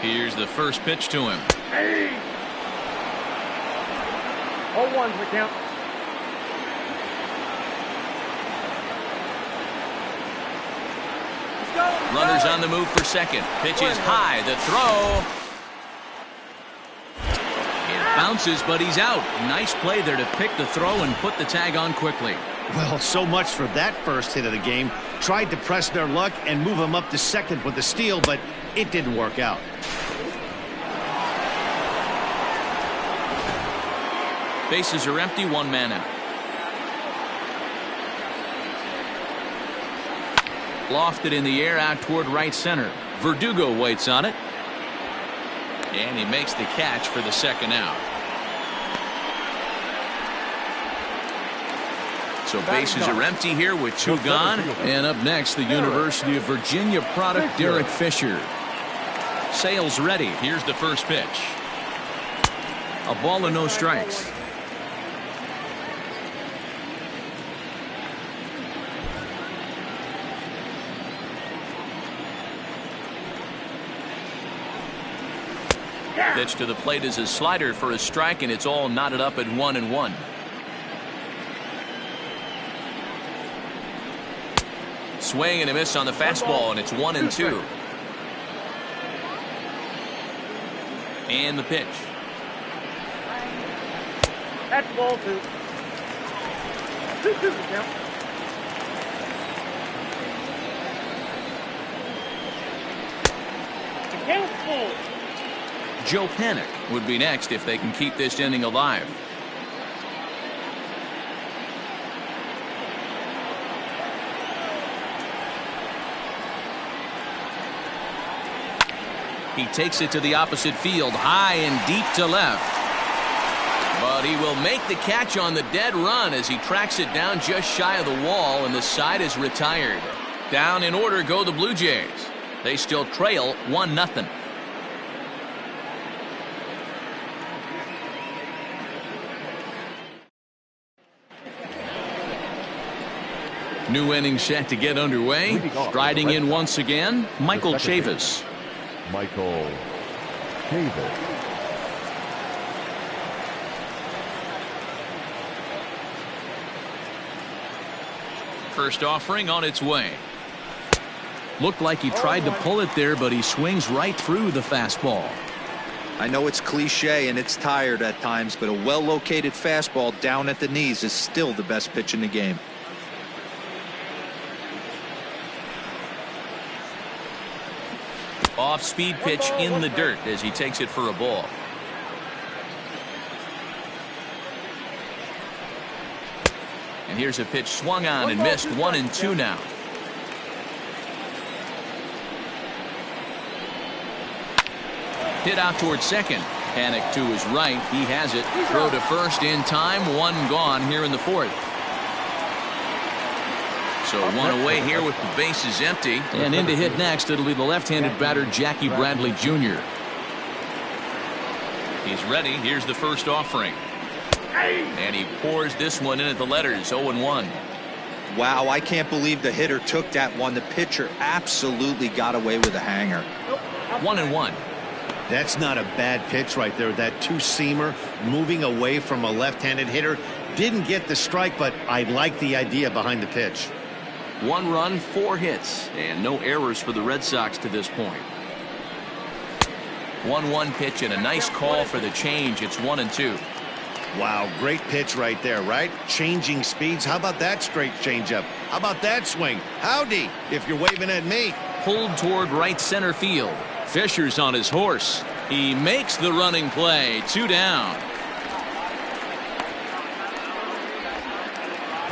Here's the first pitch to him. Hey! 0-1's the count. Runners on the move for second. Pitch is high. The throw. It bounces, but he's out. Nice play there to pick the throw and put the tag on quickly. Well, so much for that first hit of the game. Tried to press their luck and move them up to second with the steal, but it didn't work out. Bases are empty, 1 man out. Lofted in the air out toward right center. Verdugo waits on it. And he makes the catch for the second out. So bases are empty here with 2 gone. And up next, the University of Virginia product, Derek Fisher. Sales ready. Here's the first pitch. A ball and no strikes. Pitch to the plate is a slider for a strike, and it's all knotted up at 1-1. Swing and a miss on the fastball, and it's 1-2. And the pitch. That's ball 2. 2-2 the count. The count's full. Joe Panik would be next if they can keep this inning alive. He takes it to the opposite field, high and deep to left. But he will make the catch on the dead run as he tracks it down just shy of the wall, and the side is retired. Down in order go the Blue Jays. They still trail 1-0. New inning set to get underway. Striding in once again, Michael Chavis. Michael Chavis. First offering on its way. Looked like he tried to pull it there, but he swings right through the fastball. I know it's cliche and it's tired at times, but a well-located fastball down at the knees is still the best pitch in the game. Off-speed pitch in the dirt as he takes it for a ball. And here's a pitch swung on and missed. 1-2 now. Hit out towards second. Panik to his right. He has it. Throw to first in time. 1 gone here in the 4th. So 1 away here with the bases empty. And in to hit next, it'll be the left-handed batter Jackie Bradley Jr. He's ready. Here's the first offering. And he pours this one in at the letters. 0-1. Wow, I can't believe the hitter took that one. The pitcher absolutely got away with a hanger. 1-1. That's not a bad pitch right there. That two-seamer moving away from a left-handed hitter. Didn't get the strike, but I like the idea behind the pitch. 1 run, 4 hits, and no errors for the Red Sox to this point. 1-1 pitch and a nice call for the change. It's 1-2. Wow, great pitch right there, right? Changing speeds. How about that straight changeup? How about that swing? Howdy, if you're waving at me. Pulled toward right center field. Fisher's on his horse. He makes the running play. 2 down.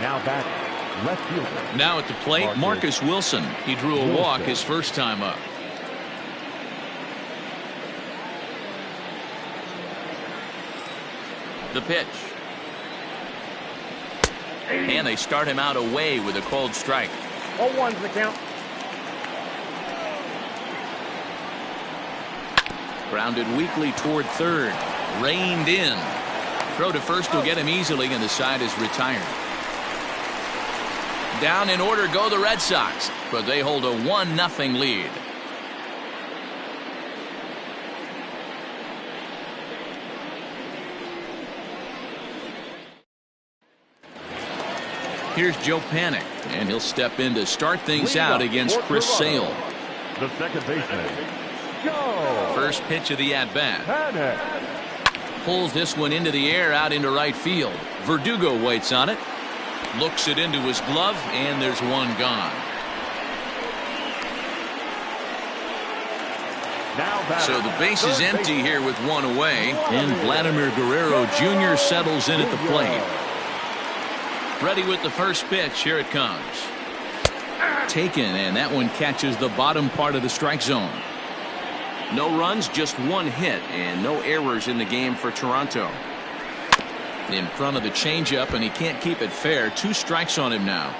Now batting, left fielder. Now at the plate, Marcus Wilson. He drew a walk his first time up. The pitch. And they start him out away with a called strike. 0-1's the count. Grounded weakly toward third. Reined in. Throw to first will get him easily, and the side is retired. Down in order go the Red Sox, but they hold a 1-0 lead. Here's Joe Panik, and he'll step in to start things out against Chris Sale. The second baseman, Joe. First pitch of the at-bat. Panik. Pulls this one into the air out into right field. Verdugo waits on it. Looks it into his glove, and there's one gone. So the base is empty here with one away, and Vladimir Guerrero Jr. settles in at the plate. Ready with the first pitch. Here it comes. Taken, and that one catches the bottom part of the strike zone. No runs, just 1 hit, and no errors in the game for Toronto. In front of the changeup, and he can't keep it fair. 2 strikes on him now.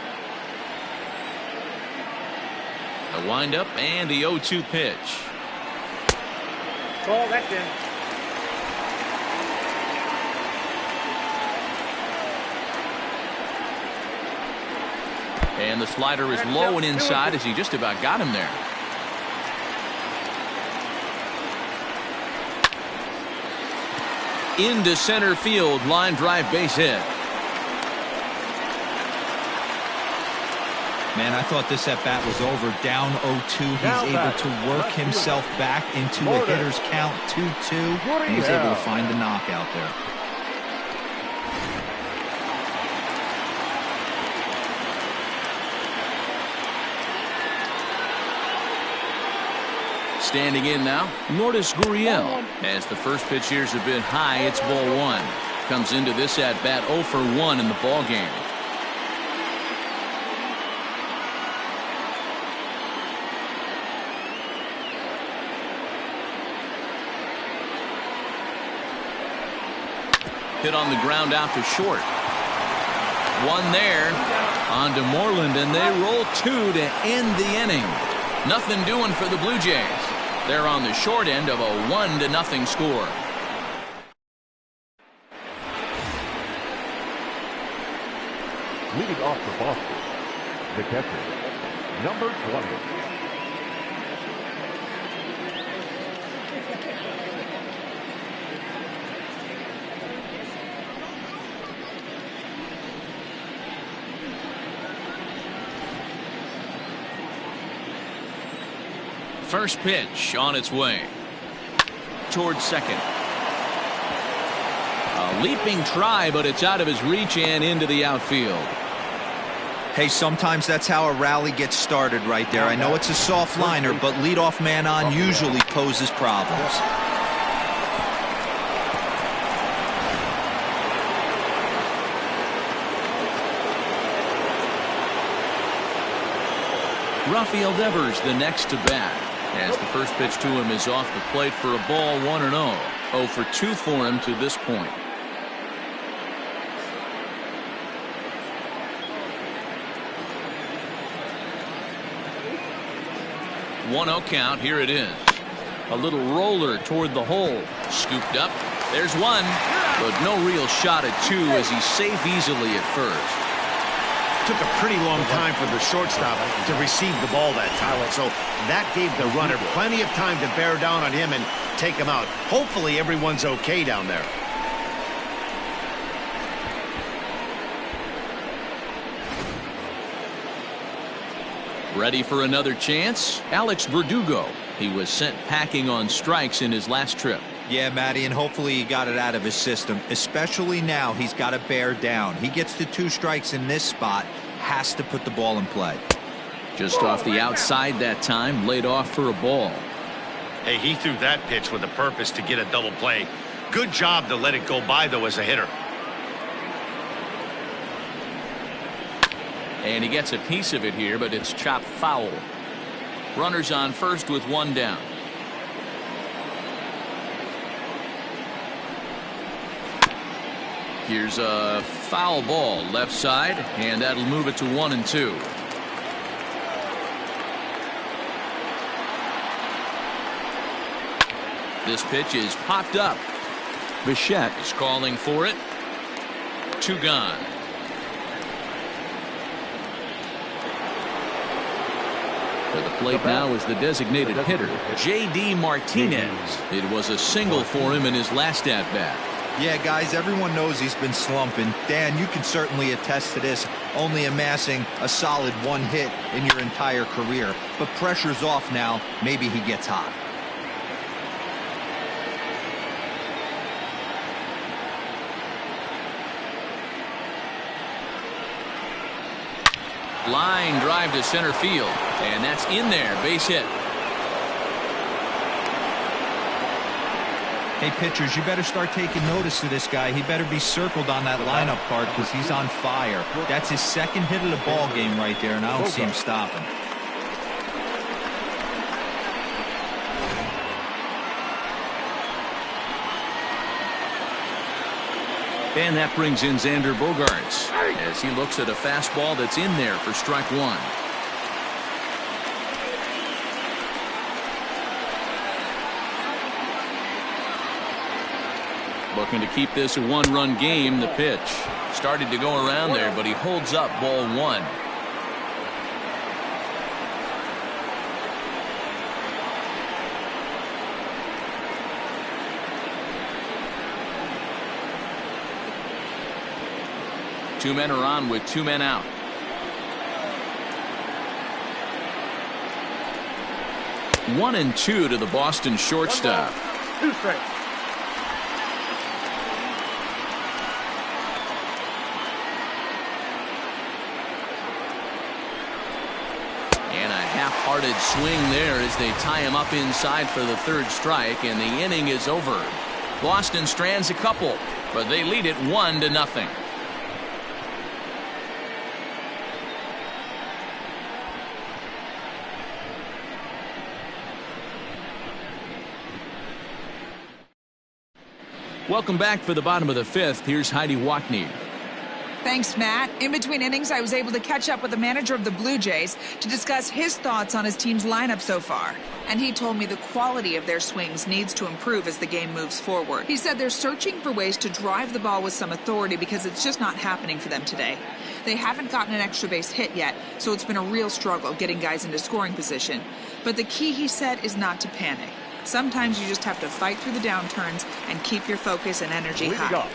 The windup and the 0-2 pitch. Call that in. And the slider is low and inside as he just about got him there. Into center field, line drive, base hit. Man, I thought this at bat was over. Down 0-2. He's able to work himself back into a hitter's count. 2-2. And he's able to find the knockout there. Standing in now, Lourdes Gurriel. As the first pitch here is a bit high, it's ball 1. Comes into this at bat 0 for 1 in the ball game. Hit on the ground out to short. 1 there on to Moreland, and they roll 2 to end the inning. Nothing doing for the Blue Jays. They're on the short end of a 1-0 score. Leading off for Boston, the catcher, number 20. First pitch on its way. Towards second. A leaping try, but it's out of his reach and into the outfield. Hey, sometimes that's how a rally gets started right there. I know it's a soft liner, but leadoff man on usually poses problems. Rafael Devers the next to bat, as the first pitch to him is off the plate for a ball 1-0. 0 for 2 for him to this point. One 0 count. Here it is. A little roller toward the hole. Scooped up There's one, but no real shot at two as he's safe easily at first. Took a pretty long time for the shortstop to receive the ball that time. So that gave the runner plenty of time to bear down on him and take him out. Hopefully everyone's okay down there. Ready for another chance? Alex Verdugo. He was sent packing on strikes in his last trip. Yeah, Matty, and hopefully he got it out of his system. Especially now, he's got to bear down. He gets the 2 strikes in this spot, has to put the ball in play. Just off the outside that time, laid off for a ball. Hey, he threw that pitch with a purpose to get a double play. Good job to let it go by, though, as a hitter. And he gets a piece of it here, but it's chopped foul. Runners on first with 1 down. Here's a foul ball left side, and that'll move it to 1-2. This pitch is popped up. Bichette is calling for it. 2 gone. To the plate now is the designated hitter, J.D. Martinez. It was a single for him in his last at-bat. Yeah, guys, everyone knows he's been slumping. Dan, you can certainly attest to this, only amassing a solid 1 hit in your entire career. But pressure's off now. Maybe he gets hot. Line drive to center field, and that's in there. Base hit. Hey, pitchers, you better start taking notice of this guy. He better be circled on that lineup card because he's on fire. That's his 2nd hit of the ball game right there, and I don't see him stopping. And that brings in Xander Bogaerts as he looks at a fastball that's in there for strike 1. Looking to keep this a 1-run game. The pitch started to go around there, but he holds up ball 1. Two men are on with 2 men out. One and 2 to the Boston shortstop. 2 strikes. And a half-hearted swing there as they tie him up inside for the 3rd strike, and the inning is over. Boston strands a couple, but they lead it 1-0. Welcome back for the bottom of the 5th. Here's Heidi Watney. Thanks, Matt. In between innings, I was able to catch up with the manager of the Blue Jays to discuss his thoughts on his team's lineup so far. And he told me the quality of their swings needs to improve as the game moves forward. He said they're searching for ways to drive the ball with some authority because it's just not happening for them today. They haven't gotten an extra base hit yet, so it's been a real struggle getting guys into scoring position. But the key, he said, is not to panic. Sometimes you just have to fight through the downturns and keep your focus and energy high.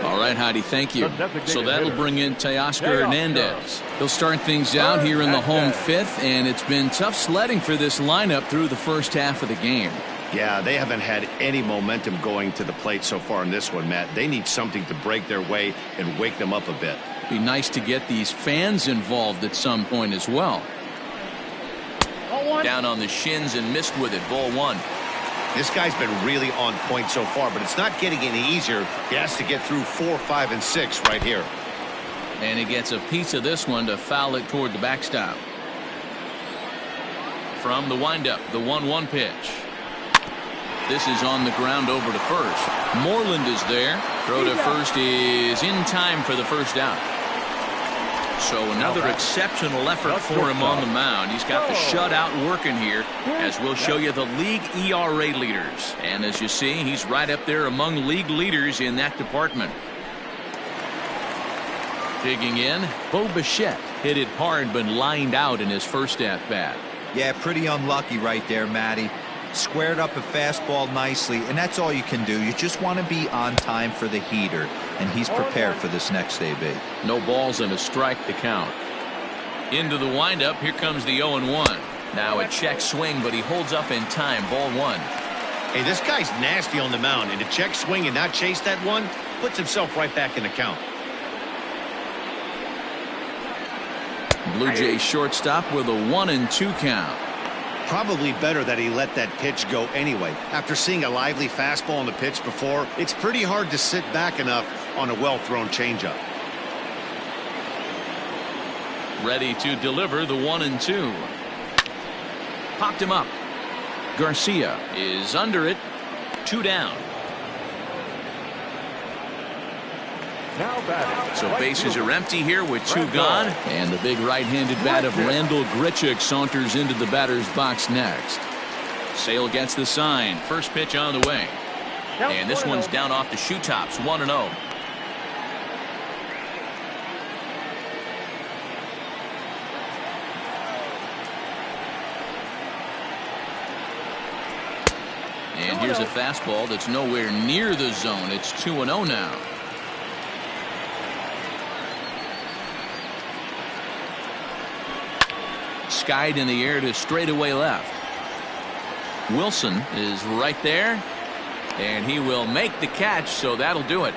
All right, Heidi, thank you. So that'll bring in Teoscar Hernandez. He'll start things out here in the home 5th, and it's been tough sledding for this lineup through the first half of the game. Yeah, they haven't had any momentum going to the plate so far in this one, Matt. They need something to break their way and wake them up a bit. Be nice to get these fans involved at some point as well. Down on the shins and missed with it. Ball 1. This guy's been really on point so far, but it's not getting any easier. He has to get through 4, 5, and 6 right here. And he gets a piece of this one to foul it toward the backstop. From the windup, the 1-1 pitch. This is on the ground over to first. Moreland is there. Throw to first is in time for the first out. So another exceptional effort for him on the mound. He's got the shutout working here, as we'll show you the league ERA leaders. And as you see, he's right up there among league leaders in that department. Digging in, Bo Bichette hit it hard but lined out in his first at-bat. Yeah, pretty unlucky right there, Matty. Squared up a fastball nicely, and that's all you can do. You just want to be on time for the heater, and he's prepared for this next AB. No balls and a strike to count. Into the windup, here comes the 0-1. Now a check swing, but he holds up in time. Ball 1. Hey, this guy's nasty on the mound, and to check swing and not chase that one puts himself right back in the count. Blue Jays shortstop with a 1-2 count. Probably better that he let that pitch go anyway. After seeing a lively fastball on the pitch before, it's pretty hard to sit back enough on a well-thrown changeup. Ready to deliver the 1-2. Popped him up. Garcia is under it. 2 down. Now batting. So bases are empty here with 2 gone. And the big right-handed bat of Randal Grichuk saunters into the batter's box next. Sale gets the sign. First pitch on the way. And this one's down off the shoe tops. 1-0. And here's a fastball that's nowhere near the zone. It's 2-0 now. Skied in the air to straightaway left. Wilson is right there, and he will make the catch, so that'll do it.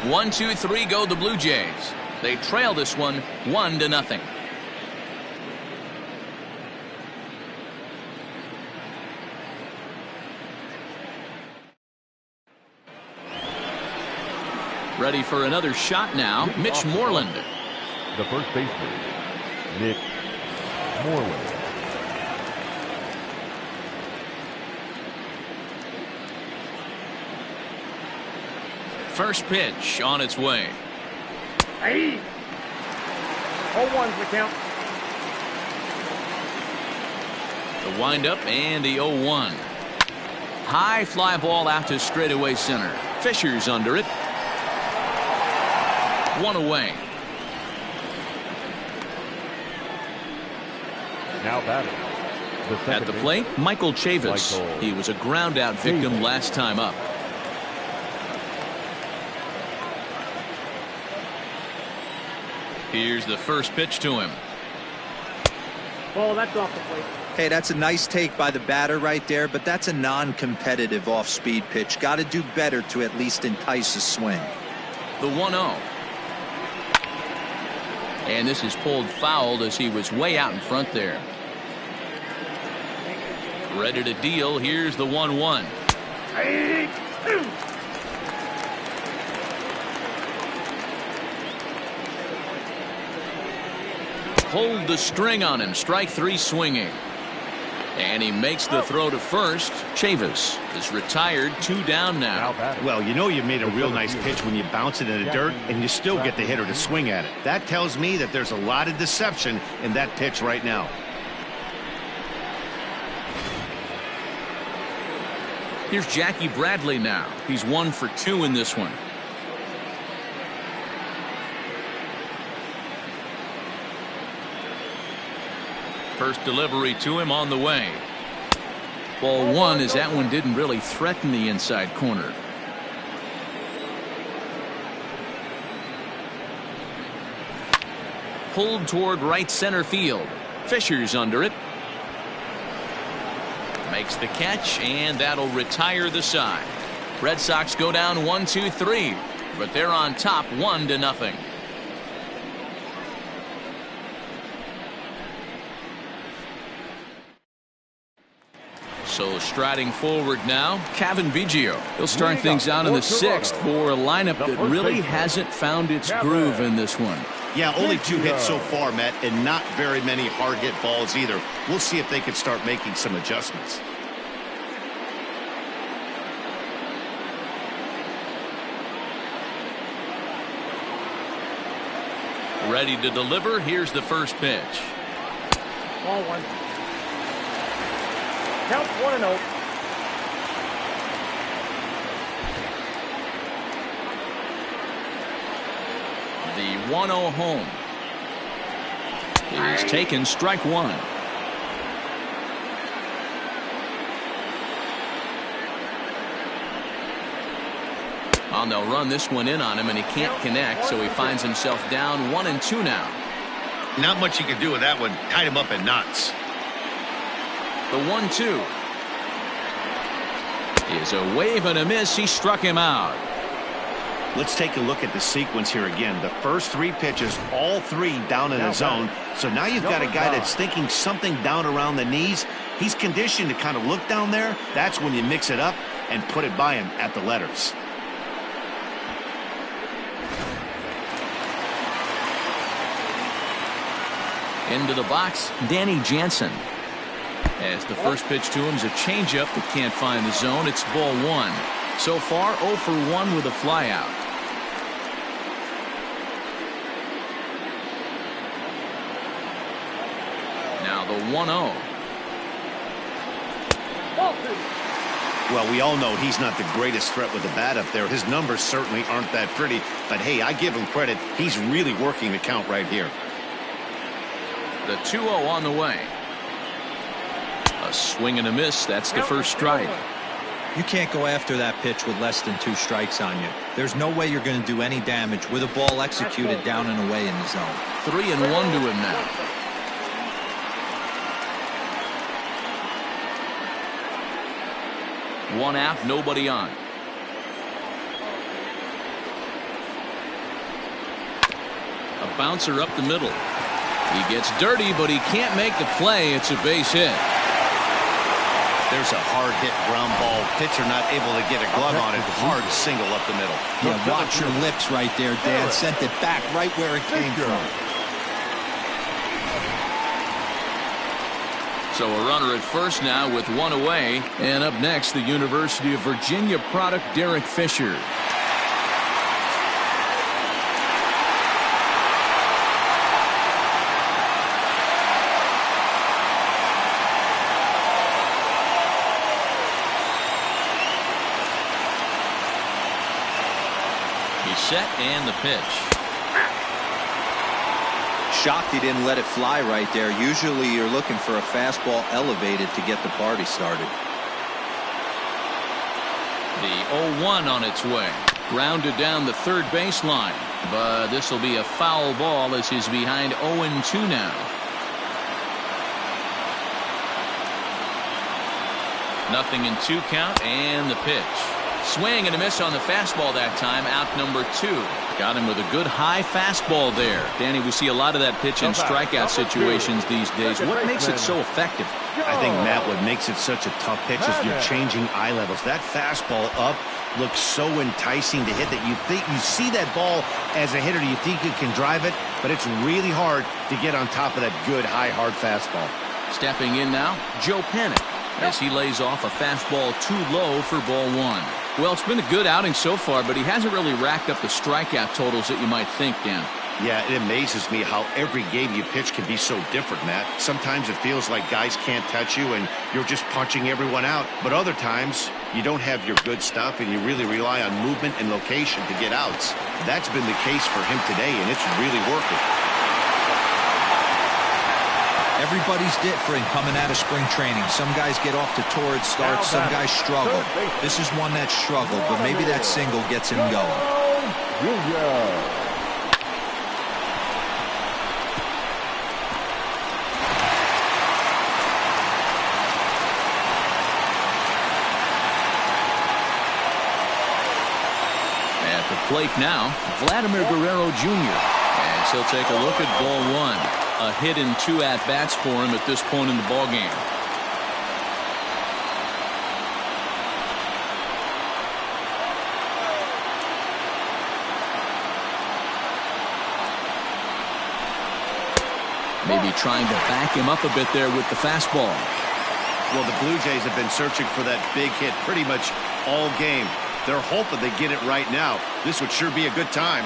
1, 2, 3 go the Blue Jays. They trail this one 1-0. Ready for another shot now, Mitch Moreland. The first baseman, Mitch Moreland. First pitch on its way. Hey. 0-1's the count. The windup and the 0-1. High fly ball out to straightaway center. Fisher's under it. 1 away. Now batting. At the plate, Michael Chavis. He was a ground out victim last time up. Here's the first pitch to him. Ball, that's off the plate. Hey, that's a nice take by the batter right there, but that's a non-competitive off-speed pitch. Got to do better to at least entice a swing. The 1-0. And this is pulled foul as he was way out in front there. Ready to deal. Here's the 1-1. Pulled the string on him. Strike 3 swinging. And he makes the throw to first. Chavis is retired. 2 down now. Well, you know you made a real nice pitch when you bounce it in the dirt and you still get the hitter to swing at it. That tells me that there's a lot of deception in that pitch right now. Here's Jackie Bradley now. He's 1 for 2 in this one. First delivery to him on the way. Ball 1 as that one didn't really threaten the inside corner. Pulled toward right center field. Fisher's under it. Makes the catch, and that'll retire the side. Red Sox go down 1-2-3, but they're on top 1-0. So striding forward now, Cavan Biggio. He'll start things out in the 6th for a lineup that really hasn't found its groove in this one. Yeah, only 2 hits so far, Matt, and not very many hard hit balls either. We'll see if they can start making some adjustments. Ready to deliver. Here's the first pitch. Ball one. Count 1-0. The 1-0 home. He's taken strike one. Oh, they'll run this one in on him, and he can't connect, so he finds himself down 1-2 now. Not much you can do with that one. Tied him up in knots. The 1-2 is a wave and a miss. He struck him out. Let's take a look at the sequence here again. The first three pitches, all three down in the zone. So now you've got a guy that's thinking something down around the knees. He's conditioned to kind of look down there. That's when you mix it up and put it by him at the letters. Into the box, Danny Jansen. As the first pitch to him is a changeup that can't find the zone. It's ball one. So far, 0 for 1 with a flyout. Now the 1-0. Well, we all know he's not the greatest threat with the bat up there. His numbers certainly aren't that pretty. But, hey, I give him credit. He's really working the count right here. The 2-0 on the way. A swing and a miss. That's the first strike. You can't go after that pitch with less than 2 strikes on you. There's no way you're going to do any damage with a ball executed down and away in the zone. 3-1 to him now. One out, nobody on. A bouncer up the middle. He gets dirty, but he can't make the play. It's a base hit. There's a hard hit ground ball. Pitcher not able to get a glove on it. Hard single up the middle. Yeah, watch your lips right there, Dan. Sent it back right where it came from. So a runner at first now with one away. And up next, the University of Virginia product, Derek Fisher. Set and the pitch. Shocked he didn't let it fly right there. Usually you're looking for a fastball elevated to get the party started. The 0-1 on its way. Grounded down the third baseline. But this will be a foul ball as he's behind 0-2 now. Nothing in 2 count and the pitch. Swing and a miss on the fastball that time. Out number 2. Got him with a good high fastball there. Danny, we see a lot of that pitch in strikeout situations these days. What makes it so effective? I think, Matt, what makes it such a tough pitch is you're changing eye levels. That fastball up looks so enticing to hit that you think you see that ball as a hitter. You think you can drive it, but it's really hard to get on top of that good high hard fastball. Stepping in now, Joe Panik, as he lays off a fastball too low for ball 1. Well, it's been a good outing so far, but he hasn't really racked up the strikeout totals that you might think, Dan. Yeah, it amazes me how every game you pitch can be so different, Matt. Sometimes it feels like guys can't touch you and you're just punching everyone out. But other times, you don't have your good stuff and you really rely on movement and location to get outs. That's been the case for him today, and it's really working. Everybody's different coming out of spring training. Some guys get off to torrid starts, some guys struggle. This is one that struggled, but maybe that single gets him going. At the plate now, Vladimir Guerrero Jr. And he'll take a look at ball 1. A hit and 2 at-bats for him at this point in the ballgame. Maybe trying to back him up a bit there with the fastball. Well, the Blue Jays have been searching for that big hit pretty much all game. They're hoping they get it right now. This would sure be a good time.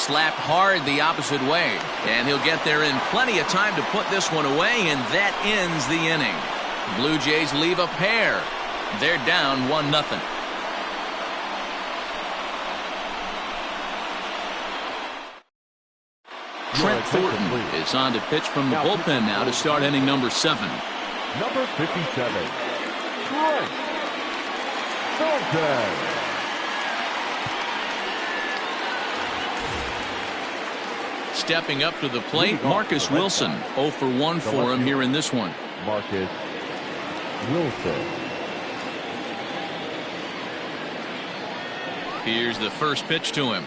slapped hard the opposite way. And he'll get there in plenty of time to put this one away, and that ends the inning. Blue Jays leave a pair. They're down 1-0. Trent Thornton is on to pitch from the bullpen now to start inning number 7. Number 57, Trent Thornton. Stepping up to the plate, Marcus Wilson. 0 for 1 for him here in this one. Marcus Wilson. Here's the first pitch to him.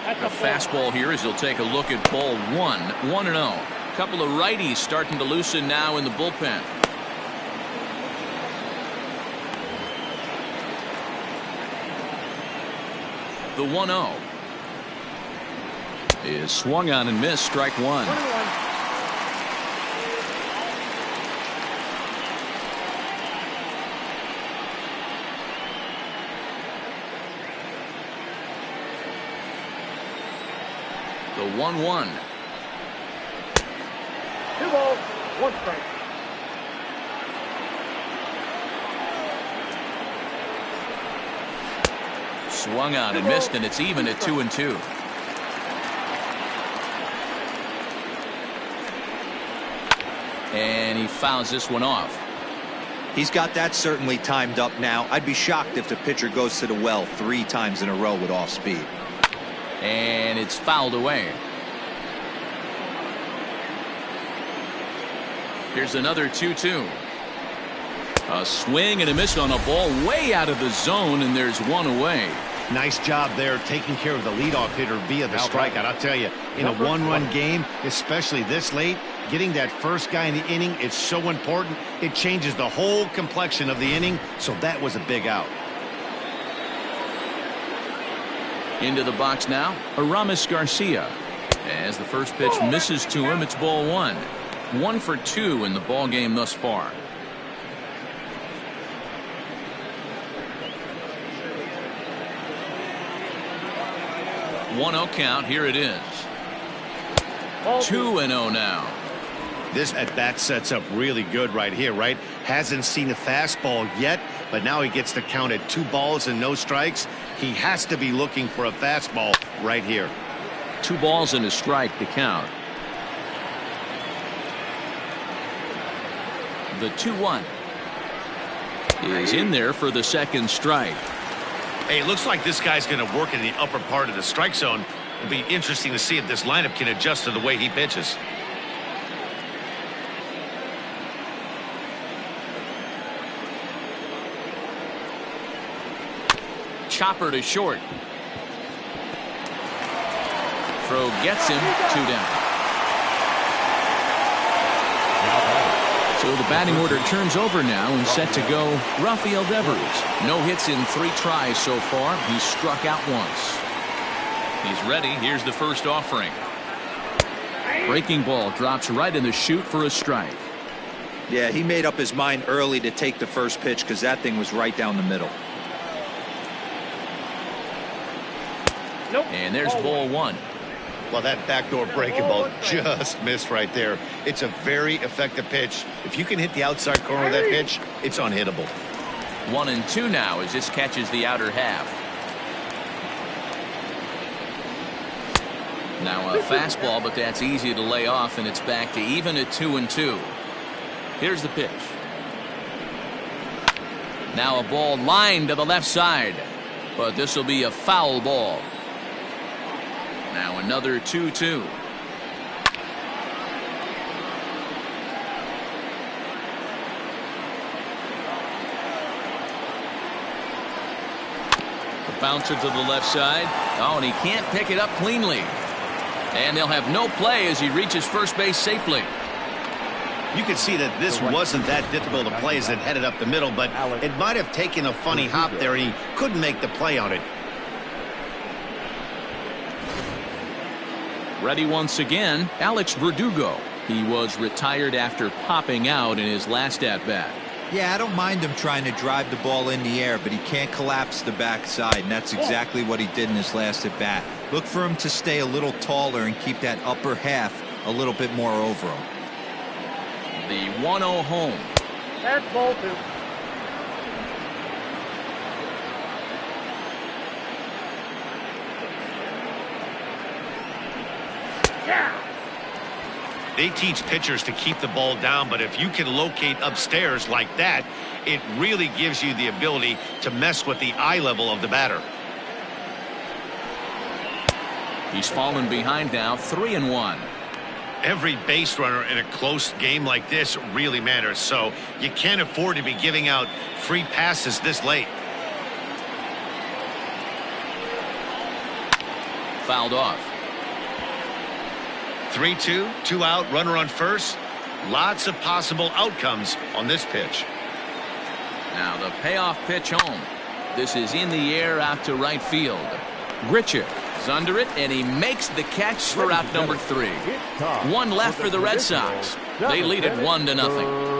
A fastball here as he'll take a look at ball 1. 1-0. Couple of righties starting to loosen now in the bullpen. The 1-0 is swung on and missed. Strike 1. The 1-1. 2 balls, 1 strike. Swung on and missed, and it's even at 2-2. And he fouls this one off. He's got that certainly timed up now. I'd be shocked if the pitcher goes to the well 3 times in a row with off speed. And it's fouled away. Here's another 2-2. A swing and a miss on a ball way out of the zone, and there's 1 away. Nice job there taking care of the leadoff hitter via the strikeout. I'll tell you, in a 1-run game, especially this late, getting that first guy in the inning is so important. It changes the whole complexion of the inning, so that was a big out. Into the box now, Aramis Garcia. As the first pitch misses to him, it's ball 1. 1 for 2 in the ball game thus far. One-0 count. Here it is. 2-0 now. This at-bat sets up really good right here, right? Hasn't seen a fastball yet, but now he gets to count at 2 balls and no strikes. He has to be looking for a fastball right here. 2 balls and a strike to count. The 2-1 is in there for the second strike. Hey, it looks like this guy's going to work in the upper part of the strike zone. It'll be interesting to see if this lineup can adjust to the way he pitches. Chopper to short. Throw gets him, 2 down. So the batting order turns over now and set to go Rafael Devers. No hits in 3 tries so far. He's struck out once. He's ready. Here's the first offering. Breaking ball drops right in the chute for a strike. Yeah, he made up his mind early to take the first pitch because that thing was right down the middle. And there's ball 1. Well, that backdoor breaking ball just missed right there. It's a very effective pitch. If you can hit the outside corner of that pitch, it's unhittable. 1-2 now as this catches the outer half. Now a fastball, but that's easy to lay off, and it's back to even at 2-2. Here's the pitch. Now a ball lined to the left side, but this will be a foul ball. Now another 2-2. The bouncer to the left side. Oh, and he can't pick it up cleanly. And they'll have no play as he reaches first base safely. You can see that this wasn't that difficult to play as it headed up the middle, but it might have taken a funny hop there, and he couldn't make the play on it. Ready once again, Alex Verdugo. He was retired after popping out in his last at-bat. Yeah, I don't mind him trying to drive the ball in the air, but he can't collapse the backside, and that's exactly what he did in his last at bat. Look for him to stay a little taller and keep that upper half a little bit more over him. The 1-0 home. That's ball 2. They teach pitchers to keep the ball down, but if you can locate upstairs like that, it really gives you the ability to mess with the eye level of the batter. He's fallen behind now, 3-1. Every base runner in a close game like this really matters, so you can't afford to be giving out free passes this late. Fouled off. 3-2, 2 out, runner on first. Lots of possible outcomes on this pitch. Now the payoff pitch home. This is in the air out to right field. Grichuk is under it, and he makes the catch for out number 3. One left for the Red Sox. They lead it 1-0.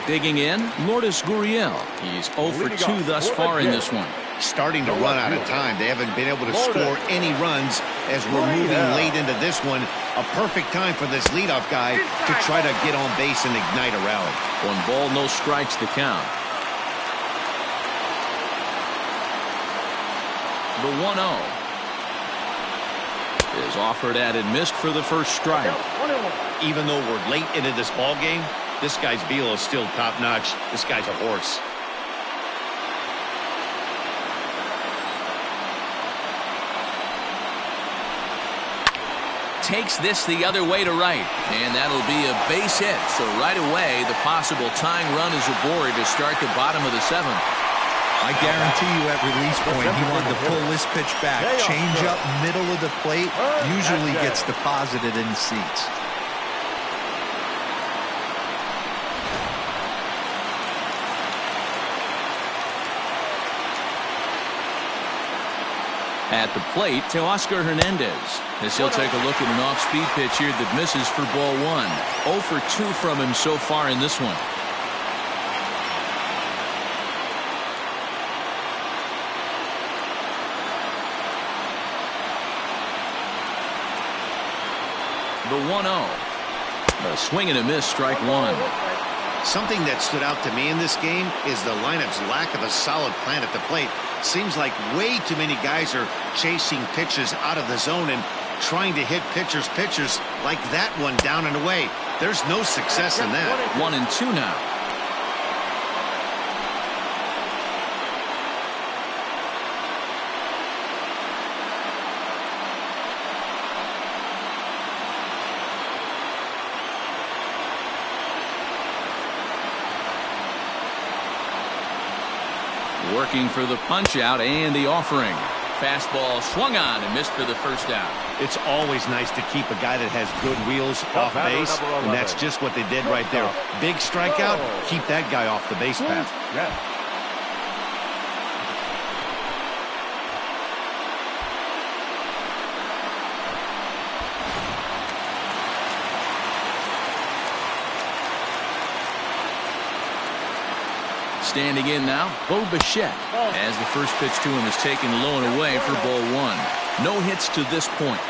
Digging in, Lourdes Gurriel. He's 0 for 2 thus far in this one. Starting to run out of time. They haven't been able to score any runs as we're moving late into this one. A perfect time for this leadoff guy to try to get on base and ignite a rally. 1 ball, no strikes to count. The 1-0 is offered at and missed for the first strike. Even though we're late into this ball game, this guy's velo is still top-notch. This guy's a horse. Takes this the other way to right, and that'll be a base hit. So right away, the possible tying run is aboard to start the bottom of the 7th. I guarantee you at release point, he wanted to pull this pitch back. Change up middle of the plate usually gets deposited in the seats. At the plate, Teoscar Hernandez, as he'll take a look at an off-speed pitch here that misses for ball 1. 0 for 2 from him so far in this one. The 1-0. A swing and a miss, strike 1. Something that stood out to me in this game is the lineup's lack of a solid plan at the plate. Seems like way too many guys are chasing pitches out of the zone and trying to hit pitchers like that one down and away. There's no success in that. 1-2 now. Working for the punch out and the offering. Fastball swung on and missed for the first out. It's always nice to keep a guy that has good wheels off base, and that's just what they did right there. Big strikeout, keep that guy off the base path. Standing in now, Bo Bichette, as the first pitch to him is taken low and away for ball 1. No hits to this point.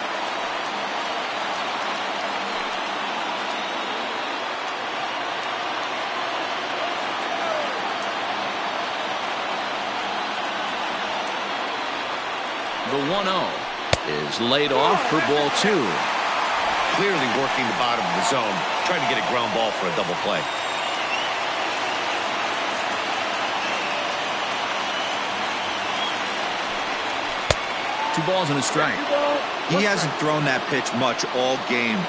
The 1-0 is laid off for ball 2. Clearly working the bottom of the zone, trying to get a ground ball for a double play. Two balls and a strike. He hasn't thrown that pitch much all game.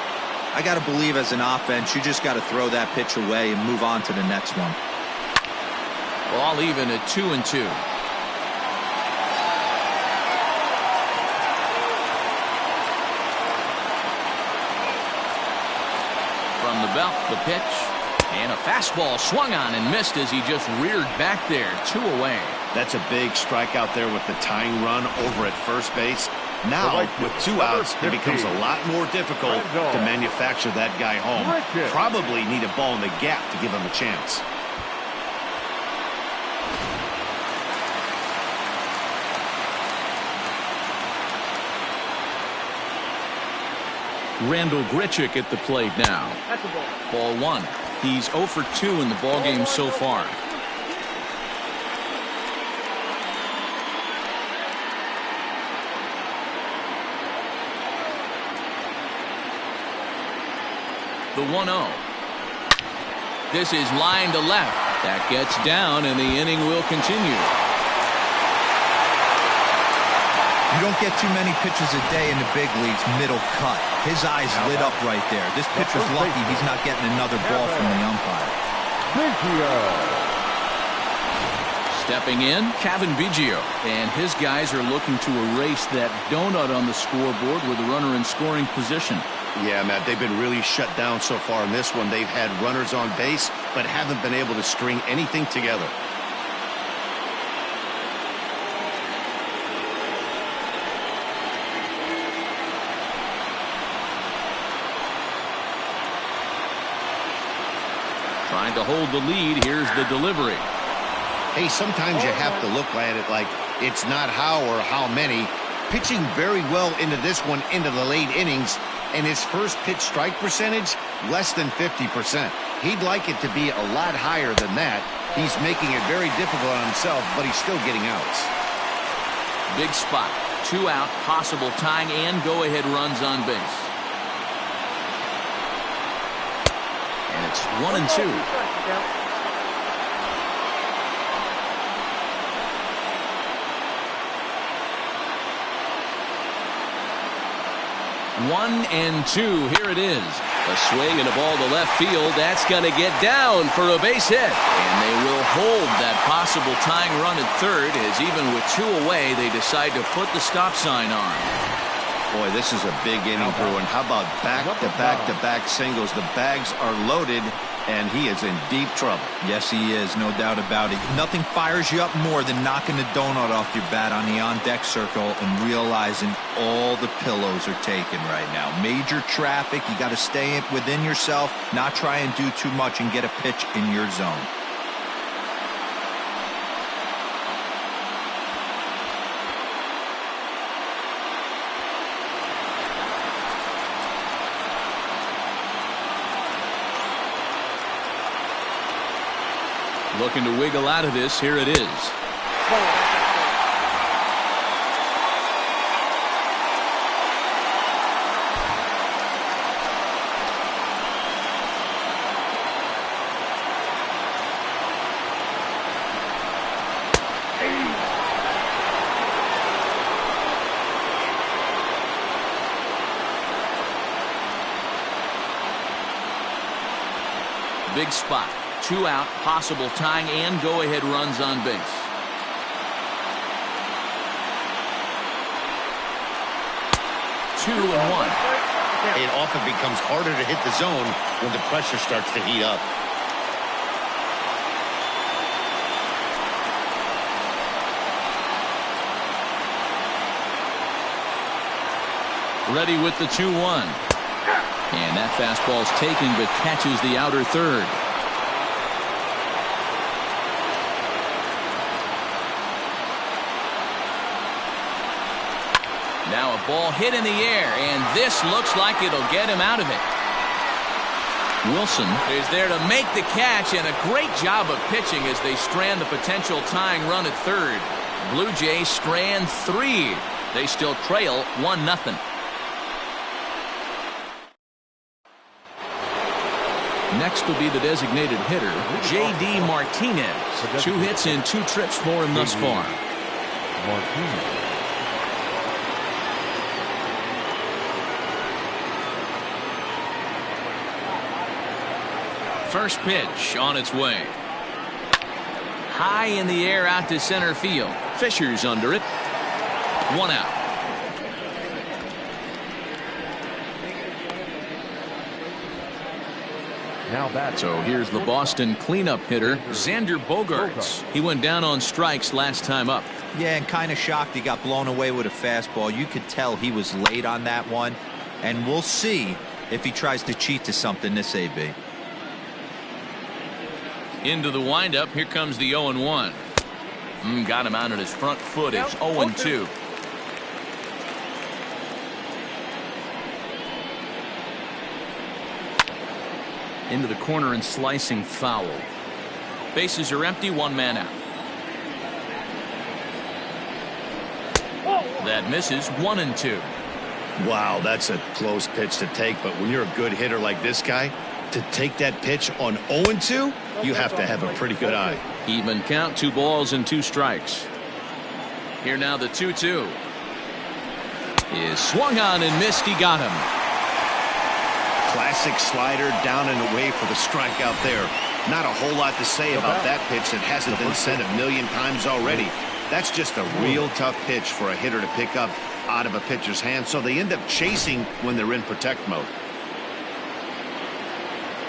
I got to believe as an offense, you just got to throw that pitch away and move on to the next one. Ball even at 2-2. From the belt, the pitch. And a fastball swung on and missed as he just reared back there. 2 away. That's a big strikeout there with the tying run over at first base. Now, with 2 outs, it becomes a lot more difficult to manufacture that guy home. Probably need a ball in the gap to give him a chance. Randall Grichuk at the plate now. That's a ball. Ball 1. He's 0 for 2 in the ball game so far. The 1-0. This is line to left. That gets down, and the inning will continue. You don't get too many pitches a day in the big leagues middle cut. His eyes lit up right there. This pitcher's lucky he's not getting another ball from the umpire. Stepping in, Cavan Biggio. And his guys are looking to erase that donut on the scoreboard with a runner in scoring position. Yeah, Matt, they've been really shut down so far in this one. They've had runners on base, but haven't been able to string anything together. Trying to hold the lead. Here's the delivery. Hey, sometimes you have to look at it like it's not how or how many. Pitching very well into this one, into the late innings, and his first pitch strike percentage, less than 50%. He'd like it to be a lot higher than that. He's making it very difficult on himself, but he's still getting outs. Big spot. 2 out, possible tying and go-ahead runs on base. And it's 1-2. 1-2. Here it is. A swing and a ball to left field. That's going to get down for a base hit. And they will hold that possible tying run at third, as even with 2 away, they decide to put the stop sign on. Boy, this is a big inning, Bruin. How about back-to-back-to-back singles? The bags are loaded, and he is in deep trouble. Yes, he is, no doubt about it. Nothing fires you up more than knocking the donut off your bat on the on-deck circle and realizing all the pillows are taken right now. Major traffic, you got to stay within yourself, not try and do too much and get a pitch in your zone. Looking to wiggle out of this. Here it is. Big spot. 2 out, possible tying and go-ahead runs on base. Two and 1. It often becomes harder to hit the zone when the pressure starts to heat up. Ready with the 2-1. And that fastball's taken but catches the outer third. Now a ball hit in the air, and this looks like it'll get him out of it. Wilson is there to make the catch, and a great job of pitching as they strand the potential tying run at third. Blue Jays strand 3. They still trail 1-0. Next will be the designated hitter, J.D. Martinez. 2 hits and 2 trips for him thus far. First pitch on its way. High in the air out to center field. Fisher's under it. 1 out. So here's the Boston cleanup hitter, Xander Bogaerts. He went down on strikes last time up. Yeah, and kind of shocked he got blown away with a fastball. You could tell he was late on that one. And we'll see if he tries to cheat to something this AB. Into the windup. Here comes the 0-1. Got him out at his front foot. It's 0-2. Into the corner and slicing foul. Bases are empty. One man out. That misses. 1-2. Wow, that's a close pitch to take, but when you're a good hitter like this guy, to take that pitch on 0-2, you have to have a pretty good eye. Even count. 2 balls and 2 strikes. Here now the 2-2 is swung on and missed. He got him. Classic slider down and away for the strikeout there. Not a whole lot to say about that pitch that hasn't been said a million times already. That's just a real tough pitch for a hitter to pick up out of a pitcher's hand, so they end up chasing when they're in protect mode.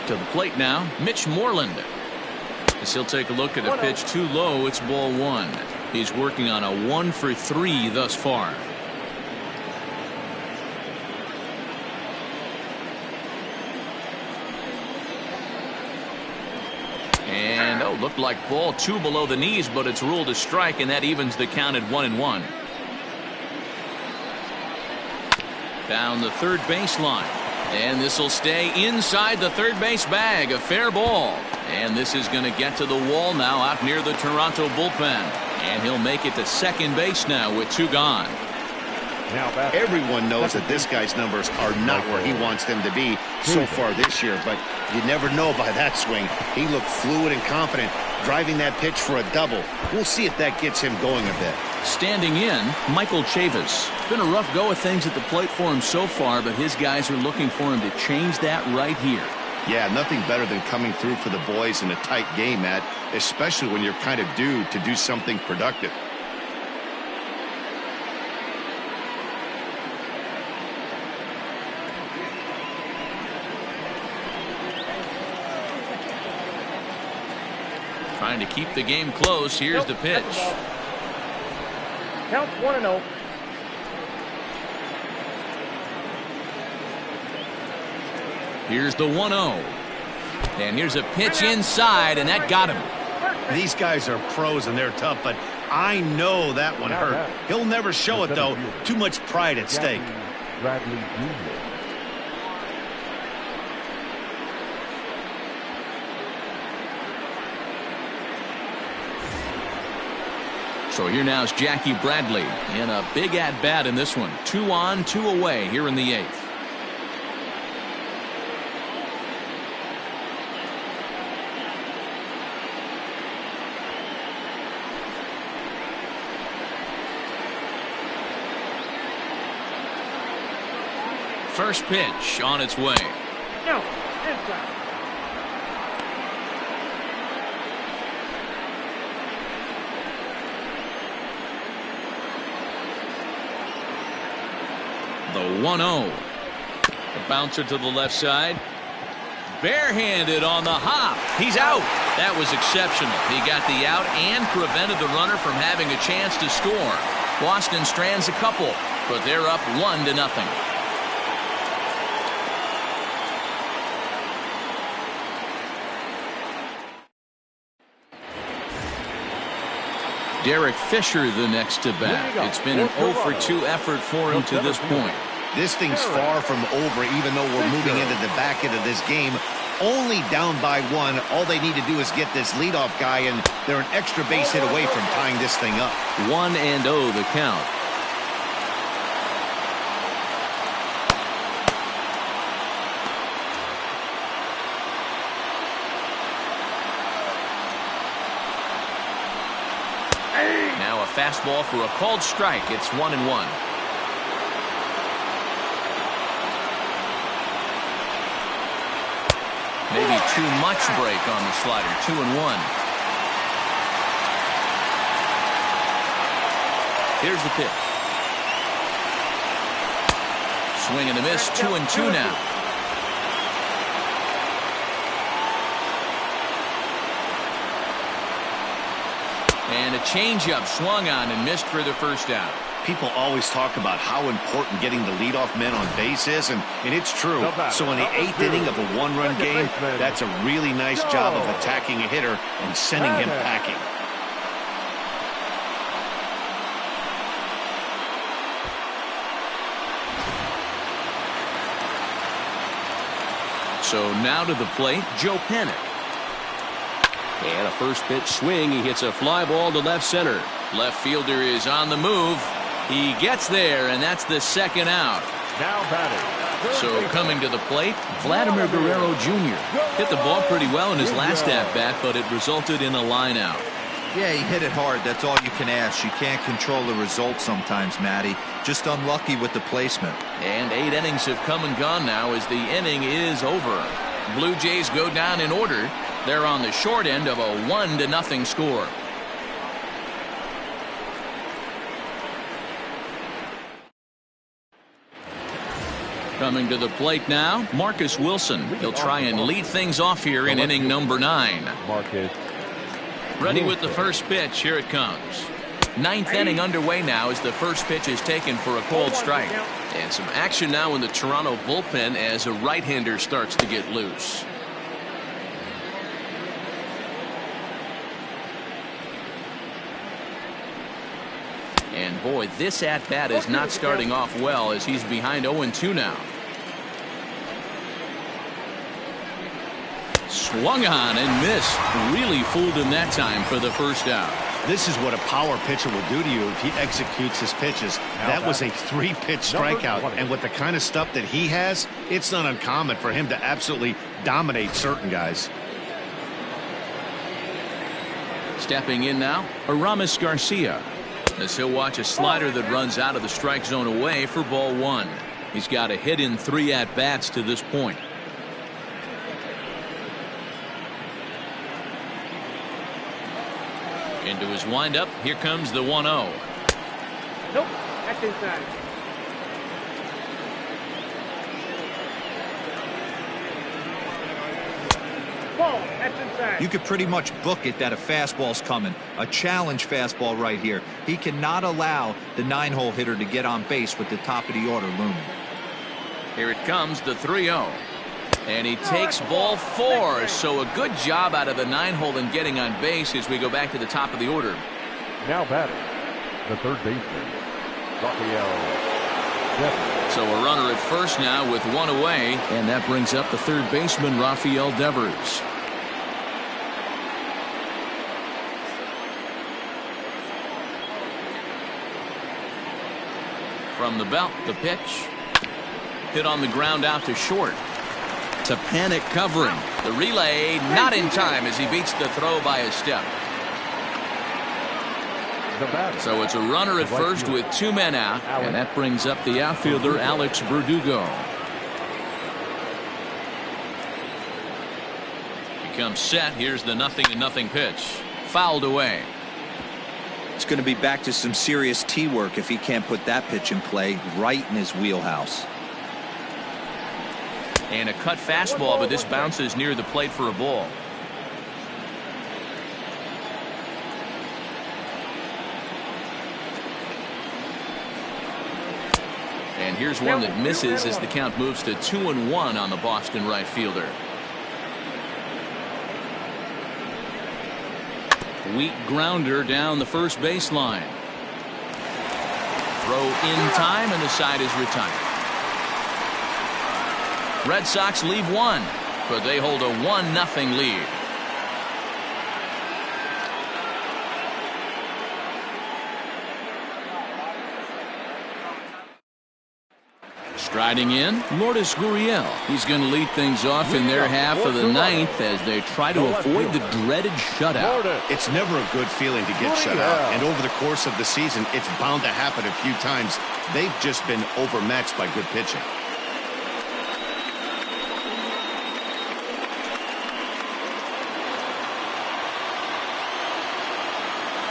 To the plate now, Mitch Moreland. As he'll take a look at a pitch too low, it's ball 1. He's working on a 1-for-3 thus far. And looked like ball 2 below the knees, but it's ruled a strike, and that evens the count at 1-1. Down the third baseline. And this will stay inside the third base bag. A fair ball. And this is going to get to the wall now out near the Toronto bullpen. And he'll make it to second base now with 2 gone. Everyone knows that this guy's numbers are not where he wants them to be so far this year, but you never know by that swing. He looked fluid and confident, driving that pitch for a double. We'll see if that gets him going a bit. Standing in, Michael Chavis. It's been a rough go of things at the plate for him so far, but his guys are looking for him to change that right here. Yeah, nothing better than coming through for the boys in a tight game, Matt, especially when you're kind of due to do something productive. Trying to keep the game close. Here's the pitch. Counts 1-0. Here's the 1-0. And here's a pitch inside, and that got him. These guys are pros and they're tough, but I know that one hurt. He'll never show it, though. Too much pride at stake. Bradley Jr. So here now is Jackie Bradley in a big at-bat in this one. 2 on, 2 away here in the 8th. First pitch on its way. No, inside. The 1-0. The bouncer to the left side. Barehanded on the hop. He's out. That was exceptional. He got the out and prevented the runner from having a chance to score. Boston strands a couple, but they're up 1-0. Derek Fisher the next to bat. It's been an 0-for-2 effort for him to this point. This thing's far from over, even though we're moving into the back end of this game. Only down by 1. All they need to do is get this leadoff guy, and they're an extra base hit away from tying this thing up. 1-0 the count. Now a fastball for a called strike. It's 1-1. Maybe too much break on the slider. 2-1. Here's the pitch. Swing and a miss. 2-2 now. And a changeup swung on and missed for the first out. People always talk about how important getting the leadoff man on base is, and it's true. So in the 8th inning of a one-run game, that's a really nice job of attacking a hitter and sending him packing. So now to the plate, Joe Panik. And a first pitch swing. He hits a fly ball to left center. Left fielder is on the move. He gets there, and that's the second out. Now batting. So coming to the plate, Vladimir Guerrero Jr. hit the ball pretty well in his last at-bat, but it resulted in a line out. Yeah, he hit it hard. That's all you can ask. You can't control the result sometimes, Matty. Just unlucky with the placement. And 8 innings have come and gone now as the inning is over. Blue Jays go down in order. They're on the short end of a 1-0 score. Coming to the plate now, Marcus Wilson. He'll try and lead things off here in inning number 9. Marcus. Ready with the first pitch. Here it comes. 9th inning underway now as the first pitch is taken for a cold strike. And some action now in the Toronto bullpen as a right-hander starts to get loose. And boy, this at-bat is not starting off well as he's behind 0-2 now. Swung on and missed. Really fooled him that time for the first out. This is what a power pitcher will do to you if he executes his pitches. That was a 3-pitch strikeout, and with the kind of stuff that he has, it's not uncommon for him to absolutely dominate certain guys. Stepping in now, Aramis Garcia, as he'll watch a slider that runs out of the strike zone away for ball 1. He's got a hit in 3 at-bats to this point. Into his windup, here comes the 1-0. Nope, that's inside. Ball, that's inside. You could pretty much book it that a fastball's coming. A challenge fastball right here. He cannot allow the 9-hole hitter to get on base with the top of the order looming. Here it comes, the 3-0. And he takes ball 4, so a good job out of the 9-hole in getting on base as we go back to the top of the order. Now batting, the third baseman, Rafael Devers. So a runner at first now with 1 away, and that brings up the third baseman, Rafael Devers. From the belt, the pitch. Hit on the ground out to short. To Panik covering. The relay not in time as he beats the throw by a step. So it's a runner at first with 2 men out, and that brings up the outfielder Alex Verdugo. He comes set. Here's the 0-0 pitch. Fouled away. It's going to be back to some serious tee work if he can't put that pitch in play right in his wheelhouse. And a cut fastball, but this bounces near the plate for a ball. And here's one that misses as the count moves to 2-1 on the Boston right fielder. Weak grounder down the first baseline. Throw in time, and the side is retired. Red Sox leave 1, but they hold a 1-0 lead. Striding in, Lourdes Gurriel. He's going to lead things off in their half of the 9th as they try to avoid the dreaded shutout. It's never a good feeling to get shut out, and over the course of the season, it's bound to happen a few times. They've just been overmatched by good pitching.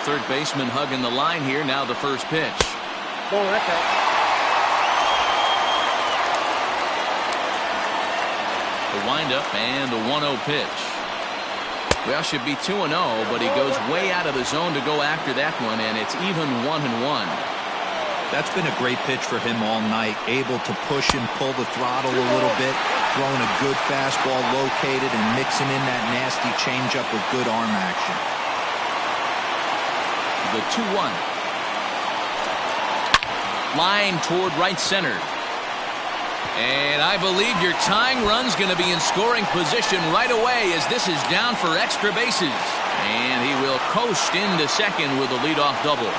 Third baseman hugging the line here. Now the first pitch. Ball, that's out. The windup and the 1-0 pitch. Well, should be 2-0, but he goes way out of the zone to go after that one, and it's even 1-1. That's been a great pitch for him all night. Able to push and pull the throttle a little bit, throwing a good fastball located and mixing in that nasty changeup with good arm action. The 2-1. Line toward right center. And I believe your tying run's going to be in scoring position right away as this is down for extra bases. And he will coast into second with a leadoff double.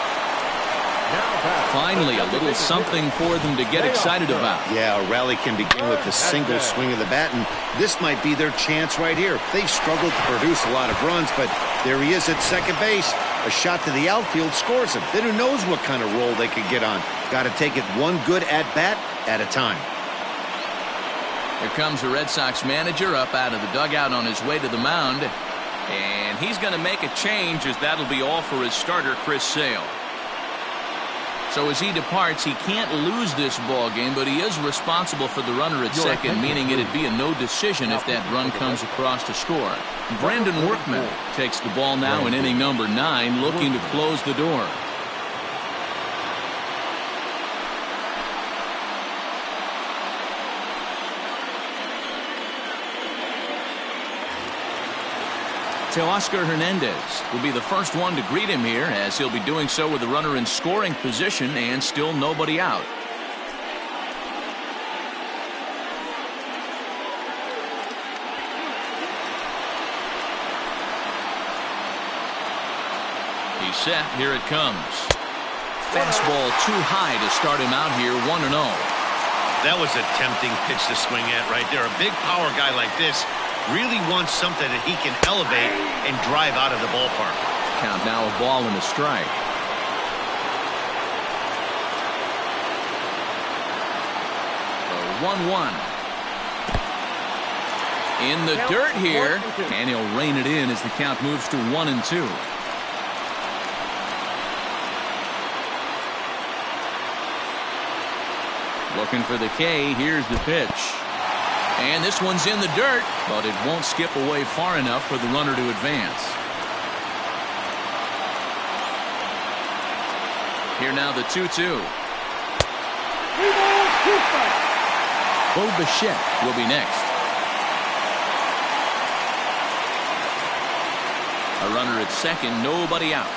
Finally, a little something for them to get excited about. Yeah, a rally can begin with a single swing of the bat, and this might be their chance right here. They've struggled to produce a lot of runs, but there he is at second base. A shot to the outfield scores him. Then who knows what kind of roll they could get on. Got to take it one good at-bat at a time. Here comes the Red Sox manager up out of the dugout on his way to the mound. And he's going to make a change as that'll be all for his starter, Chris Sale. So as he departs, he can't lose this ball game, but he is responsible for the runner at second, meaning it'd be a no decision if that run comes across to score. Brandon Workman takes the ball now in inning number 9, looking to close the door. Teoscar Hernandez will be the first one to greet him here, as he'll be doing so with the runner in scoring position and still nobody out. He's set. Here it comes. Fastball too high to start him out here, 1-0. That was a tempting pitch to swing at right there. A big power guy like this really wants something that he can elevate and drive out of the ballpark. Count now a ball and a strike. The 1-1. In the dirt here, and he'll rein it in as the count moves to 1-2. Looking for the K. Here's the pitch. And this one's in the dirt, but it won't skip away far enough for the runner to advance. Here now the 2-2. Bo Bichette will be next. A runner at second, nobody out.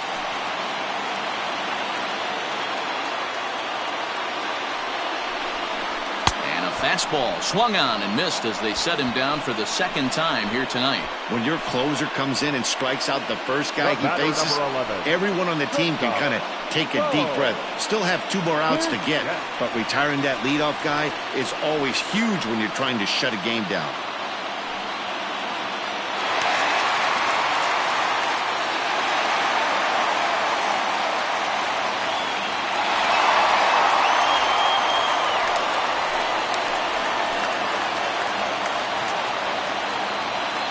Fastball swung on and missed as they set him down for the second time here tonight. When your closer comes in and strikes out the first guy he faces, everyone on the team can kind of take a deep breath. Still have 2 more outs to get, but retiring that leadoff guy is always huge when you're trying to shut a game down.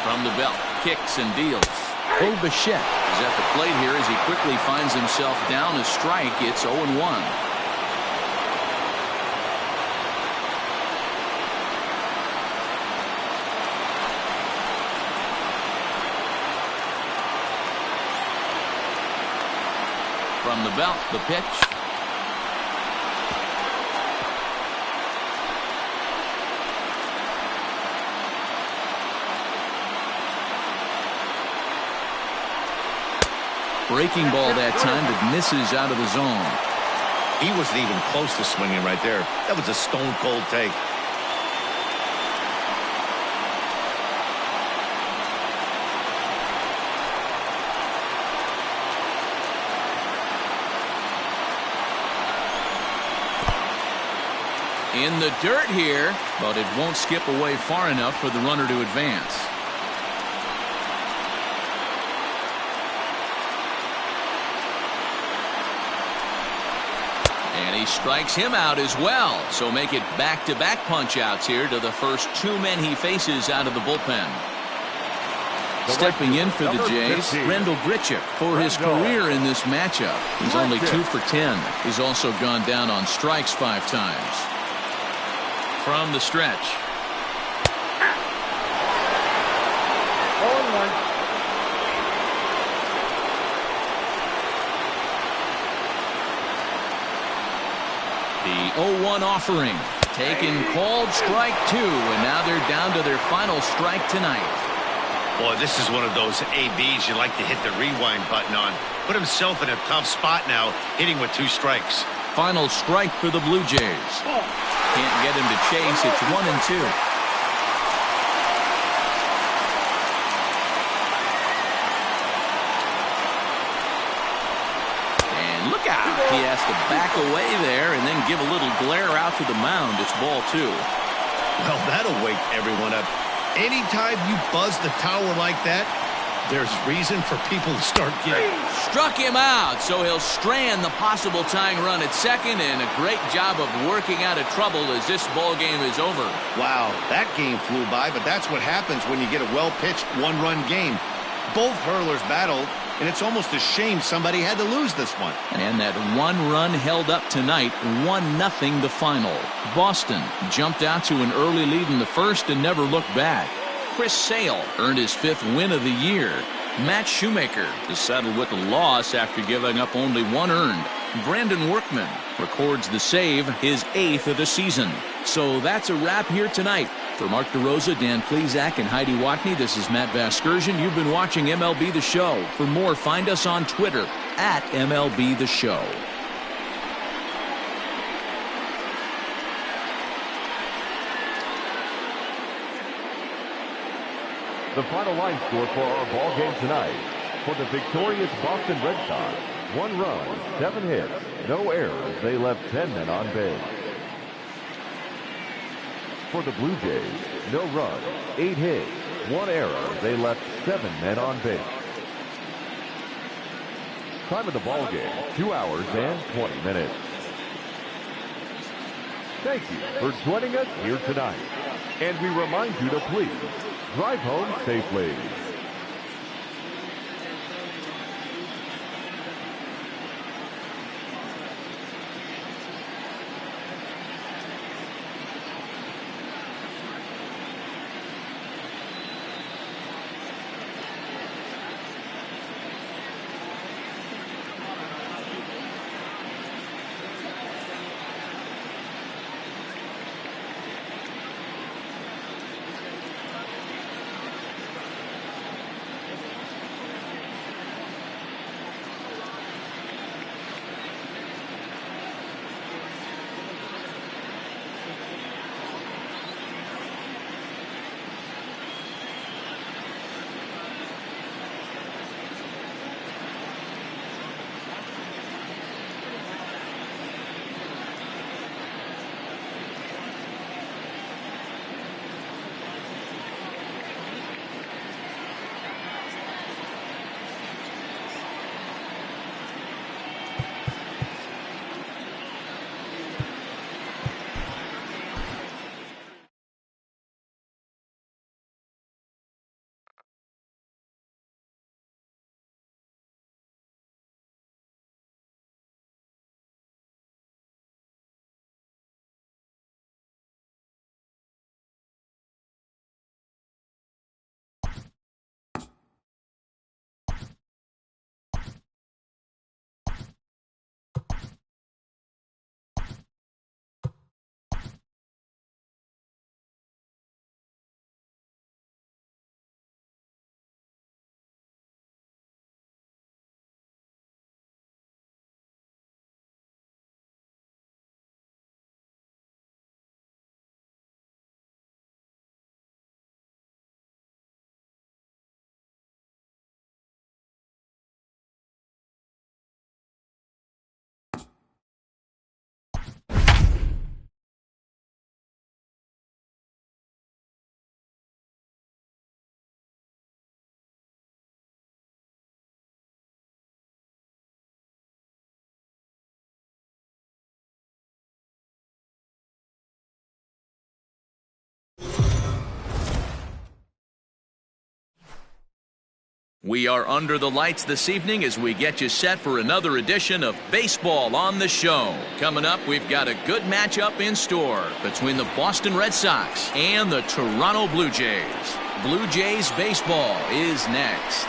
From the belt, kicks and deals. Bo Bichette is at the plate here as he quickly finds himself down a strike. It's 0-1. From the belt, the pitch. Breaking ball that time that misses out of the zone. He wasn't even close to swinging right there. That was a stone cold take. In the dirt here, but it won't skip away far enough for the runner to advance. And he strikes him out as well. So make it back-to-back punch-outs here to the first 2 men he faces out of the bullpen. Stepping in for the Jays, Randall Grichuk for his career in this matchup. He's only 2 for 10. He's also gone down on strikes 5 times. From the stretch. The 0-1 offering. Taken, called strike 2, and now they're down to their final strike tonight. Boy, this is one of those ABs you like to hit the rewind button on. Put himself in a tough spot now, hitting with 2 strikes. Final strike for the Blue Jays. Can't get him to chase. It's 1-2. Look out. He has to back away there and then give a little glare out to the mound. It's ball 2. Well, that'll wake everyone up. Anytime you buzz the tower like that, there's reason for people to start getting. Struck him out, so he'll strand the possible tying run at second, and a great job of working out of trouble as this ball game is over. Wow, that game flew by, but that's what happens when you get a well-pitched one-run game. Both hurlers battled, and it's almost a shame somebody had to lose this one. And that one run held up tonight, 1-0 the final. Boston jumped out to an early lead in the first and never looked back. Chris Sale earned his 5th win of the year. Matt Shoemaker is settled with a loss after giving up only 1 earned. Brandon Workman records the save, his 8th of the season. So that's a wrap here tonight. For Mark DeRosa, Dan Plesac, and Heidi Watney, this is Matt Vasgersian. You've been watching MLB The Show. For more, find us on Twitter at MLB The Show. The final line score for our ball game tonight. For the victorious Boston Red Sox, 1 run, 7 hits, no errors. They left 10 men on base. For the Blue Jays, no runs, 8 hits, 1 error. They left 7 men on base. Time of the ball game, 2 hours and 20 minutes. Thank you for joining us here tonight. And we remind you to please drive home safely. We are under the lights this evening as we get you set for another edition of Baseball on the Show. Coming up, we've got a good matchup in store between the Boston Red Sox and the Toronto Blue Jays. Blue Jays baseball is next.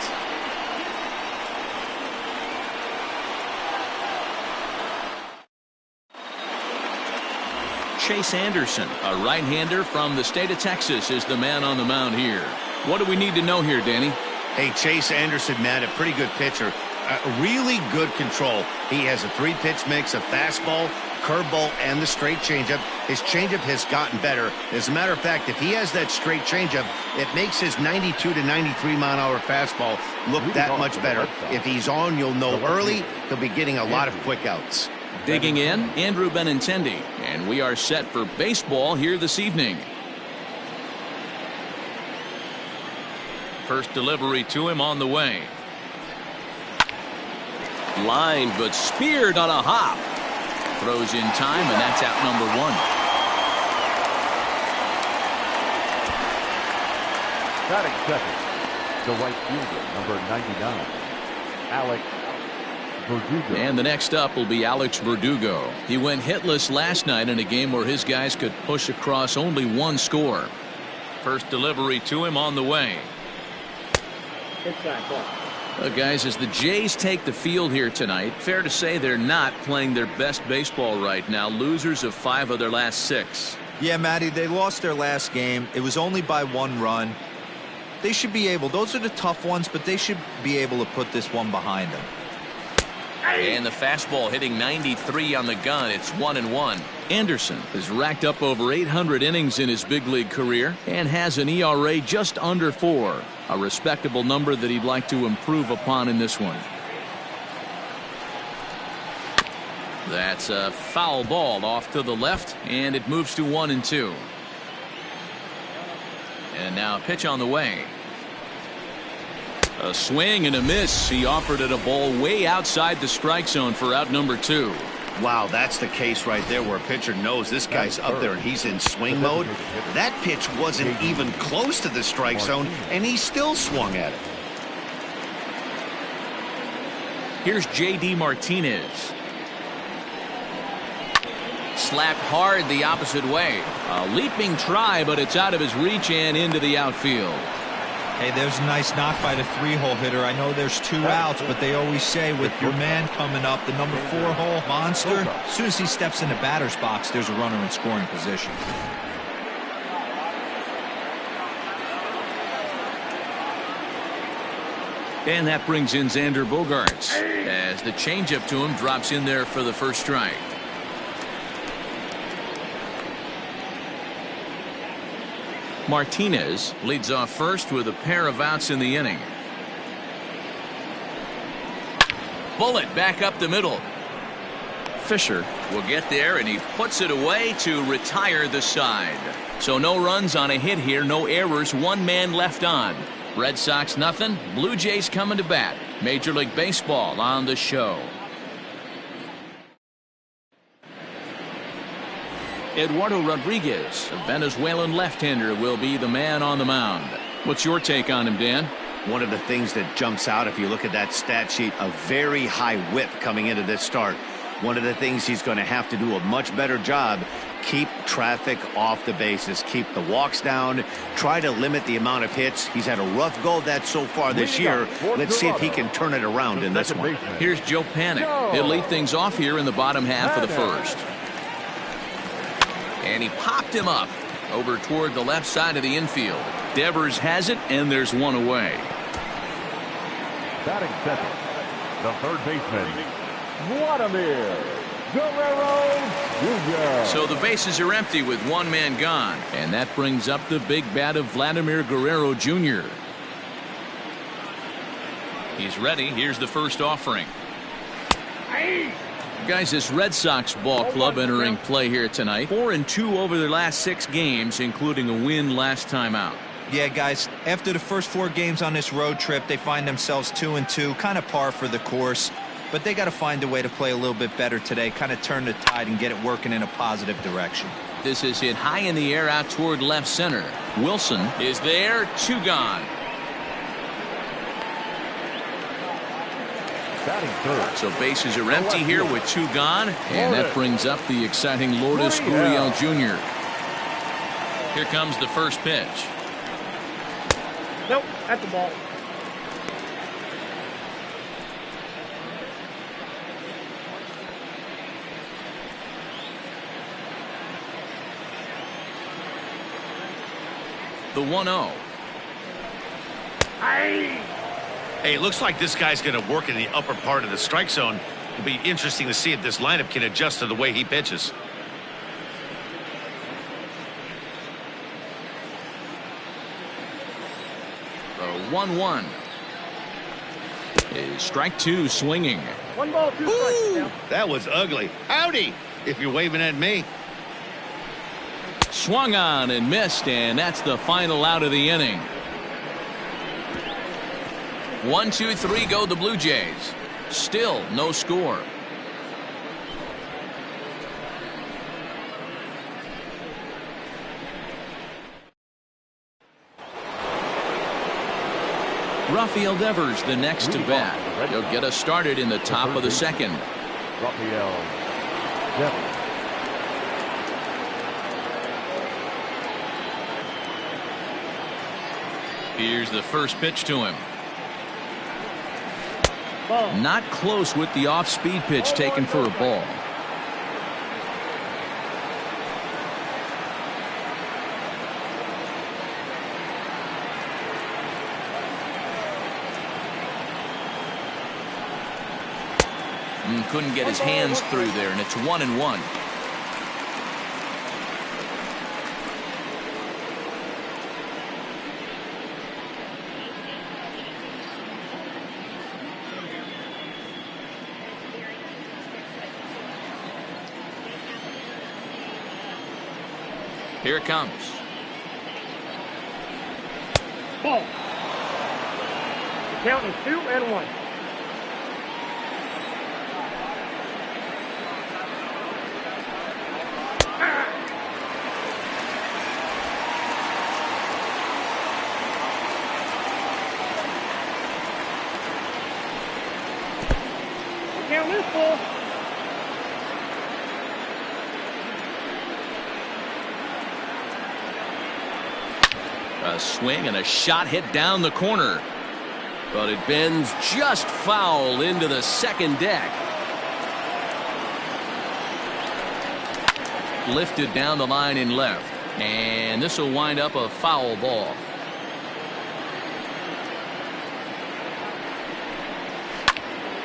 Chase Anderson, a right-hander from the state of Texas, is the man on the mound here. What do we need to know here, Danny? Hey, Chase Anderson, man, a pretty good pitcher. Really good control. He has a 3-pitch mix of fastball, curveball, and the straight changeup. His changeup has gotten better. As a matter of fact, if he has that straight changeup, it makes his 92 to 93 mile-an-hour fastball look that much better. If he's on, you'll know early. He'll be getting a lot of quick outs. Digging in, Andrew Benintendi, and we are set for baseball here this evening. First delivery to him on the way. Lined but speared on a hop. Throws in time, and that's out number 1. Batting second, the right fielder, number 99, Alex Verdugo. And the next up will be Alex Verdugo. He went hitless last night in a game where his guys could push across only 1 score. First delivery to him on the way. Inside ball. Guys, as the Jays take the field here tonight, fair to say they're not playing their best baseball right now. Losers of 5 of their last 6. Yeah, Matty, they lost their last game. It was only by 1 run. They should be able, those are the tough ones, but they should be able to put this one behind them. And the fastball hitting 93 on the gun. It's 1-1. Anderson has racked up over 800 innings in his big league career and has an ERA just under 4. A respectable number that he'd like to improve upon in this one. That's a foul ball off to the left, and it moves to 1-2. And now a pitch on the way. A swing and a miss. He offered it a ball way outside the strike zone for out number 2. Wow, that's the case right there where a pitcher knows this guy's up there and he's in swing mode. That pitch wasn't even close to the strike zone, and he still swung at it. Here's J.D. Martinez. Slapped hard the opposite way. A leaping try, but it's out of his reach and into the outfield. Hey, there's a nice knock by the 3-hole hitter. I know there's 2 outs, but they always say with your man coming up, the number 4-hole monster, as soon as he steps in the batter's box, there's a runner in scoring position. And that brings in Xander Bogaerts as the changeup to him drops in there for the first strike. Martinez leads off first with a pair of outs in the inning. Bullet back up the middle. Fisher will get there, and he puts it away to retire the side. So no runs on a hit here, no errors, 1 man left on. Red Sox nothing, Blue Jays coming to bat. Major League Baseball on the show. Eduardo Rodriguez, a Venezuelan left-hander, will be the man on the mound. What's your take on him, Dan? One of the things that jumps out if you look at that stat sheet, a very high whip coming into this start. One of the things he's going to have to do a much better job, keep traffic off the bases, keep the walks down, try to limit the amount of hits. He's had a rough go of that so far this year. Let's see if he can turn it around in this one. Here's Joe Panik. He'll lead things off here in the bottom half of the first. And he popped him up over toward the left side of the infield. Devers has it, and there's 1 away. Batting second, the third baseman, Vladimir Guerrero Jr. So the bases are empty with 1 man gone. And that brings up the big bat of Vladimir Guerrero Jr. He's ready. Here's the first offering. Guys, this Red Sox ball club entering play here tonight. 4-2 over their last 6 games, including a win last time out. Yeah, guys, after the first 4 games on this road trip, they find themselves 2-2, kind of par for the course. But they got to find a way to play a little bit better today, kind of turn the tide and get it working in a positive direction. This is hit high in the air out toward left center. Wilson is there, 2 gone. So bases are empty here with 2 gone, and that brings up the exciting Lourdes Gurriel Jr. Here comes the first pitch. Nope, at the ball. The 1-0. Hey, it looks like this guy's going to work in the upper part of the strike zone. It'll be interesting to see if this lineup can adjust to the way he pitches. The 1-1. Is strike 2 swinging. 1 ball, 2 strikes. Yeah. That was ugly. Howdy, if you're waving at me. Swung on and missed, and that's the final out of the inning. 1, 2, 3 go the Blue Jays. Still no score. Rafael Devers the next to bat. He'll get us started in the top of the second. Rafael Devers. Here's the first pitch to him. Ball. Not close with the off-speed pitch taken for a ball. Couldn't get his hands through there, and it's 1-1. Here it comes. Ball. The count is 2-1. The count is full. A swing and a shot hit down the corner. But it bends just foul into the second deck. Lifted down the line in left. And this will wind up a foul ball.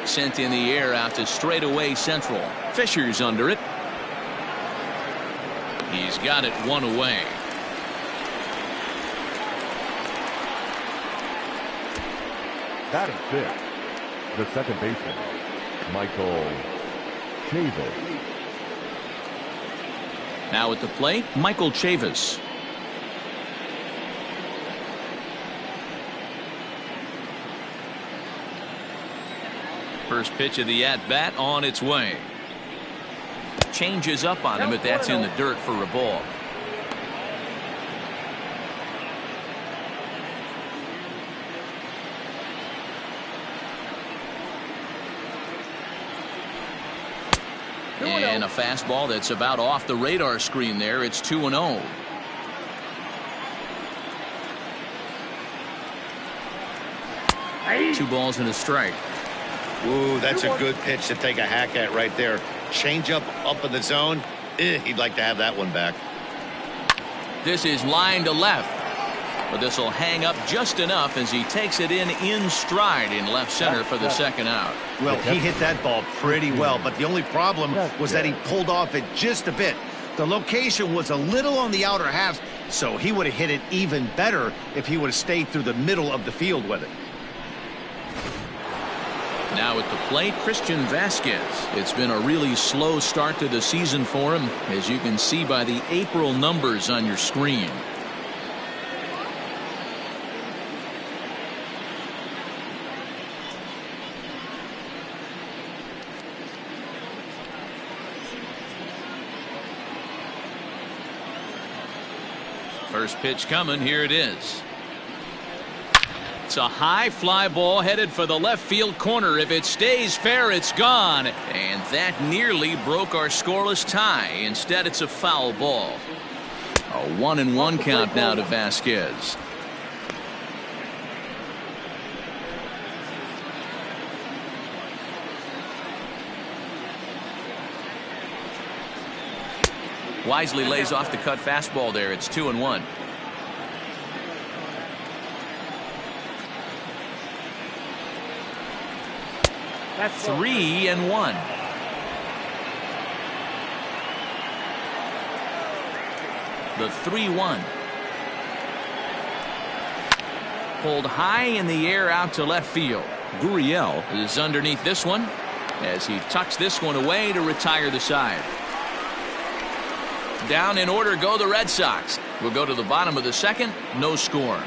Sent in the air out to straightaway central. Fisher's under it. He's got it one away. Batting fifth, the second baseman, Michael Chavis. Now at the plate, Michael Chavis. First pitch of the at-bat on its way. Changes up on him, but that's in the dirt for a ball. And a fastball that's about off the radar screen there. It's 2-0. Two balls and a strike. Ooh, that's a good pitch to take a hack at right there. Change up in the zone. He'd like to have that one back. This is line to left. But this will hang up just enough as he takes it in stride in left center for the second out. Well, he hit that ball pretty well, but the only problem was that he pulled off it just a bit. The location was a little on the outer half, so he would have hit it even better if he would have stayed through the middle of the field with it. Now at the plate, Christian Vasquez. It's been a really slow start to the season for him, as you can see by the April numbers on your screen. First pitch coming. Here it is. It's a high fly ball headed for the left field corner. If it stays fair, it's gone. And that nearly broke our scoreless tie. Instead, it's a foul ball. A 1-1 count now to Vasquez. Wisely lays off the cut fastball there. It's 2-1. 3-1. The 3-1. Pulled high in the air out to left field. Gurriel is underneath this one as he tucks this one away to retire the side. Down in order go the Red Sox. We'll go to the bottom of the second. No score.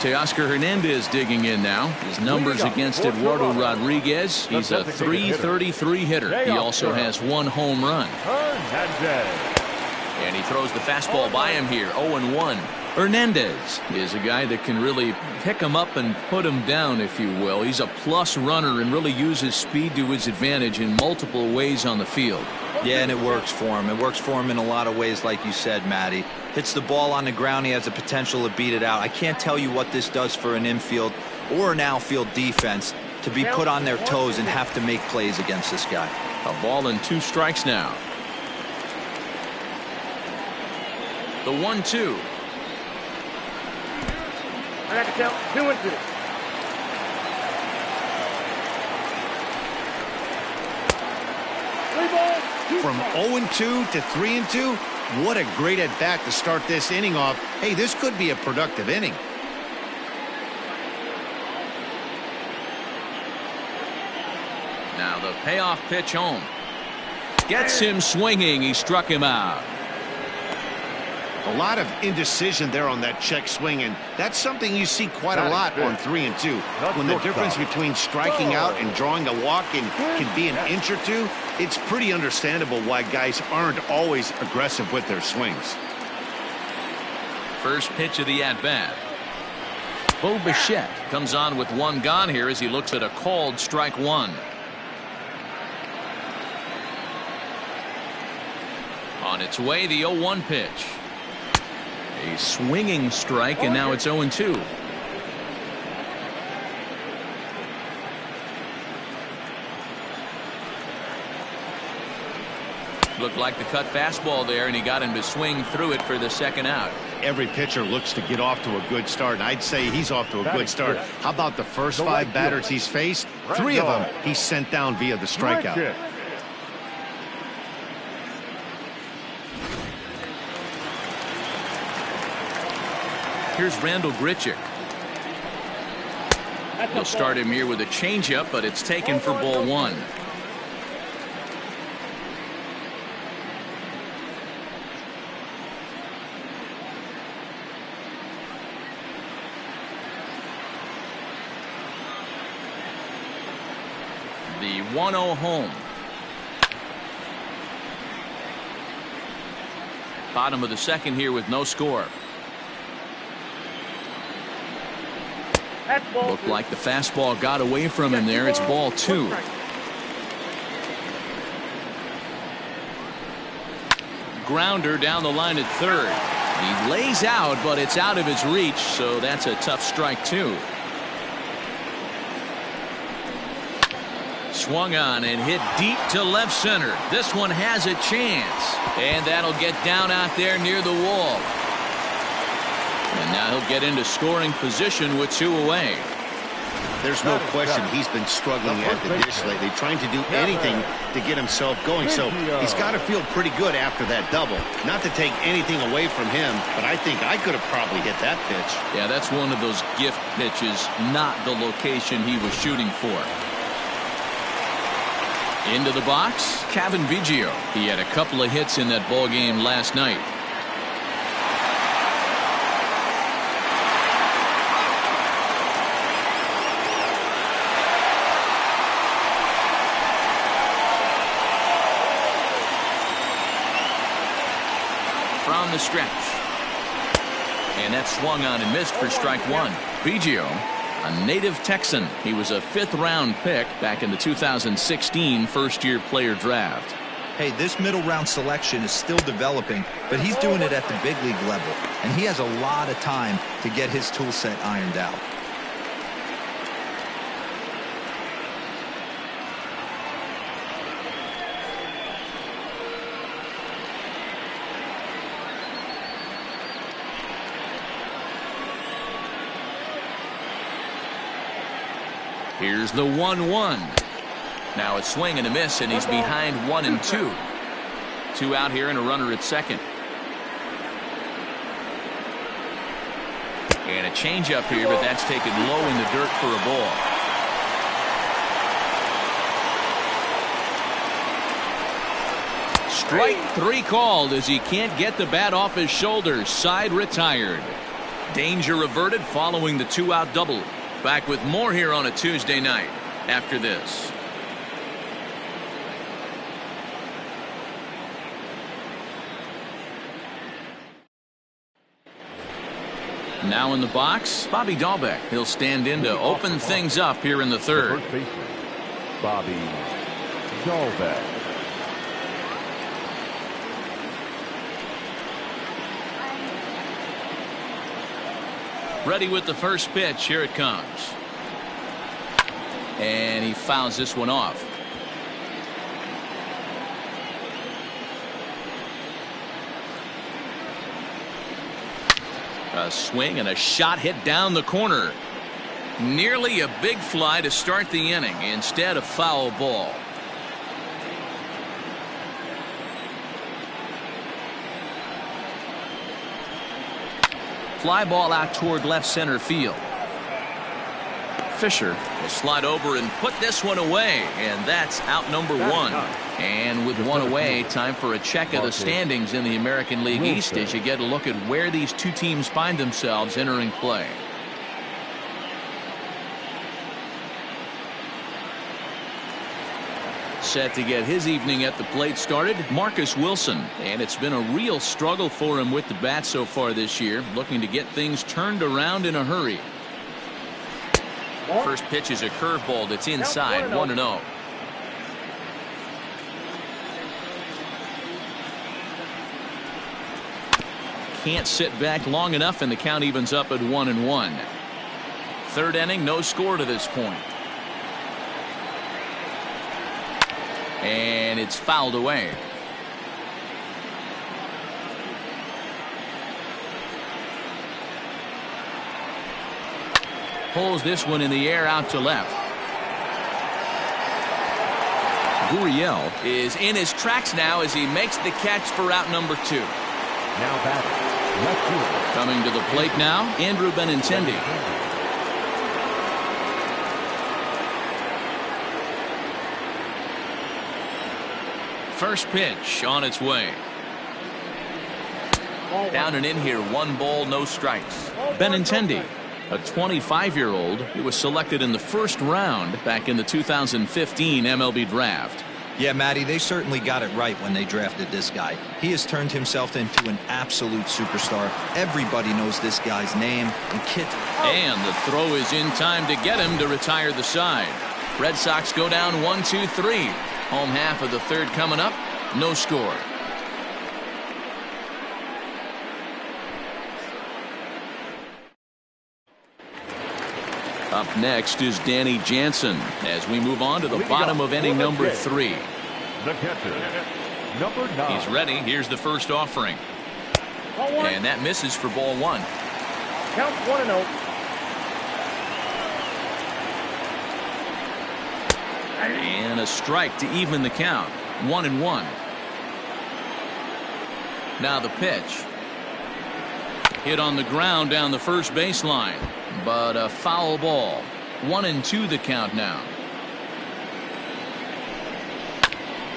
Teoscar Hernandez digging in now. His numbers against Eduardo Rodriguez. He's a .333 hitter. He also has 1 home run. And he throws the fastball by him here. 0-1. Hernandez is a guy that can really pick him up and put him down, if you will. He's a plus runner and really uses speed to his advantage in multiple ways on the field. Yeah, and it works for him. It works for him in a lot of ways, like you said, Matty. Hits the ball on the ground. He has the potential to beat it out. I can't tell you what this does for an infield or an outfield defense to be put on their toes and have to make plays against this guy. A ball and 2 strikes now. The 1-2. I got to count 2-2. From 0-2 to 3-2, what a great at-bat to start this inning off. Hey, this could be a productive inning. Now the payoff pitch home. Gets him swinging. He struck him out. A lot of indecision there on that check swing, and that's something you see quite a lot on 3-2. When the difference between striking out and drawing a walk can be an inch or two, it's pretty understandable why guys aren't always aggressive with their swings. First pitch of the at-bat. Bo Bichette comes on with 1 gone here as he looks at a called strike 1. On its way, the 0-1 pitch. A swinging strike, and now it's 0-2. Looked like the cut fastball there, and he got him to swing through it for the second out. Every pitcher looks to get off to a good start, and I'd say he's off to a good start. How about the first 5 batters he's faced? 3 of them he's sent down via the strikeout. Here's Randall Grichuk. He'll start him here with a changeup, but it's taken for ball 1. The 1-0 home. Bottom of the second here with no score. Looked like the fastball got away from him there. It's ball 2. Grounder down the line at third. He lays out, but it's out of his reach, so that's a tough strike 2. Swung on and hit deep to left center. This one has a chance, and that'll get down out there near the wall. And now he'll get into scoring position with 2 away. There's no question he's been struggling at the dish lately, trying to do anything to get himself going. So he's got to feel pretty good after that double. Not to take anything away from him, but I think I could have probably hit that pitch. Yeah, that's one of those gift pitches, not the location he was shooting for. Into the box, Cavan Biggio. He had a couple of hits in that ball game last night. From the stretch. And that swung on and missed for strike 1. Biggio, a native Texan. He was a 5th-round pick back in the 2016 first-year player draft. Hey, this middle-round selection is still developing, but he's doing it at the big league level, and he has a lot of time to get his tool set ironed out. Here's the 1-1. Now a swing and a miss, and he's behind 1-2. 2 out here and a runner at second. And a changeup here, but that's taken low in the dirt for a ball. Strike 3 called as he can't get the bat off his shoulders. Side retired. Danger averted following the 2-out double. Back with more here on a Tuesday night after this. Now in the box, Bobby Dalbec. He'll stand in to open things up here in the third. First baseman, Bobby Dalbec. Ready with the first pitch. Here it comes. And he fouls this one off. A swing and a shot hit down the corner. Nearly a big fly to start the inning. Instead, a foul ball. Fly ball out toward left center field. Fisher will slide over and put this one away, and that's out number 1. And with 1 away, time for a check of the standings in the American League East as you get a look at where these two teams find themselves entering play. Set to get his evening at the plate started, Marcus Wilson, and it's been a real struggle for him with the bat so far this year, looking to get things turned around in a hurry. First pitch is a curveball that's inside, 1-0. Can't sit back long enough, and the count evens up at 1-1. Third inning, no score to this point. And it's fouled away. Pulls this one in the air out to left. Gurriel is in his tracks now as he makes the catch for out number 2. Now batting, left field. Coming to the plate now, Andrew Benintendi. First pitch on its way. Down and in here, 1 ball, no strikes. Benintendi, a 25-year-old who was selected in the first round back in the 2015 MLB draft. Yeah, Matty, they certainly got it right when they drafted this guy. He has turned himself into an absolute superstar. Everybody knows this guy's name. And the throw is in time to get him to retire the side. Red Sox go down 1-2-3. Home half of the third coming up. No score. Up next is Danny Jansen as we move on to the bottom of inning number 3. The catcher, number 9. He's ready. Here's the first offering. And that misses for ball 1. Count 1-0. And a strike to even the count. 1-1. Now the pitch. Hit on the ground down the first baseline, but a foul ball. 1-2 the count now.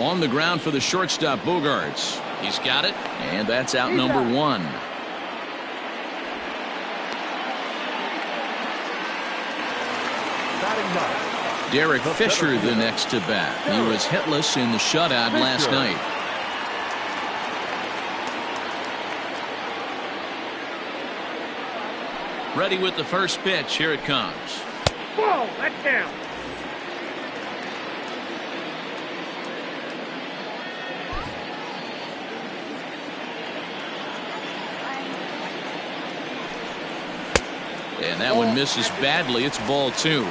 On the ground for the shortstop, Bogaerts. He's got it, and that's out number 1. Batting 9. Derek Fisher the next to bat. He was hitless in the shutout last night. Ready with the first pitch. Here it comes. Whoa, that's down. And that one misses badly. It's ball 2.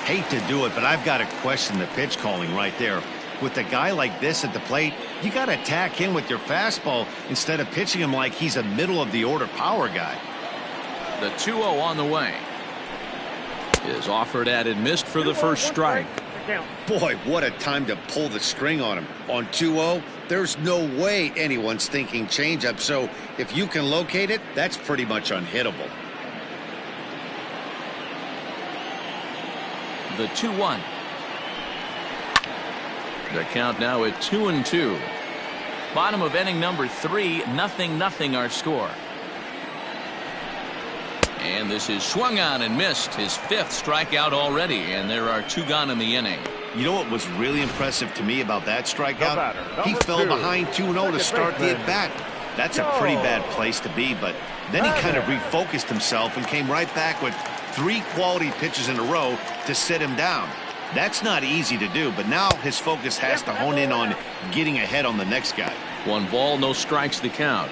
Hate to do it, but I've got to question the pitch calling right there. With a guy like this at the plate, you got to attack him with your fastball instead of pitching him like he's a middle of the order power guy. The 2-0 on the way. is offered at and missed for the first strike. Boy, what a time to pull the string on him. On 2-0, there's no way anyone's thinking changeup. So if you can locate it, that's pretty much unhittable. The 2-1. The count now at 2-2. Bottom of inning number 3, 0-0 our score. And this is swung on and missed, his 5th strikeout already, and there are 2 gone in the inning. You know what was really impressive to me about that strikeout? He fell behind 2-0 to start the at-bat. That's a pretty bad place to be, but then he kind of refocused himself and came right back with 3 quality pitches in a row to sit him down. That's not easy to do, but now his focus has to hone in on getting ahead on the next guy. 1 ball, no strikes the count.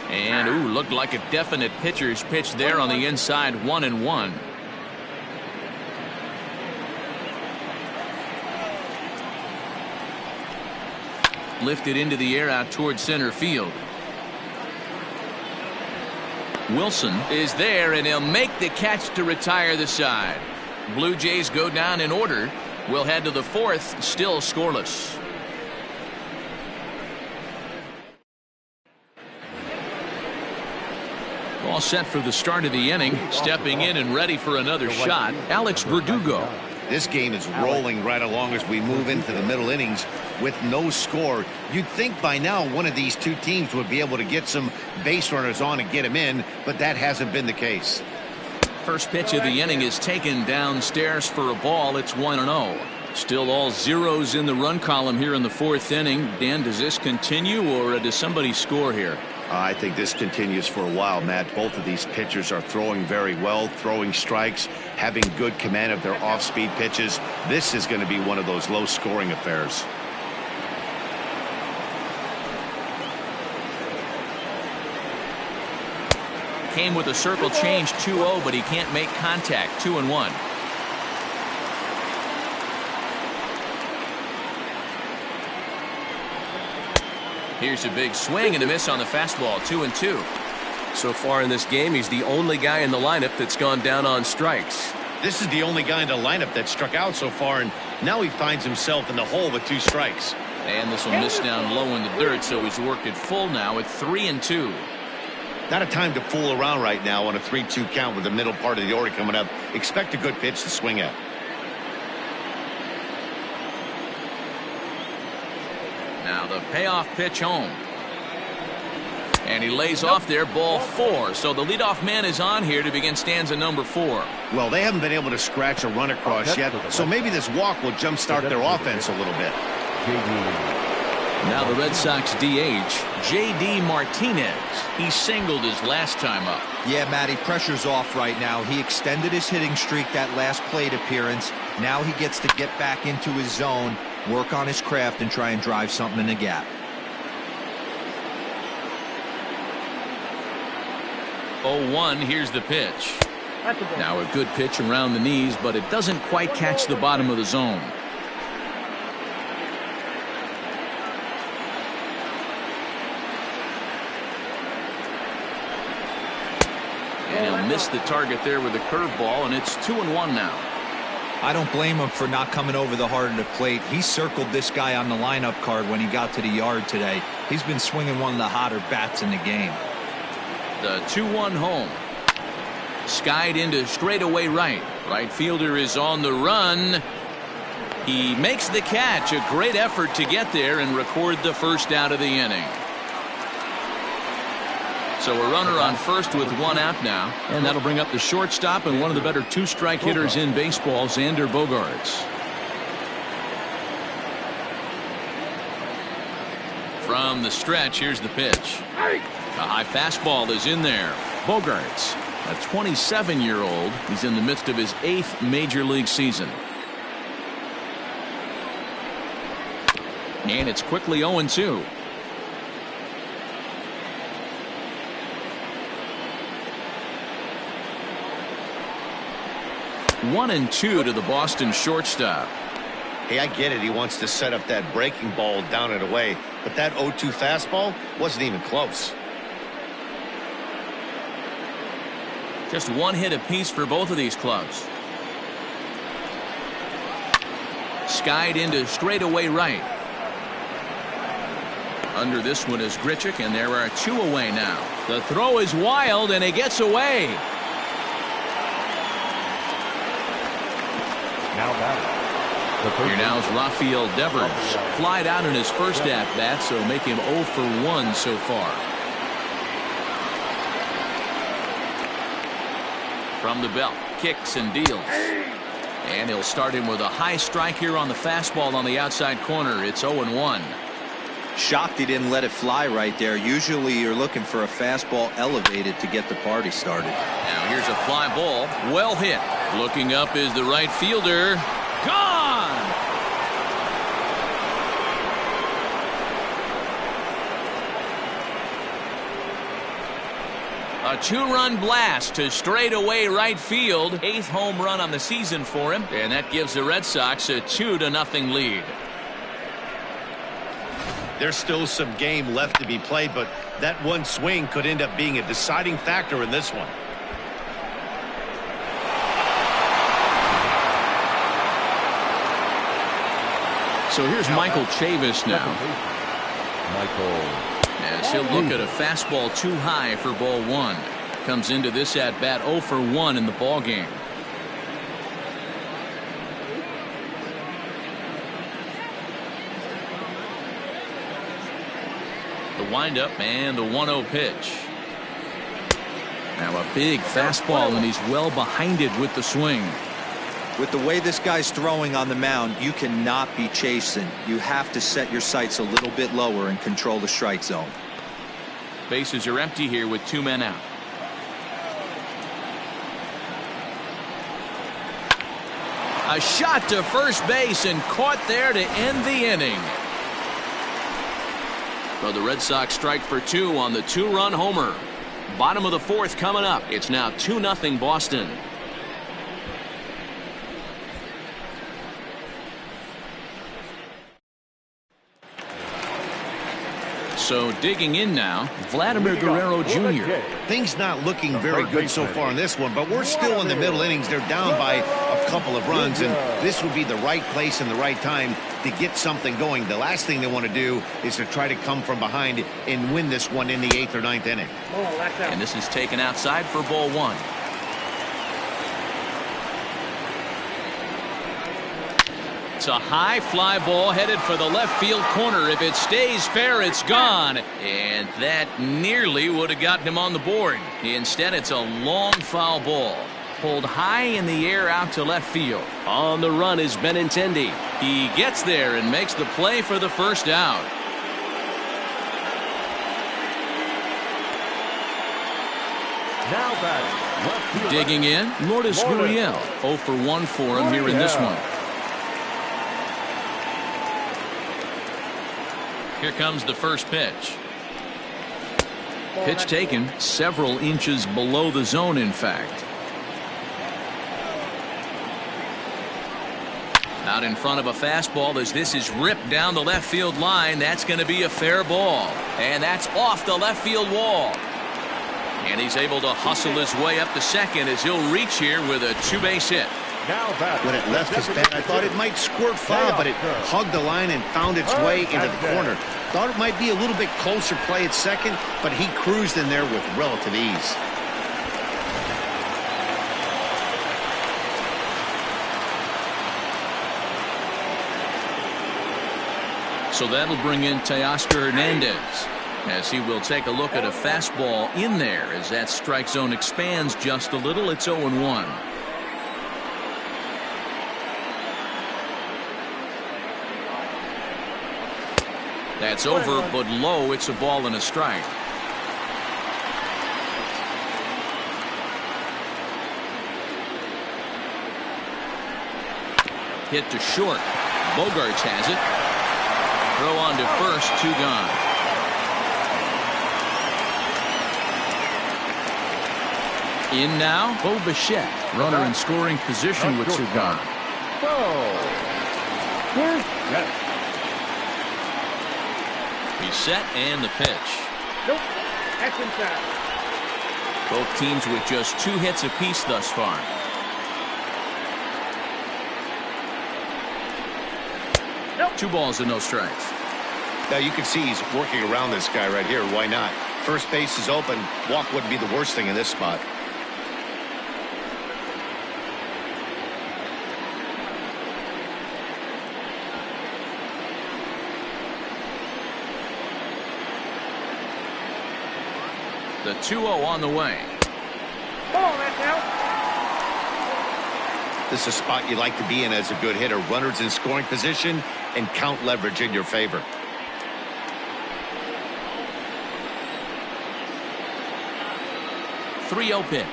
And, ooh, looked like a definite pitcher's pitch there on the inside, 1-1. Lifted into the air out towards center field. Wilson is there, and he'll make the catch to retire the side. Blue Jays go down in order. We'll head to the 4th, still scoreless. All set for the start of the inning. Stepping in and ready for another shot, Alex Verdugo. This game is rolling right along as we move into the middle innings with no score. You'd think by now one of these 2 teams would be able to get some base runners on and get them in, but that hasn't been the case. First pitch of the inning is taken downstairs for a ball. It's 1-0. Still all zeros in the run column here in the 4th inning. Dan, does this continue, or does somebody score here? I think this continues for a while, Matt. Both of these pitchers are throwing very well, throwing strikes, having good command of their off-speed pitches. This is going to be one of those low-scoring affairs. Came with a circle change, 2-0, but he can't make contact. 2-1. Here's a big swing and a miss on the fastball. 2-2. So far in this game, he's the only guy in the lineup that's gone down on strikes. This is the only guy in the lineup that struck out so far, and now he finds himself in the hole with 2 strikes. And this will miss down low in the dirt, so he's worked it full now at 3-2. Not a time to fool around right now on a 3-2 count with the middle part of the order coming up. Expect a good pitch to swing at. Now the payoff pitch home. And he lays off there, ball 4. So the leadoff man is on here to begin stanza number 4. Well, they haven't been able to scratch a run across yet, so maybe this walk will jumpstart their offense a little bit. Now the Red Sox DH, J.D. Martinez. He singled his last time up. Yeah, Matty, pressure's off right now. He extended his hitting streak that last plate appearance. Now he gets to get back into his zone, work on his craft, and try and drive something in the gap. 0-1, here's the pitch. Now a good pitch around the knees, but it doesn't quite catch the bottom of the zone. And he'll miss the target there with a curveball, and it's 2-1 now. I don't blame him for not coming over the heart of the plate. He circled this guy on the lineup card when he got to the yard today. He's been swinging one of the hotter bats in the game. The 2-1 home. Skied into straightaway right. Right fielder is on the run. He makes the catch. A great effort to get there and record the first out of the inning. So a runner on first with 1 out now, and that'll bring up the shortstop and one of the better 2-strike hitters in baseball, Xander Bogaerts. From the stretch, here's the pitch. A high fastball is in there. Bogaerts, a 27-year-old, he's in the midst of his 8th major league season. And it's quickly 0-2. 1-2 to the Boston shortstop. Hey, I get it. He wants to set up that breaking ball down and away, but that 0-2 fastball wasn't even close. Just one hit apiece for both of these clubs. Skied into straightaway right. Under this one is Grichuk, and there are 2 away now. The throw is wild, and it gets away. Now batting. Here now is Rafael Devers. Flied out in his first at-bat, so make him 0 for 1 so far. From the belt, kicks and deals. And he'll start him with a high strike here on the fastball on the outside corner. It's 0-1. Shocked he didn't let it fly right there. Usually you're looking for a fastball elevated to get the party started. Now here's a fly ball. Well hit. Looking up is the right fielder. Gone! A 2-run blast to straightaway right field. 8th home run on the season for him. And that gives the Red Sox a 2-0 lead. There's still some game left to be played, but that one swing could end up being a deciding factor in this one. So here's Michael Chavis now. Michael. As he'll look at a fastball too high for ball 1. Comes into this at bat 0 for 1 in the ball game. The windup and the 1-0 pitch. Now a big fastball, and he's well behind it with the swing. With the way this guy's throwing on the mound, you cannot be chasing. You have to set your sights a little bit lower and control the strike zone. Bases are empty here with 2 men out. A shot to first base and caught there to end the inning. So the Red Sox strike for 2 on the 2-run homer. Bottom of the 4th coming up. It's now 2-0 Boston. So digging in now, Vladimir Guerrero Jr. Things not looking very good so far in this one, but we're still in the middle innings. They're down by a couple of runs, and this would be the right place and the right time to get something going. The last thing they want to do is to try to come from behind and win this one in the 8th or 9th inning. And this is taken outside for ball 1. It's a high fly ball headed for the left field corner. If it stays fair, it's gone. And that nearly would have gotten him on the board. Instead, it's a long foul ball. Pulled high in the air out to left field. On the run is Benintendi. He gets there and makes the play for the first out. Now batting. Left field. Digging in, Lourdes Gurriel. 0 for 1 for him here in this one. Here comes the first pitch. Pitch taken several inches below the zone, in fact. Out in front of a fastball as this is ripped down the left field line. That's going to be a fair ball. And that's off the left field wall. And he's able to hustle his way up to second as he'll reach here with a 2-base hit. When it left his bat, I thought it might squirt foul, but it hugged the line and found its way into the corner. Thought it might be a little bit closer play at second, but he cruised in there with relative ease. So that'll bring in Teoscar Hernandez as he will take a look at a fastball in there as that strike zone expands just a little. It's 0-1. That's over, but low. It's a ball and a strike. Hit to short. Bogarts has it. Throw on to first, 2 gone. In now, Bo Bichette. Runner in scoring position with 2 gone. He's set and the pitch. Nope. That's inside. Both teams with just 2 hits apiece thus far. Nope. 2 balls and no strikes. Now you can see he's working around this guy right here. Why not? First base is open. Walk wouldn't be the worst thing in this spot. The 2-0 on the way. Ball, that's out. This is a spot you like to be in as a good hitter. Runners in scoring position and count leverage in your favor. .30 pitch.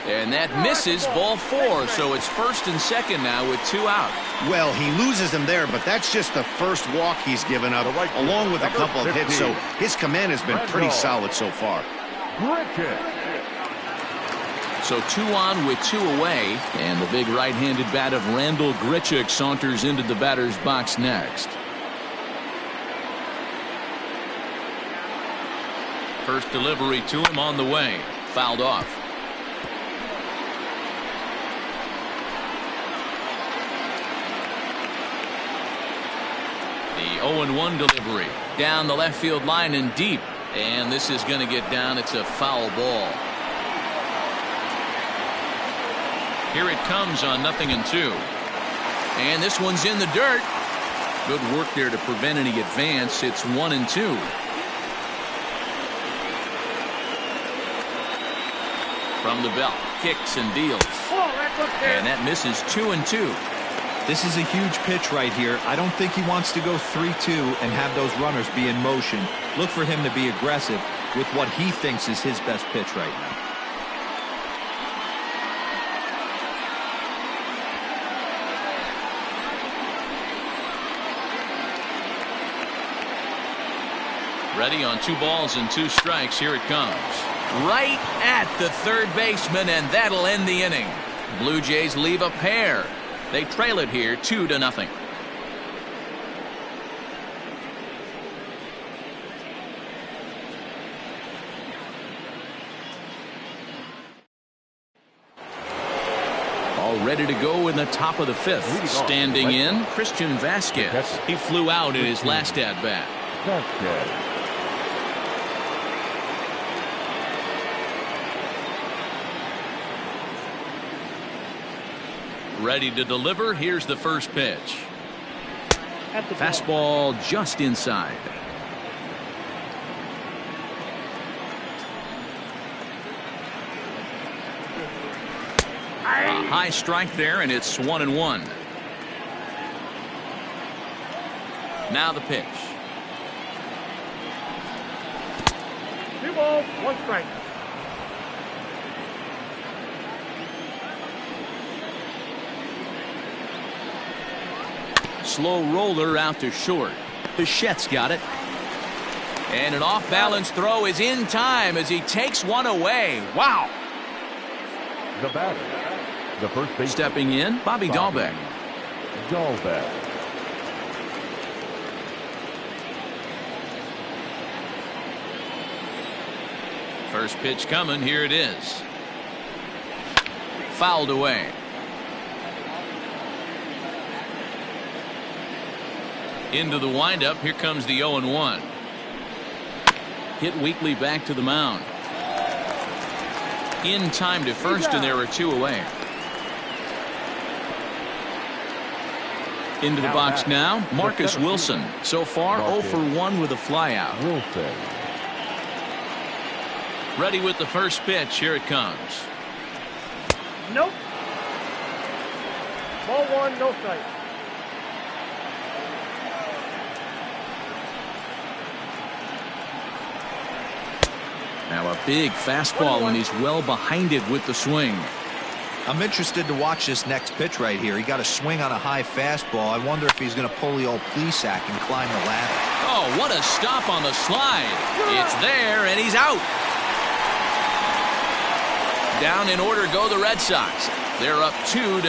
And that misses, ball 4, so it's first and second now with 2 out. Well, he loses them there, but that's just the first walk he's given up, along with a couple of hits, so his command has been pretty solid so far. So 2 on with 2 away, and the big right-handed bat of Randal Grichuk saunters into the batter's box next. First delivery to him on the way. Fouled off. The 0-1 delivery. Down the left field line and deep. And this is going to get down. It's a foul ball. Here it comes on 0-2. And this one's in the dirt. Good work there to prevent any advance. It's 1-2. From the belt, kicks and deals. And that misses 2-2. This is a huge pitch right here. I don't think he wants to go 3-2 and have those runners be in motion. Look for him to be aggressive with what he thinks is his best pitch right now. Ready on 2 balls and 2 strikes. Here it comes. Right at the third baseman, and that'll end the inning. Blue Jays leave a pair. They trail it here 2-0. All ready to go in the top of the 5th. Standing in, Christian Vasquez. He flew out in his last at-bat. Ready to deliver. Here's the first pitch. Fastball just inside. A high strike there, and it's 1-1. Now the pitch. 2 balls, 1 strike. Slow roller out to short. Bichette's got it. And an off-balance throw is in time as he takes one away. Wow. The batter, the first base. Stepping in, Bobby Dahlbeck. First pitch coming. Here it is. Fouled away. Into the windup. Here comes the 0-1. Hit weakly back to the mound. In time to first, and there are 2 away. Into the box now, Marcus Wilson. So far, 0 for 1 with a flyout. Ready with the first pitch. Here it comes. Nope. Ball 1, no strike. Now a big fastball, and he's well behind it with the swing. I'm interested to watch this next pitch right here. He got a swing on a high fastball. I wonder if he's going to pull the old Plesac and climb the ladder. Oh, what a stop on the slide. It's there, and he's out. Down in order go the Red Sox. They're up 2-0.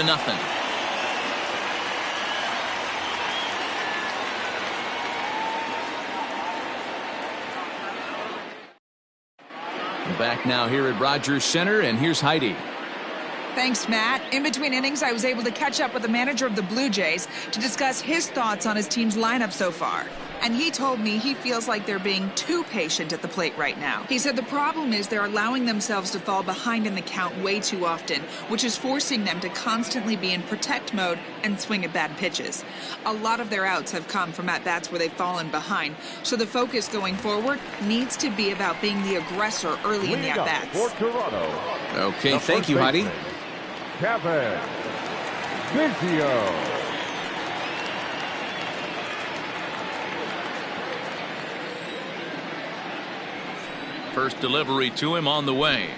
back now here at Rogers Center, and here's Heidi. Thanks, Matt. In between innings, I was able to catch up with the manager of the Blue Jays to discuss his thoughts on his team's lineup so far. And he told me he feels like they're being too patient at the plate right now. He said the problem is they're allowing themselves to fall behind in the count way too often, which is forcing them to constantly be in protect mode and swing at bad pitches. A lot of their outs have come from at-bats where they've fallen behind, so the focus going forward needs to be about being the aggressor early in the at-bats. For Toronto. Okay, thank you, Heidi. Cavan Biggio. First delivery to him on the way.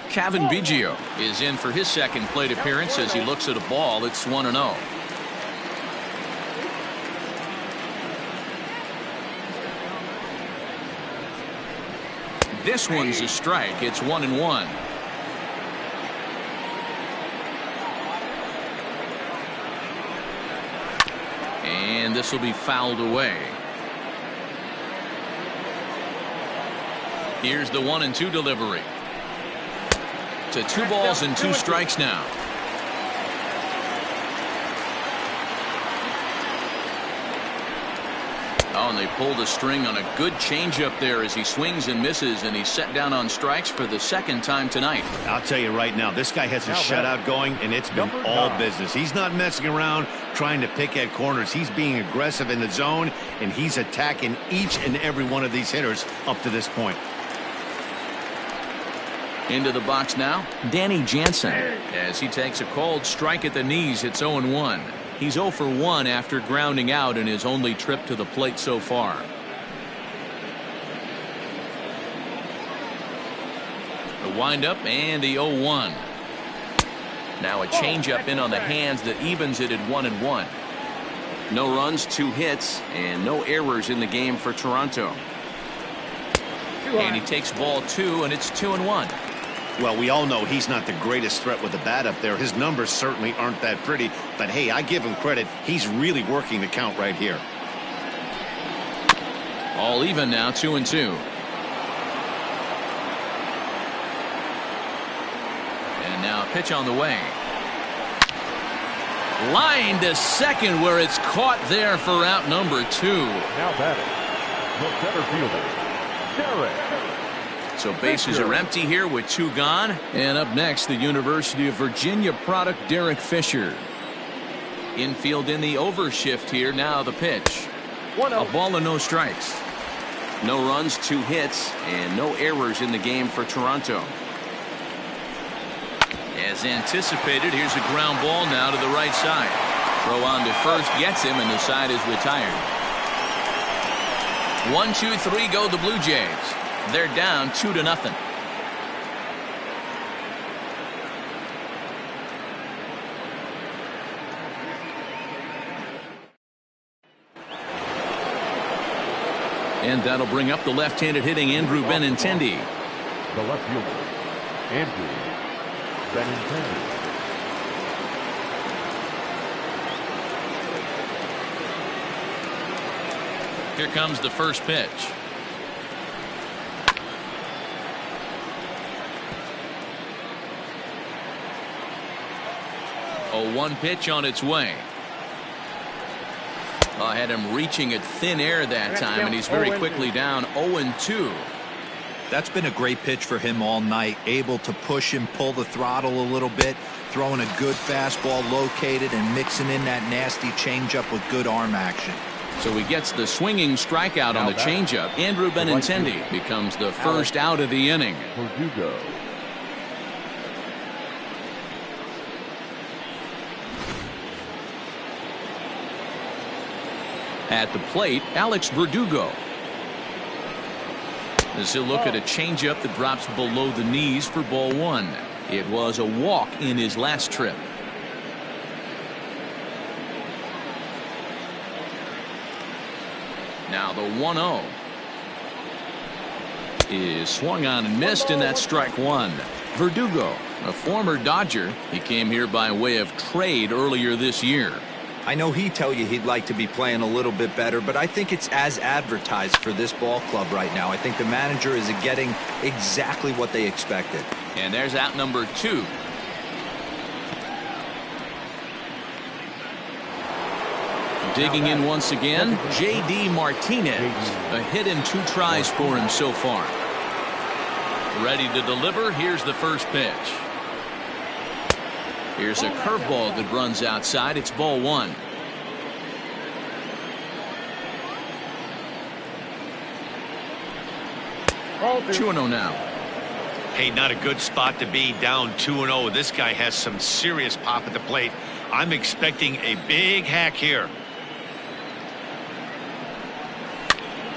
Cavan Biggio is in for his second plate appearance as he looks at a ball. It's 1-0. This one's a strike. It's 1-1. And this will be fouled away. Here's the 1-2 delivery. To 2 balls and 2 strikes now. Oh, and they pulled a string on a good changeup there as he swings and misses, and he's set down on strikes for the second time tonight. I'll tell you right now, this guy has a shutout going, and it's been all business. He's not messing around trying to pick at corners. He's being aggressive in the zone, and he's attacking each and every one of these hitters up to this point. Into the box now, Danny Jansen. As he takes a cold strike at the knees, it's 0-1. He's 0 for 1 after grounding out in his only trip to the plate so far. The windup and the 0-1. Now a changeup in on the hands that evens it at 1-1. No runs, 2 hits, and no errors in the game for Toronto. And he takes ball 2, and it's 2-1. Well, we all know he's not the greatest threat with the bat up there. His numbers certainly aren't that pretty. But, hey, I give him credit. He's really working the count right here. All even now, 2-2. And now a pitch on the way. Line to second where it's caught there for out number 2. Now batting, the center fielder, Derek. So bases are empty here with 2 gone. And up next, the University of Virginia product, Derek Fisher. Infield in the overshift here. Now the pitch. A ball and no strikes. No runs, 2 hits, and no errors in the game for Toronto. As anticipated, here's a ground ball now to the right side. Throw on to first gets him, and the side is retired. 1, 2, 3 go the Blue Jays. They're down 2-0. And that'll bring up the left-handed hitting Andrew Benintendi. The left fielder, Andrew Benintendi. Here comes the first pitch. A 1 pitch on its way. I had him reaching at thin air that time, and he's very quickly down 0-2. That's been a great pitch for him all night. Able to push him, pull the throttle a little bit, throwing a good fastball located and mixing in that nasty changeup with good arm action. So he gets the swinging strikeout on the changeup. Andrew Benintendi becomes the first out of the inning. Verdugo. At the plate, Alex Verdugo. As he'll look at a changeup that drops below the knees for ball 1. It was a walk in his last trip. Now the 1-0 is swung on and missed, and that's strike 1. Verdugo, a former Dodger. He came here by way of trade earlier this year. I know he'd tell you he'd like to be playing a little bit better, but I think it's as advertised for this ball club right now. I think the manager is getting exactly what they expected. And there's out number 2. Digging in once again, J.D. Martinez. A hit in 2 tries for him so far. Ready to deliver. Here's the first pitch. Here's a curveball that runs outside. It's ball 1. Ball 2-0 now. Hey, not a good spot to be, down 2-0. This guy has some serious pop at the plate. I'm expecting a big hack here.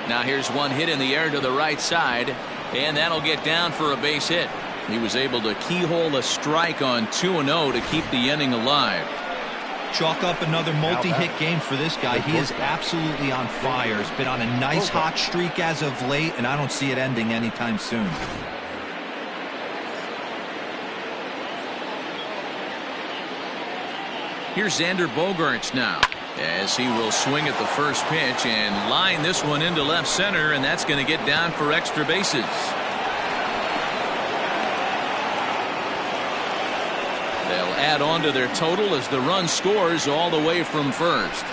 Now here's one hit in the air to the right side, and that'll get down for a base hit. He was able to keyhole a strike on 2-0 to keep the inning alive. Chalk up another multi-hit game for this guy. He is absolutely on fire. He's been on a nice hot streak as of late, and I don't see it ending anytime soon. Here's Xander Bogaerts now, as he will swing at the first pitch and line this one into left center, and that's going to get down for extra bases. They'll add on to their total as the run scores all the way from first.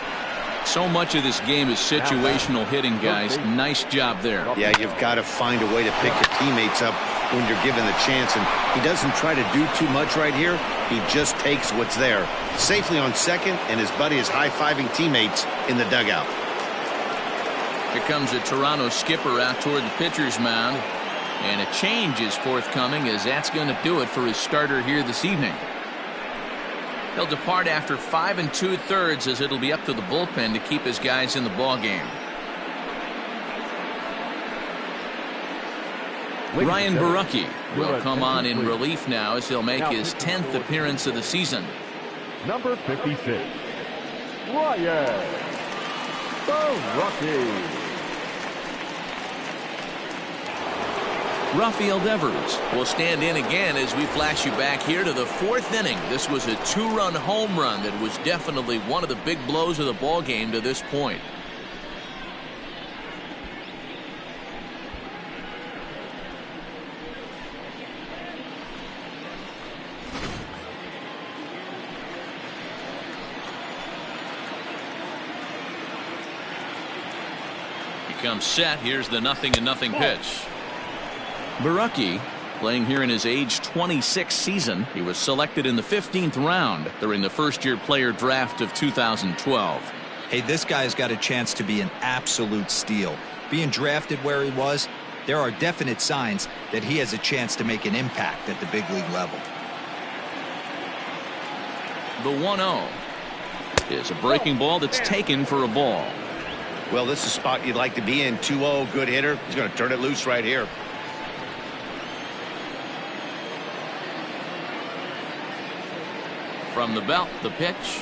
So much of this game is situational hitting, guys. Nice job there. Yeah, you've got to find a way to pick your teammates up when you're given the chance, and he doesn't try to do too much right here. He just takes what's there. Safely on second, and his buddy is high-fiving teammates in the dugout. Here comes a Toronto skipper out toward the pitcher's mound, and a change is forthcoming, as that's going to do it for his starter here this evening. He'll depart after 5 2/3, as it'll be up to the bullpen to keep his guys in the ball game. Ryan Borucki will come on in relief now, as he'll make his 10th appearance of the season. Number 56, Ryan Borucki. Rafael Devers will stand in again as we flash you back here to the 4th inning. This was a 2-run home run that was definitely one of the big blows of the ball game to this point. He comes set. Here's the 0-0 pitch. Borucki playing here in his age 26 season. He was selected in the 15th round during the first-year player draft of 2012. Hey, this guy's got a chance to be an absolute steal. Being drafted where he was, there are definite signs that he has a chance to make an impact at the big league level. The 1-0 is a breaking ball that's taken for a ball. Well, this is a spot you'd like to be in. 2-0, good hitter. He's going to turn it loose right here. From the belt, the pitch.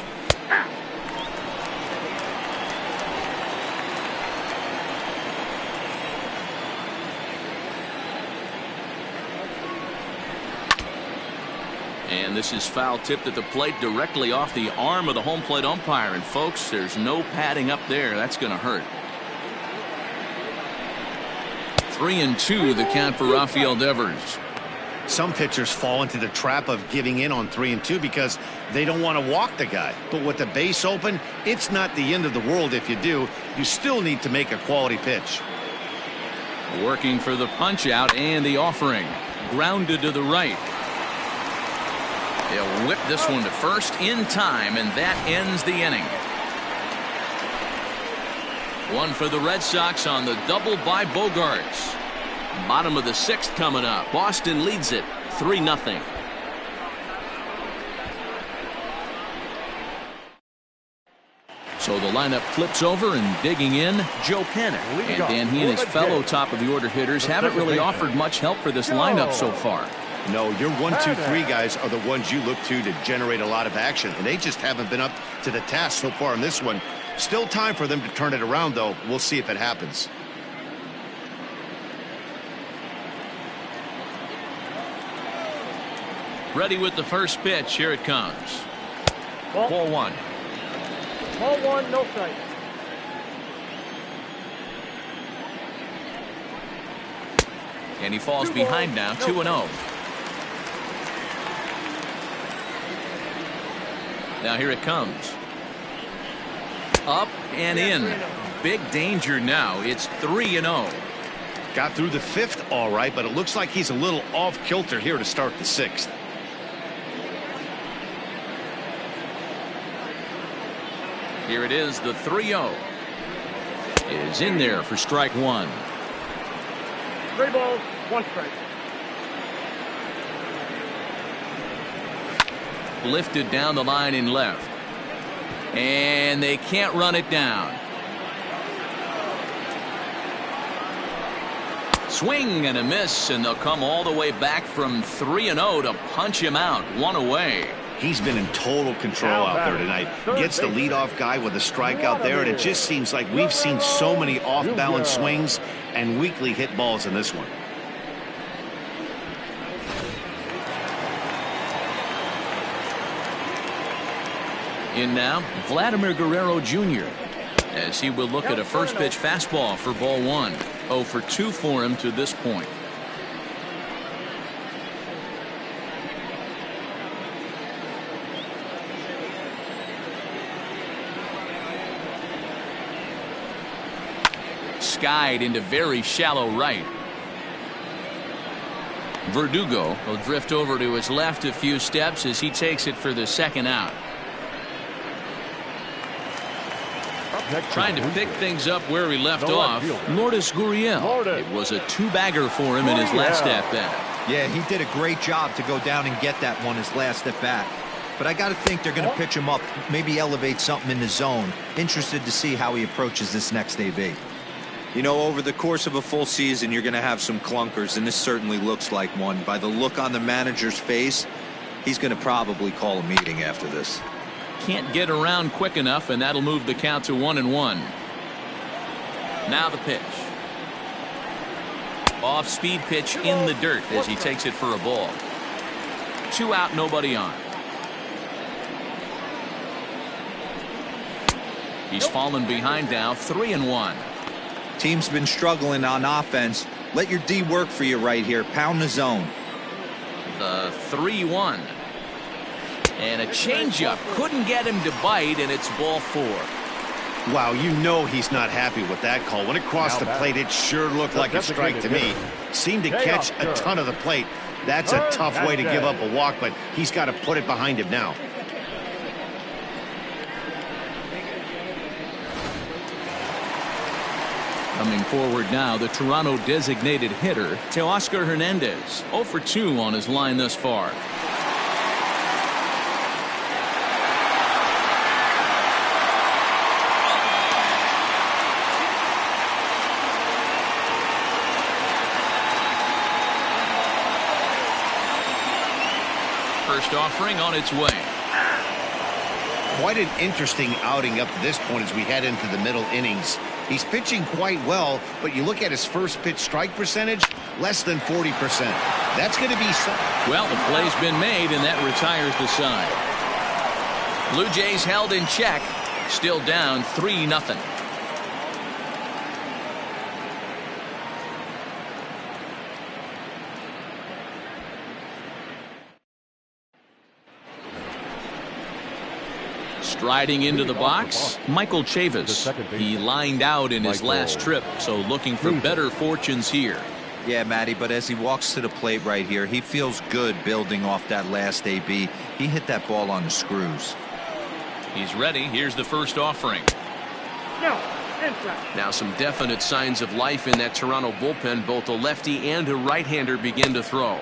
And this is foul tipped at the plate directly off the arm of the home plate umpire. And folks, there's no padding up there. That's going to hurt. 3-2 the count for Rafael Devers. Some pitchers fall into the trap of giving in on 3-2 because they don't want to walk the guy. But with the base open, it's not the end of the world if you do. You still need to make a quality pitch. Working for the punch out and the offering. Grounded to the right. They'll whip this one to first in time, and that ends the inning. One for the Red Sox on the double by Bogaerts. Bottom of the 6th coming up. Boston leads it 3-0. So the lineup flips over, and digging in, Joe Panik. And Dan, he and his fellow top of the order hitters haven't really offered much help for this lineup so far. No, your 1, 2, 3 guys are the ones you look to generate a lot of action, and they just haven't been up to the task so far in this one. Still time for them to turn it around, though. We'll see if it happens. Ready with the first pitch. Here it comes. Ball 1. Ball one, no strike. And he falls behind now, 2-0. Now here it comes. Up and in. Big danger now. It's 3-0. Got through the fifth all right, but it looks like he's a little off kilter here to start the sixth. Here it is, the 3-0. Is in there for strike one. 3 balls, 1 strike. Lifted down the line in left. And they can't run it down. Swing and a miss, and they'll come all the way back from 3-0 to punch him out. 1 away. He's been in total control out there tonight. Gets the leadoff guy with a strikeout there, and it just seems like we've seen so many off-balance swings and weakly hit balls in this one. In now, Vladimir Guerrero Jr. as he will look at a first pitch fastball for ball one. 0 for 2 for him to this point. Skied into very shallow right. Verdugo will drift over to his left a few steps as he takes it for the second out. Trying to pick things up where he left off. Lourdes Gurriel. It was a 2-bagger for him in his last at bat. Yeah, he did a great job to go down and get that one his last at bat. But I got to think they're going to pitch him up, maybe elevate something in the zone. Interested to see how he approaches this next AB. You know, over the course of a full season, you're going to have some clunkers, and this certainly looks like one. By the look on the manager's face, he's going to probably call a meeting after this. Can't get around quick enough, and that'll move the count to 1-1. Now the pitch. Off-speed pitch in the dirt as he takes it for a ball. 2 out, nobody on. He's fallen behind now, 3-1. Team's been struggling on offense. Let your D work for you right here. Pound the zone. The 3-1. And a changeup. Couldn't get him to bite, and it's ball 4. Wow, you know he's not happy with that call. When it crossed the plate, it sure looked like a strike to me. Seemed to catch a ton of the plate. That's a tough way to give up a walk, but he's got to put it behind him now. Coming forward now, the Toronto designated hitter, Teoscar Hernandez. 0 for 2 on his line thus far. First offering on its way. Quite an interesting outing up to this point as we head into the middle innings. He's pitching quite well, but you look at his first pitch strike percentage, less than 40%. That's going to be some. Well, the play's been made, and that retires the side. Blue Jays held in check, still down 3-0. Striding into the box, Michael Chavis. He lined out in his last trip, so looking for better fortunes here. Yeah, Matty, but as he walks to the plate right here, he feels good building off that last AB. He hit that ball on the screws. He's ready. Here's the first offering. Now some definite signs of life in that Toronto bullpen. Both a lefty and a right-hander begin to throw.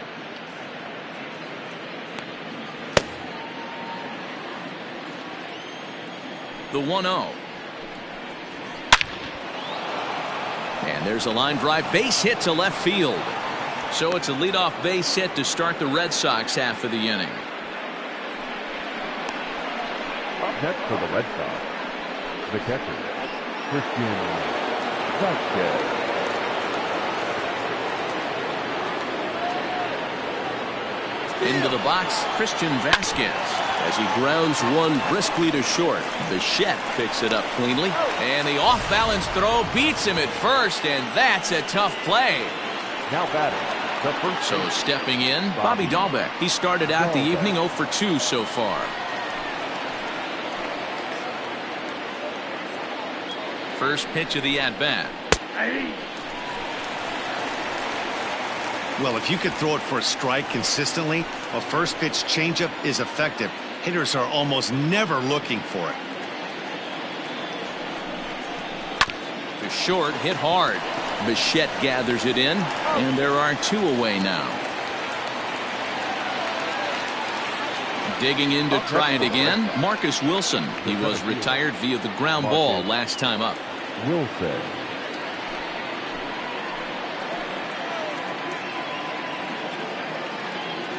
The 1-0. And there's a line drive base hit to left field. So it's a leadoff base hit to start the Red Sox half of the inning. Up next for the Red Sox, the catcher, Christian Vasquez. Into the box, Christian Vasquez. as he grounds one briskly to short. Bichette picks it up cleanly, and the off-balance throw beats him at first, and that's a tough play. Now batting. So stepping in, Bobby Dahlbeck. He started out the evening 0 for 2 so far. First pitch of the at-bat. Well, if you could throw it for a strike consistently, a first pitch changeup is effective. Hitters are almost never looking for it. To short, hit hard. Bichette gathers it in, and there are 2 away now. Digging in to try it again, Marcus Wilson. He was retired via the ground ball last time up. Wilson.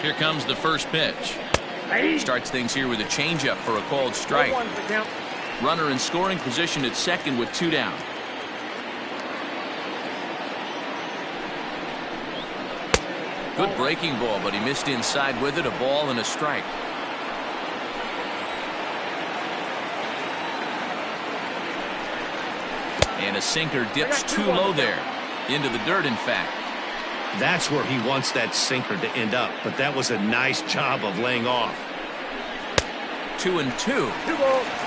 Here comes the first pitch. Starts things here with a changeup for a called strike. Runner in scoring position at second with 2 down. Good breaking ball, but he missed inside with it. A ball and a strike. And a sinker dips too low there. Into the dirt, in fact. That's where he wants that sinker to end up, but that was a nice job of laying off. 2-2.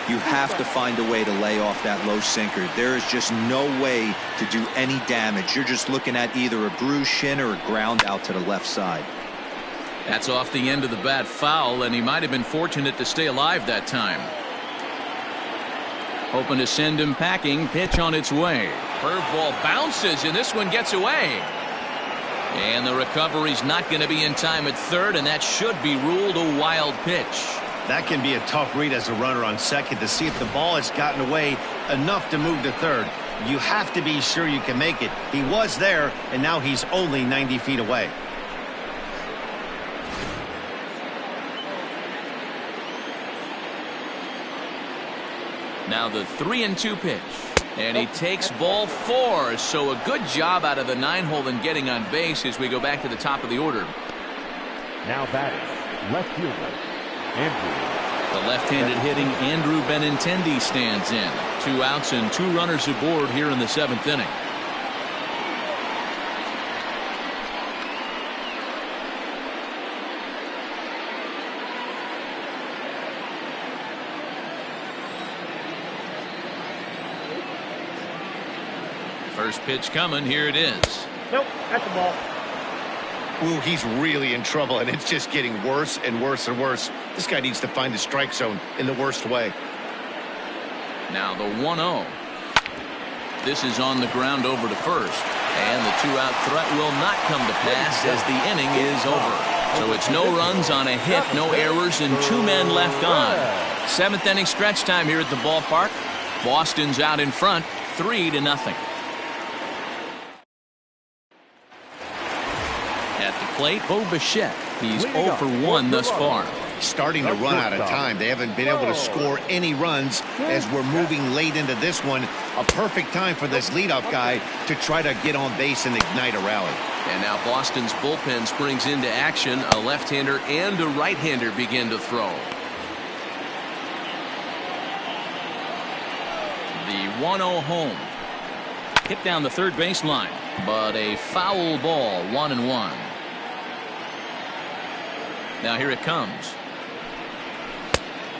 You have to find a way to lay off that low sinker. There is just no way to do any damage. You're just looking at either a bruised shin or a ground out to the left side. That's off the end of the bat foul, and he might have been fortunate to stay alive that time. Hoping to send him packing. Pitch on its way. Curveball bounces, and this one gets away. And the recovery's not going to be in time at third, and that should be ruled a wild pitch. That can be a tough read as a runner on second to see if the ball has gotten away enough to move to third. You have to be sure you can make it. He was there, and now he's only 90 feet away. Now the 3-2 pitch. And he takes ball 4. So a good job out of the 9-hole in getting on base as we go back to the top of the order. Now batting, left fielder, Andrew. The left-handed hitting Andrew Benintendi stands in. 2 outs and 2 runners aboard here in the 7th inning. First pitch coming. Here it is. Nope, that's the ball. Ooh, he's really in trouble, and it's just getting worse and worse and worse. This guy needs to find the strike zone in the worst way. Now the 1-0. This is on the ground over to first. And the 2-out threat will not come to pass as the inning is over. So it's no runs on a hit, no errors, and 2 men left on. 7th inning stretch time here at the ballpark. Boston's out in front, 3-0. At the plate, Bo Bichette. He's 0 for 1 thus far. Starting to run out of time. They haven't been able to score any runs as we're moving late into this one. A perfect time for this leadoff guy to try to get on base and ignite a rally. And now Boston's bullpen springs into action. A left-hander and a right-hander begin to throw. The 1-0 home. Hit down the third baseline, but a foul ball, 1-1. Now here it comes.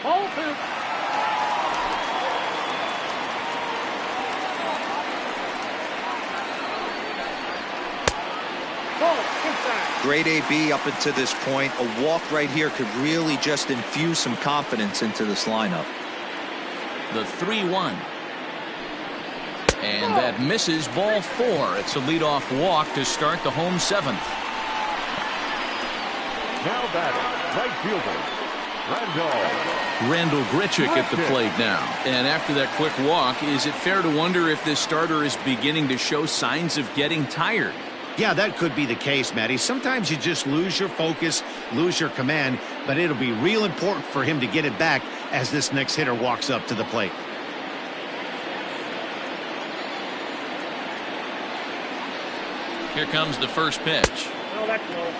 Ball 2. Great AB up until this point. A walk right here could really just infuse some confidence into this lineup. The 3-1. And that misses, ball 4. It's a leadoff walk to start the home 7th. Now batting, right fielder, Randall Grichuk at the plate now. And after that quick walk, is it fair to wonder if this starter is beginning to show signs of getting tired? Yeah, that could be the case, Matty. Sometimes you just lose your focus, lose your command, but it'll be real important for him to get it back as this next hitter walks up to the plate. Here comes the first pitch. No, that's low.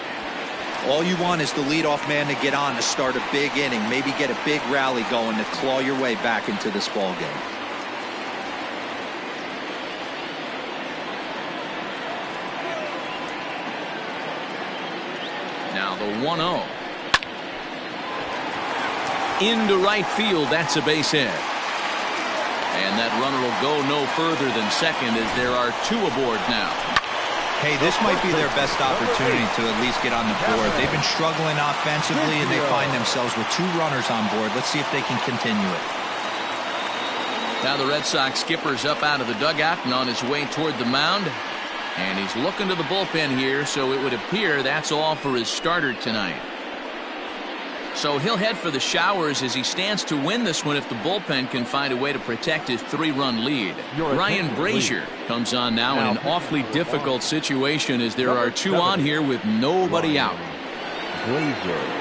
All you want is the leadoff man to get on to start a big inning, maybe get a big rally going to claw your way back into this ball game. Now the 1-0. Into right field, that's a base hit. And that runner will go no further than second as there are two aboard now. Hey, this might be their best opportunity to at least get on the board. They've been struggling offensively, and they find themselves with two runners on board. Let's see if they can continue it. Now the Red Sox skipper's up out of the dugout and on his way toward the mound. And he's looking to the bullpen here, so it would appear that's all for his starter tonight. So he'll head for the showers as he stands to win this one if the bullpen can find a way to protect his 3-run lead. Ryan Brazier comes on now in an awfully difficult situation as there are two on here with nobody out. Brazier.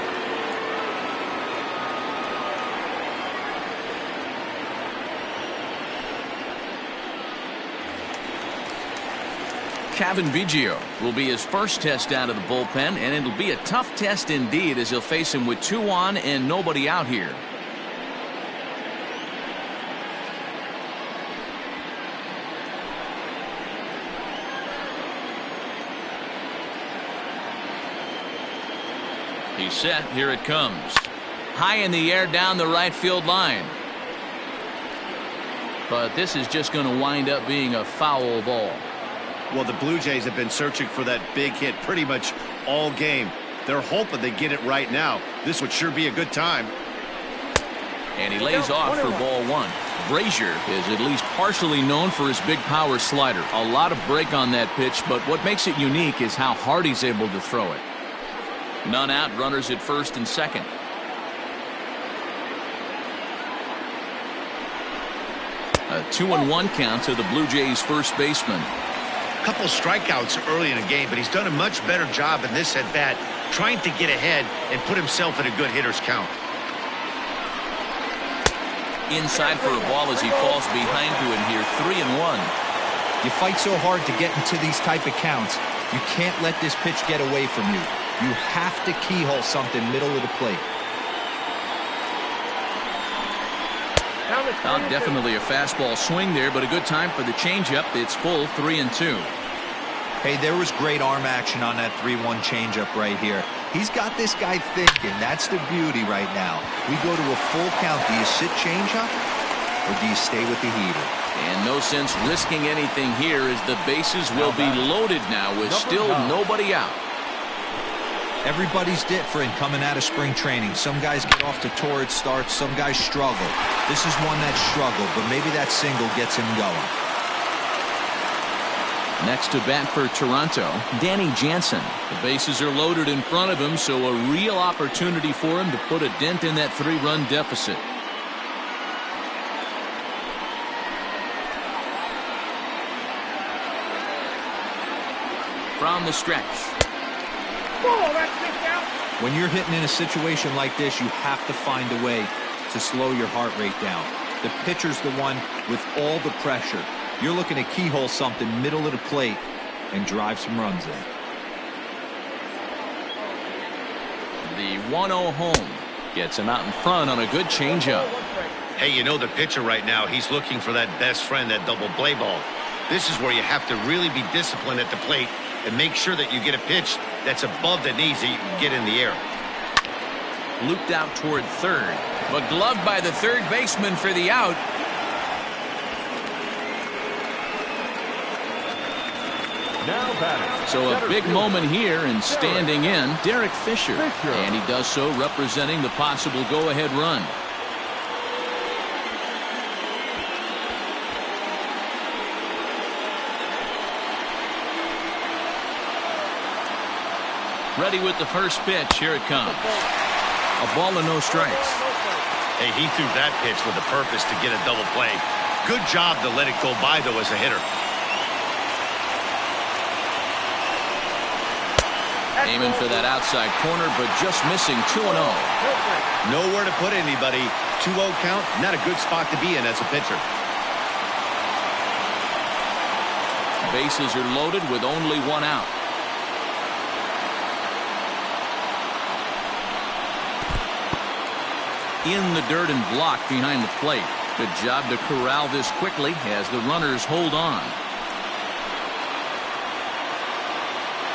Cavan Biggio will be his first test out of the bullpen, and it'll be a tough test indeed as he'll face him with two on and nobody out here. He's set. Here it comes. High in the air down the right field line. But this is just going to wind up being a foul ball. Well, the Blue Jays have been searching for that big hit pretty much all game. They're hoping they get it right now. This would sure be a good time. And he lays off for ball one. Brazier is at least partially known for his big power slider. A lot of break on that pitch, but what makes it unique is how hard he's able to throw it. None out, runners at first and second. A 2-1 count to the Blue Jays first baseman. Couple strikeouts early in the game, but he's done a much better job in this at-bat trying to get ahead and put himself in a good hitter's count. Inside for a ball as he falls behind to it here. 3-1. You fight so hard to get into these type of counts. You can't let this pitch get away from you. You have to keyhole something middle of the plate. Now definitely a fastball swing there, but a good time for the changeup. It's full 3-2. Hey, there was great arm action on that 3-1 changeup right here. He's got this guy thinking. That's the beauty right now. We go to a full count. Do you sit changeup or do you stay with the heater? And no sense risking anything here as the bases will be loaded now with still nobody out. Everybody's different coming out of spring training. Some guys get off to torrid starts. Some guys struggle. This is one that struggled, but maybe that single gets him going. Next to bat for Toronto, Danny Jansen. The bases are loaded in front of him, so a real opportunity for him to put a dent in that 3-run deficit. From the stretch. When you're hitting in a situation like this, you have to find a way to slow your heart rate down. The pitcher's the one with all the pressure. You're looking to keyhole something middle of the plate and drive some runs in. The 1-0 home gets him out in front on a good changeup. Hey, you know the pitcher right now, he's looking for that best friend, that double play ball. This is where you have to really be disciplined at the plate and make sure that you get a pitch that's above the knees that you can get in the air. Looped out toward third, but gloved by the third baseman for the out. Now batting. So a big moment here and standing in, Derek Fisher. And he does so representing the possible go-ahead run. Ready with the first pitch. Here it comes. A ball and no strikes. Hey, he threw that pitch with a purpose to get a double play. Good job to let it go by, though, as a hitter. Aiming for that outside corner, but just missing. 2-0. Nowhere to put anybody. 2-0 count, not a good spot to be in as a pitcher. Bases are loaded with only one out. in the dirt and blocked behind the plate. Good job to corral this quickly as the runners hold on.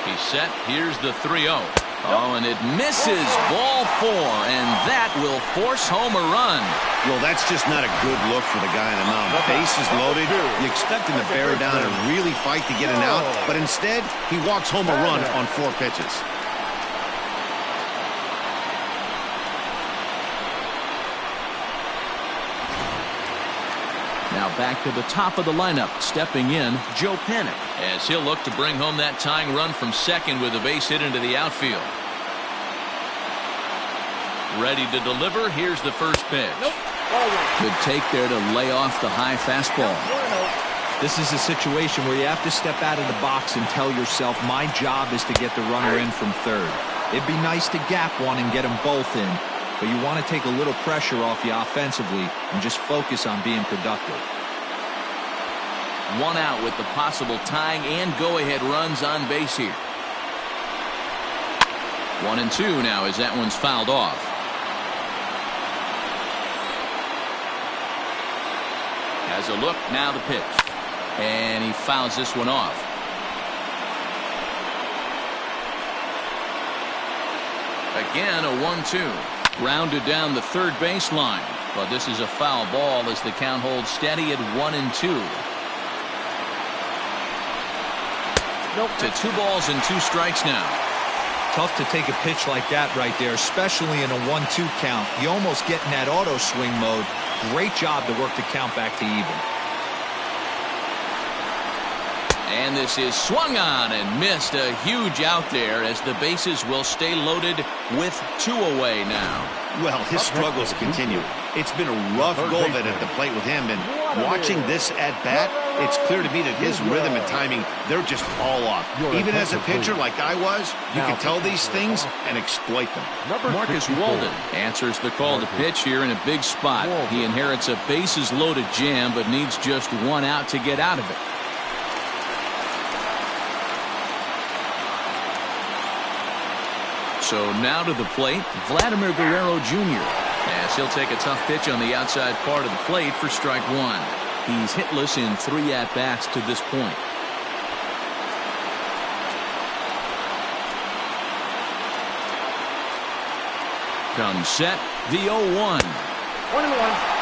He's set. Here's the 3-0. Oh, and it misses. Ball 4, and that will force home a run. Well, that's just not a good look for the guy on the mound. Bases loaded. You expect him to bear down and really fight to get an out, but instead, he walks home a run on 4 pitches. Now back to the top of the lineup, stepping in, Joe Panik, as he'll look to bring home that tying run from second with a base hit into the outfield. Ready to deliver. Here's the first pitch. Good take there to lay off the high fastball. This is a situation where you have to step out of the box and tell yourself, my job is to get the runner in from third. It'd be nice to gap one and get them both in, but you want to take a little pressure off you offensively and just focus on being productive. 1 out with the possible tying and go-ahead runs on base here. 1-2 now as that one's fouled off. Has a look, now the pitch. And he fouls this one off. Again, a 1-2. Rounded down the third baseline. But this is a foul ball as the count holds steady at 1-2. To 2 balls and 2 strikes now. Tough to take a pitch like that right there, especially in a 1-2 count. You almost get in that auto swing mode. Great job to work the count back to even. And this is swung on and missed. A huge out there as the bases will stay loaded with 2 away now. Well, his struggles continue. It's been a rough go-of-it at the plate with him, and watching this at-bat, it's clear to me that his rhythm and timing, they're just all off. Even as a pitcher like I was, you can tell these things and exploit them. Marcus Walden answers the call to pitch here in a big spot. He inherits a bases-loaded jam, but needs just 1 out to get out of it. So now to the plate, Vladimir Guerrero Jr. as he'll take a tough pitch on the outside part of the plate for strike 1. He's hitless in 3 at-bats to this point. Comes set, the 0-1. 1-1.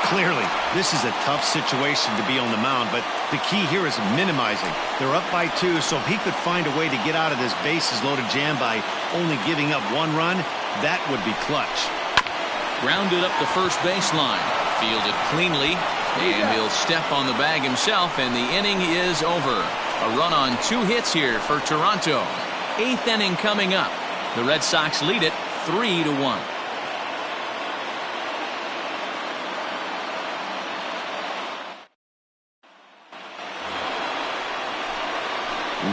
Clearly, this is a tough situation to be on the mound, but the key here is minimizing. They're up by 2, so if he could find a way to get out of this bases-loaded jam by only giving up 1 run, that would be clutch. Grounded up the first baseline. Fielded cleanly, and he'll step on the bag himself, and the inning is over. A run on 2 hits here for Toronto. 8th inning coming up. The Red Sox lead it 3-1.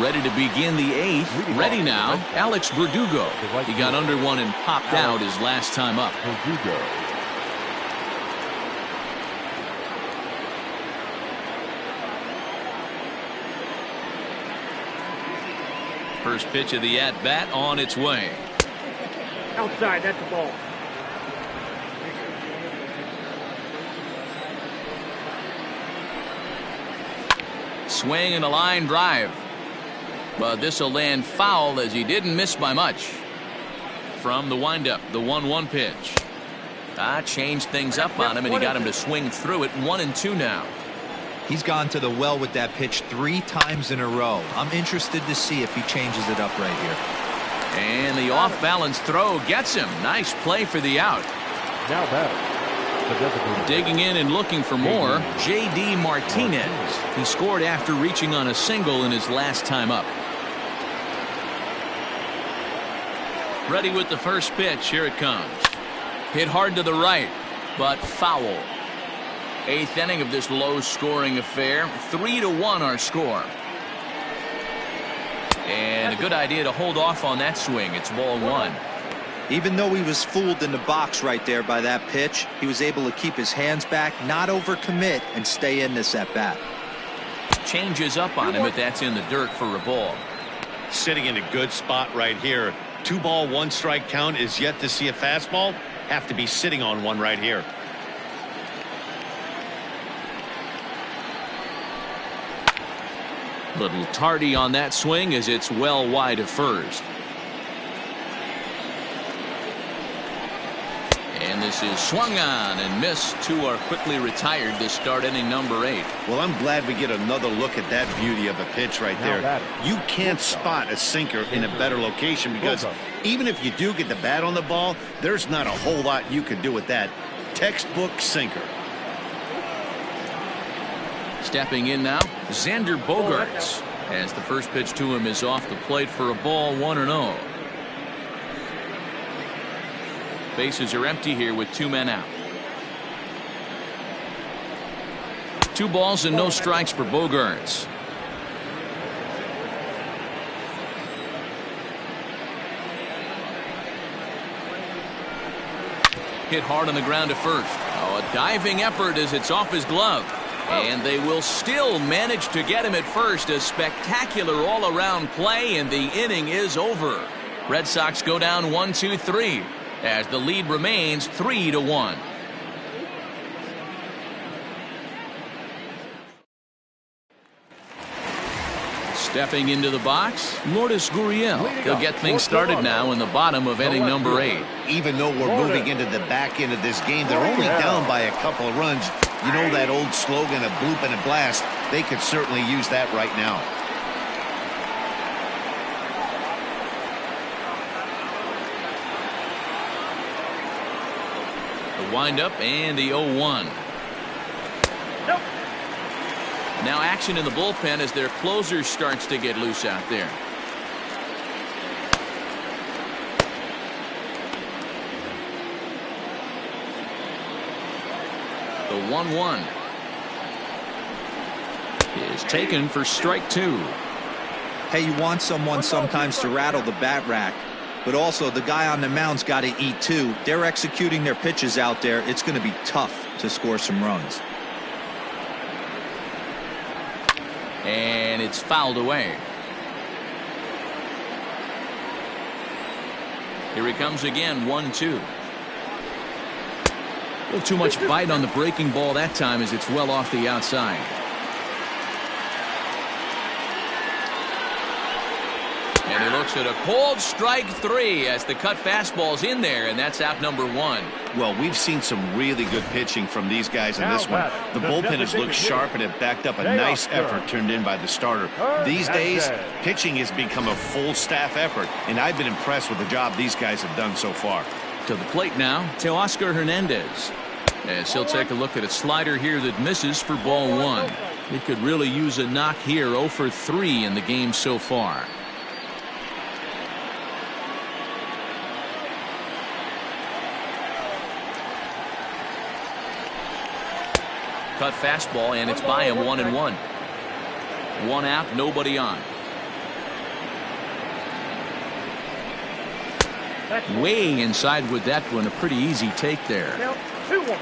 Ready to begin the 8th. Ready now, Alex Verdugo. He got under 1 and popped out his last time up. First pitch of the at-bat on its way. Outside, that's the ball. Swing and a line drive. But this will land foul as he didn't miss by much. From the windup, the 1-1 pitch. Changed things up on him, and he got him to swing through it. 1-2 now. He's gone to the well with that pitch 3 times in a row. I'm interested to see if he changes it up right here. And the off-balance throw gets him. Nice play for the out. Now batting. Digging in and looking for more, J.D. Martinez. He scored after reaching on a single in his last time up. Ready with the first pitch. Here it comes. Hit hard to the right, but foul. 8th inning of this low-scoring affair. 3-1 our score. And a good idea to hold off on that swing. It's ball 1. Even though he was fooled in the box right there by that pitch, he was able to keep his hands back, not overcommit, and stay in this at-bat. Changes up on him, but that's in the dirt for a ball. Sitting in a good spot right here. 2-ball, 1-strike count is yet to see a fastball. Have to be sitting on one right here. Little tardy on that swing as it's well wide of first. And this is swung on and missed. Two are quickly retired to start inning number 8. Well, I'm glad we get another look at that beauty of a pitch right there. You can't spot a sinker in a better location because even if you do get the bat on the ball, there's not a whole lot you can do with that. Textbook sinker. Stepping in now, Xander Bogaerts, as the first pitch to him is off the plate for a ball, 1-0. Bases are empty here with 2 men out. 2 balls and no strikes for Bogaerts. Hit hard on the ground to first. Oh, a diving effort as it's off his glove. And they will still manage to get him at first. A spectacular all-around play, and the inning is over. Red Sox go down 1-2-3 as the lead remains 3-1. Stepping into the box, Lourdes Gurriel. He'll get things started now in the bottom of inning number 8. Even though we're moving into the back end of this game, they're only down by a couple of runs. You know that old slogan, a bloop and a blast. They could certainly use that right now. The windup and the 0-1. Nope. Now action in the bullpen as their closer starts to get loose out there. The 1-1 is taken for strike 2. Hey, you want someone sometimes to rattle the bat rack, but also the guy on the mound's got to eat too. They're executing their pitches out there. It's going to be tough to score some runs. And it's fouled away. Here he comes again, 1-2. A little too much bite on the breaking ball that time as it's well off the outside. And he looks at a cold strike 3 as the cut fastball's in there, and that's out number 1. Well, we've seen some really good pitching from these guys in this one. The bullpen has looked sharp and have backed up a nice effort turned in by the starter. These days, pitching has become a full staff effort, and I've been impressed with the job these guys have done so far. To the plate now, Teoscar Hernandez. As he'll take a look at a slider here that misses for ball 1. He could really use a knock here, 0 for 3 in the game so far. Cut fastball, and it's by him, 1-1. 1 out, nobody on. Way inside with that one, a pretty easy take there. 2-1.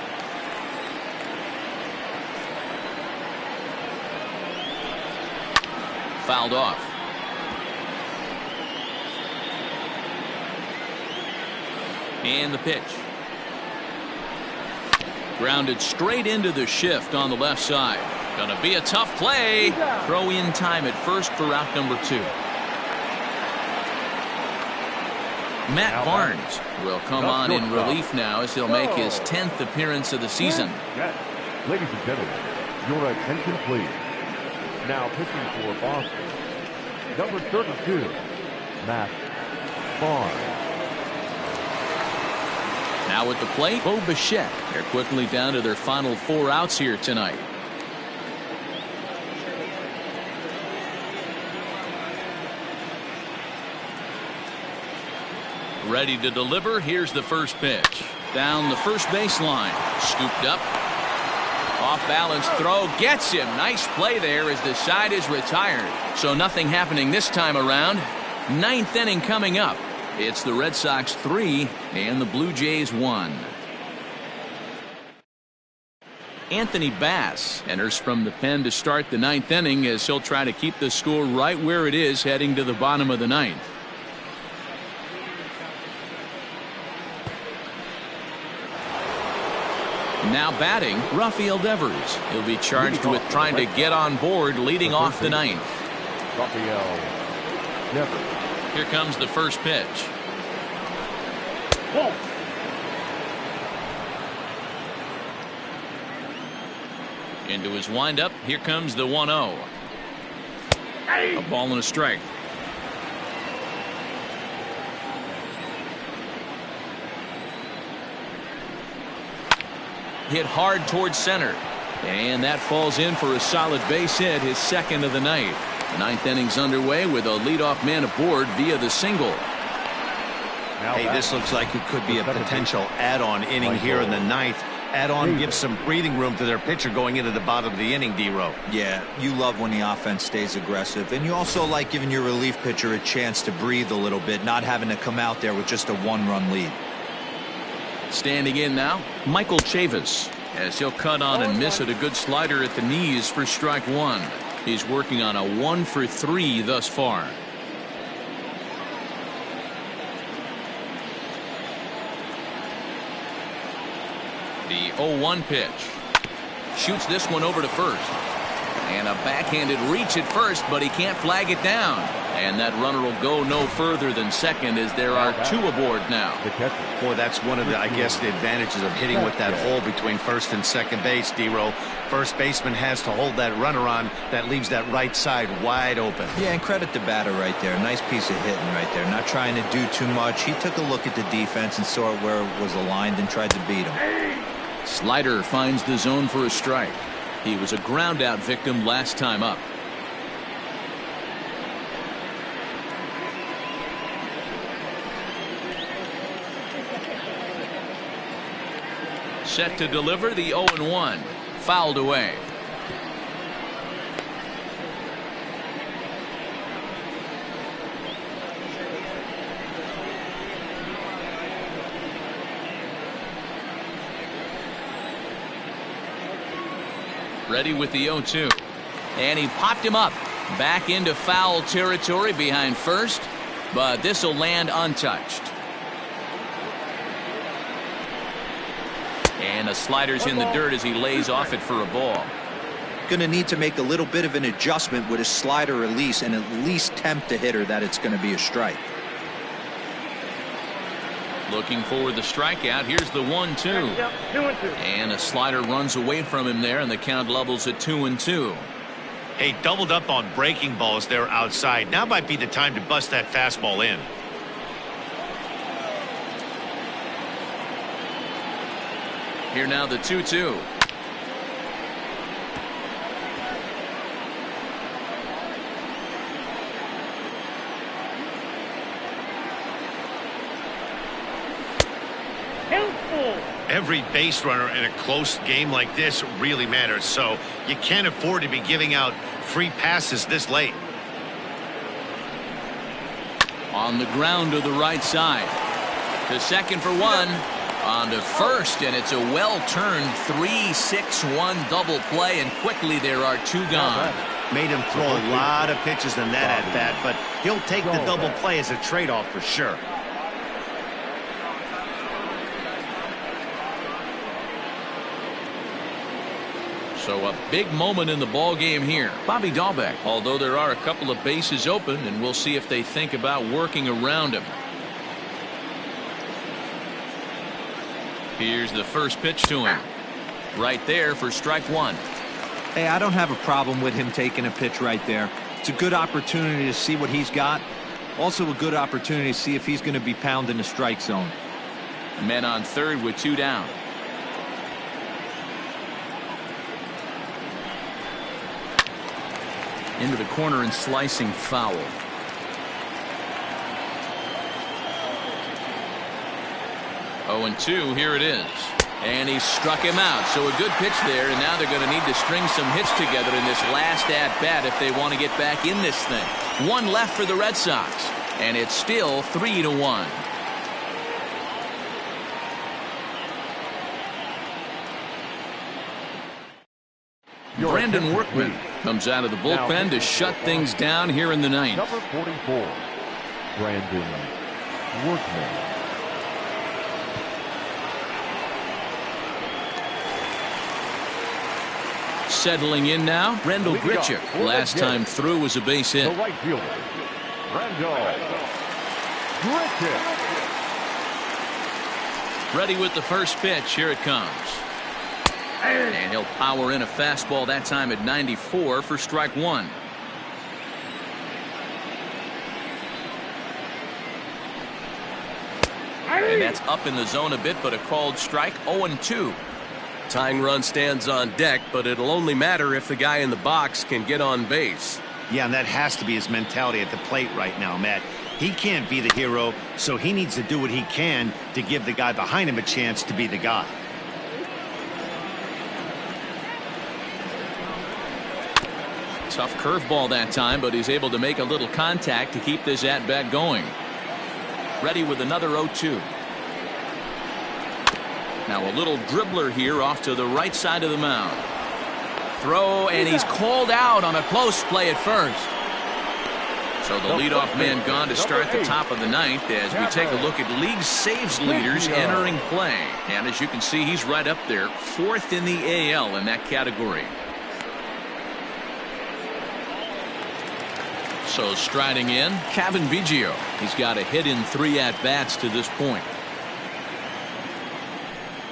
Fouled off. And the pitch. Grounded straight into the shift on the left side. Gonna be a tough play. Throw in time at first for out number 2. Matt Barnes will come on in relief now as he'll make his 10th appearance of the season. Ladies and gentlemen, your attention please. Now pitching for Boston, number 32, Matt Barnes. Now at the plate, Bo Bichette. They're quickly down to their final 4 outs here tonight. Ready to deliver. Here's the first pitch. Down the first baseline. Scooped up. Off balance throw. Gets him. Nice play there as the side is retired. So nothing happening this time around. 9th inning coming up. It's the Red Sox 3 and the Blue Jays 1. Anthony Bass enters from the pen to start the 9th inning as he'll try to keep the score right where it is heading to the bottom of the 9th. Now batting, Rafael Devers. He'll be charged with trying to get on board leading off the ninth. Rafael Devers. Here comes the first pitch. Ball. Into his windup. Here comes the 1-0. A ball and a strike. Hit hard towards center. And that falls in for a solid base hit, his second of the night. The ninth inning's underway with a leadoff man aboard via the single. Hey, this looks like it could be a potential add-on inning here in the ninth. Add-on gives some breathing room to their pitcher going into the bottom of the inning, D-Row. Yeah, you love when the offense stays aggressive. And you also like giving your relief pitcher a chance to breathe a little bit, not having to come out there with just a one-run lead. Standing in now, Michael Chavis, as he'll cut on and miss at a good slider at the knees for strike one. He's working on a 1-for-3 thus far. The 0-1 pitch. Shoots this one over to first. And a backhanded reach at first, but he can't flag it down. And that runner will go no further than second as there are two aboard now. Boy, that's one of the, I guess, the advantages of hitting with that hole between first and second base, D-Row. First baseman has to hold that runner on. That leaves that right side wide open. Yeah, and credit the batter right there. Nice piece of hitting right there. Not trying to do too much. He took a look at the defense and saw where it was aligned and tried to beat him. Slider finds the zone for a strike. He was a ground out victim last time up. Set to deliver the 0-1. Fouled away. Ready with the 0-2. And he popped him up. Back into foul territory behind first. But this will land untouched. And a slider's in the dirt as he lays off it for a ball. Going to need to make a little bit of an adjustment with his slider release and at least tempt the hitter that it's going to be a strike. Looking for the strikeout. Here's the 1-2. Yep, 2-2. And a slider runs away from him there, and the count levels at 2-2. Hey, doubled up on breaking balls there outside. Now might be the time to bust that fastball in. Here now the 2-2. Every base runner in a close game like this really matters, so you can't afford to be giving out free passes this late. On the ground to the right side. To second for one. On to first, and it's a well-turned 3-6-1 double play, and quickly there are two gone. Made him throw a lot of pitches in that at-bat, but he'll take the double play as a trade-off for sure. So a big moment in the ball game here. Bobby Dahlbeck, although there are a couple of bases open, and we'll see if they think about working around him. Here's the first pitch to him. Right there for strike one. Hey, I don't have a problem with him taking a pitch right there. It's a good opportunity to see what he's got. Also a good opportunity to see if he's going to be pounding the strike zone. Men on third with two down. Into the corner and slicing foul. Oh, and 2, here it is. And he struck him out. So a good pitch there, and now they're going to need to string some hits together in this last at-bat if they want to get back in this thing. One left for the Red Sox, and it's still 3-1. Brandon Workman comes out of the bullpen to shut things down here in the ninth. Number 44, Brandon Workman. Settling in now, Rendell Grichuk. Last time through was a base hit. The right fielder, Rendell Grichuk. Ready with the first pitch. Here it comes. And he'll power in a fastball that time at 94 for strike one. And that's up in the zone a bit, but a called strike. 0-2. Tying run stands on deck, but it'll only matter if the guy in the box can get on base. Yeah, and that has to be his mentality at the plate right now, Matt. He can't be the hero, so he needs to do what he can to give the guy behind him a chance to be the guy. Tough curveball that time, but he's able to make a little contact to keep this at-bat going. Ready with another 0-2. Now a little dribbler here off to the right side of the mound. Throw, and he's called out on a close play at first. So the leadoff man gone to start the top of the ninth as we take a look at league saves leaders entering play. And as you can see, he's right up there, 4th in the AL in that category. So striding in, Cavan Biggio. He's got a hit in 3 at-bats to this point.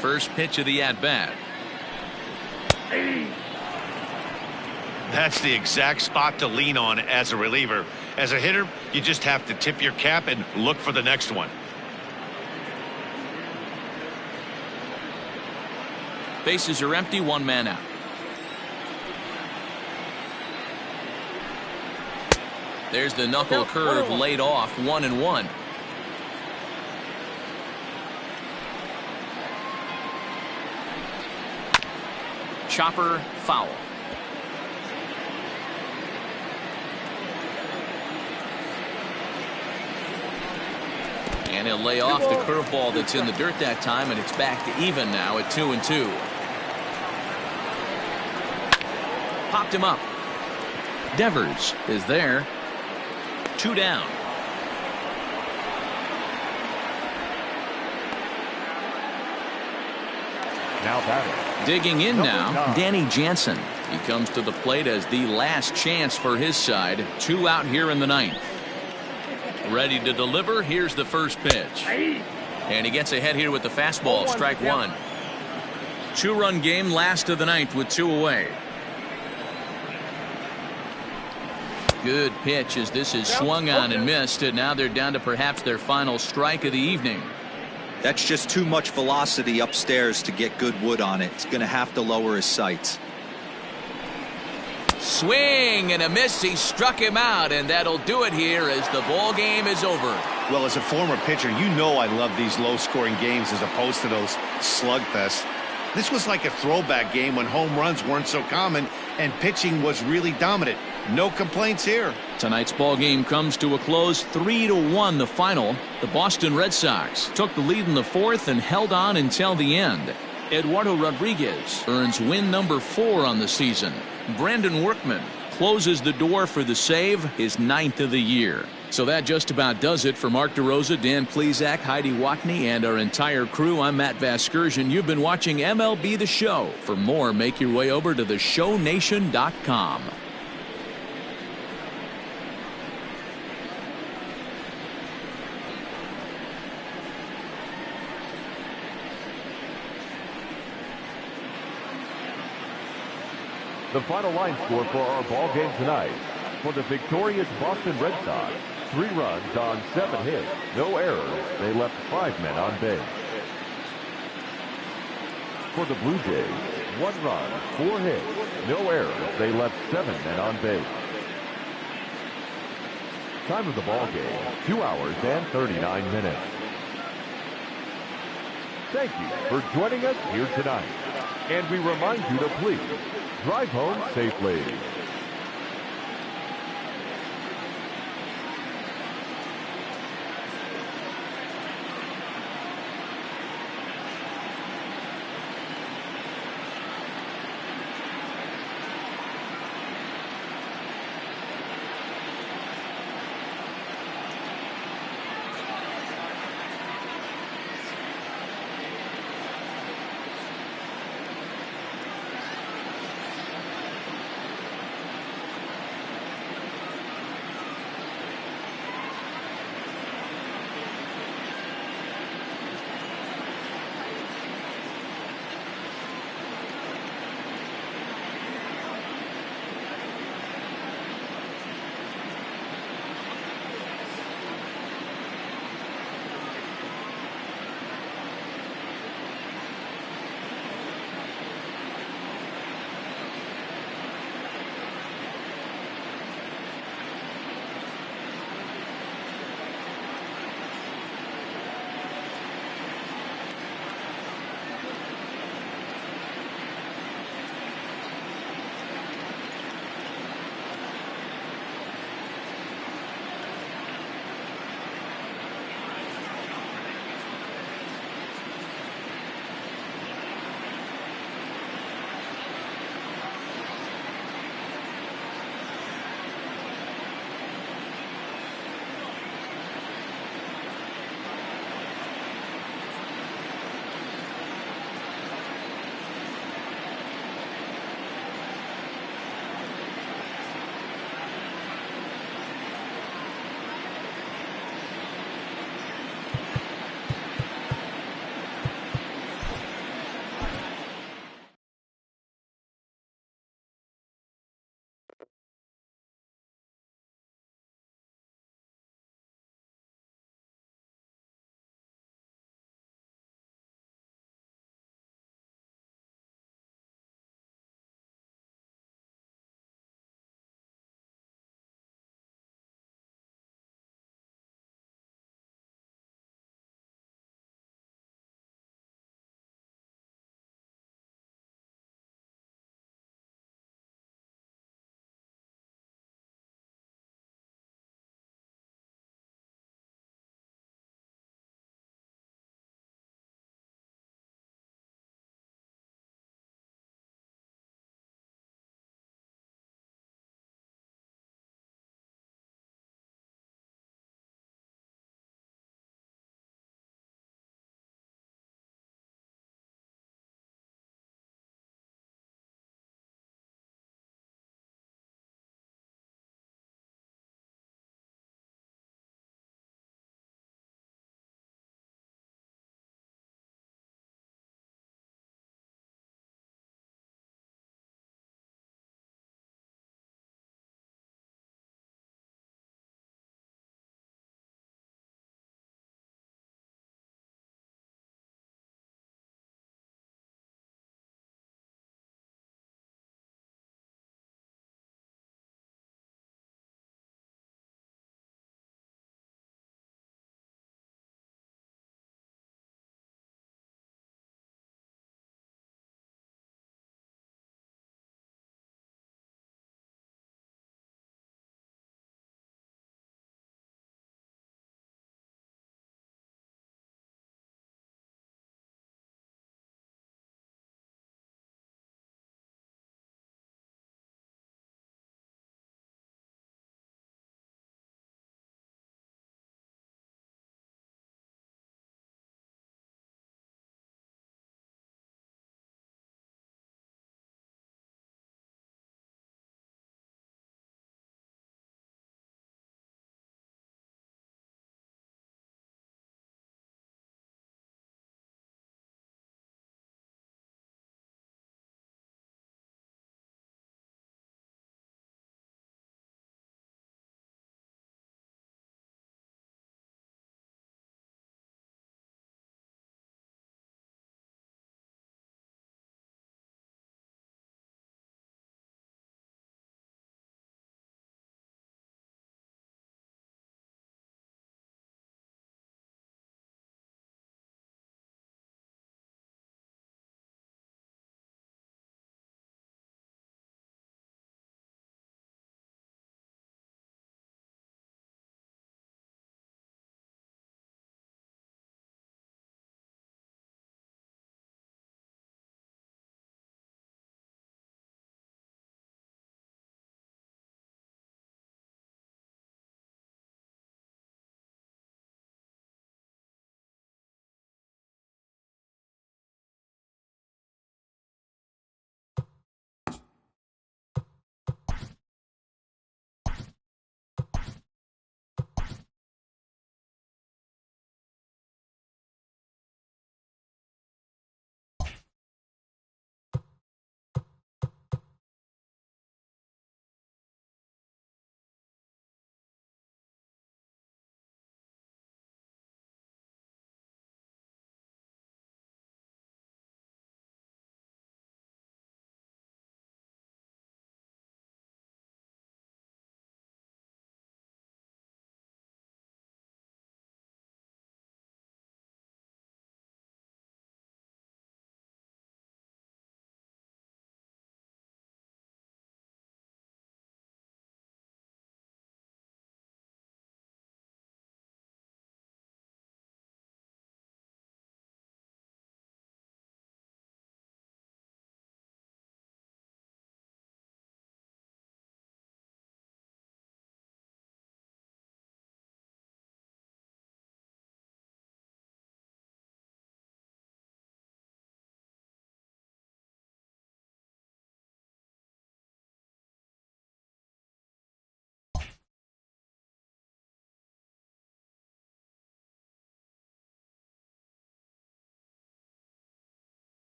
First pitch of the at-bat. That's the exact spot to lean on as a reliever. As a hitter, you just have to tip your cap and look for the next one. Bases are empty, 1 man out. There's the knuckle curve laid off, 1-1. Chopper foul. And he'll lay off the curveball that's in the dirt that time, and it's back to even now at 2-2. Popped him up. Devers is there. 2 down. Now batting. Digging in now, Danny Jansen. He comes to the plate as the last chance for his side. 2 out here in the ninth. Ready to deliver. Here's the first pitch. And he gets ahead here with the fastball. Strike one. 2-run game, last of the ninth with 2 away. Good pitch as this is swung on and missed, and now they're down to perhaps their final strike of the evening. That's just too much velocity upstairs to get good wood on it. It's going to have to lower his sights. Swing and a miss. He struck him out, and that'll do it here as the ball game is over. Well, as a former pitcher, you know I love these low-scoring games as opposed to those slugfests. This was like a throwback game when home runs weren't so common and pitching was really dominant. No complaints here. Tonight's ball game comes to a close, 3-1 the final. The Boston Red Sox took the lead in the 4th and held on until the end. Eduardo Rodriguez earns win number 4 on the season. Brandon Workman closes the door for the save, his 9th of the year. So that just about does it for Mark DeRosa, Dan Plesac, Heidi Watney, and our entire crew. I'm Matt Vasgersian. You've been watching MLB The Show. For more, make your way over to theshownation.com. The final line score for our ball game tonight. For the victorious Boston Red Sox, 3 runs on 7 hits, no errors. They left 5 men on base. For the Blue Jays, 1 run, 4 hits, no errors. They left 7 men on base. Time of the ball game, 2 hours and 39 minutes. Thank you for joining us here tonight. And we remind you to please drive home safely.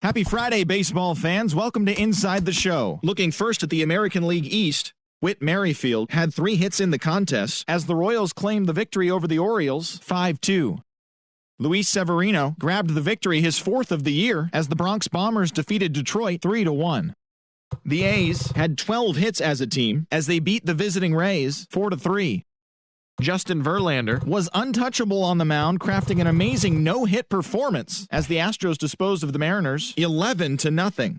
Happy Friday, baseball fans. Welcome to Inside the Show. Looking first at the American League East, Whit Merrifield had 3 hits in the contest as the Royals claimed the victory over the Orioles 5-2. Luis Severino grabbed the victory, his 4th of the year, as the Bronx Bombers defeated Detroit 3-1. The A's had 12 hits as a team as they beat the visiting Rays 4-3. Justin Verlander was untouchable on the mound, crafting an amazing no-hit performance as the Astros disposed of the Mariners 11-0.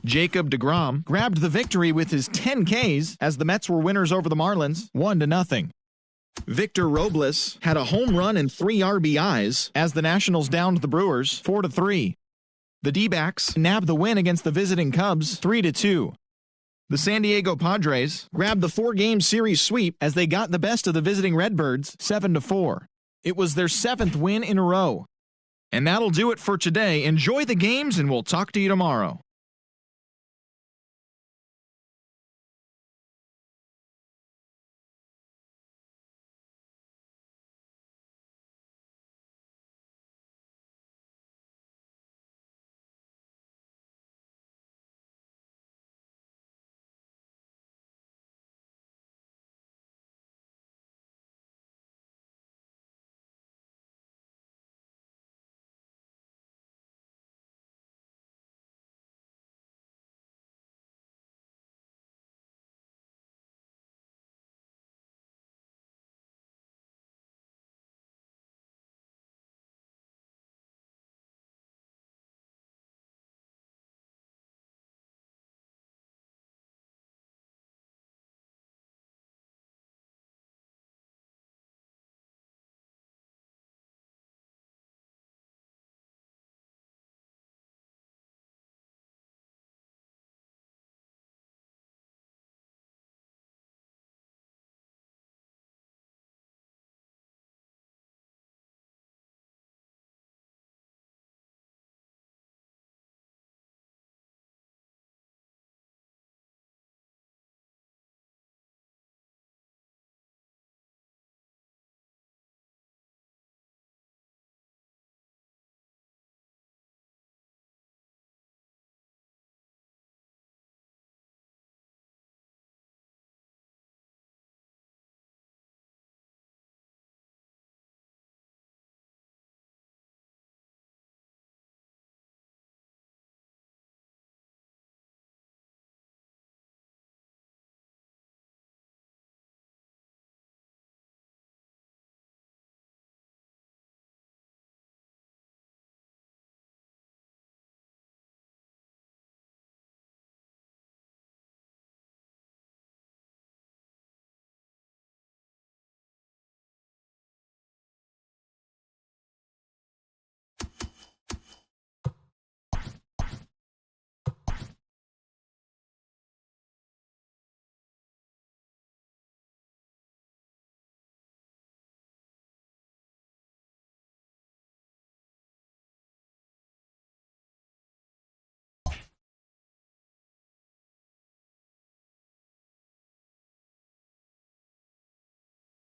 Jacob deGrom grabbed the victory with his 10 Ks as the Mets were winners over the Marlins 1-0. Victor Robles had a home run and 3 RBIs as the Nationals downed the Brewers 4-3. The D-backs nabbed the win against the visiting Cubs 3-2. The San Diego Padres grabbed the 4-game series sweep as they got the best of the visiting Redbirds 7-4. It was their 7th win in a row. And that'll do it for today. Enjoy the games, and we'll talk to you tomorrow.